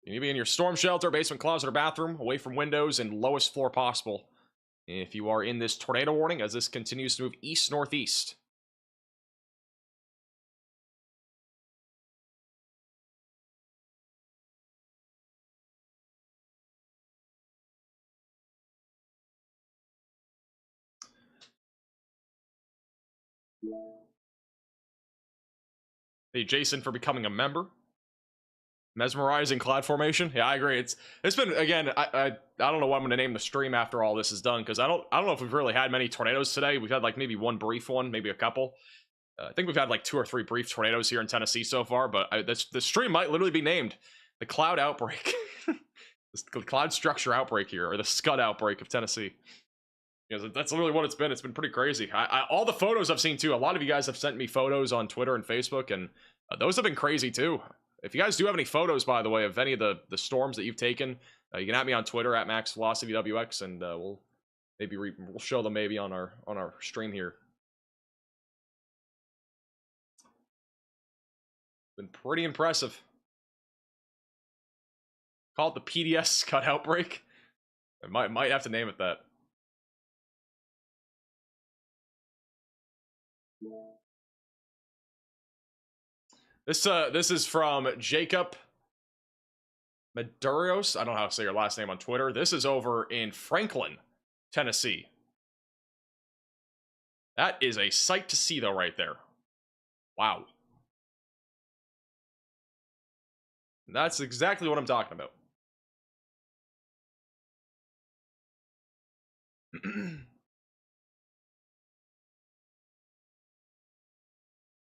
[SPEAKER 1] You need to be in your storm shelter, basement, closet, or bathroom, away from windows, and lowest floor possible if you are in this tornado warning as this continues to move east-northeast. Hey, Jason, for becoming a member. Mesmerizing cloud formation. Yeah, I agree. It's been, again, I don't know what I'm going to name the stream after all this is done, because I don't know if we've really had many tornadoes today. We've had like maybe one brief one, maybe a couple. I think we've had like 2 or 3 brief tornadoes here in Tennessee so far, but the stream might literally be named the Cloud Outbreak. The Cloud Structure Outbreak here, or the Scud Outbreak of Tennessee. Because that's literally what it's been. It's been pretty crazy. All the photos I've seen too, a lot of you guys have sent me photos on Twitter and Facebook, and those have been crazy too. If you guys do have any photos, by the way, of any of the storms that you've taken, you can at me on Twitter at MaxVelocityWX, and we'll show them maybe on our stream here. Been pretty impressive. Call it the PDS Scud Outbreak. I might have to name it that. This is from Jacob Maduros. I don't know how to say your last name on Twitter. This is over in Franklin, Tennessee. That is a sight to see, though, right there. Wow. That's exactly what I'm talking about.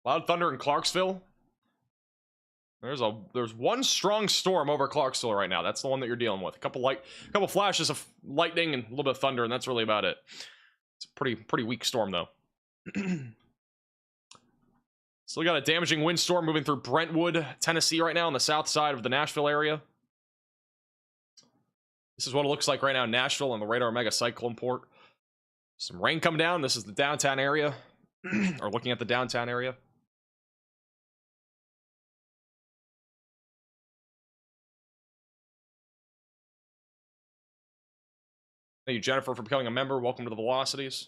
[SPEAKER 1] Loud thunder in Clarksville. There's one strong storm over Clarksville right now. That's the one that you're dealing with. A couple flashes of lightning and a little bit of thunder, and that's really about it. It's a pretty weak storm though. Still got a damaging windstorm moving through Brentwood, Tennessee right now on the south side of the Nashville area. This is what it looks like right now in Nashville on the radar mega cyclone port. Some rain come down. This is the downtown area, or looking at the downtown area. Thank you, Jennifer, for becoming a member. Welcome to the Velocities.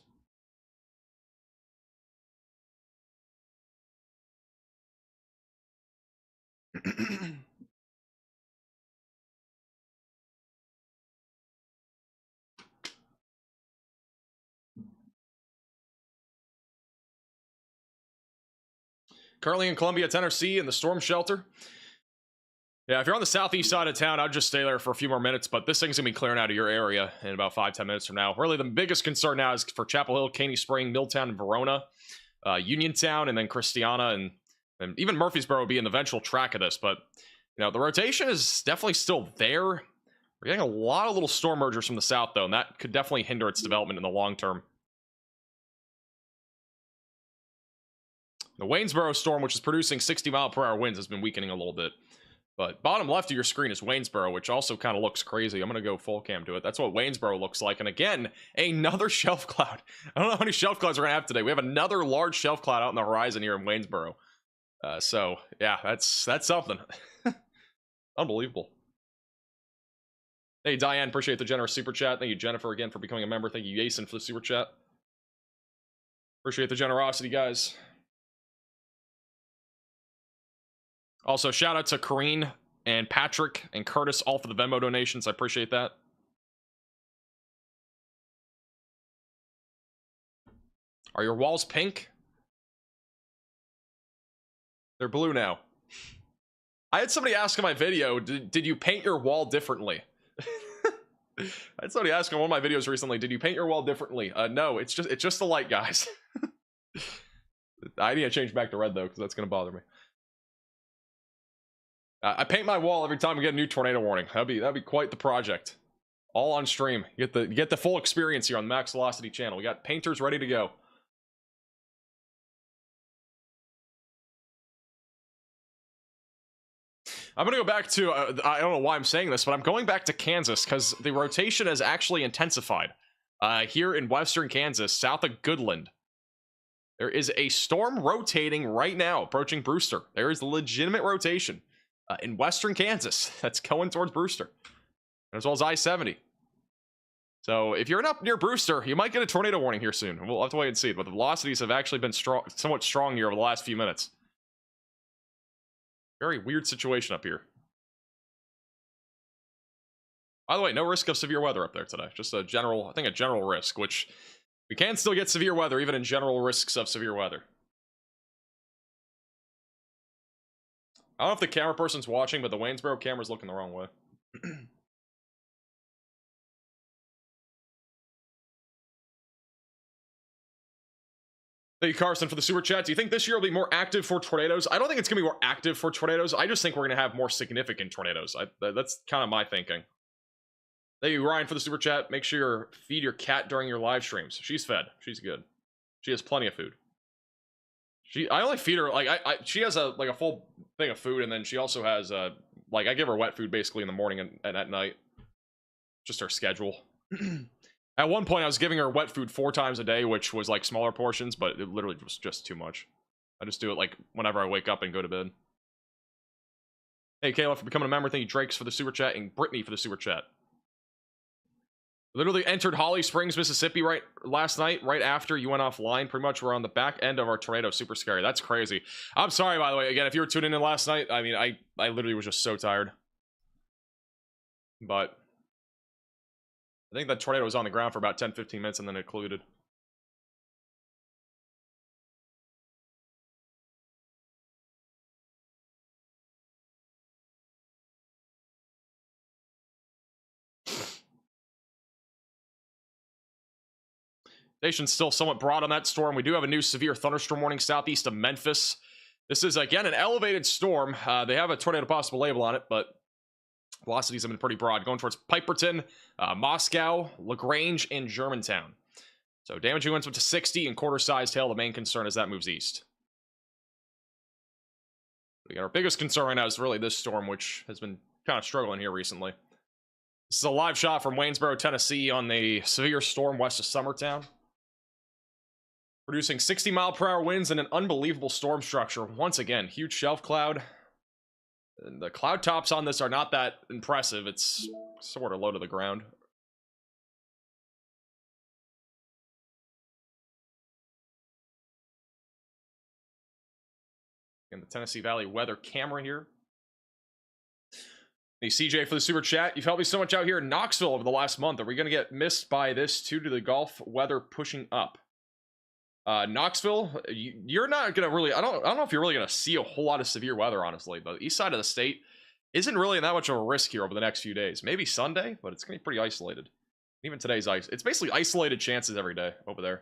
[SPEAKER 1] Currently in Columbia, Tennessee, in the storm shelter. Yeah, if you're on the southeast side of town, I'd just stay there for a few more minutes, but this thing's gonna be clearing out of your area in about 5-10 minutes from now. Really, the biggest concern now is for Chapel Hill, Caney Spring, Milltown, and Verona, Uniontown, and then Christiana, and even Murfreesboro will be in the eventual track of this, but, you know, the rotation is definitely still there. We're getting a lot of little storm mergers from the south, though, and that could definitely hinder its development in the long term. The Waynesboro storm, which is producing 60-mile-per-hour winds, has been weakening a little bit. But bottom left of your screen is Waynesboro, which also kind of looks crazy. I'm going to go full cam to it. That's what Waynesboro looks like. And again, another shelf cloud. I don't know how many shelf clouds we're going to have today. We have another large shelf cloud out in the horizon here in Waynesboro. So, yeah, that's something. Unbelievable. Hey, Diane, appreciate the generous super chat. Thank you, Jennifer, again, for becoming a member. Thank you, Jason, for the super chat. Appreciate the generosity, guys. Also, shout out to Kareen and Patrick and Curtis, all for the Venmo donations. I appreciate that. Are your walls pink? They're blue now. I had somebody ask in my video, did you paint your wall differently? I had somebody ask in one of my videos recently, did you paint your wall differently? No, it's just the light, guys. I need to change back to red, though, because that's going to bother me. I paint my wall every time we get a new tornado warning. That'd be quite the project. All on stream. You get the full experience here on the Max Velocity channel. We got painters ready to go. I'm gonna go back to I don't know why I'm saying this, but I'm going back to Kansas because the rotation has actually intensified here in western Kansas, south of Goodland. There is a storm rotating right now, approaching Brewster. There is legitimate rotation in western Kansas that's going towards Brewster, as well as I-70. So if you're up near Brewster, you might get a tornado warning here soon. We'll have to wait and see. But the velocities have actually been somewhat strong here over the last few minutes. Very weird situation up here. By the way, no risk of severe weather up there today. Just a general, I think a general risk, which we can still get severe weather even in general risks of severe weather. I don't know if the camera person's watching, but the Waynesboro camera's looking the wrong way. Thank you, Carson, for the super chat. Do you think this year will be more active for tornadoes? I don't think it's going to be more active for tornadoes. I just think we're going to have more significant tornadoes. That's kind of my thinking. Thank you, Ryan, for the super chat. Make sure you feed your cat during your live streams. She's fed. She's good. She has plenty of food. I only feed her, like, she has a full thing of food, and then she also has, like, I give her wet food basically in the morning and at night. Just her schedule. At one point, I was giving her wet food 4 times a day, which was like smaller portions, but it literally was just too much. I just do it like whenever I wake up and go to bed. Hey, Kayla, for becoming a member. Thank you, Drakes, for the super chat, and Brittany for the super chat. Literally entered Holly Springs, Mississippi last night, right after you went offline. Pretty much we're on the back end of our tornado. Super scary. That's crazy. I'm sorry, by the way. Again, if you were tuning in last night, I mean, I literally was just so tired. But I think that tornado was on the ground for about 10-15 minutes and then it colluded. Station's still somewhat broad on that storm. We do have a new severe thunderstorm warning southeast of Memphis. This is, again, an elevated storm. They have a tornado possible label on it, but velocities have been pretty broad, going towards Piperton, Moscow, LaGrange, and Germantown. So damaging winds up to 60 and quarter-sized hail. The main concern is that moves east. We got our biggest concern right now is really this storm, which has been kind of struggling here recently. This is a live shot from Waynesboro, Tennessee on the severe storm west of Summertown. Producing 60-mile-per-hour winds and an unbelievable storm structure. Once again, huge shelf cloud. And the cloud tops on this are not that impressive. It's sort of low to the ground. And the Tennessee Valley weather camera here. Hey, CJ, for the super chat. You've helped me so much out here in Knoxville over the last month. Are we going to get missed by this due to the Gulf weather pushing up? Knoxville, you're not going to really... I don't know if you're really going to see a whole lot of severe weather, honestly. The east side of the state isn't really that much of a risk here over the next few days. Maybe Sunday, but it's going to be pretty isolated. Even today's ice. It's basically isolated chances every day over there.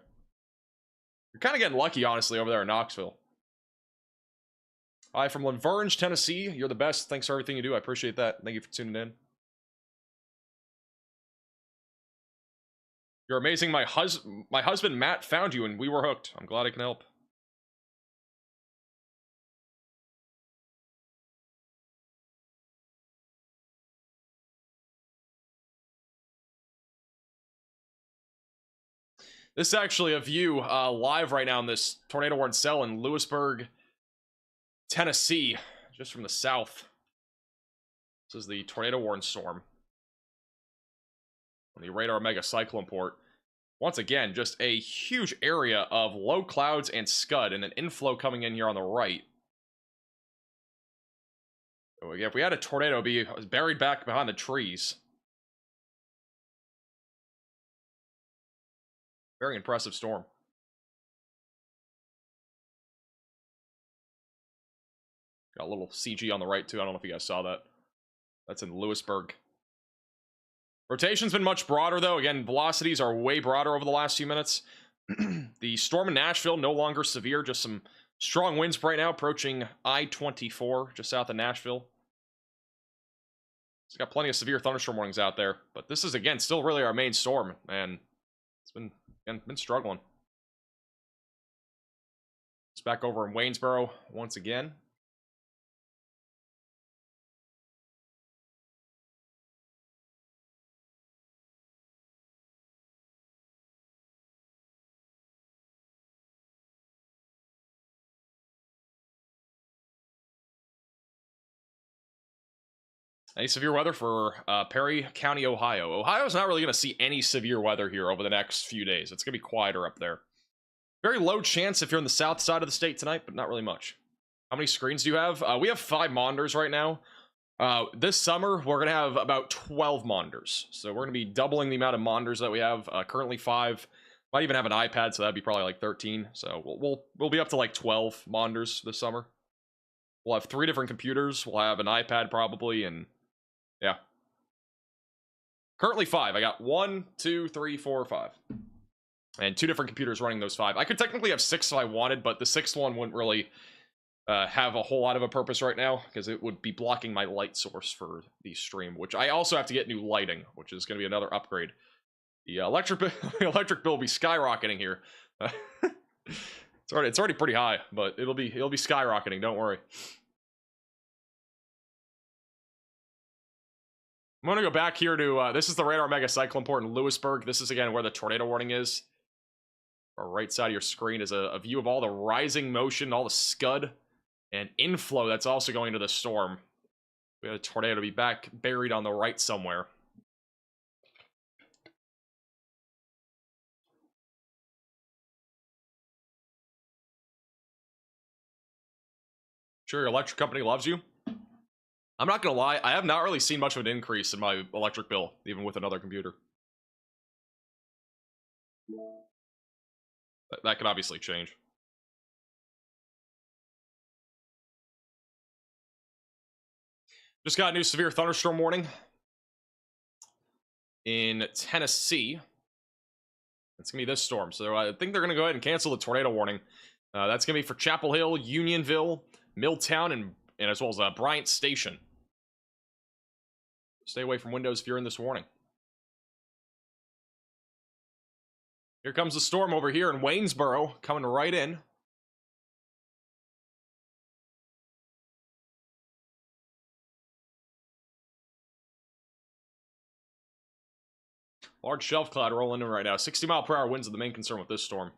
[SPEAKER 1] You're kind of getting lucky, honestly, over there in Knoxville. Hi, from Lavergne, Tennessee. You're the best. Thanks for everything you do. I appreciate that. Thank you for tuning in. You're amazing. My husband, Matt, found you, and we were hooked. I'm glad I can help. This is actually a view live right now in this tornado warning cell in Lewisburg, Tennessee, just from the south. This is the tornado warning storm on the radar mega cyclone port. Once again, just a huge area of low clouds and scud, and an inflow coming in here on the right. So again, if we had a tornado, it'd be buried back behind the trees. Very impressive storm. Got a little CG on the right, too. I don't know if you guys saw that. That's in Lewisburg. Rotation's been much broader, though. Again, velocities are way broader over the last few minutes. The storm in Nashville, no longer severe. Just some strong winds right now, approaching I-24, just south of Nashville. It's got plenty of severe thunderstorm warnings out there. But this is, again, still really our main storm. And it's been struggling. It's back over in Waynesboro once again. Any severe weather for Perry County, Ohio. Ohio's not really going to see any severe weather here over the next few days. It's going to be quieter up there. Very low chance if you're on the south side of the state tonight, but not really much. How many screens do you have? We have 5 monitors right now. This summer, we're going to have about 12 monitors. So we're going to be doubling the amount of monitors that we have. Currently 5. Might even have an iPad, so that'd be probably like 13. So we'll be up to like 12 monitors this summer. We'll have 3 different computers. We'll have an iPad probably, and yeah. Currently 5. I got 1, 2, 3, 4, 5. And 2 different computers running those 5. I could technically have 6 if I wanted, but the 6th one wouldn't really have a whole lot of a purpose right now, because it would be blocking my light source for the stream, which I also have to get new lighting, which is going to be another upgrade. The electric bill will be skyrocketing here. It's already pretty high, but it'll be skyrocketing, don't worry. I'm going to go back here to, this is the radar mega cyclone port in Lewisburg. This is, again, where the tornado warning is. Our right side of your screen is a view of all the rising motion, all the scud, and inflow that's also going into the storm. We had a tornado to be back buried on the right somewhere. Sure, your electric company loves you. I'm not gonna lie, I have not really seen much of an increase in my electric bill, even with another computer. That could obviously change. Just got a new severe thunderstorm warning in Tennessee. It's gonna be this storm, so I think they're gonna go ahead and cancel the tornado warning. That's gonna be for Chapel Hill, Unionville, Milltown, and as well as Bryant Station. Stay away from windows if you're in this warning. Here comes the storm over here in Waynesboro, coming right in. Large shelf cloud rolling in right now. 60-mile-per-hour winds are the main concern with this storm.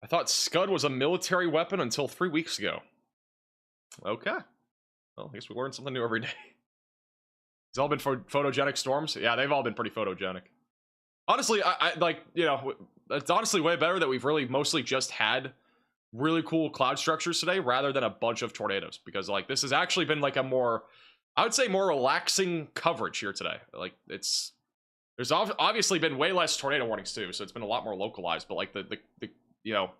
[SPEAKER 1] I thought Scud was a military weapon until 3 weeks ago. Okay. Well, I guess we learn something new every day. It's all been photogenic storms? Yeah, they've all been pretty photogenic. Honestly, I like, you know, it's honestly way better that we've really mostly just had really cool cloud structures today rather than a bunch of tornadoes. Because, like, this has actually been, like, a more, I would say, more relaxing coverage here today. Like, there's obviously been way less tornado warnings, too, so it's been a lot more localized. But, like, the you know,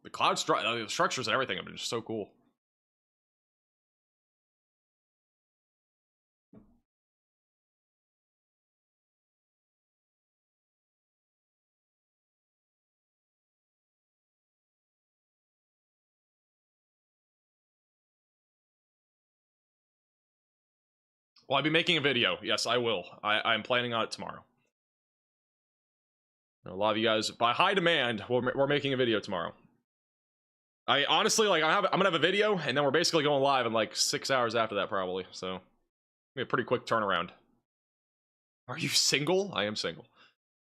[SPEAKER 1] the cloud the structures and everything have been just so cool. Will I be making a video? Yes, I will. I'm planning on it tomorrow. A lot of you guys, by high demand, we're making a video tomorrow. I honestly, like, I'm gonna have a video, and then we're basically going live in like 6 hours after that, probably. So, be a pretty quick turnaround. Are you single? I am single,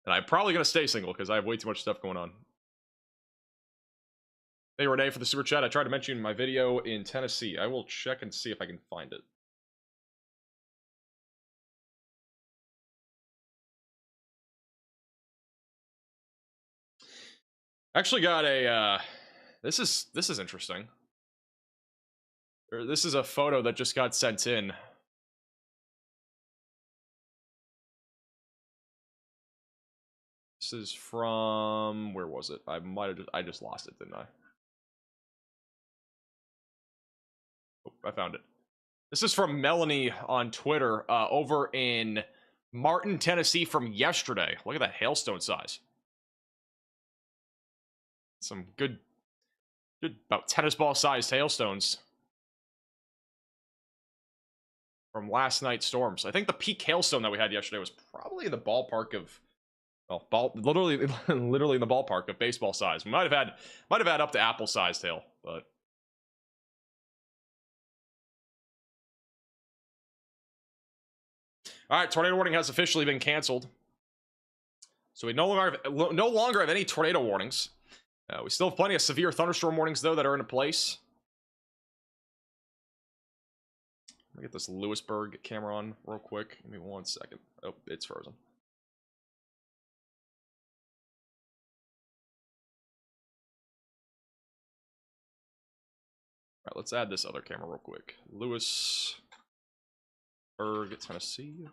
[SPEAKER 1] and I'm probably gonna stay single because I have way too much stuff going on. Hey Renee for the super chat. I tried to mention my video in Tennessee. I will check and see if I can find it. Actually got a this is interesting. This is a photo that just got sent in. This is from, where was it? I just lost it, didn't I? Oh, I found it. This is from Melanie on Twitter, over in Martin, Tennessee from yesterday. Look at that hailstone size. Some good about tennis ball sized hailstones from last night's storms. I think the peak hailstone that we had yesterday was probably in the ballpark of, well, literally in the ballpark of baseball size. We might have had up to apple sized hail, but all right, tornado warning has officially been canceled, so we no longer have any tornado warnings. We still have plenty of severe thunderstorm warnings, though, that are in place. Let me get this Lewisburg camera on real quick. Give me 1 second. Oh, it's frozen. All right, let's add this other camera real quick. Lewisburg, Tennessee.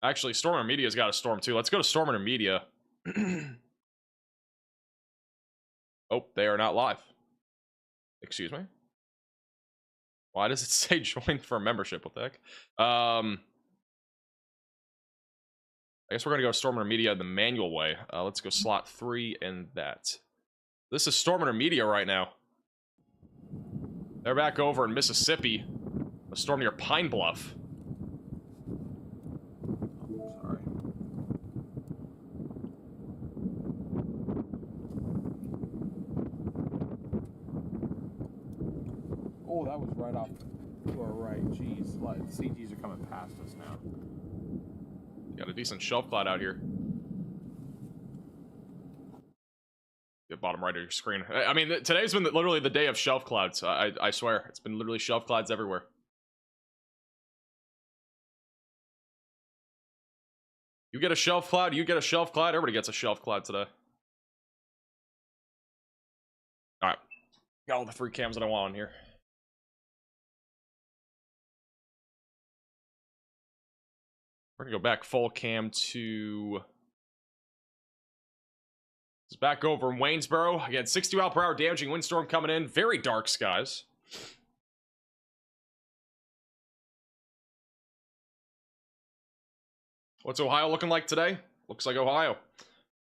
[SPEAKER 1] Actually, Storm Intermedia's got a storm too. Let's go to Storm Intermedia. Oh, they are not live. Excuse me. Why does it say join for membership? What the heck? I guess we're gonna go Storm Intermedia the manual way. Let's go slot 3 and that. This is Storm Intermedia right now. They're back over in Mississippi. A storm near Pine Bluff.
[SPEAKER 7] Oh, that was right off to our right. Jeez, like, CGs are coming past us now.
[SPEAKER 1] Got a decent shelf cloud out here. Get bottom right of your screen. I mean, today's been literally the day of shelf clouds. I swear, it's been literally shelf clouds everywhere. You get a shelf cloud, you get a shelf cloud. Everybody gets a shelf cloud today. All right, got all the 3 cams that I want on here. We're gonna go back full cam to... It's back over in Waynesboro. Again, 60-mile-per-hour damaging windstorm coming in. Very dark skies. What's Ohio looking like today? Looks like Ohio.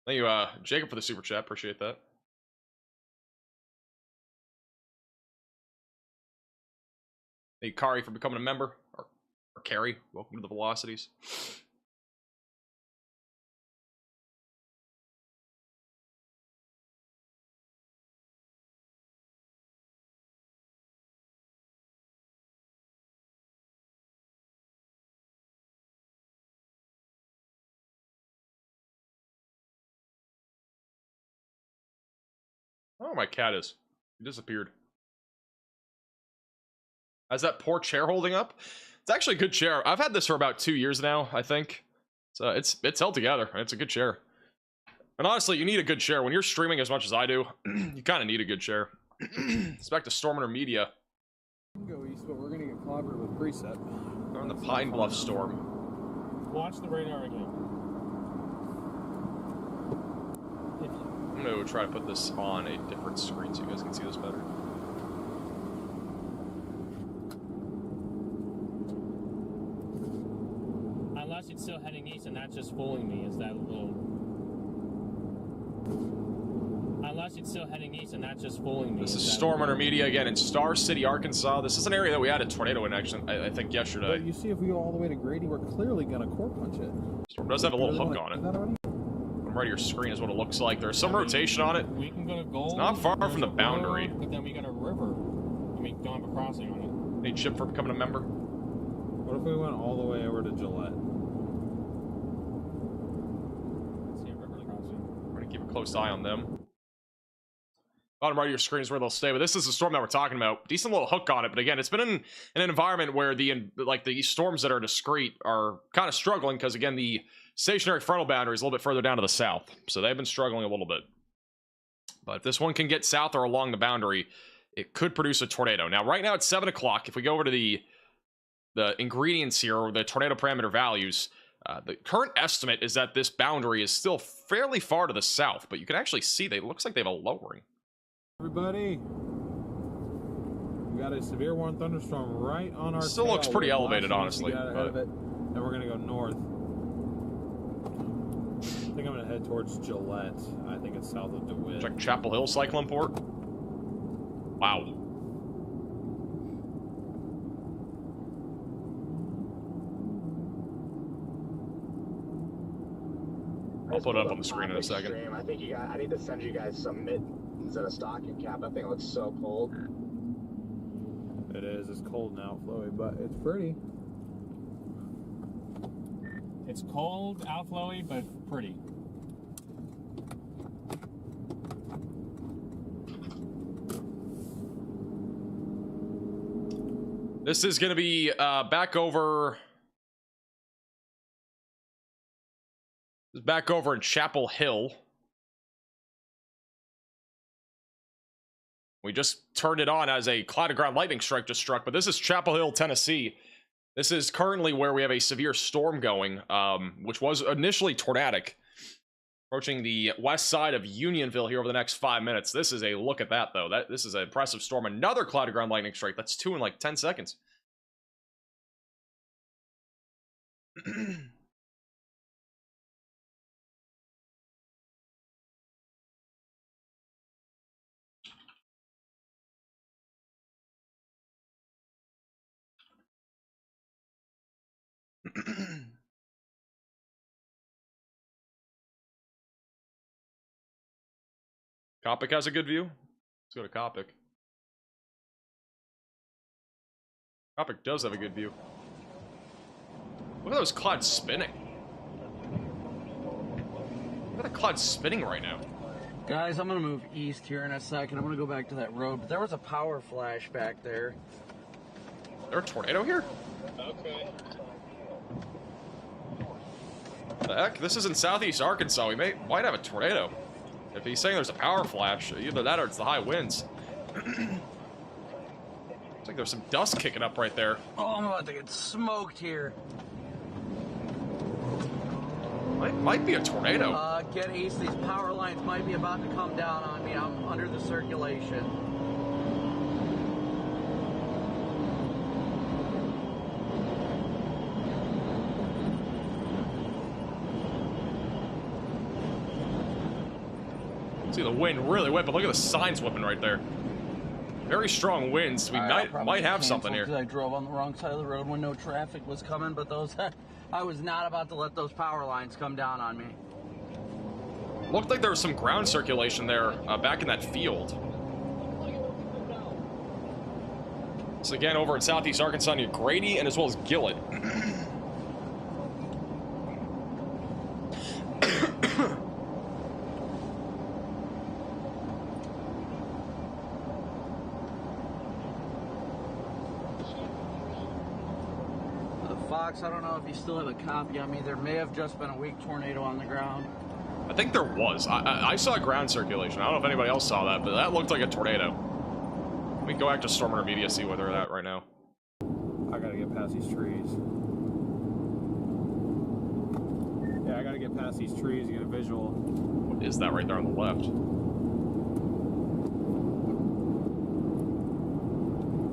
[SPEAKER 1] Thank you, Jacob, for the super chat. Appreciate that. Thank you, Kari, for becoming a member. Or Carrie, welcome to the Velocities. Oh, my cat is. He disappeared. How's that poor chair holding up? It's actually a good chair. I've had this for about 2 years now, I think. So it's held together. It's a good chair. And honestly, you need a good chair. When you're streaming as much as I do, you kind of need a good chair. It's back to Storm Intermedia.
[SPEAKER 7] Go east, but we're gonna get clobbered with preset.
[SPEAKER 1] We're on the Pine Bluff storm.
[SPEAKER 7] Watch the radar again.
[SPEAKER 1] I'm gonna try to put this on a different screen so you guys can see this better.
[SPEAKER 8] Unless it's still heading east and that's just fooling me, is that a little... unless it's still heading east, and that's just fooling me.
[SPEAKER 1] This is Storm Intermedia again in Star City, Arkansas. This is an area that we had a tornado in action, I think, yesterday.
[SPEAKER 7] But you see, if we go all the way to Grady, we're clearly gonna core punch it.
[SPEAKER 1] Storm does have a little hook on it. Right of your screen is what it looks like. There's some rotation on it.
[SPEAKER 8] We can go to gold.
[SPEAKER 1] It's not far from the boundary.
[SPEAKER 8] Road, but then we got a river. I mean, don't have a crossing on it.
[SPEAKER 1] Need chip for becoming a member.
[SPEAKER 7] What if we went all the way over to Gillette?
[SPEAKER 8] See a river crossing.
[SPEAKER 1] We're gonna keep a close eye on them. Bottom right of your screen is where they'll stay, but this is the storm that we're talking about. Decent little hook on it, but again, it's been in an environment where the storms that are discrete are kind of struggling because again, the stationary frontal boundary is a little bit further down to the south, so they've been struggling a little bit. But if this one can get south or along the boundary, it could produce a tornado. Now, right now it's 7 o'clock. If we go over to the ingredients here, or the tornado parameter values, the current estimate is that this boundary is still fairly far to the south, but you can actually see it looks like they have a lowering.
[SPEAKER 7] Everybody, we got a severe warning thunderstorm right on our
[SPEAKER 1] Still
[SPEAKER 7] tail.
[SPEAKER 1] looks pretty elevated, honestly.
[SPEAKER 7] Got ahead of it, and we're gonna go north. I think I'm gonna head towards Gillette. I think it's south of DeWitt.
[SPEAKER 1] Check Chapel Hill Cyclone Port. Wow. I'll put it up on the screen in a second.
[SPEAKER 5] I think I need to send you guys some mittens and a stocking cap. That thing looks so cold.
[SPEAKER 7] It is. It's cold now, Chloe, but it's pretty.
[SPEAKER 8] It's cold, out flowy, but pretty.
[SPEAKER 1] This is going to be back over in Chapel Hill. We just turned it on as a cloud of ground lightning strike just struck, but this is Chapel Hill, Tennessee. This is currently where we have a severe storm going, which was initially tornadic, approaching the west side of Unionville here over the next 5 minutes. This is a look at that, though. This is an impressive storm. Another cloud of ground lightning strike. That's 2 in like 10 seconds. Copic has a good view. Let's go to Copic. Copic does have a good view. Look at those clouds spinning. Look at the clouds spinning right now.
[SPEAKER 9] Guys, I'm gonna move east here in a second. I'm gonna go back to that road, but there was a power flash back there.
[SPEAKER 1] Is there a tornado here?
[SPEAKER 5] Okay.
[SPEAKER 1] What the heck? This is in southeast Arkansas. We might have a tornado. If he's saying there's a power flash, either that or it's the high winds. Looks like there's some dust kicking up right there.
[SPEAKER 9] Oh, I'm about to get smoked here.
[SPEAKER 1] Might be a tornado.
[SPEAKER 9] Get east. These power lines might be about to come down on me. I'm under the circulation.
[SPEAKER 1] See the wind really whipping. Look at the signs whipping right there. Very strong winds. We might have something here.
[SPEAKER 9] I drove on the wrong side of the road when no traffic was coming, but those I was not about to let those power lines come down on me.
[SPEAKER 1] Looked like there was some ground circulation there back in that field. So again, over in southeast Arkansas near Grady and as well as Gillett.
[SPEAKER 9] Fox, I don't know if you still have a copy on me. There may have just been a weak tornado on the ground.
[SPEAKER 1] I think there was. I saw ground circulation. I don't know if anybody else saw that, but that looked like a tornado. Let me go back to Storm Intermedia, see where they're at right now.
[SPEAKER 7] I gotta get past these trees. Yeah, I gotta get past these trees to get a visual.
[SPEAKER 1] What is that right there on the left?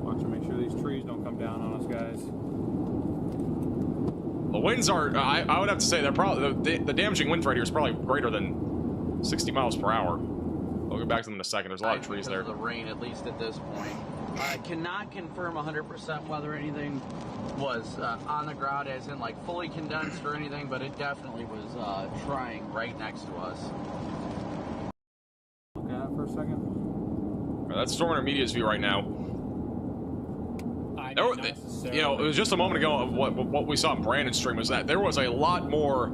[SPEAKER 7] Watch and make sure these trees don't come down on us, guys.
[SPEAKER 1] The winds are, I would have to say, they're probably, the damaging wind right here is probably greater than 60 miles per hour. I'll get back to them in a second. There's a lot of trees there.
[SPEAKER 9] The rain, at least at this point. I cannot confirm 100% whether anything was on the ground, as in like fully condensed or anything, but it definitely was trying right next to us.
[SPEAKER 7] Look at it for a second.
[SPEAKER 1] That's Storm Intermediate's view right now. You know, it was just a moment ago of what we saw in Brandon's stream was that there was a lot more,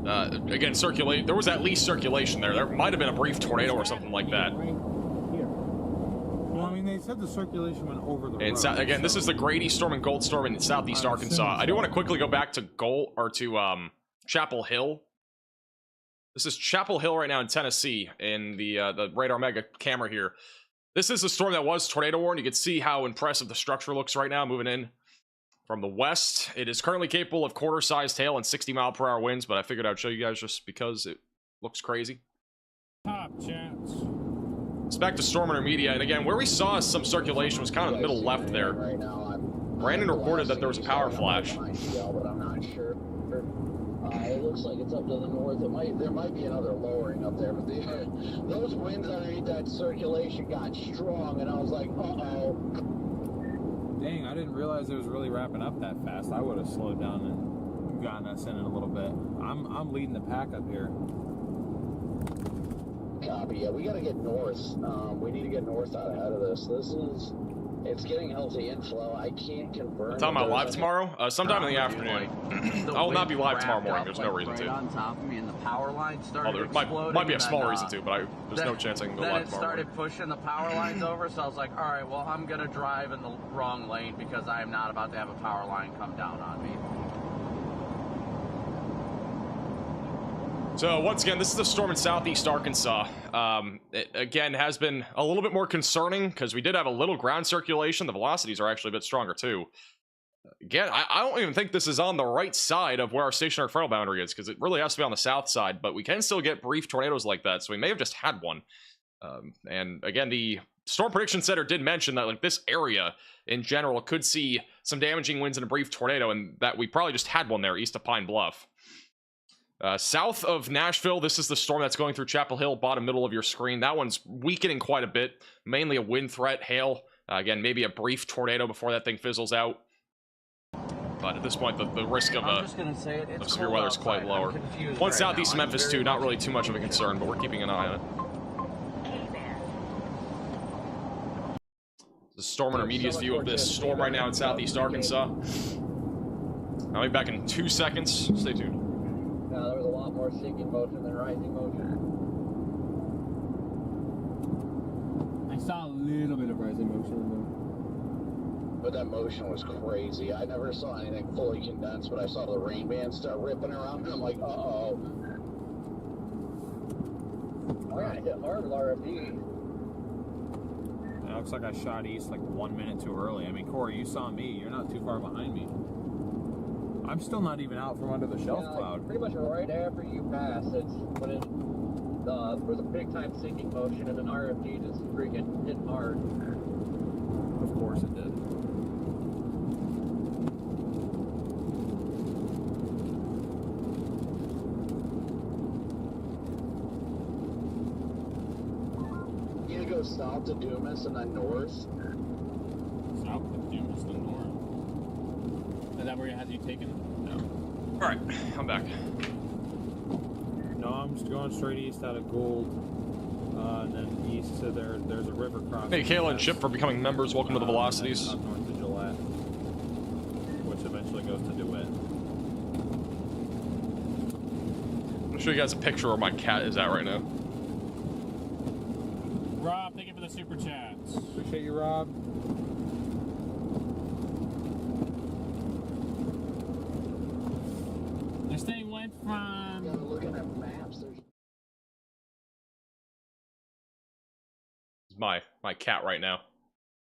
[SPEAKER 1] again, there was at least circulation there. There might have been a brief tornado or something like that.
[SPEAKER 7] Well, I mean, they said the circulation went over the road.
[SPEAKER 1] Again, this is the Grady Storm and Gold Storm in southeast Arkansas. I do want to quickly go back to Chapel Hill. This is Chapel Hill right now in Tennessee in the Radar Mega camera here. This is the storm that was tornado warned. You can see how impressive the structure looks right now moving in from the west. It is currently capable of quarter-sized hail and 60-mile-per-hour winds, but I figured I'd show you guys just because it looks crazy.
[SPEAKER 8] Top chance.
[SPEAKER 1] It's back to Storm Intermediate, and again, where we saw some circulation was kind of the middle left there. Brandon reported that there was a power flash.
[SPEAKER 5] But I'm not sure. It looks like it's up to the north. There might be another lowering up there, but those winds underneath that circulation got strong, and I was like, uh-oh.
[SPEAKER 7] Dang, I didn't realize it was really wrapping up that fast. I would have slowed down and gotten us in it a little bit. I'm leading the pack up here.
[SPEAKER 5] Copy. Yeah, we got to get north. We need to get north out ahead of this. It's getting healthy inflow. I can't confirm.
[SPEAKER 1] I'm talking about live tomorrow? Sometime in the afternoon. I will not be live tomorrow morning. There's no reason to.
[SPEAKER 9] On top of me, and the power line started
[SPEAKER 1] there might be a small reason to, but there's no chance I can go live tomorrow.
[SPEAKER 9] Then it started pushing the power lines over, so I was like, all right, well, I'm going to drive in the wrong lane because I am not about to have a power line come down on me.
[SPEAKER 1] So once again, this is the storm in southeast Arkansas. It again has been a little bit more concerning because we did have a little ground circulation. The velocities are actually a bit stronger too. Again, I don't even think this is on the right side of where our stationary frontal boundary is because it really has to be on the south side, but we can still get brief tornadoes like that, so we may have just had one. And again, the Storm Prediction Center did mention that like this area in general could see some damaging winds and a brief tornado, and that we probably just had one there east of Pine Bluff. South of Nashville, this is the storm that's going through Chapel Hill, bottom middle of your screen. That one's weakening quite a bit, mainly a wind threat, hail. Again, maybe a brief tornado before that thing fizzles out. But at this point, the risk of severe weather is quite lower. One southeast Memphis, too, not really too much of a concern, but we're keeping an eye on it. The Storm Intermediate's view of this storm right now in southeast Arkansas. I'll be back in 2 seconds. Stay tuned.
[SPEAKER 5] There was a lot more sinking motion than rising motion.
[SPEAKER 8] I saw a little bit of rising motion.
[SPEAKER 5] But that motion was crazy. I never saw anything fully condensed, but I saw the rain band start ripping around, and I'm like, uh-oh. I got hit hard with RFD.
[SPEAKER 7] It looks like I shot east like 1 minute too early. I mean, Corey, you saw me. You're not too far behind me. I'm still not even out from under the shelf cloud.
[SPEAKER 5] Pretty much right after you pass, it's when it was a big time sinking motion, and then RFD just freaking hit hard.
[SPEAKER 7] Of course it did.
[SPEAKER 5] You go south to Dumas and then north.
[SPEAKER 8] South of Dumas, then north. Is that where it has you taken? No.
[SPEAKER 1] Alright, I'm back.
[SPEAKER 7] No, I'm just going straight east out of Gold. And then east to there's a river crossing.
[SPEAKER 1] Hey, Kayla and Chip for becoming members. Welcome to the Velocities.
[SPEAKER 7] Up north of Gillette, which eventually goes to DeWitt.
[SPEAKER 1] I'm gonna show you guys a picture where my cat is at right now.
[SPEAKER 8] Rob, thank you for the super chats.
[SPEAKER 7] Appreciate you, Rob.
[SPEAKER 8] This thing went from...
[SPEAKER 5] Looking at maps, there's...
[SPEAKER 1] My cat right now.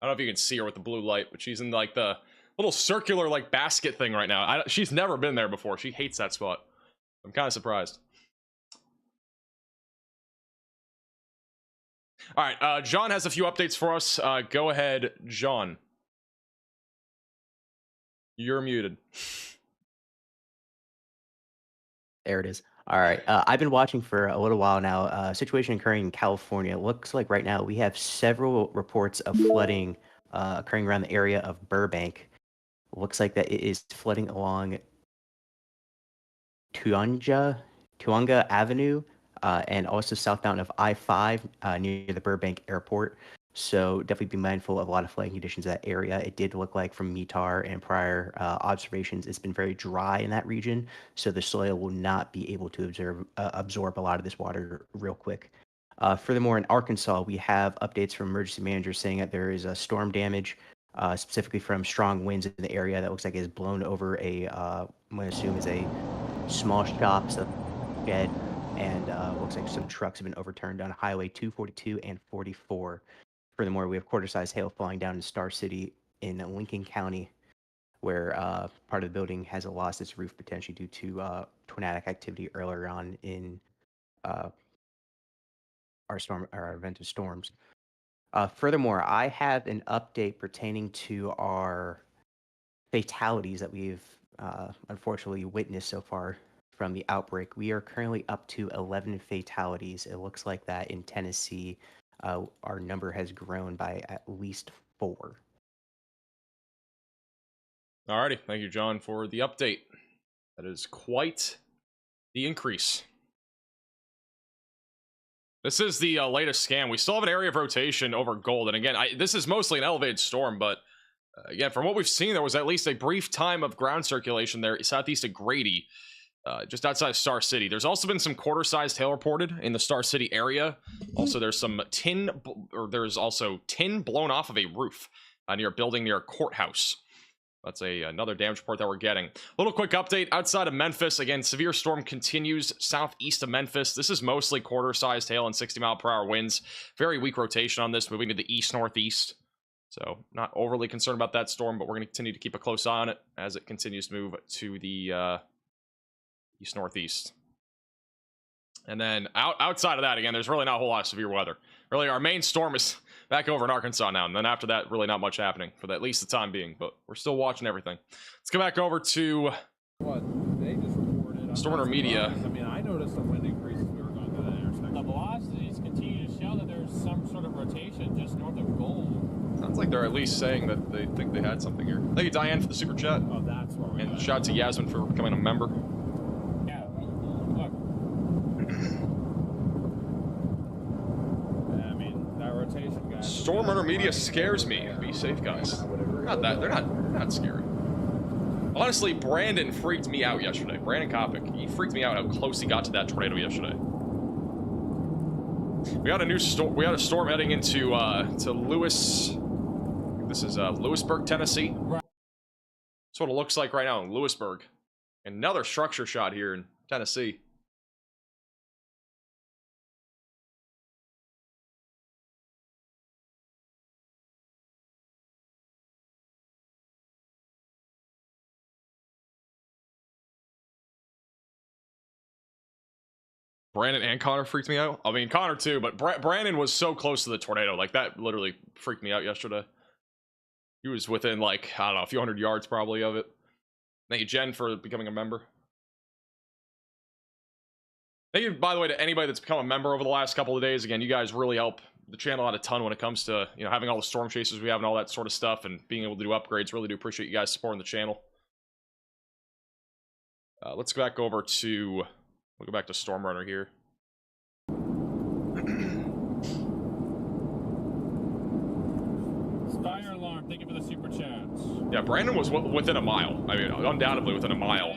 [SPEAKER 1] I don't know if you can see her with the blue light, but she's in like the little circular like basket thing right now. She's never been there before. She hates that spot. I'm kind of surprised. All right, John has a few updates for us. Go ahead, John. You're muted.
[SPEAKER 2] There it is. All right. I've been watching for a little while now. Situation occurring in California. It looks like right now we have several reports of flooding occurring around the area of Burbank. Looks like that it is flooding along Tuanga Avenue, and also southbound of I-5 near the Burbank Airport. So definitely be mindful of a lot of flooding conditions in that area. It did look like from METAR and prior observations, it's been very dry in that region. So the soil will not be able to absorb a lot of this water real quick. Furthermore, in Arkansas, we have updates from emergency managers saying that there is a storm damage, specifically from strong winds in the area that looks like it has blown over I'm going to assume is a small shops, a shed, and looks like some trucks have been overturned on Highway 242 and 44. Furthermore, we have quarter-sized hail falling down in Star City in Lincoln County, where part of the building has lost its roof potentially due to tornadic activity earlier on in our event of storms. Furthermore, I have an update pertaining to our fatalities that we've unfortunately witnessed so far from the outbreak. We are currently up to 11 fatalities. It looks like that in Tennessee, our number has grown by at least 4.
[SPEAKER 1] Alrighty, thank you, John, for the update. That is quite the increase. This is the latest scan. We still have an area of rotation over Gold, and again, this is mostly an elevated storm, but again, from what we've seen, there was at least a brief time of ground circulation there southeast of Grady, just outside of Star City. There's also been some quarter-sized hail reported in the Star City area. Also, there's also tin blown off of a roof near a building near a courthouse. That's another damage report that we're getting. Little quick update outside of Memphis. Again, severe storm continues southeast of Memphis. This is mostly quarter-sized hail and 60-mile-per-hour winds. Very weak rotation on this, moving to the east-northeast. So not overly concerned about that storm, but we're going to continue to keep a close eye on it as it continues to move to the east-northeast. And then outside of that, again, there's really not a whole lot of severe weather. Really, our main storm is back over in Arkansas now, and then after that, really not much happening for at least the time being, but we're still watching everything. Let's go back over to
[SPEAKER 7] They just reported.
[SPEAKER 1] Stormer Media.
[SPEAKER 7] I mean, I noticed some wind increases we were going through that intersection.
[SPEAKER 8] The velocities continue to show that there's some sort of rotation just north of Gold.
[SPEAKER 1] Sounds like they're at least saying that they think they had something here. Thank you, Diane, for the super chat.
[SPEAKER 7] Oh, that's where
[SPEAKER 1] And shout out to Yasmin for becoming a member.
[SPEAKER 8] Yeah, look.
[SPEAKER 7] I mean, that rotation, guys.
[SPEAKER 1] Stormrunner Media scares me. Be safe, guys. They're not scary. Honestly, Brandon freaked me out yesterday. Brandon Kopic, he freaked me out how close he got to that tornado yesterday. We got a new storm. We had a storm heading into to Lewis. I think this is Lewisburg, Tennessee. That's what it looks like right now in Lewisburg. Another structure shot here in Tennessee. Brandon and Connor freaked me out. I mean, Connor too, but Brandon was so close to the tornado. Like, that literally freaked me out yesterday. He was within, like, I don't know, a few hundred yards probably of it. Thank you, Jen, for becoming a member. Thank you, by the way, to anybody that's become a member over the last couple of days. Again, you guys really help the channel out a ton when it comes to, you know, having all the storm chasers we have and all that sort of stuff and being able to do upgrades. Really do appreciate you guys supporting the channel. Let's go back over to... We'll go back to Stormrunner here.
[SPEAKER 8] Fire alarm, thank you for the super chats.
[SPEAKER 1] Yeah, Brandon was within a mile. I mean, undoubtedly within a mile.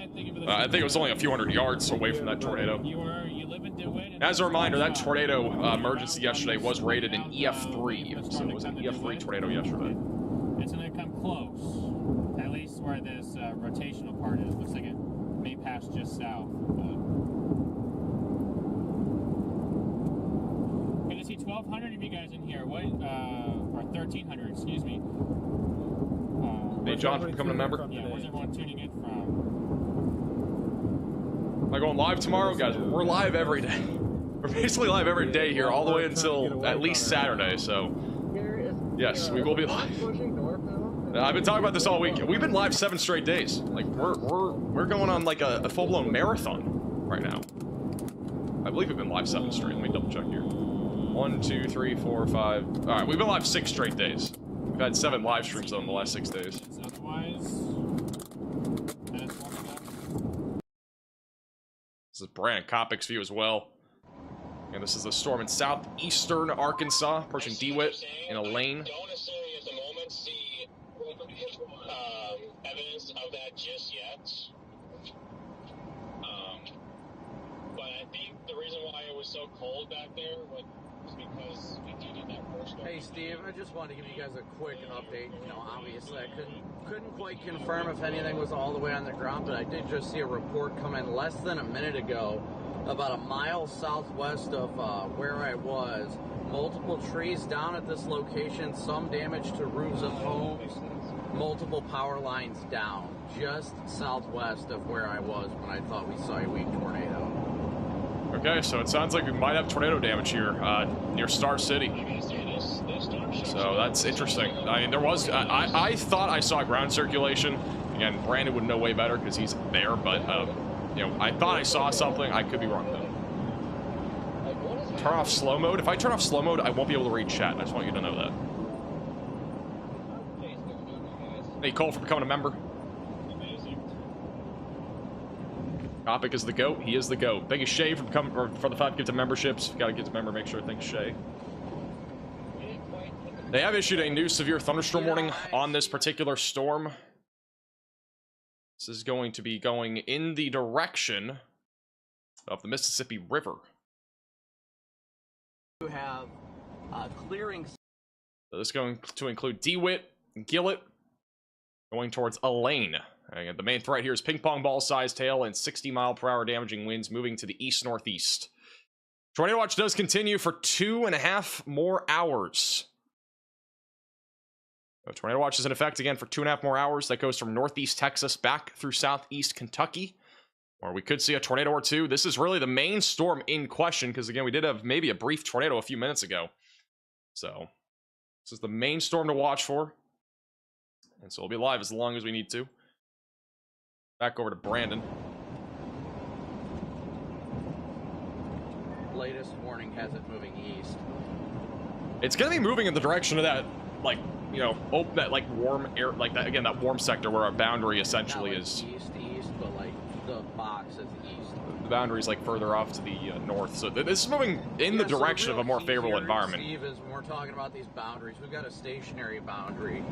[SPEAKER 1] I think it was only a few hundred yards away from that tornado.
[SPEAKER 8] You live in DeWitt.
[SPEAKER 1] As a reminder, that tornado emergency yesterday was rated an EF3. So it was an EF3 tornado yesterday.
[SPEAKER 8] It's going to come close. At least where this rotational part is. Looks like it may pass just south. Good to see 1,200 of you guys in here. What? Or 1,300, excuse me.
[SPEAKER 1] Hey, John, for becoming a member.
[SPEAKER 8] Yeah, where's everyone tuning in from?
[SPEAKER 1] Am I going live tomorrow? Guys, we're live every day. We're basically live every day here, all the way until at least Saturday, so... Yes, we will be live. I've been talking about this all week. We've been live 7 straight days. Like, we're going on like a full-blown marathon right now. believe we've been live 7 straight. Let me double check here. 1, 2, 3, 4, 5. All right, we've been live 6 straight days. We've had 7 live streams though in the last 6 days.
[SPEAKER 8] Otherwise, then it's warming up.
[SPEAKER 1] This is Brandon Kopic's view as well. And this is the storm in southeastern Arkansas, approaching DeWitt in a lane.
[SPEAKER 10] Don't necessarily at the moment see evidence of that just yet. But I think the reason why it was so cold back there was because we did that first storm.
[SPEAKER 9] Hey Steve, I just wanted to give you guys a quick update. You know, obviously I couldn't quite confirm if anything was all the way on the ground, but I did just see a report come in less than a minute ago, about a mile southwest of where I was. Multiple trees down at this location, some damage to roofs of homes, multiple power lines down, just southwest of where I was when I thought we saw a weak tornado.
[SPEAKER 1] Okay, so it sounds like we might have tornado damage here near Star City. So that's interesting. I mean, there was... I thought I saw ground circulation. Again, Brandon would know way better because he's there, but... you know, I thought I saw something. I could be wrong, though. Turn off slow mode. If I turn off slow mode, I won't be able to read chat. I just want you to know that. Hey, Cole, for becoming a member. Topic is the GOAT. He is the GOAT. Thank you, Shay, for the 5 gifted memberships. Got to get to member. Make sure. Thanks, Shay. They have issued a new severe thunderstorm warning on this particular storm. This is going to be going in the direction of the Mississippi River.
[SPEAKER 9] You have clearing.
[SPEAKER 1] So this is going to include DeWitt, Gillett, going towards Elaine. And the main threat here is ping pong ball sized hail and 60-mile-per-hour damaging winds moving to the east-northeast. Tornado watch does continue for 2.5 more hours. So tornado watch is in effect again for 2.5 more hours. That goes from northeast Texas back through southeast Kentucky, or we could see a tornado or two. This is really the main storm in question because, again, we did have maybe a brief tornado a few minutes ago. So this is the main storm to watch for. And so we'll be live as long as we need to. Back over to Brandon.
[SPEAKER 9] Latest warning has it moving east.
[SPEAKER 1] It's going to be moving in the direction of that, like, you know, that, like, warm air, like, that, again, that warm sector where our boundary essentially
[SPEAKER 9] Not like
[SPEAKER 1] is.
[SPEAKER 9] East, but, like, the box is east.
[SPEAKER 1] The boundary is, like, further off to the north. So this is moving in the direction of a more favorable environment.
[SPEAKER 9] Steve, is when we're talking about these boundaries, we've got a stationary boundary.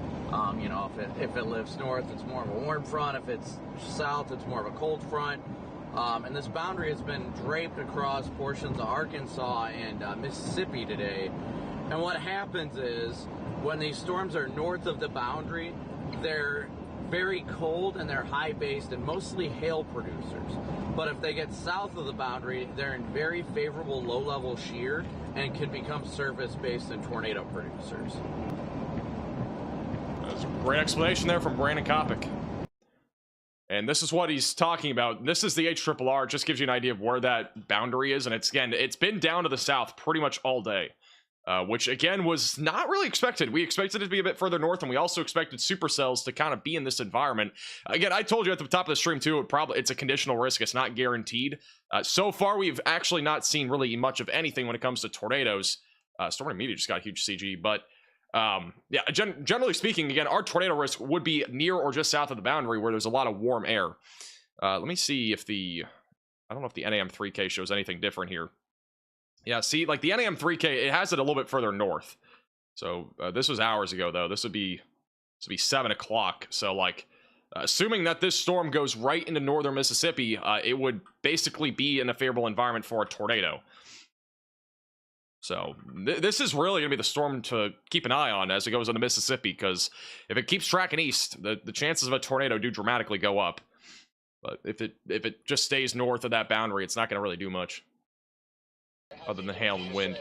[SPEAKER 9] You know, if it lives north, it's more of a warm front. If it's south, it's more of a cold front. And this boundary has been draped across portions of Arkansas and Mississippi today. And what happens is, when these storms are north of the boundary, they're very cold and they're high-based and mostly hail producers. But if they get south of the boundary, they're in very favorable low-level shear and can become surface-based and tornado producers.
[SPEAKER 1] That's a great explanation there from Brandon Kopic. And this is what he's talking about. This is the HRRR. It just gives you an idea of where that boundary is. And it's, again, it's been down to the south pretty much all day. Which, again, was not really expected. We expected it to be a bit further north, and we also expected supercells to kind of be in this environment. Again, I told you at the top of the stream, too, it's a conditional risk. It's not guaranteed. So far, we've actually not seen really much of anything when it comes to tornadoes. Storm Media just got a huge CG, but yeah, generally speaking, again, our tornado risk would be near or just south of the boundary where there's a lot of warm air. Let me see if I don't know if the NAM3K shows anything different here. Yeah, see, like the NAM3K, it has it a little bit further north. So this was hours ago, though. This would be 7 o'clock. So, like, assuming that this storm goes right into northern Mississippi, it would basically be in a favorable environment for a tornado. So this is really going to be the storm to keep an eye on as it goes into Mississippi, because if it keeps tracking east, the chances of a tornado do dramatically go up. But if it just stays north of that boundary, it's not going to really do much. Other than hail and wind.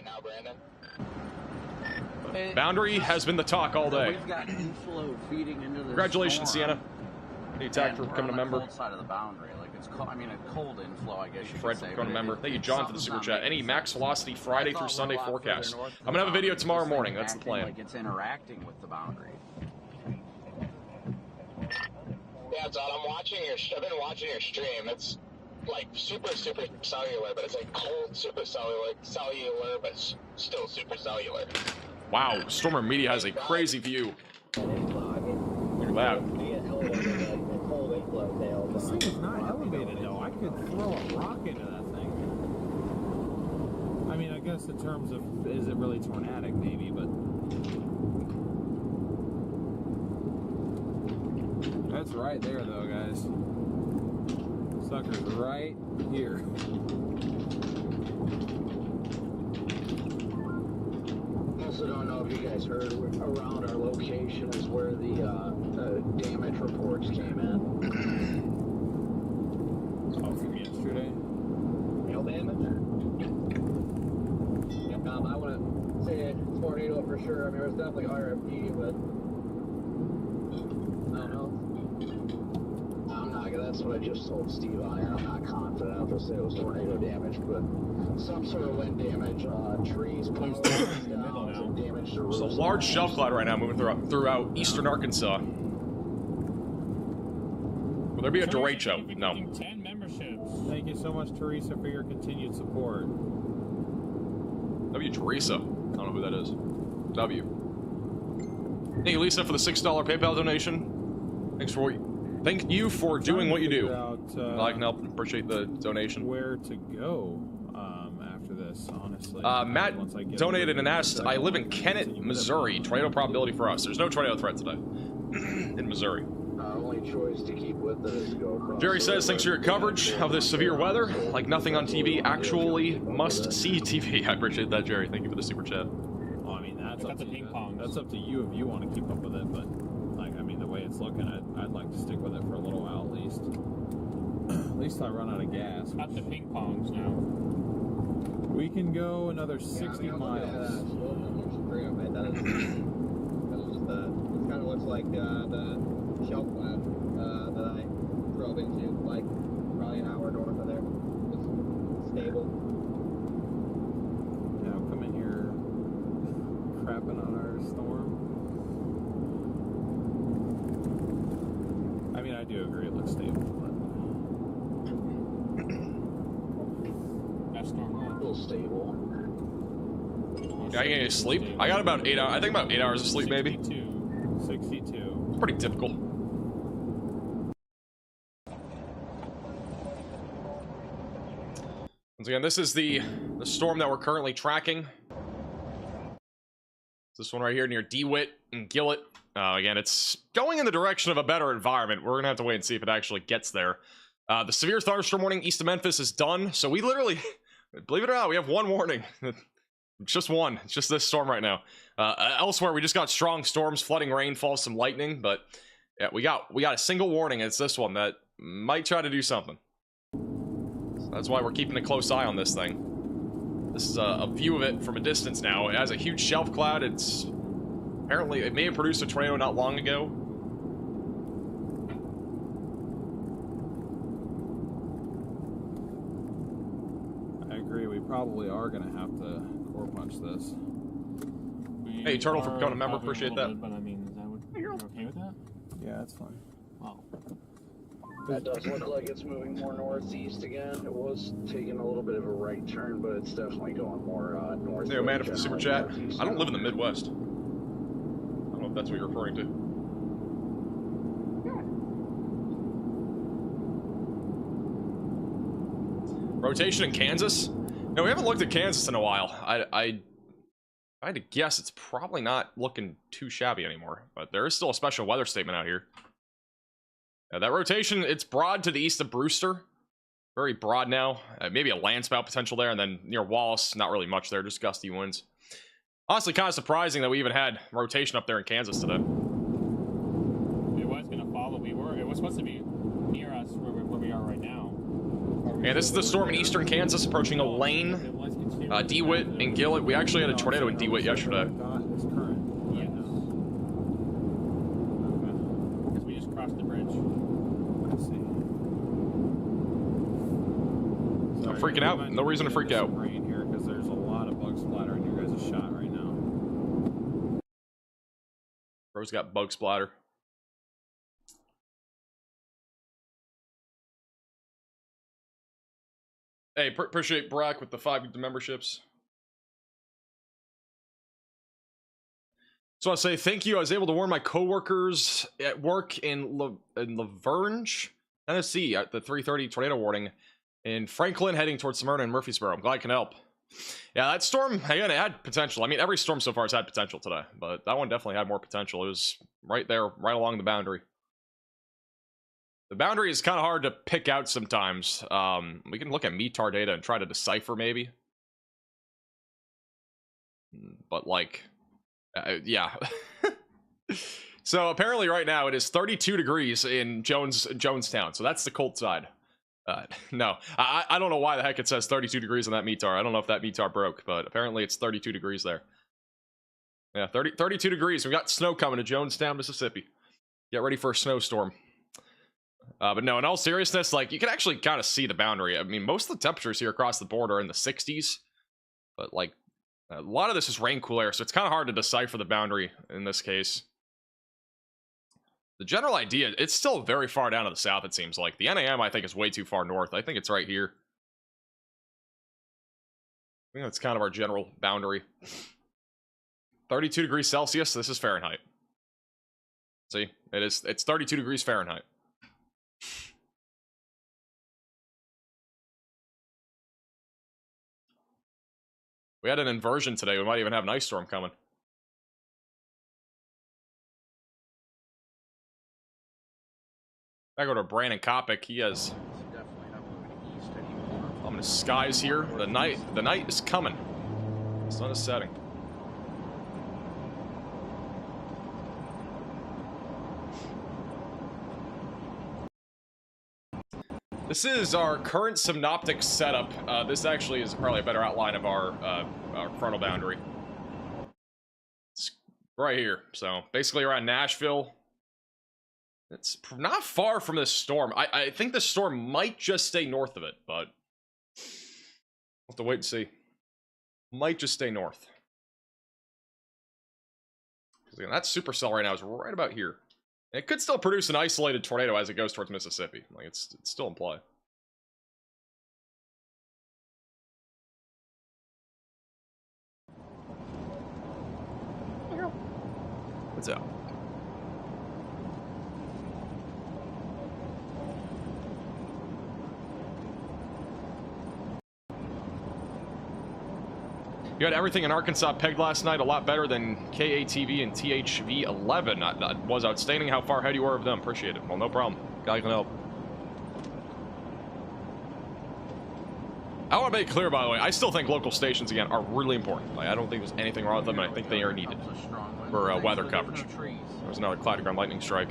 [SPEAKER 1] Boundary has been the talk all day.
[SPEAKER 9] We've got inflow feeding into the
[SPEAKER 1] Congratulations,
[SPEAKER 9] storm.
[SPEAKER 1] Sienna. Hey, Tack, for becoming a member.
[SPEAKER 9] Cold side of the boundary, like it's cold, I mean a cold inflow, I guess you
[SPEAKER 1] Fred
[SPEAKER 9] could say.
[SPEAKER 1] for becoming a member. Thank you, John, for the super chat. Any max velocity Friday through Sunday forecast? I'm gonna have a video tomorrow morning. That's the plan.
[SPEAKER 9] Like it's interacting with the boundary.
[SPEAKER 10] Yeah, Todd, I've been watching your stream. like super cellular, but it's like cold super cellular, but still super cellular.
[SPEAKER 1] Wow, Stormer Media has a crazy view. Look at that.
[SPEAKER 7] This thing is not elevated though. I could throw a rock into that thing. I mean, I guess in terms of, is it really tornadic? Maybe, but that's right there though, guys. Sucker's right here.
[SPEAKER 5] Also don't know if you guys heard, around our location is where the damage reports came in.
[SPEAKER 7] Oh, from yesterday?
[SPEAKER 5] Hail damage? Yep, I wouldn't say a tornado for sure. I mean, it was definitely RFD, but I don't know. That's what I just told Steve on air. I'm not confident. I'll just say it was tornado damage, but some sort of wind damage, trees, poles, down, damage to roofs.
[SPEAKER 1] There's a large shelf cloud right now moving throughout eastern Arkansas. Will there be a derecho? No.
[SPEAKER 8] 10 memberships.
[SPEAKER 7] Thank you so much, Teresa, for your continued support.
[SPEAKER 1] W. Teresa. I don't know who that is. W. Thank you, Lisa, for the $6 PayPal donation. Thank you for doing what you do. I can help. Appreciate the donation.
[SPEAKER 7] Where to go after this, honestly.
[SPEAKER 1] Matt donated and asked, I live in Kennett, Missouri. Tornado probability for us. There's no tornado threat today in Missouri.
[SPEAKER 5] Only choice to keep with it is to go across.
[SPEAKER 1] Jerry says, thanks for your coverage of this severe weather. Like nothing on TV, actually must see TV. I appreciate that, Jerry. Thank you for the super chat.
[SPEAKER 7] Oh, I mean, that's up to ping pong. That's up to you if you want to keep up with it, but like, I mean, the way it's looking, I'd like to stick with it for a little while at least. At least I run out of gas.
[SPEAKER 8] Up to ping pongs now.
[SPEAKER 7] We can go another 60 miles.
[SPEAKER 5] It kind of looks like the shelf plant that I drove into, like probably an hour north of there. It's stable.
[SPEAKER 7] Now come in here crapping on our storm. I mean, I do agree it looks stable, but
[SPEAKER 8] that storm
[SPEAKER 5] a little stable.
[SPEAKER 1] Yeah, I get any sleep? I got about 8 hours. I think about 8 hours of sleep, maybe.
[SPEAKER 7] 62.
[SPEAKER 1] Pretty typical. Once again, this is the storm that we're currently tracking. This one right here near DeWitt and Gillett. Again, it's going in the direction of a better environment. We're gonna have to wait and see if it actually gets there. The severe thunderstorm warning east of Memphis is done, so we literally, believe it or not, we have one warning. It's just one. It's just this storm right now. Elsewhere, we just got strong storms, flooding, rainfall, some lightning, but yeah, we got a single warning. It's this one that might try to do something. So that's why we're keeping a close eye on this thing. This is a view of it from a distance now. It has a huge shelf cloud. It's apparently, it may have produced a tornado not long ago.
[SPEAKER 7] I agree. We probably are going to have to core punch this.
[SPEAKER 1] Hey, Turtle, for becoming a member. Appreciate that.
[SPEAKER 8] But I mean, is that what, you're okay with that?
[SPEAKER 7] Yeah, that's fine.
[SPEAKER 8] Well,
[SPEAKER 5] That does look like it's moving more northeast again. It was taking a little bit of a right turn, but it's definitely going more north.
[SPEAKER 1] Hey, Amanda, for the super chat. I don't live in the Midwest. I don't know if that's what you're referring to. Rotation in Kansas? No, we haven't looked at Kansas in a while. I had to guess it's probably not looking too shabby anymore, but there is still a special weather statement out here. Yeah, that rotation, it's broad to the east of Brewster. Very broad now. Maybe a land spout potential there, and then near Wallace, not really much there, just gusty winds. Honestly, kind of surprising that we even had rotation up there in Kansas today.
[SPEAKER 8] it was going to follow. It was supposed to be near us where we are right now.
[SPEAKER 1] Yeah, this is the storm in eastern Kansas approaching Elaine, DeWitt, and Gillett. We actually had a tornado in DeWitt yesterday.
[SPEAKER 8] Yes. Because we just crossed the bridge.
[SPEAKER 7] Let's see.
[SPEAKER 1] I'm freaking out. No reason to freak out.
[SPEAKER 7] Rain here because there's a lot of bug splatter in your guys' shot right now.
[SPEAKER 1] Bro's got bug splatter. Hey, appreciate Brock with the 5 memberships. So I say thank you. I was able to warn my coworkers at work in Laverne, Tennessee at the 3:30 tornado warning in Franklin heading towards Smyrna and Murfreesboro. I'm glad I can help. Yeah, that storm, again, it had potential. I mean, every storm so far has had potential today, but that one definitely had more potential. It was right there, right along the boundary. The boundary is kind of hard to pick out sometimes. We can look at METAR data and try to decipher maybe. But like... yeah. So apparently right now it is 32 degrees in Jonestown. So that's the cold side. No, I don't know why the heck it says 32 degrees on that METAR. I don't know if that METAR broke, but apparently it's 32 degrees there. Yeah, 32 degrees. We got snow coming to Jonestown, Mississippi. Get ready for a snowstorm. But no, in all seriousness, like you can actually kind of see the boundary. I mean, most of the temperatures here across the board are in the 60s, but like a lot of this is rain cool air, so it's kind of hard to decipher the boundary in this case. The general idea, it's still very far down to the south, it seems like. The NAM, I think, is way too far north. I think it's right here. I think that's kind of our general boundary. 32 degrees Celsius, this is Fahrenheit. See, it's 32 degrees Fahrenheit. We had an inversion today. We might even have an ice storm coming. I go to Brandon Kopic. He has ominous skies here. The night is coming. The sun is setting. This is our current synoptic setup. This actually is probably a better outline of our frontal boundary. It's right here. So basically around Nashville. It's not far from this storm. I think this storm might just stay north of it, but we'll have to wait and see. Might just stay north. Because again, that supercell right now is right about here. It could still produce an isolated tornado as it goes towards Mississippi. Like it's still in play. What's up? You had everything in Arkansas pegged last night, a lot better than KATV and THV 11. That was outstanding how far ahead you were of them. Appreciate it. Well, no problem. Guy can help. I want to make it clear, by the way, I still think local stations, again, are really important. Like, I don't think there's anything wrong with them, and I think they are needed for weather coverage. There's another cloud ground lightning strike.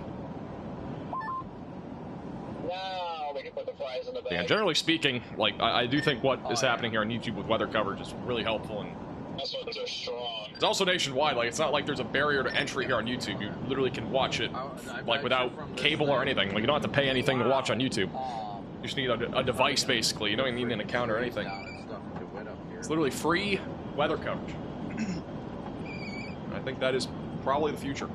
[SPEAKER 10] Now we can put the flies in the bag.
[SPEAKER 1] Yeah, generally speaking, like, I do think what is happening here on YouTube with weather coverage is really helpful, and
[SPEAKER 10] Those ones are strong.
[SPEAKER 1] it's also nationwide. Like, it's not like there's a barrier to entry here on YouTube. You literally can watch it, like, without cable or anything. Like, you don't have to pay anything to watch on YouTube. You just need a device, basically. You don't even need an account or anything. It's literally free weather coverage. I think that is probably the future.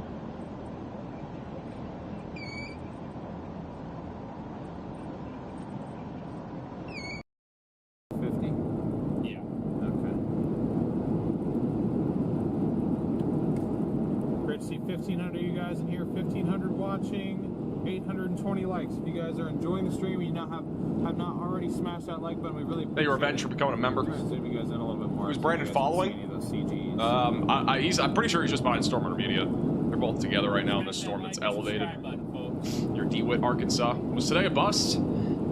[SPEAKER 7] Great to see 1,500 of you guys in here, 1,500 watching, 820 likes. If you guys are enjoying the stream and you have not already smashed that like button, we really appreciate
[SPEAKER 1] Thank you, Revenge, for becoming a member.
[SPEAKER 7] Zoom you guys in a little bit more.
[SPEAKER 1] Who's Brandon following? I'm pretty sure he's just behind Storm Hunter Media. They're both together right now in this storm that's elevated. Your DeWitt, Arkansas. Was today a bust?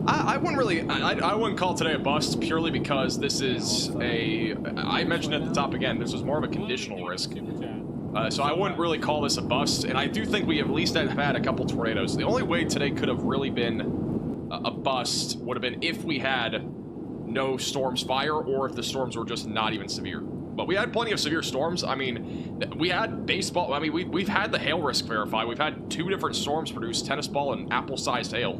[SPEAKER 1] I wouldn't really, I wouldn't call today a bust purely because this is I mentioned at the top again, this was more of a conditional risk. So I wouldn't really call this a bust, and I do think we at least have had a couple tornadoes. The only way today could have really been a bust would have been if we had no storms fire, or if the storms were just not even severe. But we had plenty of severe storms. I mean, we had baseball. I mean, we've had the hail risk verified. We've had 2 different storms produce tennis ball and apple-sized hail,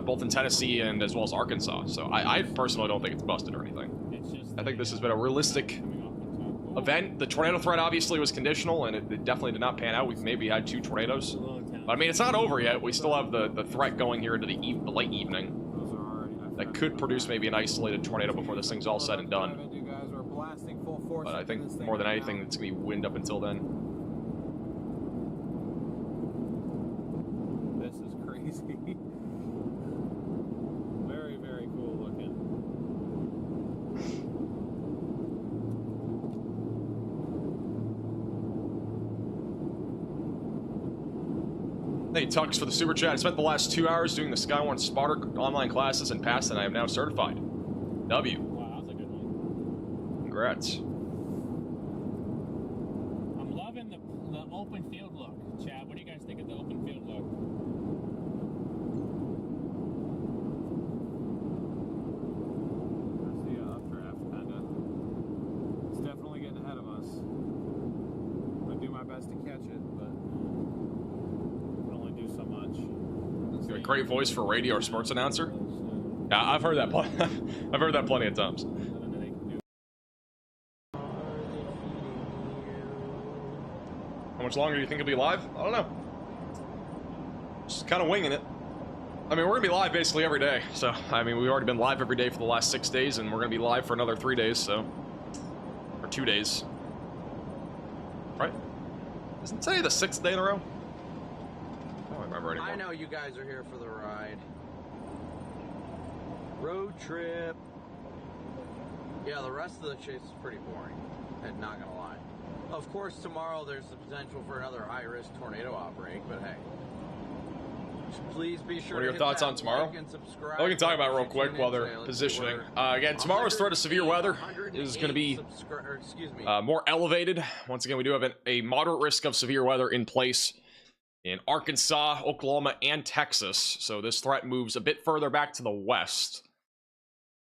[SPEAKER 1] both in Tennessee and as well as Arkansas. So I personally don't think it's busted or anything. I think this has been a realistic event. The tornado threat obviously was conditional, and it definitely did not pan out. We've maybe had 2 tornadoes. But I mean, it's not over yet. We still have the threat going here into the late evening. that could produce maybe an isolated tornado before this thing's all said and done. But I think more than anything, it's going to be wind up until then.
[SPEAKER 7] This is crazy. Very, very cool looking.
[SPEAKER 1] Hey, Tux for the super chat. I spent the last 2 hours doing the Sky One Sparta online classes and passed, and I am now certified. W.
[SPEAKER 8] Wow, that's a good one.
[SPEAKER 1] Congrats.
[SPEAKER 8] I'm loving the open field look. Chad, what do you guys think of the open field look?
[SPEAKER 7] That's the updraft, kinda. It's definitely getting ahead of us. I'm gonna do my best to catch it, but can only do so much.
[SPEAKER 1] You have a great voice for a radio or sports announcer. Yeah, I've heard that. I've heard that plenty of times. How much longer do you think it'll be live? I don't know. Just kind of winging it. I mean, we're gonna be live basically every day. So, I mean, we've already been live every day for the last 6 days, and we're gonna be live for another 3 days. So, or 2 days, right? Isn't today the 6th day in a row? I don't remember anymore.
[SPEAKER 9] I know you guys are here for the ride. Road trip. Yeah, the rest of the chase is pretty boring. I'm not gonna lie. Of course, tomorrow there's the potential for another high-risk tornado outbreak, but hey. Please be sure
[SPEAKER 1] What are
[SPEAKER 9] to
[SPEAKER 1] your
[SPEAKER 9] hit
[SPEAKER 1] thoughts
[SPEAKER 9] that
[SPEAKER 1] on tomorrow?
[SPEAKER 9] like and subscribe.
[SPEAKER 1] We can talk about it real
[SPEAKER 9] Tune
[SPEAKER 1] quick
[SPEAKER 9] in
[SPEAKER 1] while they're
[SPEAKER 9] today. Let's
[SPEAKER 1] positioning.
[SPEAKER 9] see, we're
[SPEAKER 1] Again, tomorrow's threat of severe weather is going to be more elevated. Once again, we do have a moderate risk of severe weather in place in Arkansas, Oklahoma, and Texas. So this threat moves a bit further back to the west.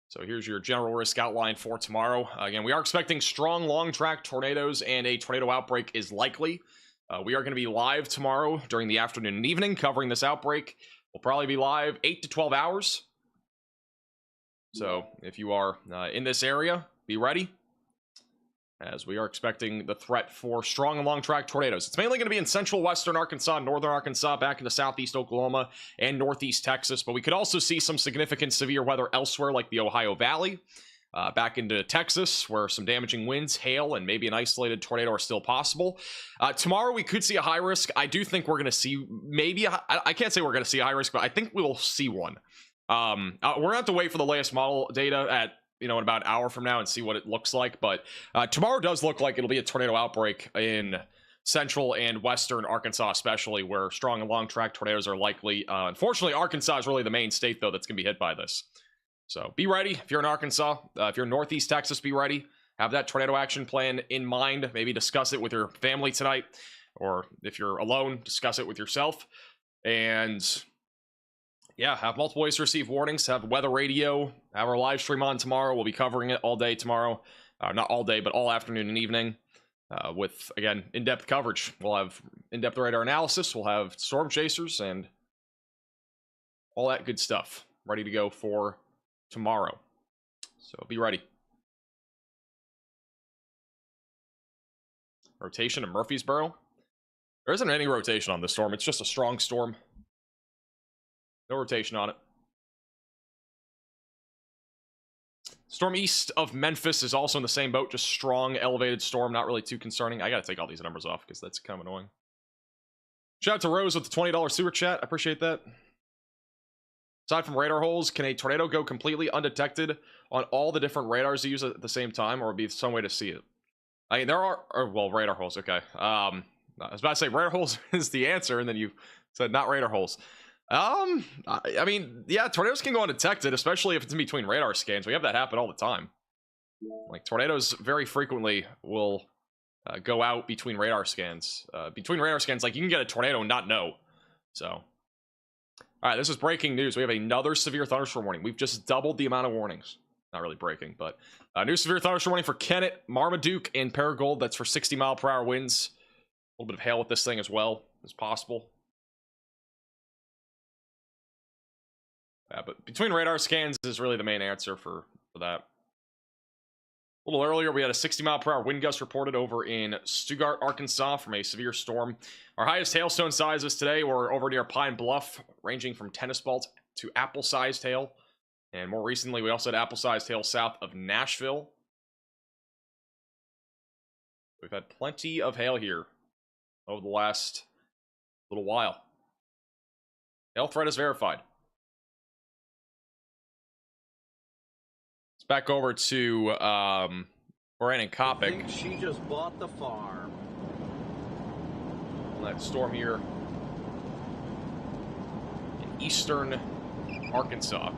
[SPEAKER 1] So here's your general risk outline for tomorrow. Again, we are expecting strong long-track tornadoes, and a tornado outbreak is likely. We are going to be live tomorrow during the afternoon and evening covering this outbreak. We'll probably be live 8 to 12 hours. So if you are in this area, be ready, as we are expecting the threat for strong and long-track tornadoes. It's mainly going to be in central western Arkansas, northern Arkansas, back into southeast Oklahoma, and northeast Texas. But we could also see some significant severe weather elsewhere, like the Ohio Valley, back into Texas, where some damaging winds, hail, and maybe an isolated tornado are still possible. Tomorrow, we could see a high risk. I do think we're going to see maybe I can't say we're going to see a high risk, but I think we'll see one. We're going to have to wait for the latest model data at in about an hour from now and see what it looks like. But tomorrow does look like it'll be a tornado outbreak in central and western Arkansas, especially, where strong and long track tornadoes are likely. Unfortunately, Arkansas is really the main state, though, that's going to be hit by this. So be ready if you're in Arkansas. If you're in northeast Texas, be ready. Have that tornado action plan in mind. Maybe discuss it with your family tonight. Or if you're alone, discuss it with yourself. And yeah, have multiple ways to receive warnings. Have weather radio. Have our live stream on tomorrow. We'll be covering it all day tomorrow. Not all day, but all afternoon and evening. With, again, in-depth coverage. We'll have in-depth radar analysis. We'll have storm chasers and all that good stuff ready to go for tomorrow. So be ready. Rotation in Murfreesboro. There isn't any rotation on this storm. It's just a strong storm. No rotation on it. Storm east of Memphis is also in the same boat. Just strong, elevated storm. Not really too concerning. I got to take all these numbers off because that's kind of annoying. Shout out to Rose with the $20 super chat. I appreciate that. Aside from radar holes, can a tornado go completely undetected on all the different radars you use at the same time, or be some way to see it? I mean, there are well, radar holes. Okay. I was about to say radar holes is the answer, and then you said not radar holes. I mean, yeah, tornadoes can go undetected, especially if it's in between radar scans. We have that happen all the time. Like, tornadoes very frequently will go out between radar scans. Like, you can get a tornado and not know. So. All right, this is breaking news. We have another severe thunderstorm warning. We've just doubled the amount of warnings. Not really breaking, but new severe thunderstorm warning for Kennett, Marmaduke, and Paragould. That's for 60-mile-per-hour winds. A little bit of hail with this thing as well as possible. Yeah, but between radar scans is really the main answer for that. A little earlier, we had a 60-mile-per-hour wind gust reported over in Stuttgart, Arkansas from a severe storm. Our highest hailstone sizes today were over near Pine Bluff, ranging from tennis ball to apple-sized hail. And more recently, we also had apple-sized hail south of Nashville. We've had plenty of hail here over the last little while. Hail threat is verified. Let's back over to Brandon Kopic.
[SPEAKER 9] I think she just bought the farm.
[SPEAKER 1] That storm here in eastern Arkansas.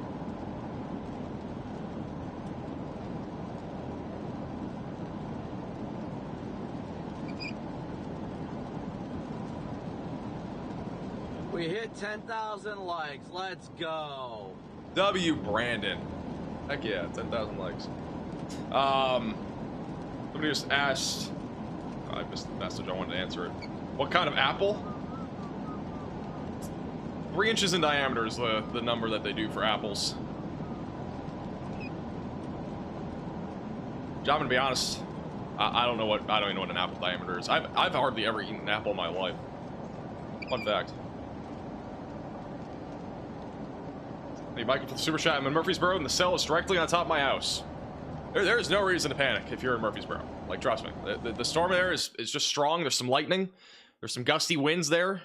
[SPEAKER 9] We hit 10,000 likes. Let's go.
[SPEAKER 1] W. Brandon. Heck yeah, 10,000 likes. Somebody just asked, I missed the message, I wanted to answer it. What kind of apple? 3 inches in diameter is the number that they do for apples. I'm gonna be honest, I don't even know what an apple diameter is. I've hardly ever eaten an apple in my life. Fun fact. Hey, Michael for the super chat. I'm in Murfreesboro, and the cell is directly on top of my house. There is no reason to panic if you're in Murfreesboro. Like, trust me. The storm there is just strong. There's some lightning. There's some gusty winds there.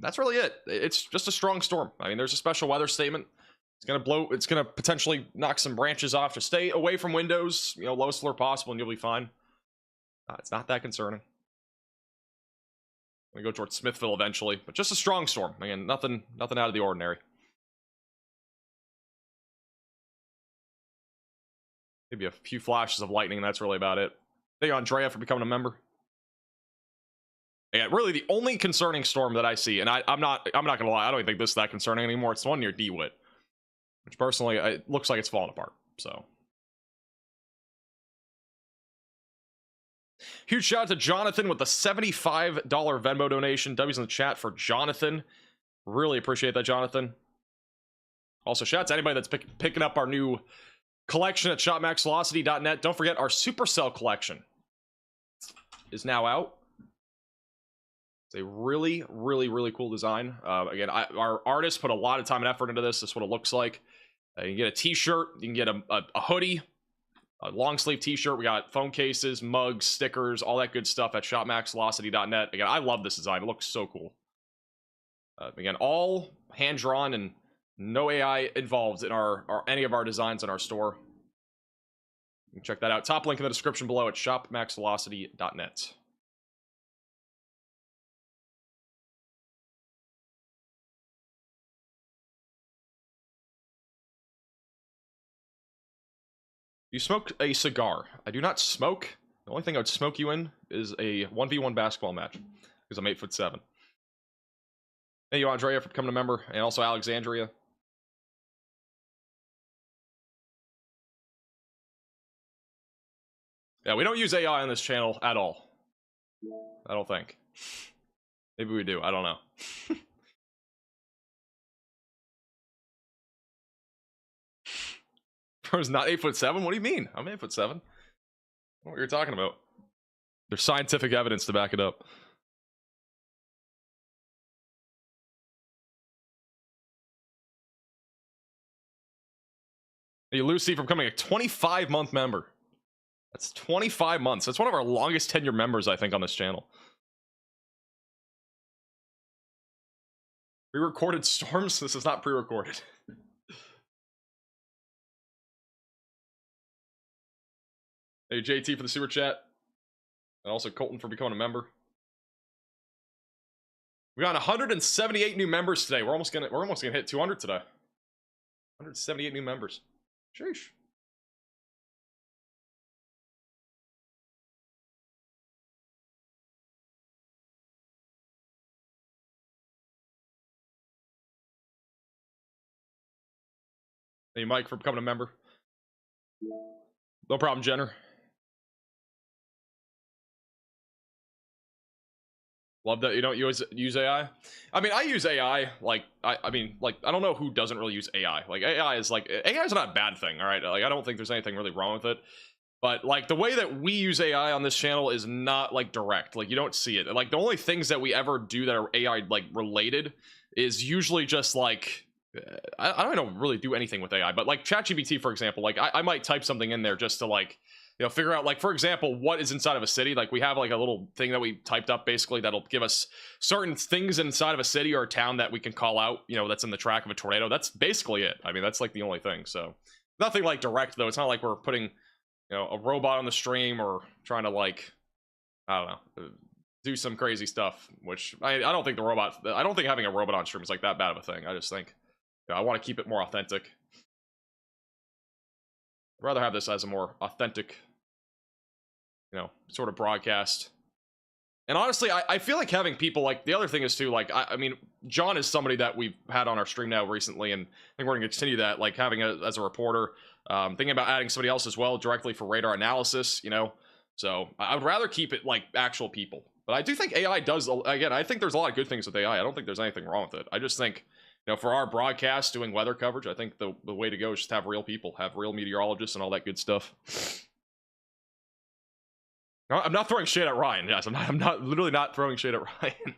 [SPEAKER 1] That's really it. It's just a strong storm. I mean, there's a special weather statement. It's gonna blow. It's gonna potentially knock some branches off. Just stay away from windows. You know, lowest floor possible, and you'll be fine. It's not that concerning. I'm gonna go towards Smithville eventually, but just a strong storm. Again, nothing out of the ordinary. Maybe a few flashes of lightning, and that's really about it. Thank you, Andrea, for becoming a member. Yeah, really the only concerning storm that I see, and I'm not gonna lie, I don't even think this is that concerning anymore. It's the one near DeWitt, which personally it looks like it's falling apart. So huge shout out to Jonathan with the $75 Venmo donation. W's in the chat for Jonathan. Really appreciate that, Jonathan. Also, shout out to anybody that's picking up our new collection at shopmaxvelocity.net. Don't forget our Supercell collection is now out. It's a really, really, really cool design. Again, our artists put a lot of time and effort into this. This is what it looks like. You can get a t-shirt, you can get a hoodie, a long sleeve t-shirt. We got phone cases, mugs, stickers, all that good stuff at shopmaxvelocity.net. Again, I love this design. It looks so cool. Again, all hand drawn and no AI involved in any of our designs in our store. You can check that out. Top link in the description below at shopmaxvelocity.net. You smoke a cigar. I do not smoke. The only thing I would smoke you in is a 1v1 basketball match because I'm 8'7". Thank you, Andrea, for becoming a member, and also Alexandria. Yeah, we don't use AI on this channel at all. I don't think. Maybe we do. I don't know. Bro's not 8'7". What do you mean? I'm 8'7". I don't know what you're talking about. There's scientific evidence to back it up. Hey, Lucy, for becoming a 25-month member. That's 25 months. That's one of our longest tenure members, I think, on this channel. Pre-recorded storms? This is not pre-recorded. Hey, JT for the super chat. And also Colton for becoming a member. We got 178 new members today. We're almost gonna hit 200 today. 178 new members. Sheesh. Thank you, Mike, for becoming a member. No problem, Jenner. Love that you don't use AI. I mean, I use AI. Like, I mean, like, I don't know who doesn't really use AI. Like, AI is not a bad thing. All right, like, I don't think there's anything really wrong with it. But like, the way that we use AI on this channel is not like direct. Like, you don't see it. Like, the only things that we ever do that are AI like related is usually just like I don't really do anything with AI, but like ChatGPT, for example, like I might type something in there just to like, you know, figure out, like, for example, what is inside of a city. Like we have like a little thing that we typed up basically that'll give us certain things inside of a city or a town that we can call out, you know, that's in the track of a tornado. That's basically it. I mean, that's like the only thing. So nothing like direct though. It's not like we're putting, you know, a robot on the stream or trying to like, I don't know, do some crazy stuff, which I don't think I don't think having a robot on stream is like that bad of a thing. I just think, you know, I want to keep it more authentic. I'd rather have this as a more authentic, you know, sort of broadcast. And honestly, I feel like having people, like, the other thing is too, like, I mean, John is somebody that we've had on our stream now recently, and I think we're going to continue that, like, having as a reporter, thinking about adding somebody else as well, directly for radar analysis, you know. So I would rather keep it like actual people. But I do think AI does, again, I think there's a lot of good things with AI. I don't think there's anything wrong with it. I just think, you know, for our broadcast doing weather coverage, I think the way to go is just have real people, have real meteorologists and all that good stuff. I'm not throwing shade at Ryan. Yes, I'm not literally not throwing shade at Ryan.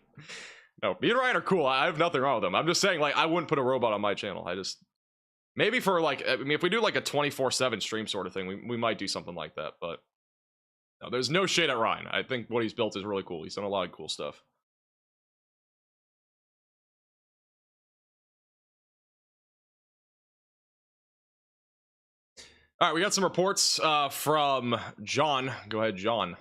[SPEAKER 1] No, me and Ryan are cool. I have nothing wrong with them. I'm just saying, like, I wouldn't put a robot on my channel. I just, maybe for like, I mean, if we do like a 24/7 stream sort of thing, we might do something like that. But no, there's no shade at Ryan. I think what he's built is really cool. He's done a lot of cool stuff. All right, we got some reports from John. Go ahead, John.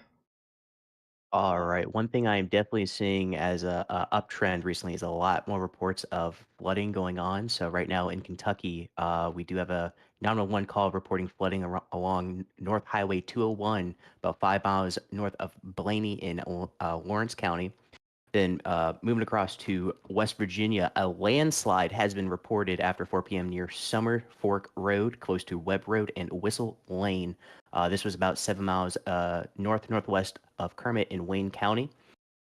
[SPEAKER 2] All right. One thing I am definitely seeing as a uptrend recently is a lot more reports of flooding going on. So right now in Kentucky, we do have a 911 call reporting flooding along North Highway 201, about 5 miles north of Blaney in Lawrence County. Then moving across to West Virginia, a landslide has been reported after 4 p.m. near Summer Fork Road, close to Webb Road and Whistle Lane. This was about 7 miles northwest of Kermit in Wayne County.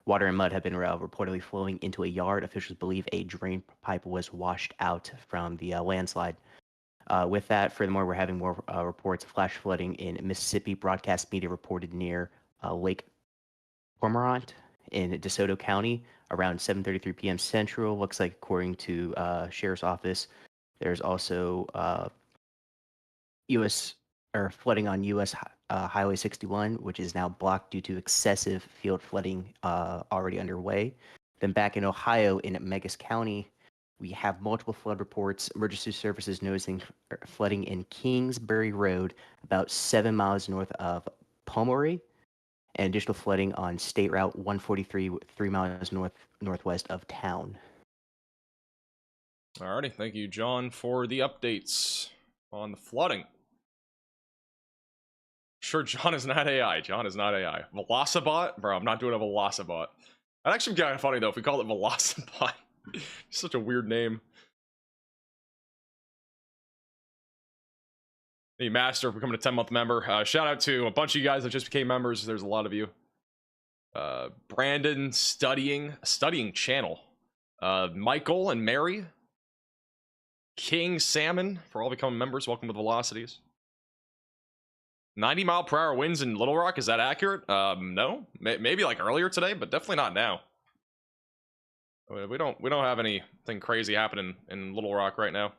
[SPEAKER 2] Water and mud have been reportedly flowing into a yard. Officials believe a drain pipe was washed out from the landslide. With that, furthermore, we're having more reports of flash flooding in Mississippi. Broadcast media reported near Lake Cormorant in DeSoto County around 7:33 p.m. Central. Looks like, according to Sheriff's Office, there's also flooding on U.S. Highway 61, which is now blocked due to excessive field flooding already underway. Then back in Ohio, in Megas County, we have multiple flood reports. Emergency services noticing flooding in Kingsbury Road, about 7 miles north of Pomory, and additional flooding on State Route 143, 3 miles northwest of town.
[SPEAKER 1] Alrighty, thank you, John, for the updates on the flooding. Sure, John is not AI. John is not AI. Velocibot? Bro, I'm not doing a Velocibot. That'd actually be kind of funny, though, if we called it Velocibot. Such a weird name. Hey, Master, becoming a 10-month member. Shout out to a bunch of you guys that just became members. There's a lot of you. Brandon studying channel. Michael and Mary. King Salmon, for all becoming members. Welcome to the Velocities. 90-mile-per-hour winds in Little Rock, is that accurate? No, maybe like earlier today, but definitely not now. We don't have anything crazy happening in Little Rock right now.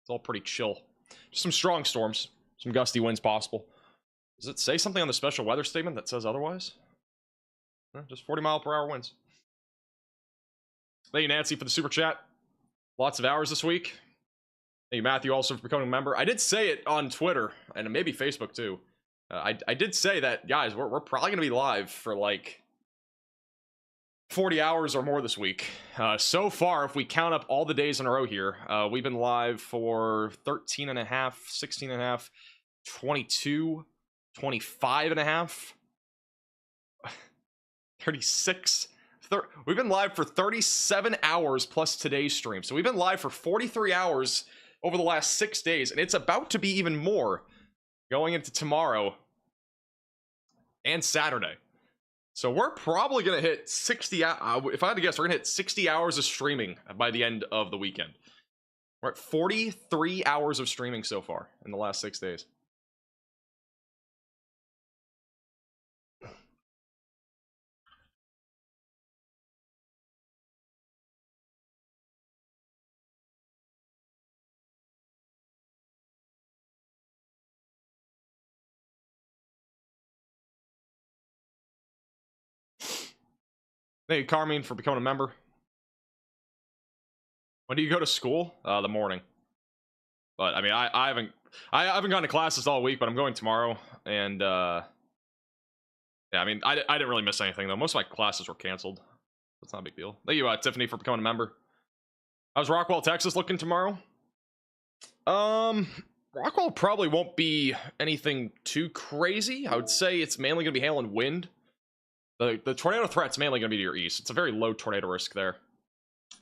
[SPEAKER 1] It's all pretty chill. Just some strong storms, some gusty winds possible. Does it say something on the special weather statement that says otherwise? No, just 40-mile-per-hour winds. Thank you, Nancy, for the super chat. Lots of hours this week. Thank you, Matthew, also for becoming a member. I did say it on Twitter and maybe Facebook too. I did say that, guys, we're probably gonna be live for like 40 hours or more this week. So far, if we count up all the days in a row here, we've been live for 13 and a half, 16 and a half, 22, 25 and a half, 36. We've been live for 37 hours plus today's stream. So we've been live for 43 hours over the last 6 days, and it's about to be even more going into tomorrow and Saturday. So we're probably going to hit 60, if I had to guess, we're going to hit 60 hours of streaming by the end of the weekend. We're at 43 hours of streaming so far in the last 6 days. Thank you, Carmine, for becoming a member. When do you go to school? The morning. But I mean, I haven't gone to classes all week, but I'm going tomorrow. And yeah, I mean, I didn't really miss anything though. Most of my classes were canceled. That's not a big deal. Thank you, Tiffany, for becoming a member. How's Rockwell, Texas looking tomorrow? Rockwell probably won't be anything too crazy. I would say it's mainly gonna be hail and wind. The tornado threat's mainly gonna be to your east. It's a very low tornado risk there.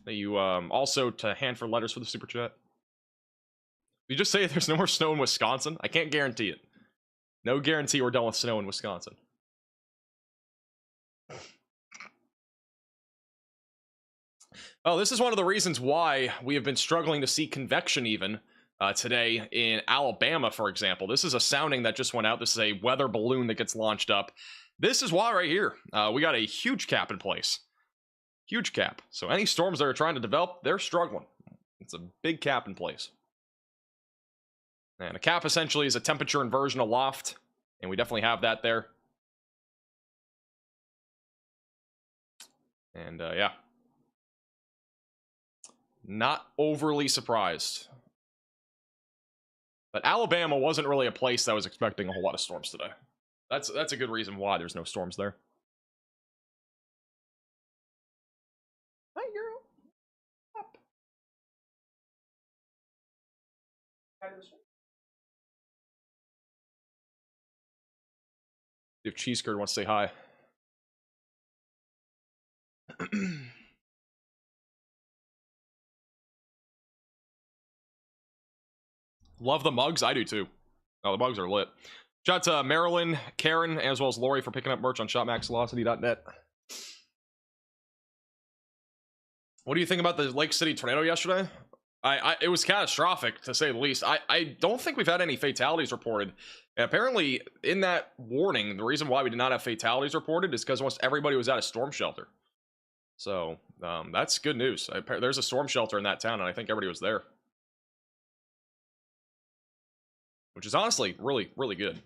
[SPEAKER 1] You also to Hanford letters for the super chat. You just say there's no more snow in Wisconsin. I can't guarantee it. No guarantee we're done with snow in Wisconsin. Oh, this is one of the reasons why we have been struggling to see convection even today in Alabama, for example. This is a sounding that just went out. This is a weather balloon that gets launched up. This is why right here. We got a huge cap in place. Huge cap. So any storms that are trying to develop, they're struggling. It's a big cap in place. And a cap essentially is a temperature inversion aloft. And we definitely have that there. And yeah. Not overly surprised. But Alabama wasn't really a place that was expecting a whole lot of storms today. That's a good reason why there's no storms there. Hi, girl. Up. If Cheese Curd wants to say hi. Love the mugs. I do too. Oh, the mugs are lit. Shout out to Marilyn, Karen, as well as Lori for picking up merch on shopmaxvelocity.net. What do you think about the Lake City tornado yesterday? It was catastrophic, to say the least. I don't think we've had any fatalities reported. And apparently, in that warning, the reason why we did not have fatalities reported is because almost everybody was at a storm shelter. So, that's good news. There's a storm shelter in that town, and I think everybody was there. Which is honestly really, really good.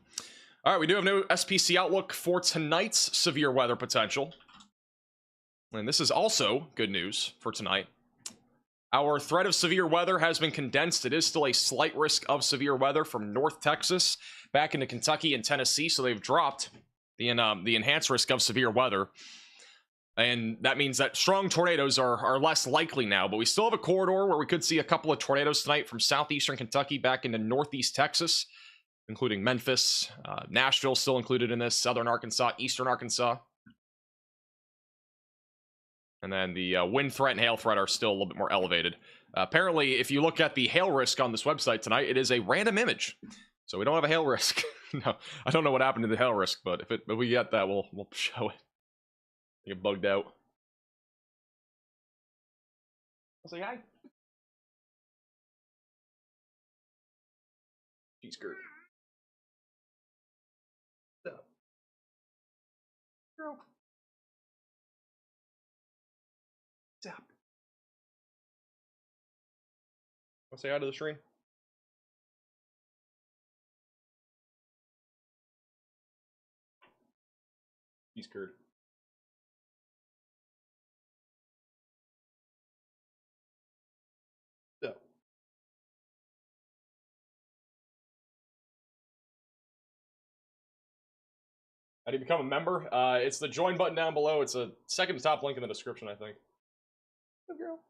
[SPEAKER 1] All right, we do have no SPC outlook for tonight's severe weather potential. And this is also good news for tonight. Our threat of severe weather has been condensed. It is still a slight risk of severe weather from North Texas back into Kentucky and Tennessee. So they've dropped the enhanced risk of severe weather. And that means that strong tornadoes are less likely now. But we still have a corridor where we could see a couple of tornadoes tonight from southeastern Kentucky back into northeast Texas, including Memphis, Nashville still included in this, southern Arkansas, eastern Arkansas. And then the wind threat and hail threat are still a little bit more elevated. Apparently, if you look at the hail risk on this website tonight, it is a random image. So we don't have a hail risk. No, I don't know what happened to the hail risk, but if we get that, we'll show it. Get bugged out. I'll say hi. Cheese curd. What's up? Girl. What's up? Want to say hi to the stream? Cheese curd. So. How do you become a member? It's the join button down below. It's a second to top link in the description, I think. Oh, girl.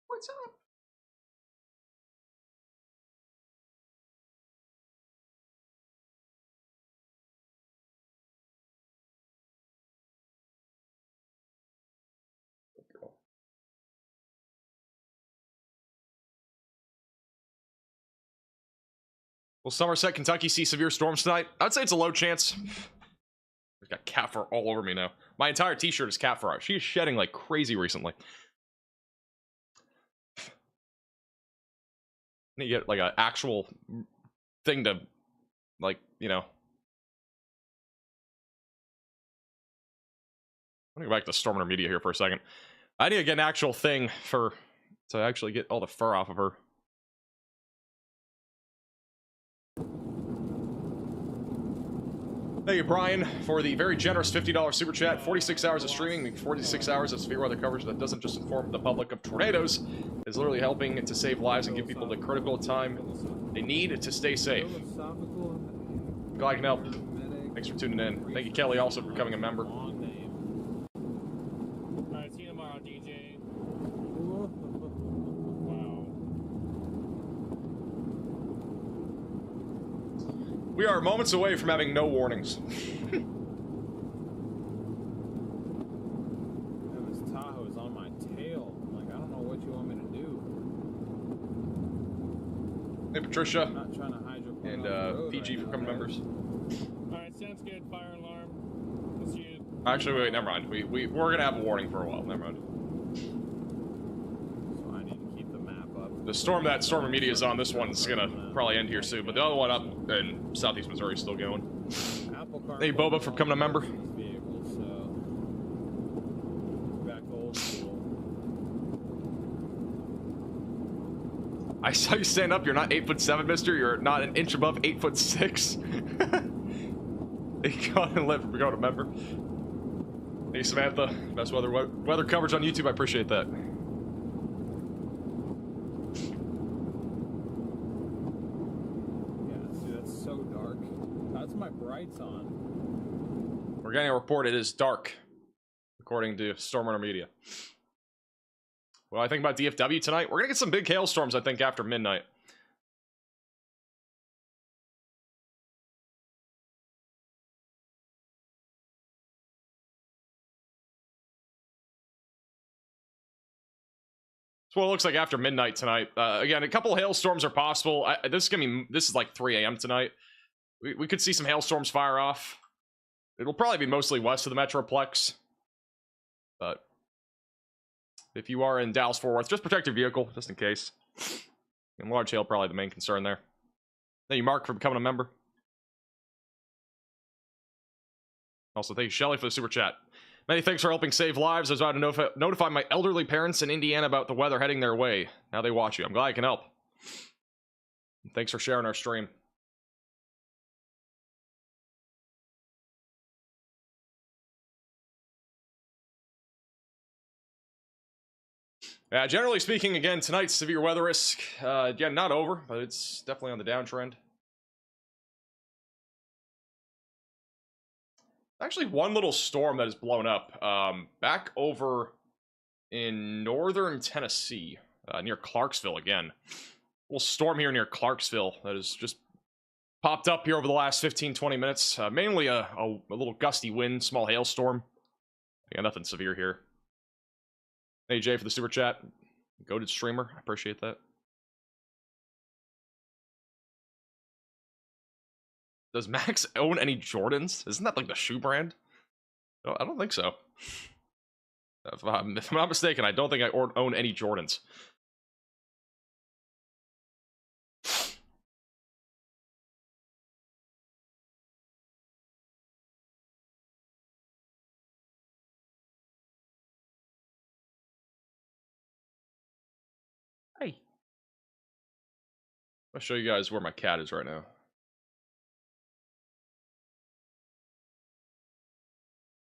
[SPEAKER 1] What's up? Girl. Will Somerset, Kentucky see severe storms tonight? I'd say it's a low chance. I've got cat fur all over me now. My entire t-shirt is cat fur. She is shedding like crazy recently. I need to get like an actual thing to, like, you know. Let me go back to Stormer Media here for a second. I need to get an actual thing to actually get all the fur off of her. Thank you, Brian, for the very generous $50 super chat. 46 hours of streaming, 46 hours of severe weather coverage that doesn't just inform the public of tornadoes, is literally helping to save lives and give people the critical time they need to stay safe. Glad I can help. Thanks for tuning in. Thank you, Kelly, also for becoming a member.
[SPEAKER 8] Alright, see you tomorrow, DJ. Wow.
[SPEAKER 1] We are moments away from having no warnings.
[SPEAKER 7] This Tahoe is on my tail. Like, I don't know what you want me to do.
[SPEAKER 1] Hey, Patricia.
[SPEAKER 7] I'm not trying to hydroplane
[SPEAKER 1] and
[SPEAKER 7] off the road
[SPEAKER 1] PG
[SPEAKER 7] right
[SPEAKER 1] for
[SPEAKER 7] now.
[SPEAKER 1] becoming members.
[SPEAKER 8] Alright, sounds good. Fire alarm. We'll see you.
[SPEAKER 1] Actually, wait, never mind. We're gonna have a warning for a while. Never mind.
[SPEAKER 7] So I need to keep the map up.
[SPEAKER 1] The storm that Stormer Media is on, this one's gonna probably end here soon, but the other one up in southeast Missouri is still going.
[SPEAKER 7] Apple Car
[SPEAKER 1] Hey, Boba, for becoming a member.
[SPEAKER 7] Vehicles, so back to old school.
[SPEAKER 1] I saw you stand up. You're not 8'7", mister. You're not an inch above 8'6". Hey, go on and live. Become a member. Hey, Samantha. Best weather coverage on YouTube. I appreciate that.
[SPEAKER 7] Yeah, see, that's so dark. That's my brights on.
[SPEAKER 1] We're getting a report. It is dark, according to Stormrunner Media. Well, I think about DFW tonight. We're gonna get some big hailstorms, I think, after midnight. That's what it looks like after midnight tonight. Again, a couple hailstorms are possible. This is like 3 a.m. tonight. We could see some hailstorms fire off. It'll probably be mostly west of the Metroplex. But if you are in Dallas-Fort Worth, just protect your vehicle, just in case. And large hail, probably the main concern there. Thank you, Mark, for becoming a member. Also, thank you, Shelly, for the super chat. Many thanks for helping save lives. I was about to notify my elderly parents in Indiana about the weather heading their way. Now they watch you. I'm glad I can help. Thanks for sharing our stream. Generally speaking, again, tonight's severe weather risk, again, not over, but it's definitely on the downtrend. Actually, one little storm that has blown up back over in northern Tennessee, near Clarksville again. A little storm here near Clarksville that has just popped up here over the last 15-20 minutes. Mainly a little gusty wind, small hailstorm. Yeah, nothing severe here. Hey, Jay, for the super chat. Goated streamer. I appreciate that. Does Max own any Jordans? Isn't that like the shoe brand? No, I don't think so. If I'm not mistaken, I don't think I own any Jordans. Hey. I'll show you guys where my cat is right now.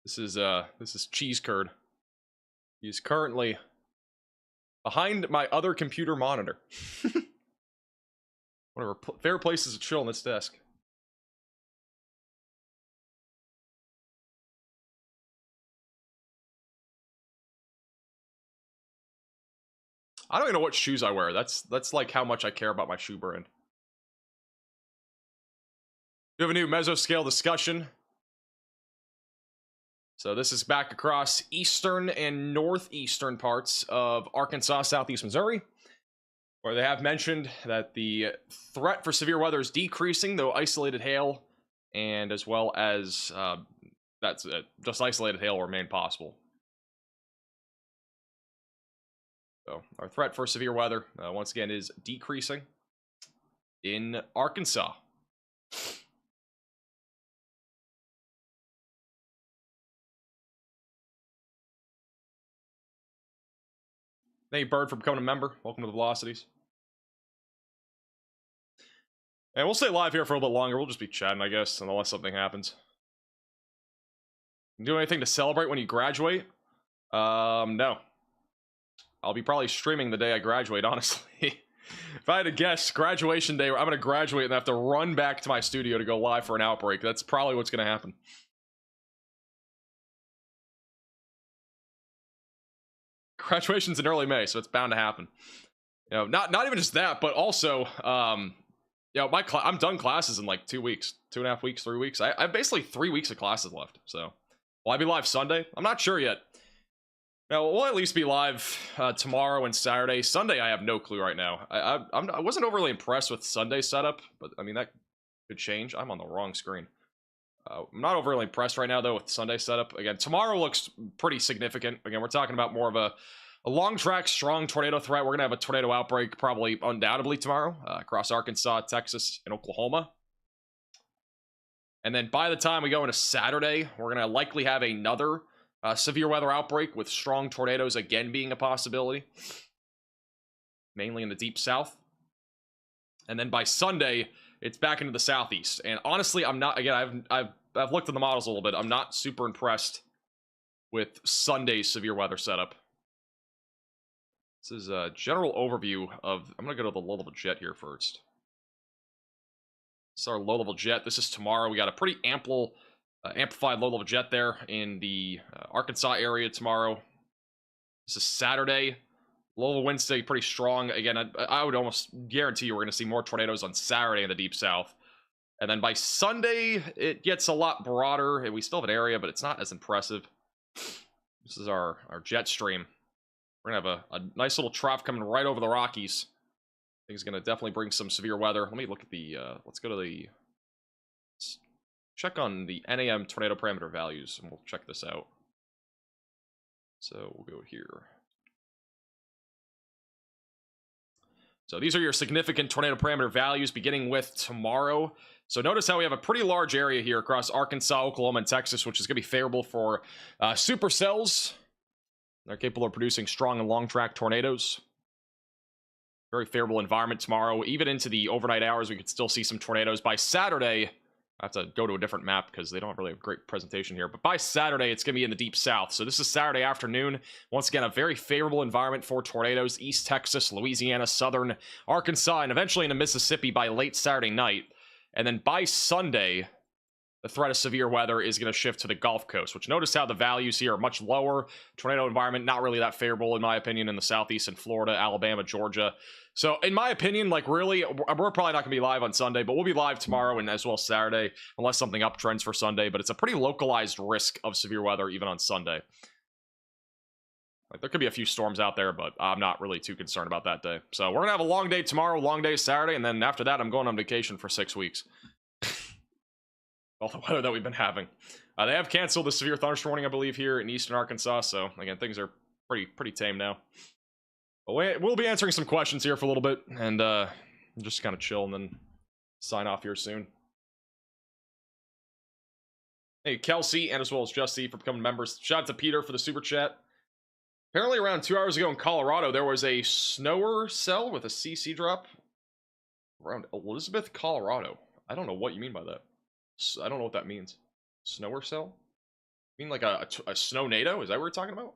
[SPEAKER 1] This is Cheese Curd. He's currently behind my other computer monitor. One of our favorite places to chill on this desk. I don't even know what shoes I wear. That's like how much I care about my shoe brand. We have a new mesoscale discussion. So this is back across eastern and northeastern parts of Arkansas, southeast Missouri, where they have mentioned that the threat for severe weather is decreasing, though isolated hail and as well as just isolated hail will remain possible. So our threat for severe weather, once again, is decreasing in Arkansas. Thank you, Bird, for becoming a member. Welcome to the Velocities. And we'll stay live here for a little bit longer. We'll just be chatting, I guess, unless something happens. Do anything to celebrate when you graduate? No. I'll be probably streaming the day I graduate, honestly. If I had to guess, graduation day, I'm going to graduate and have to run back to my studio to go live for an Outbreak. That's probably what's going to happen. Graduation's in early May, so it's bound to happen. You know, not even just that, but also, you know, I'm done classes in like 2 weeks, 2.5 weeks, 3 weeks. I have basically 3 weeks of classes left. So, will I be live Sunday? I'm not sure yet. Now, we'll at least be live tomorrow and Saturday. Sunday, I have no clue right now. I wasn't overly impressed with Sunday's setup, but I mean, that could change. I'm on the wrong screen. I'm not overly impressed right now, though, with Sunday's setup. Again, tomorrow looks pretty significant. Again, we're talking about more of a long track, strong tornado threat. We're going to have a tornado outbreak probably undoubtedly tomorrow across Arkansas, Texas, and Oklahoma. And then by the time we go into Saturday, we're going to likely have another severe weather outbreak with strong tornadoes again being a possibility, mainly in the deep south. And then by Sunday, it's back into the southeast. And honestly, I'm not, again, I've looked at the models a little bit. I'm not super impressed with Sunday's severe weather setup. This is a general overview of, I'm going to go to the low-level jet here first. This is our low-level jet. This is tomorrow. We got a pretty amplified low-level jet there in the Arkansas area tomorrow. This is Saturday. Low-level wind stay pretty strong. Again, I would almost guarantee you we're going to see more tornadoes on Saturday in the deep south. And then by Sunday, it gets a lot broader. We still have an area, but it's not as impressive. This is our jet stream. We're going to have a nice little trough coming right over the Rockies. I think it's going to definitely bring some severe weather. Let me look at the, let's go to the, check on the NAM tornado parameter values, and we'll check this out. So we'll go here. So these are your significant tornado parameter values beginning with tomorrow. So notice how we have a pretty large area here across Arkansas, Oklahoma, and Texas, which is going to be favorable for supercells. They're capable of producing strong and long track tornadoes. Very favorable environment tomorrow. Even into the overnight hours, we could still see some tornadoes. By Saturday, I have to go to a different map because they don't really have a great presentation here. But by Saturday, it's going to be in the deep south. So this is Saturday afternoon. Once again, a very favorable environment for tornadoes. East Texas, Louisiana, southern Arkansas, and eventually into Mississippi by late Saturday night. And then by Sunday, the threat of severe weather is going to shift to the Gulf Coast, which notice how the values here are much lower. Tornado environment, not really that favorable, in my opinion, in the southeast and Florida, Alabama, Georgia. So, in my opinion, like, really, we're probably not going to be live on Sunday, but we'll be live tomorrow and as well Saturday, unless something uptrends for Sunday. But it's a pretty localized risk of severe weather even on Sunday. Like, there could be a few storms out there, but I'm not really too concerned about that day. So, we're going to have a long day tomorrow, long day Saturday, and then after that, I'm going on vacation for 6 weeks. All the weather that we've been having. They have canceled the severe thunderstorm warning, I believe, here in eastern Arkansas. So, again, things are pretty tame now. But we'll be answering some questions here for a little bit, and just kind of chill and then sign off here soon. Hey, Kelsey, and as well as Justy for becoming members. Shout out to Peter for the super chat. Apparently around 2 hours ago in Colorado, there was a snower cell with a CC drop around Elizabeth, Colorado. I don't know what you mean by that. I don't know what that means. Snower cell? You mean like a snow NATO? Is that what we're talking about?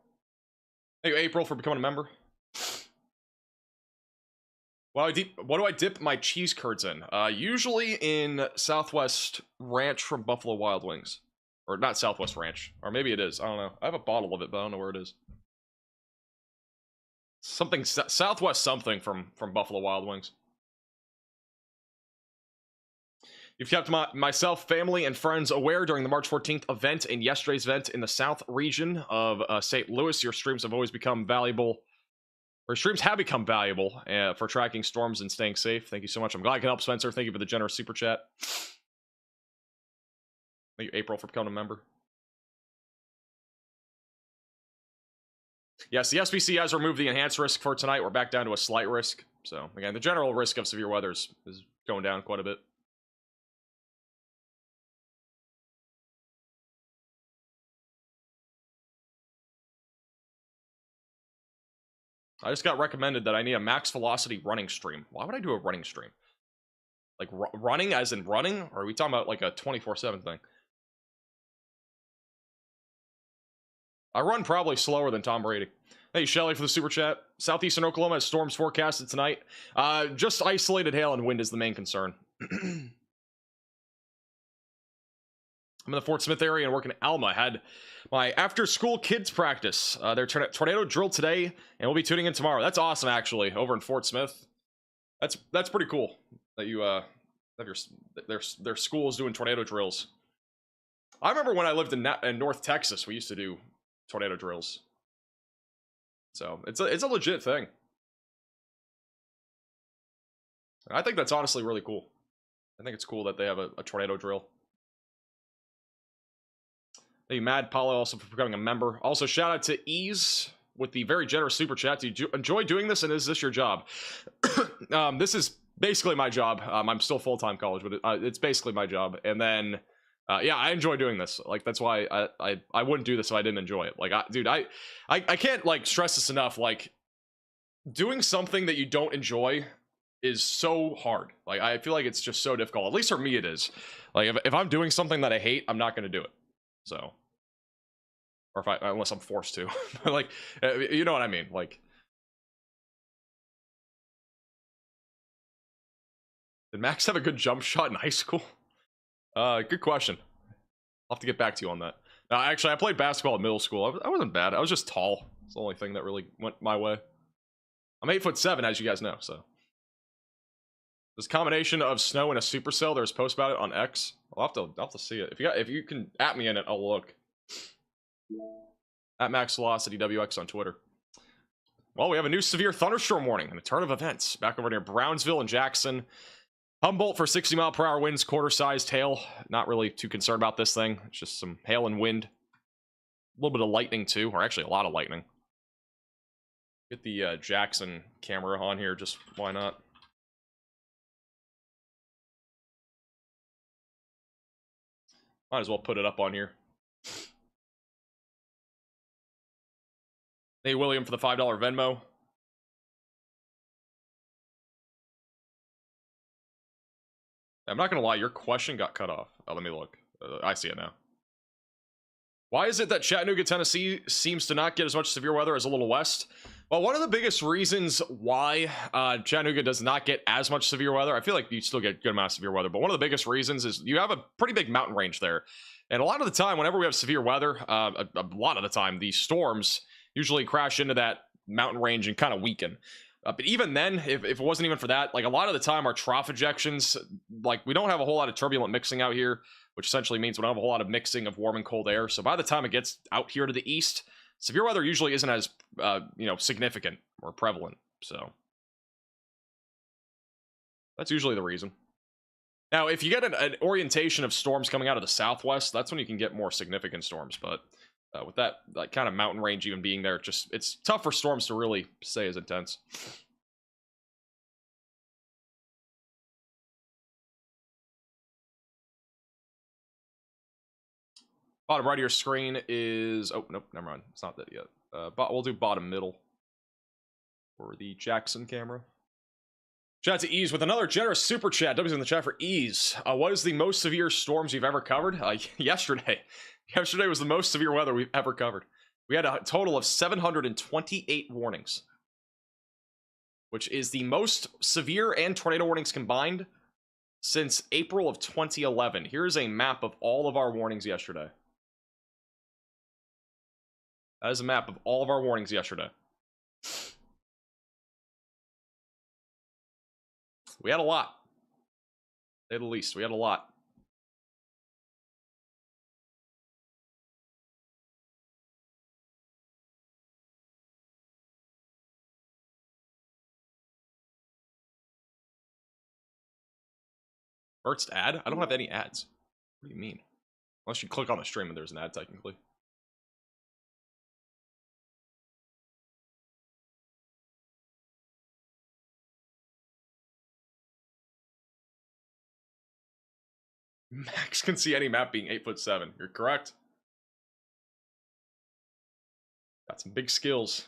[SPEAKER 1] Thank you, April, for becoming a member. Well, what do I dip my cheese curds in? Usually in Southwest Ranch from Buffalo Wild Wings. Or not Southwest Ranch. Or maybe it is. I don't know. I have a bottle of it, but I don't know where it is. Something, Southwest something from Buffalo Wild Wings. You've kept myself, family, and friends aware during the March 14th event and yesterday's event in the South region of St. Louis. Your streams have always become valuable. Or streams have become valuable for tracking storms and staying safe. Thank you so much. I'm glad I can help, Spencer. Thank you for the generous super chat. Thank you, April, for becoming a member. Yes, the SBC has removed the enhanced risk for tonight. We're back down to a slight risk. So, again, the general risk of severe weather is going down quite a bit. I just got recommended that I need a max velocity running stream. Why would I do a running stream? Like running as in running? Or are we talking about like a 24/7 thing? I run probably slower than Tom Brady. Thank you, Shelly, for the super chat. Southeastern Oklahoma has storms forecasted tonight. Just isolated hail and wind is the main concern. I'm in the Fort Smith area and working at Alma. I had my after-school kids practice. Their tornado drill today, and we'll be tuning in tomorrow. That's awesome, actually, over in Fort Smith. That's pretty cool that you have their schools doing tornado drills. I remember when I lived in North Texas, we used to do tornado drills. So it's a legit thing. I think that's honestly really cool. I think it's cool that they have a tornado drill. Thank you, Mad Paulo, also for becoming a member. Also, shout out to Ease with the very generous super chat. Do you enjoy doing this, and is this your job? This is basically my job. I'm still full-time college, but it's basically my job. And then, yeah, I enjoy doing this. Like, that's why I wouldn't do this if I didn't enjoy it. Like, dude, I can't, like, stress this enough. Like, doing something that you don't enjoy is so hard. Like, I feel like it's just so difficult. At least for me, it is. Like, if I'm doing something that I hate, I'm not going to do it. So, or unless I'm forced to. Like, you know what I mean? Like, did Max have a good jump shot in high school? Good question. I'll have to get back to you on that. Actually, I played basketball in middle school. I wasn't bad. I was just tall. It's the only thing that really went my way. I'm 8'7", as you guys know, so. This combination of snow and a supercell, there's posts about it on X. I'll have to see it. If you can at me in it, I'll look. At Max Velocity WX on Twitter. Well, we have a new severe thunderstorm warning and a turn of events back over near Brownsville and Jackson. Humboldt for 60-mile-per-hour winds, quarter-sized hail. Not really too concerned about this thing. It's just some hail and wind. A little bit of lightning too, or actually a lot of lightning. Get the Jackson camera on here, just why not? Might as well put it up on here. Hey, William, for the $5 Venmo. I'm not going to lie, your question got cut off. Oh, let me look. I see it now. Why is it that Chattanooga, Tennessee seems to not get as much severe weather as a little west? Well, one of the biggest reasons why Chattanooga does not get as much severe weather, I feel like you still get a good amount of severe weather, but one of the biggest reasons is you have a pretty big mountain range there. And a lot of the time, whenever we have severe weather, a lot of the time, these storms usually crash into that mountain range and kind of weaken. But even then, if it wasn't even for that, like a lot of the time, our trough ejections, like we don't have a whole lot of turbulent mixing out here, which essentially means we don't have a whole lot of mixing of warm and cold air. So by the time it gets out here to the east, severe weather usually isn't as, significant or prevalent. So that's usually the reason. Now, if you get an orientation of storms coming out of the southwest, that's when you can get more significant storms. But with that kind of mountain range even being there, it's tough for storms to really stay as intense. Bottom right of your screen is... Oh, nope, never mind. It's not that yet. We'll do bottom middle for the Jackson camera. Shout out to Ease with another generous super chat. W's in the chat for Ease. What is the most severe storms you've ever covered? Yesterday. Yesterday was the most severe weather we've ever covered. We had a total of 728 warnings, which is the most severe and tornado warnings combined since April of 2011. Here's a map of all of our warnings yesterday. That is a map of all of our warnings yesterday. We had a lot. To say the least, we had a lot. First ad? I don't have any ads. What do you mean? Unless you click on the stream and there's an ad, technically. Max can see any map being 8'7". You're correct. Got some big skills.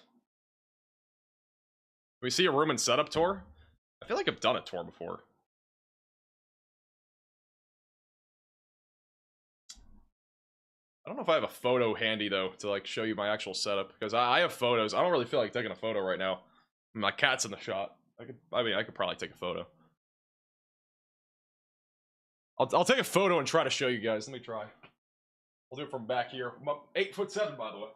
[SPEAKER 1] Can we see a room and setup tour? I feel like I've done a tour before. I don't know if I have a photo handy though to like show you my actual setup, because I have photos. I don't really feel like taking a photo right now. My cat's in the shot. I could probably take a photo. I'll take a photo and try to show you guys. Let me try. I'll do it from back here. I'm up 8'7", by the way.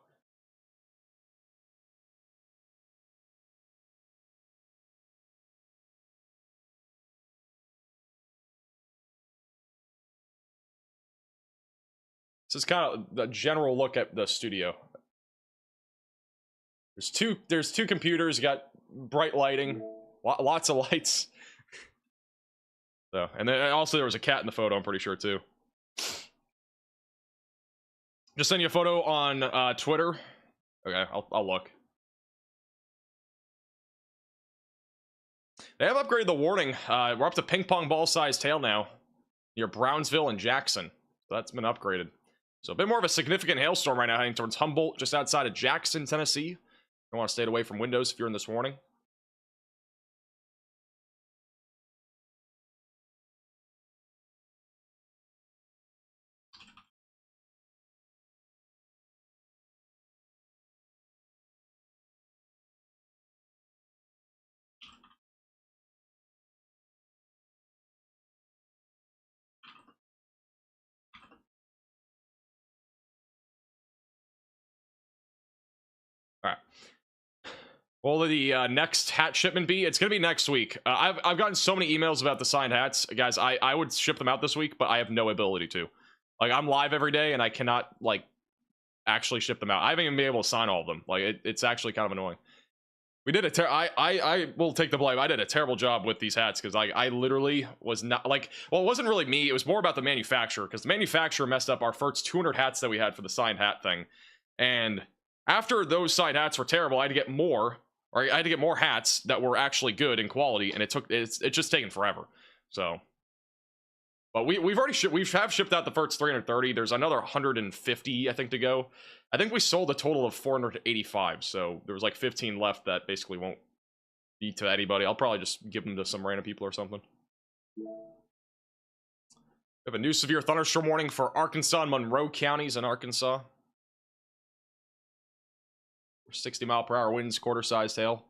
[SPEAKER 1] This is kind of the general look at the studio. There's two computers. You got bright lighting, lots of lights. So, and then also there was a cat in the photo, I'm pretty sure too. Just send you a photo on Twitter. Okay, I'll look. They have upgraded the warning. We're up to ping pong ball size tail now, near Brownsville and Jackson. So that's been upgraded. So a bit more of a significant hailstorm right now heading towards Humboldt, just outside of Jackson, Tennessee. You want to stay away from windows if you're in this warning. All right. Will the next hat shipment be? It's gonna be next week. I've gotten so many emails about the signed hats, guys. I would ship them out this week, but I have no ability to. Like, I'm live every day, and I cannot like actually ship them out. I haven't even been able to sign all of them. Like, it's actually kind of annoying. We did I will take the blame. I did a terrible job with these hats because I literally was not like. Well, it wasn't really me. It was more about the manufacturer, because the manufacturer messed up our first 200 hats that we had for the signed hat thing, and after those signed hats were terrible, I had to get more. Or I had to get more hats that were actually good in quality, and it's just taken forever. So, but we've already shipped out the first 330. There's another 150 I think to go. I think we sold a total of 485. So there was like 15 left that basically won't be to anybody. I'll probably just give them to some random people or something. We have a new severe thunderstorm warning for Arkansas and Monroe counties in Arkansas. 60-mile-per-hour winds, quarter-sized hail.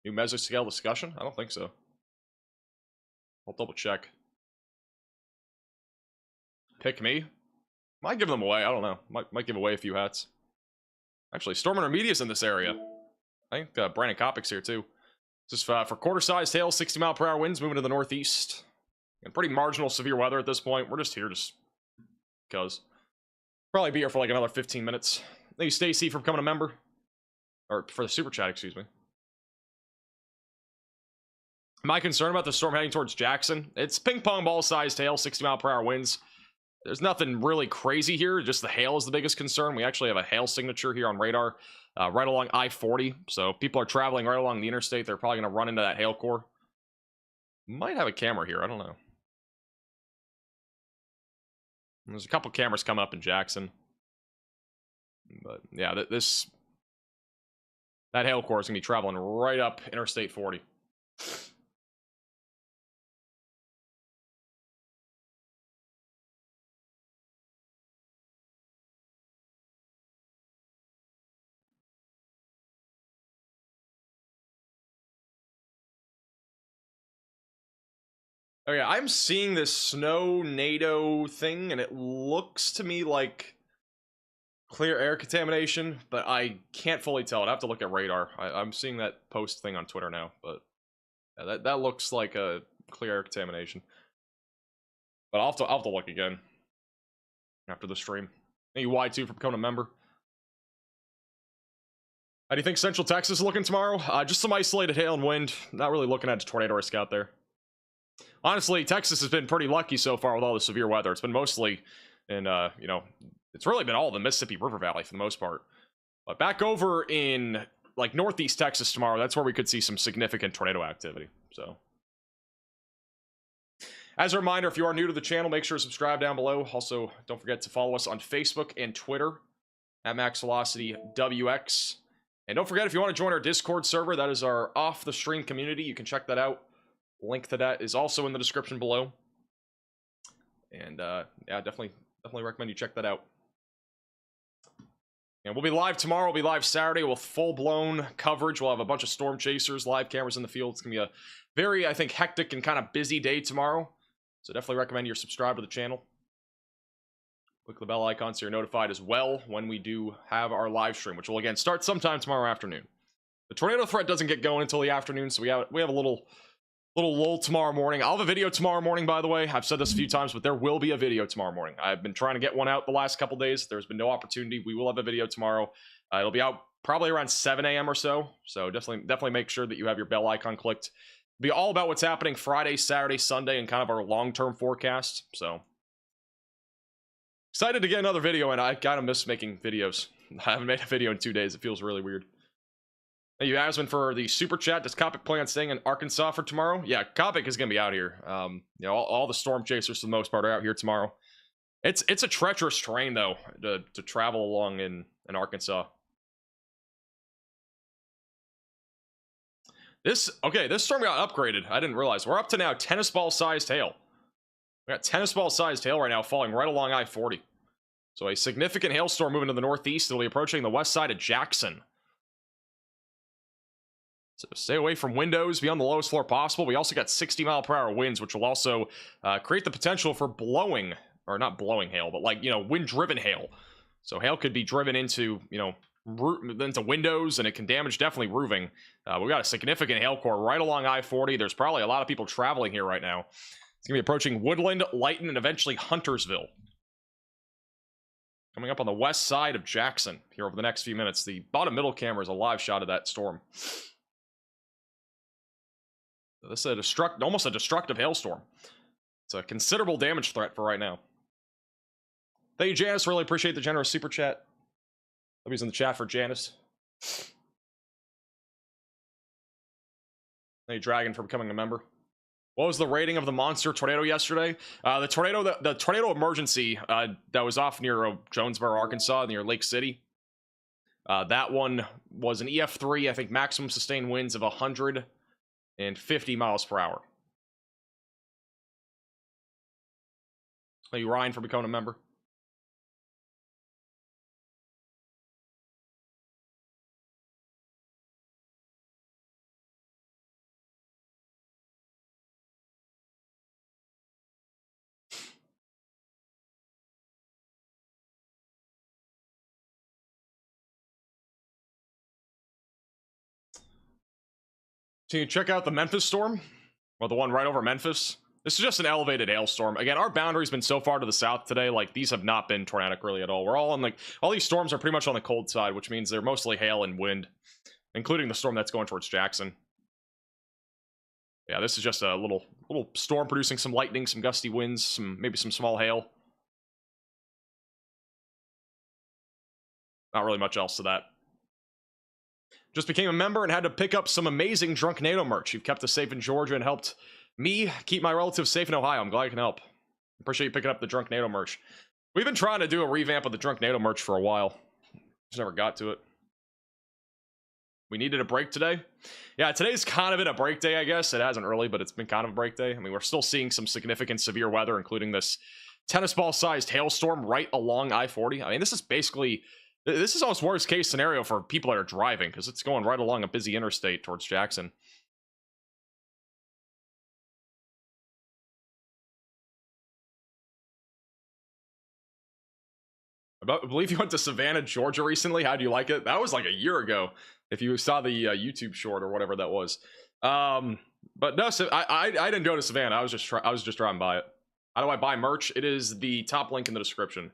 [SPEAKER 1] New mesoscale discussion? I don't think so. I'll double check. Pick me? Might give them away. I don't know. Might give away a few hats. Actually, Storm Intermediate's in this area. I think Brandon Kopic's here too. Just for quarter-sized hail, 60-mile-per-hour winds moving to the northeast. And pretty marginal severe weather at this point. We're just here just because. Probably be here for like another 15 minutes. Thank you, Stacy, for becoming a member. Or for the super chat, excuse me. Am I concerned about the storm heading towards Jackson? It's ping pong ball sized hail, 60-mile-per-hour winds. There's nothing really crazy here. Just the hail is the biggest concern. We actually have a hail signature here on radar right along I-40. So if people are traveling right along the interstate, they're probably going to run into that hail core. Might have a camera here. I don't know. There's a couple cameras coming up in Jackson. But yeah, that hail core is going to be traveling right up Interstate 40. Okay, I'm seeing this snow NATO thing, and it looks to me like clear air contamination, but I can't fully tell. I'd have to look at radar. I'm seeing that post thing on Twitter now, but yeah, that looks like a clear air contamination. But I'll have to look again after the stream. Thank you, Y2, for becoming a member. How do you think Central Texas is looking tomorrow? Just some isolated hail and wind. Not really looking at a tornado risk out there. Honestly, Texas has been pretty lucky so far with all the severe weather. It's been mostly in, you know, it's really been all the Mississippi River Valley for the most part. But back over in, like, northeast Texas tomorrow, that's where we could see some significant tornado activity. So, as a reminder, if you are new to the channel, make sure to subscribe down below. Also, don't forget to follow us on Facebook and Twitter at MaxVelocityWX. And don't forget, if you want to join our Discord server, that is our off-the-stream community. You can check that out. Link to that is also in the description below. And yeah, definitely recommend you check that out. And we'll be live tomorrow. We'll be live Saturday with full-blown coverage. We'll have a bunch of storm chasers, live cameras in the field. It's going to be a very, I think, hectic and kind of busy day tomorrow. So definitely recommend you're subscribed to the channel. Click the bell icon so you're notified as well when we do have our live stream, which will, again, start sometime tomorrow afternoon. The tornado threat doesn't get going until the afternoon, so we have a little lull tomorrow morning. I'll have a video tomorrow morning, by the way. I've said this a few times, but there will be a video tomorrow morning. I've been trying to get one out the last couple days. There's been no opportunity. We will have a video tomorrow. It'll be out probably around 7 a.m. or so. So definitely make sure that you have your bell icon clicked. It'll be all about what's happening Friday, Saturday, Sunday, and kind of our long-term forecast. So excited to get another video, and I kind of miss making videos. I haven't made a video in 2 days. It feels really weird. Thank you, Asman, for the super chat. Does Kopic plan on staying in Arkansas for tomorrow? Yeah, Kopic is going to be out here. You know, all the storm chasers, for the most part, are out here tomorrow. It's a treacherous terrain, though, to travel along in Arkansas. This storm got upgraded. I didn't realize. We're up to now tennis ball-sized hail. We got tennis ball-sized hail right now falling right along I-40. So a significant hailstorm moving to the northeast. It'll be approaching the west side of Jackson. So stay away from windows, be on the lowest floor possible. We also got 60-mile-per-hour winds, which will also create the potential for blowing, or not blowing hail, but like, you know, wind-driven hail. So hail could be driven into, you know, into windows, and it can damage definitely roofing. We've got a significant hail core right along I-40. There's probably a lot of people traveling here right now. It's going to be approaching Woodland, Lighton, and eventually Huntersville. Coming up on the west side of Jackson here over the next few minutes. The bottom middle camera is a live shot of that storm. This is almost a destructive hailstorm. It's a considerable damage threat for right now. Thank you, Janice. Really appreciate the generous super chat. Nobody's in the chat for Janice. Thank you, Dragon, for becoming a member. What was the rating of the monster tornado yesterday? The tornado emergency that was off near Jonesboro, Arkansas, near Lake City. That one was an EF3. I think maximum sustained winds of 150 miles per hour. Thank you, Ryan, for becoming a member. So you check out the Memphis storm, or the one right over Memphis. This is just an elevated hailstorm. Again, our boundary's been so far to the south today, like these have not been tornadic really at all. We're all on like, all these storms are pretty much on the cold side, which means they're mostly hail and wind, including the storm that's going towards Jackson. Yeah, this is just a little storm producing some lightning, some gusty winds, maybe some small hail. Not really much else to that. Just became a member and had to pick up some amazing Drunk NATO merch. You've kept us safe in Georgia and helped me keep my relatives safe in Ohio. I'm glad I can help. Appreciate you picking up the Drunk NATO merch. We've been trying to do a revamp of the Drunk NATO merch for a while. Just never got to it. We needed a break today. Yeah, today's kind of been a break day, I guess. It hasn't really, but it's been kind of a break day. I mean, we're still seeing some significant severe weather, including this tennis ball-sized hailstorm right along I-40. I mean, this is almost worst case scenario for people that are driving, because it's going right along a busy interstate towards Jackson. I believe you went to Savannah, Georgia recently. How do you like it? That was like a year ago, if you saw the YouTube short or whatever that was. But no, so I didn't go to Savannah. I was just driving by it. How do I buy merch? It is the top link in the description.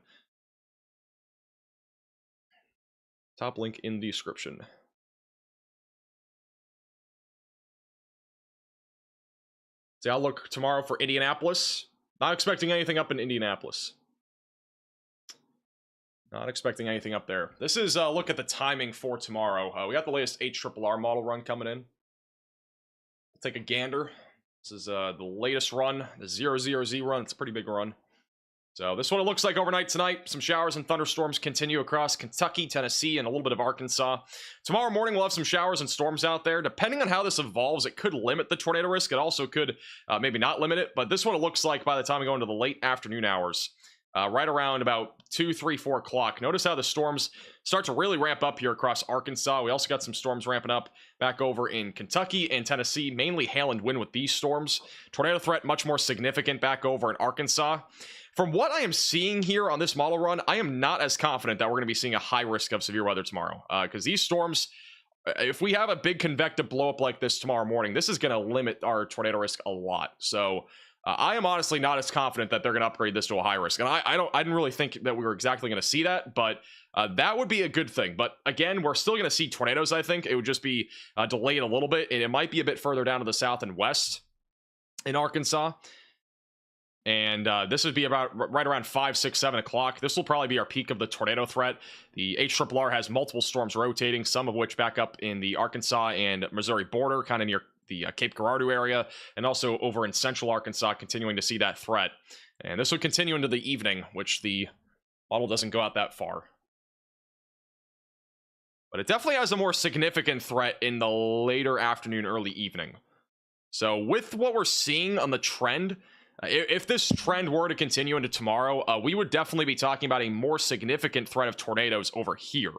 [SPEAKER 1] Top link in the description. The outlook tomorrow for Indianapolis. Not expecting anything up in Indianapolis. Not expecting anything up there. This is a look at the timing for tomorrow. We got the latest HRRR model run coming in. Take a gander. This is the latest run, the 000Z run. It's a pretty big run. So this is what it looks like overnight tonight. Some showers and thunderstorms continue across Kentucky, Tennessee, and a little bit of Arkansas. Tomorrow morning, we'll have some showers and storms out there. Depending on how this evolves, it could limit the tornado risk. It also could maybe not limit it. But this is what it looks like by the time we go into the late afternoon hours. right around about 2, 3, 4 o'clock. Notice how the storms start to really ramp up here across Arkansas. We also got some storms ramping up back over in Kentucky and Tennessee, mainly hail and wind with these storms. Tornado threat much more significant back over in Arkansas. From what I am seeing here on this model run, I am not as confident that we're going to be seeing a high risk of severe weather tomorrow, because these storms, if we have a big convective blow up like this tomorrow morning, this is going to limit our tornado risk a lot. So I am honestly not as confident that they're going to upgrade this to a high risk, and I didn't really think that we were exactly going to see that, but that would be a good thing. But again, we're still going to see tornadoes. I think it would just be delayed a little bit, and it might be a bit further down to the south and west in Arkansas. And this would be about right around 5, 6, 7 o'clock. This will probably be our peak of the tornado threat. The HRRR has multiple storms rotating, some of which back up in the Arkansas and Missouri border, kind of near the Cape Girardeau area, and also over in central Arkansas, continuing to see that threat. And this would continue into the evening, which the model doesn't go out that far. But it definitely has a more significant threat in the later afternoon, early evening. So with what we're seeing on the trend, if this trend were to continue into tomorrow, we would definitely be talking about a more significant threat of tornadoes over here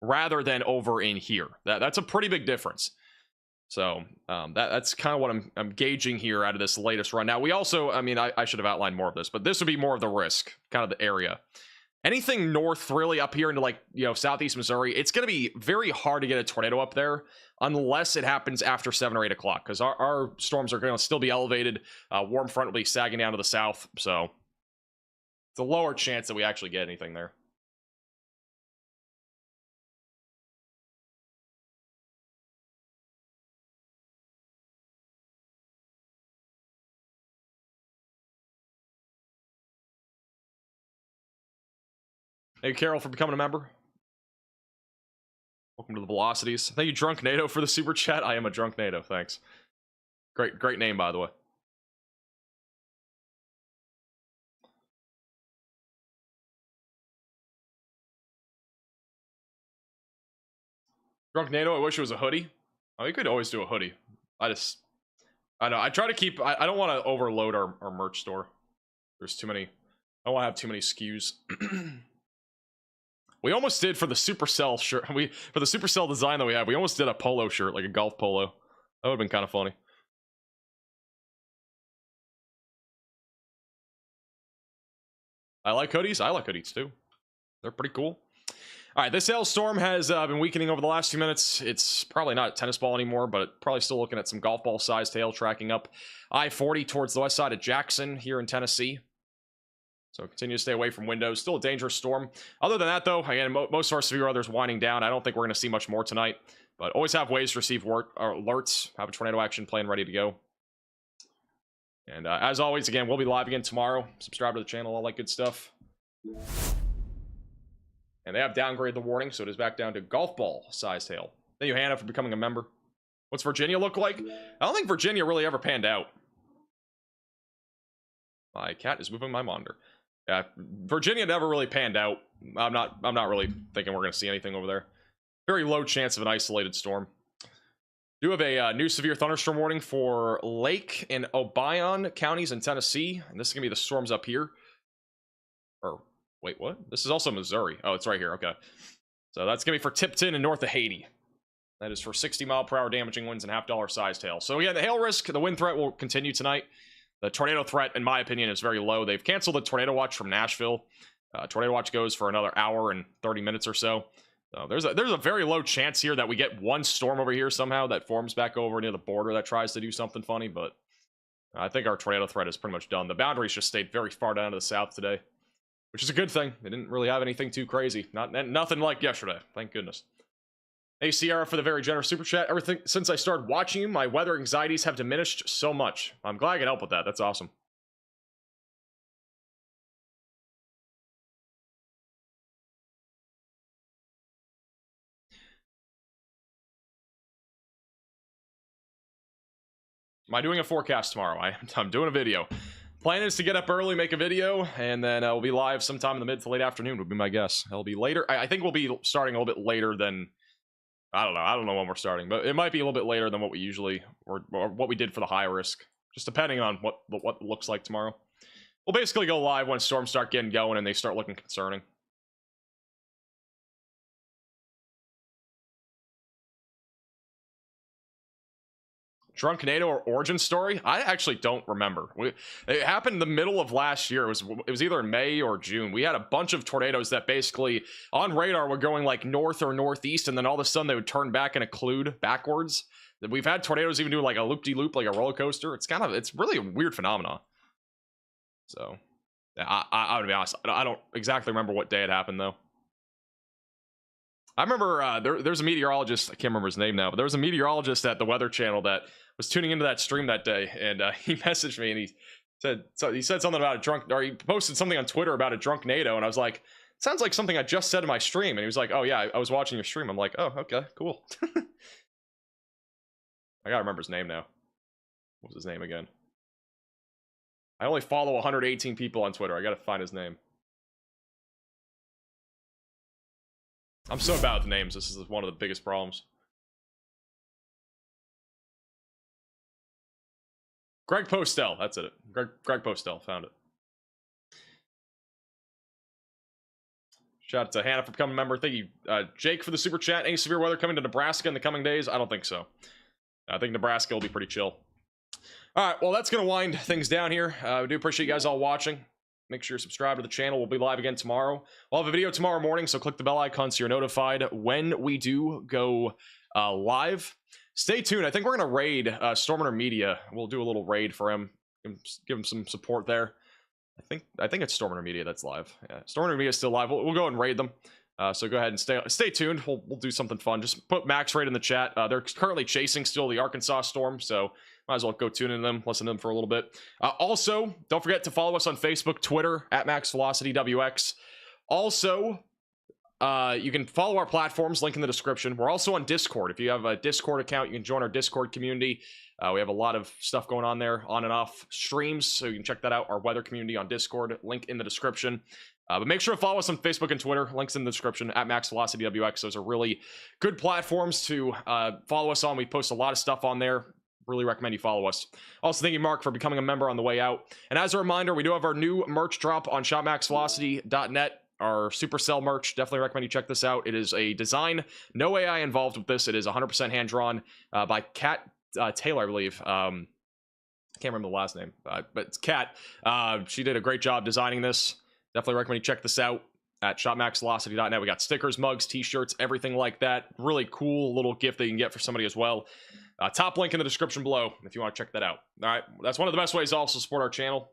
[SPEAKER 1] rather than over in here. That's a pretty big difference. So that's kind of what I'm gauging here out of this latest run. Now, we also, I mean, I should have outlined more of this, but this would be more of the risk, kind of the area. Anything north, really up here into, like, you know, southeast Missouri, it's going to be very hard to get a tornado up there unless it happens after 7 or 8 o'clock, because our storms are going to still be elevated. Warm front will be sagging down to the south, so it's a lower chance that we actually get anything there. Thank you, Carol, for becoming a member. Welcome to the Velocities. Thank you, Drunk NATO, for the super chat. I am a Drunk NATO. Thanks. Great name, by the way. Drunk NATO, I wish it was a hoodie. Oh, you could always do a hoodie. I know. I try to keep. I don't want to overload our merch store. There's too many. I don't want to have too many SKUs. We almost did for the Supercell shirt. For the Supercell design that we have, we almost did a polo shirt, like a golf polo. That would have been kind of funny. I like hoodies. I like hoodies too. They're pretty cool. All right, this hailstorm has been weakening over the last few minutes. It's probably not a tennis ball anymore, but probably still looking at some golf ball sized hail tracking up I-40 towards the west side of Jackson here in Tennessee. So continue to stay away from windows. Still a dangerous storm. Other than that, though, again, most of our severe weather is winding down. I don't think we're going to see much more tonight, but always have ways to receive alerts. Have a tornado action plan ready to go. And as always, again, we'll be live again tomorrow. Subscribe to the channel, all that good stuff. And they have downgraded the warning, so it is back down to golf ball sized hail. Thank you, Hannah, for becoming a member. What's Virginia look like? I don't think Virginia really ever panned out. My cat is moving my monitor. Yeah, Virginia never really panned out. I'm not really thinking we're going to see anything over there. Very low chance of an isolated storm. Do have a new severe thunderstorm warning for Lake and Obion counties in Tennessee. And this is going to be the storms up here. Or, wait, what? This is also Missouri. Oh, it's right here. Okay. So that's going to be for Tipton and north of Haiti. That is for 60-mile-per-hour damaging winds and $50 sized hail. So again, the hail risk, the wind threat will continue tonight. The tornado threat, in my opinion, is very low. They've canceled the tornado watch from Nashville. Tornado watch goes for another hour and 30 minutes or so. So there's a very low chance here that we get one storm over here somehow that forms back over near the border that tries to do something funny, but I think our tornado threat is pretty much done. The boundaries just stayed very far down to the south today, which is a good thing. They didn't really have anything too crazy. Nothing like yesterday, thank goodness. Hey, Sierra, for the very generous super chat. Everything since I started watching you, my weather anxieties have diminished so much. I'm glad I can help with that. That's awesome. Am I doing a forecast tomorrow? I'm doing a video. Plan is to get up early, make a video, and then we'll be live sometime in the mid to late afternoon would be my guess. It'll be later. I think we'll be starting a little bit later than... I don't know when we're starting, but it might be a little bit later than what we usually, or what we did for the high risk, just depending on what it looks like tomorrow. we'll basically go live when storms start getting going and they start looking concerning. Drunk NATO or origin story? I actually don't remember. It happened in the middle of last year. It was either in May or June. We had a bunch of tornadoes that basically on radar were going like north or northeast, and then all of a sudden they would turn back and occlude backwards. We've had tornadoes even do like a loop-de-loop, like a roller coaster. It's really a weird phenomenon. So I would be honest, I don't exactly remember what day it happened though. I remember there's a meteorologist, I can't remember his name now, but there was a meteorologist at the Weather Channel that was tuning into that stream that day, and he messaged me and he said something about a drunk, or he posted something on Twitter about a drunk NATO, and I was like, sounds like something I just said in my stream. And he was like, oh yeah, I was watching your stream. I'm like, oh, okay, cool. I gotta remember his name now. What was his name again? I only follow 118 people on Twitter. I gotta find his name. I'm so bad with names. This is one of the biggest problems. Greg Postel. That's it. Greg Postel. Found it. Shout out to Hannah for becoming a member. Thank you, Jake, for the super chat. Any severe weather coming to Nebraska in the coming days? I don't think so. I think Nebraska will be pretty chill. All right, well, that's going to wind things down here. We do appreciate you guys all watching. Make sure you're subscribed to the channel. We'll be live again tomorrow. We'll have a video tomorrow morning, so click the bell icon so you're notified when we do go live. Stay tuned. I think we're going to raid Stormrunner Media. We'll do a little raid for him. Give him some support there. I think it's Stormrunner Media that's live. Yeah, Stormrunner Media is still live. We'll go and raid them. So go ahead and stay tuned. We'll do something fun. Just put Max Raid in the chat. They're currently chasing still the Arkansas Storm, so might as well go tune in them, listen to them for a little bit. Also, don't forget to follow us on Facebook, Twitter, at MaxVelocityWX. Also, you can follow our platforms, link in the description. We're also on Discord. If you have a Discord account, you can join our Discord community. We have a lot of stuff going on there, on and off streams, so you can check that out. Our weather community on Discord, link in the description. But make sure to follow us on Facebook and Twitter. Links in the description at MaxVelocityWX. Those are really good platforms to follow us on. We post a lot of stuff on there. Really recommend you follow us. Also, thank you, Mark, for becoming a member on the way out. And as a reminder, we do have our new merch drop on shopmaxvelocity.net. Our Supercell merch. Definitely recommend you check this out. It is a design. No AI involved with this. It is 100% hand-drawn by Kat Taylor, I believe. Can't remember the last name, but it's Kat. She did a great job designing this. Definitely recommend you check this out at shopmaxvelocity.net. We got stickers, mugs, t-shirts, everything like that. Really cool little gift that you can get for somebody as well. Top link in the description below if you want to check that out. All right, that's one of the best ways to also support our channel.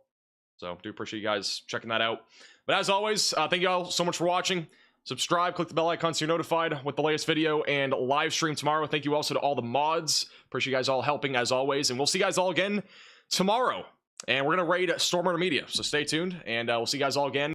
[SPEAKER 1] So do appreciate you guys checking that out. But as always, thank you all so much for watching. Subscribe, click the bell icon so you're notified with the latest video and live stream tomorrow. Thank you also to all the mods. Appreciate you guys all helping as always. And we'll see you guys all again tomorrow. And we're going to raid Stormrunner Media. So stay tuned, and we'll see you guys all again.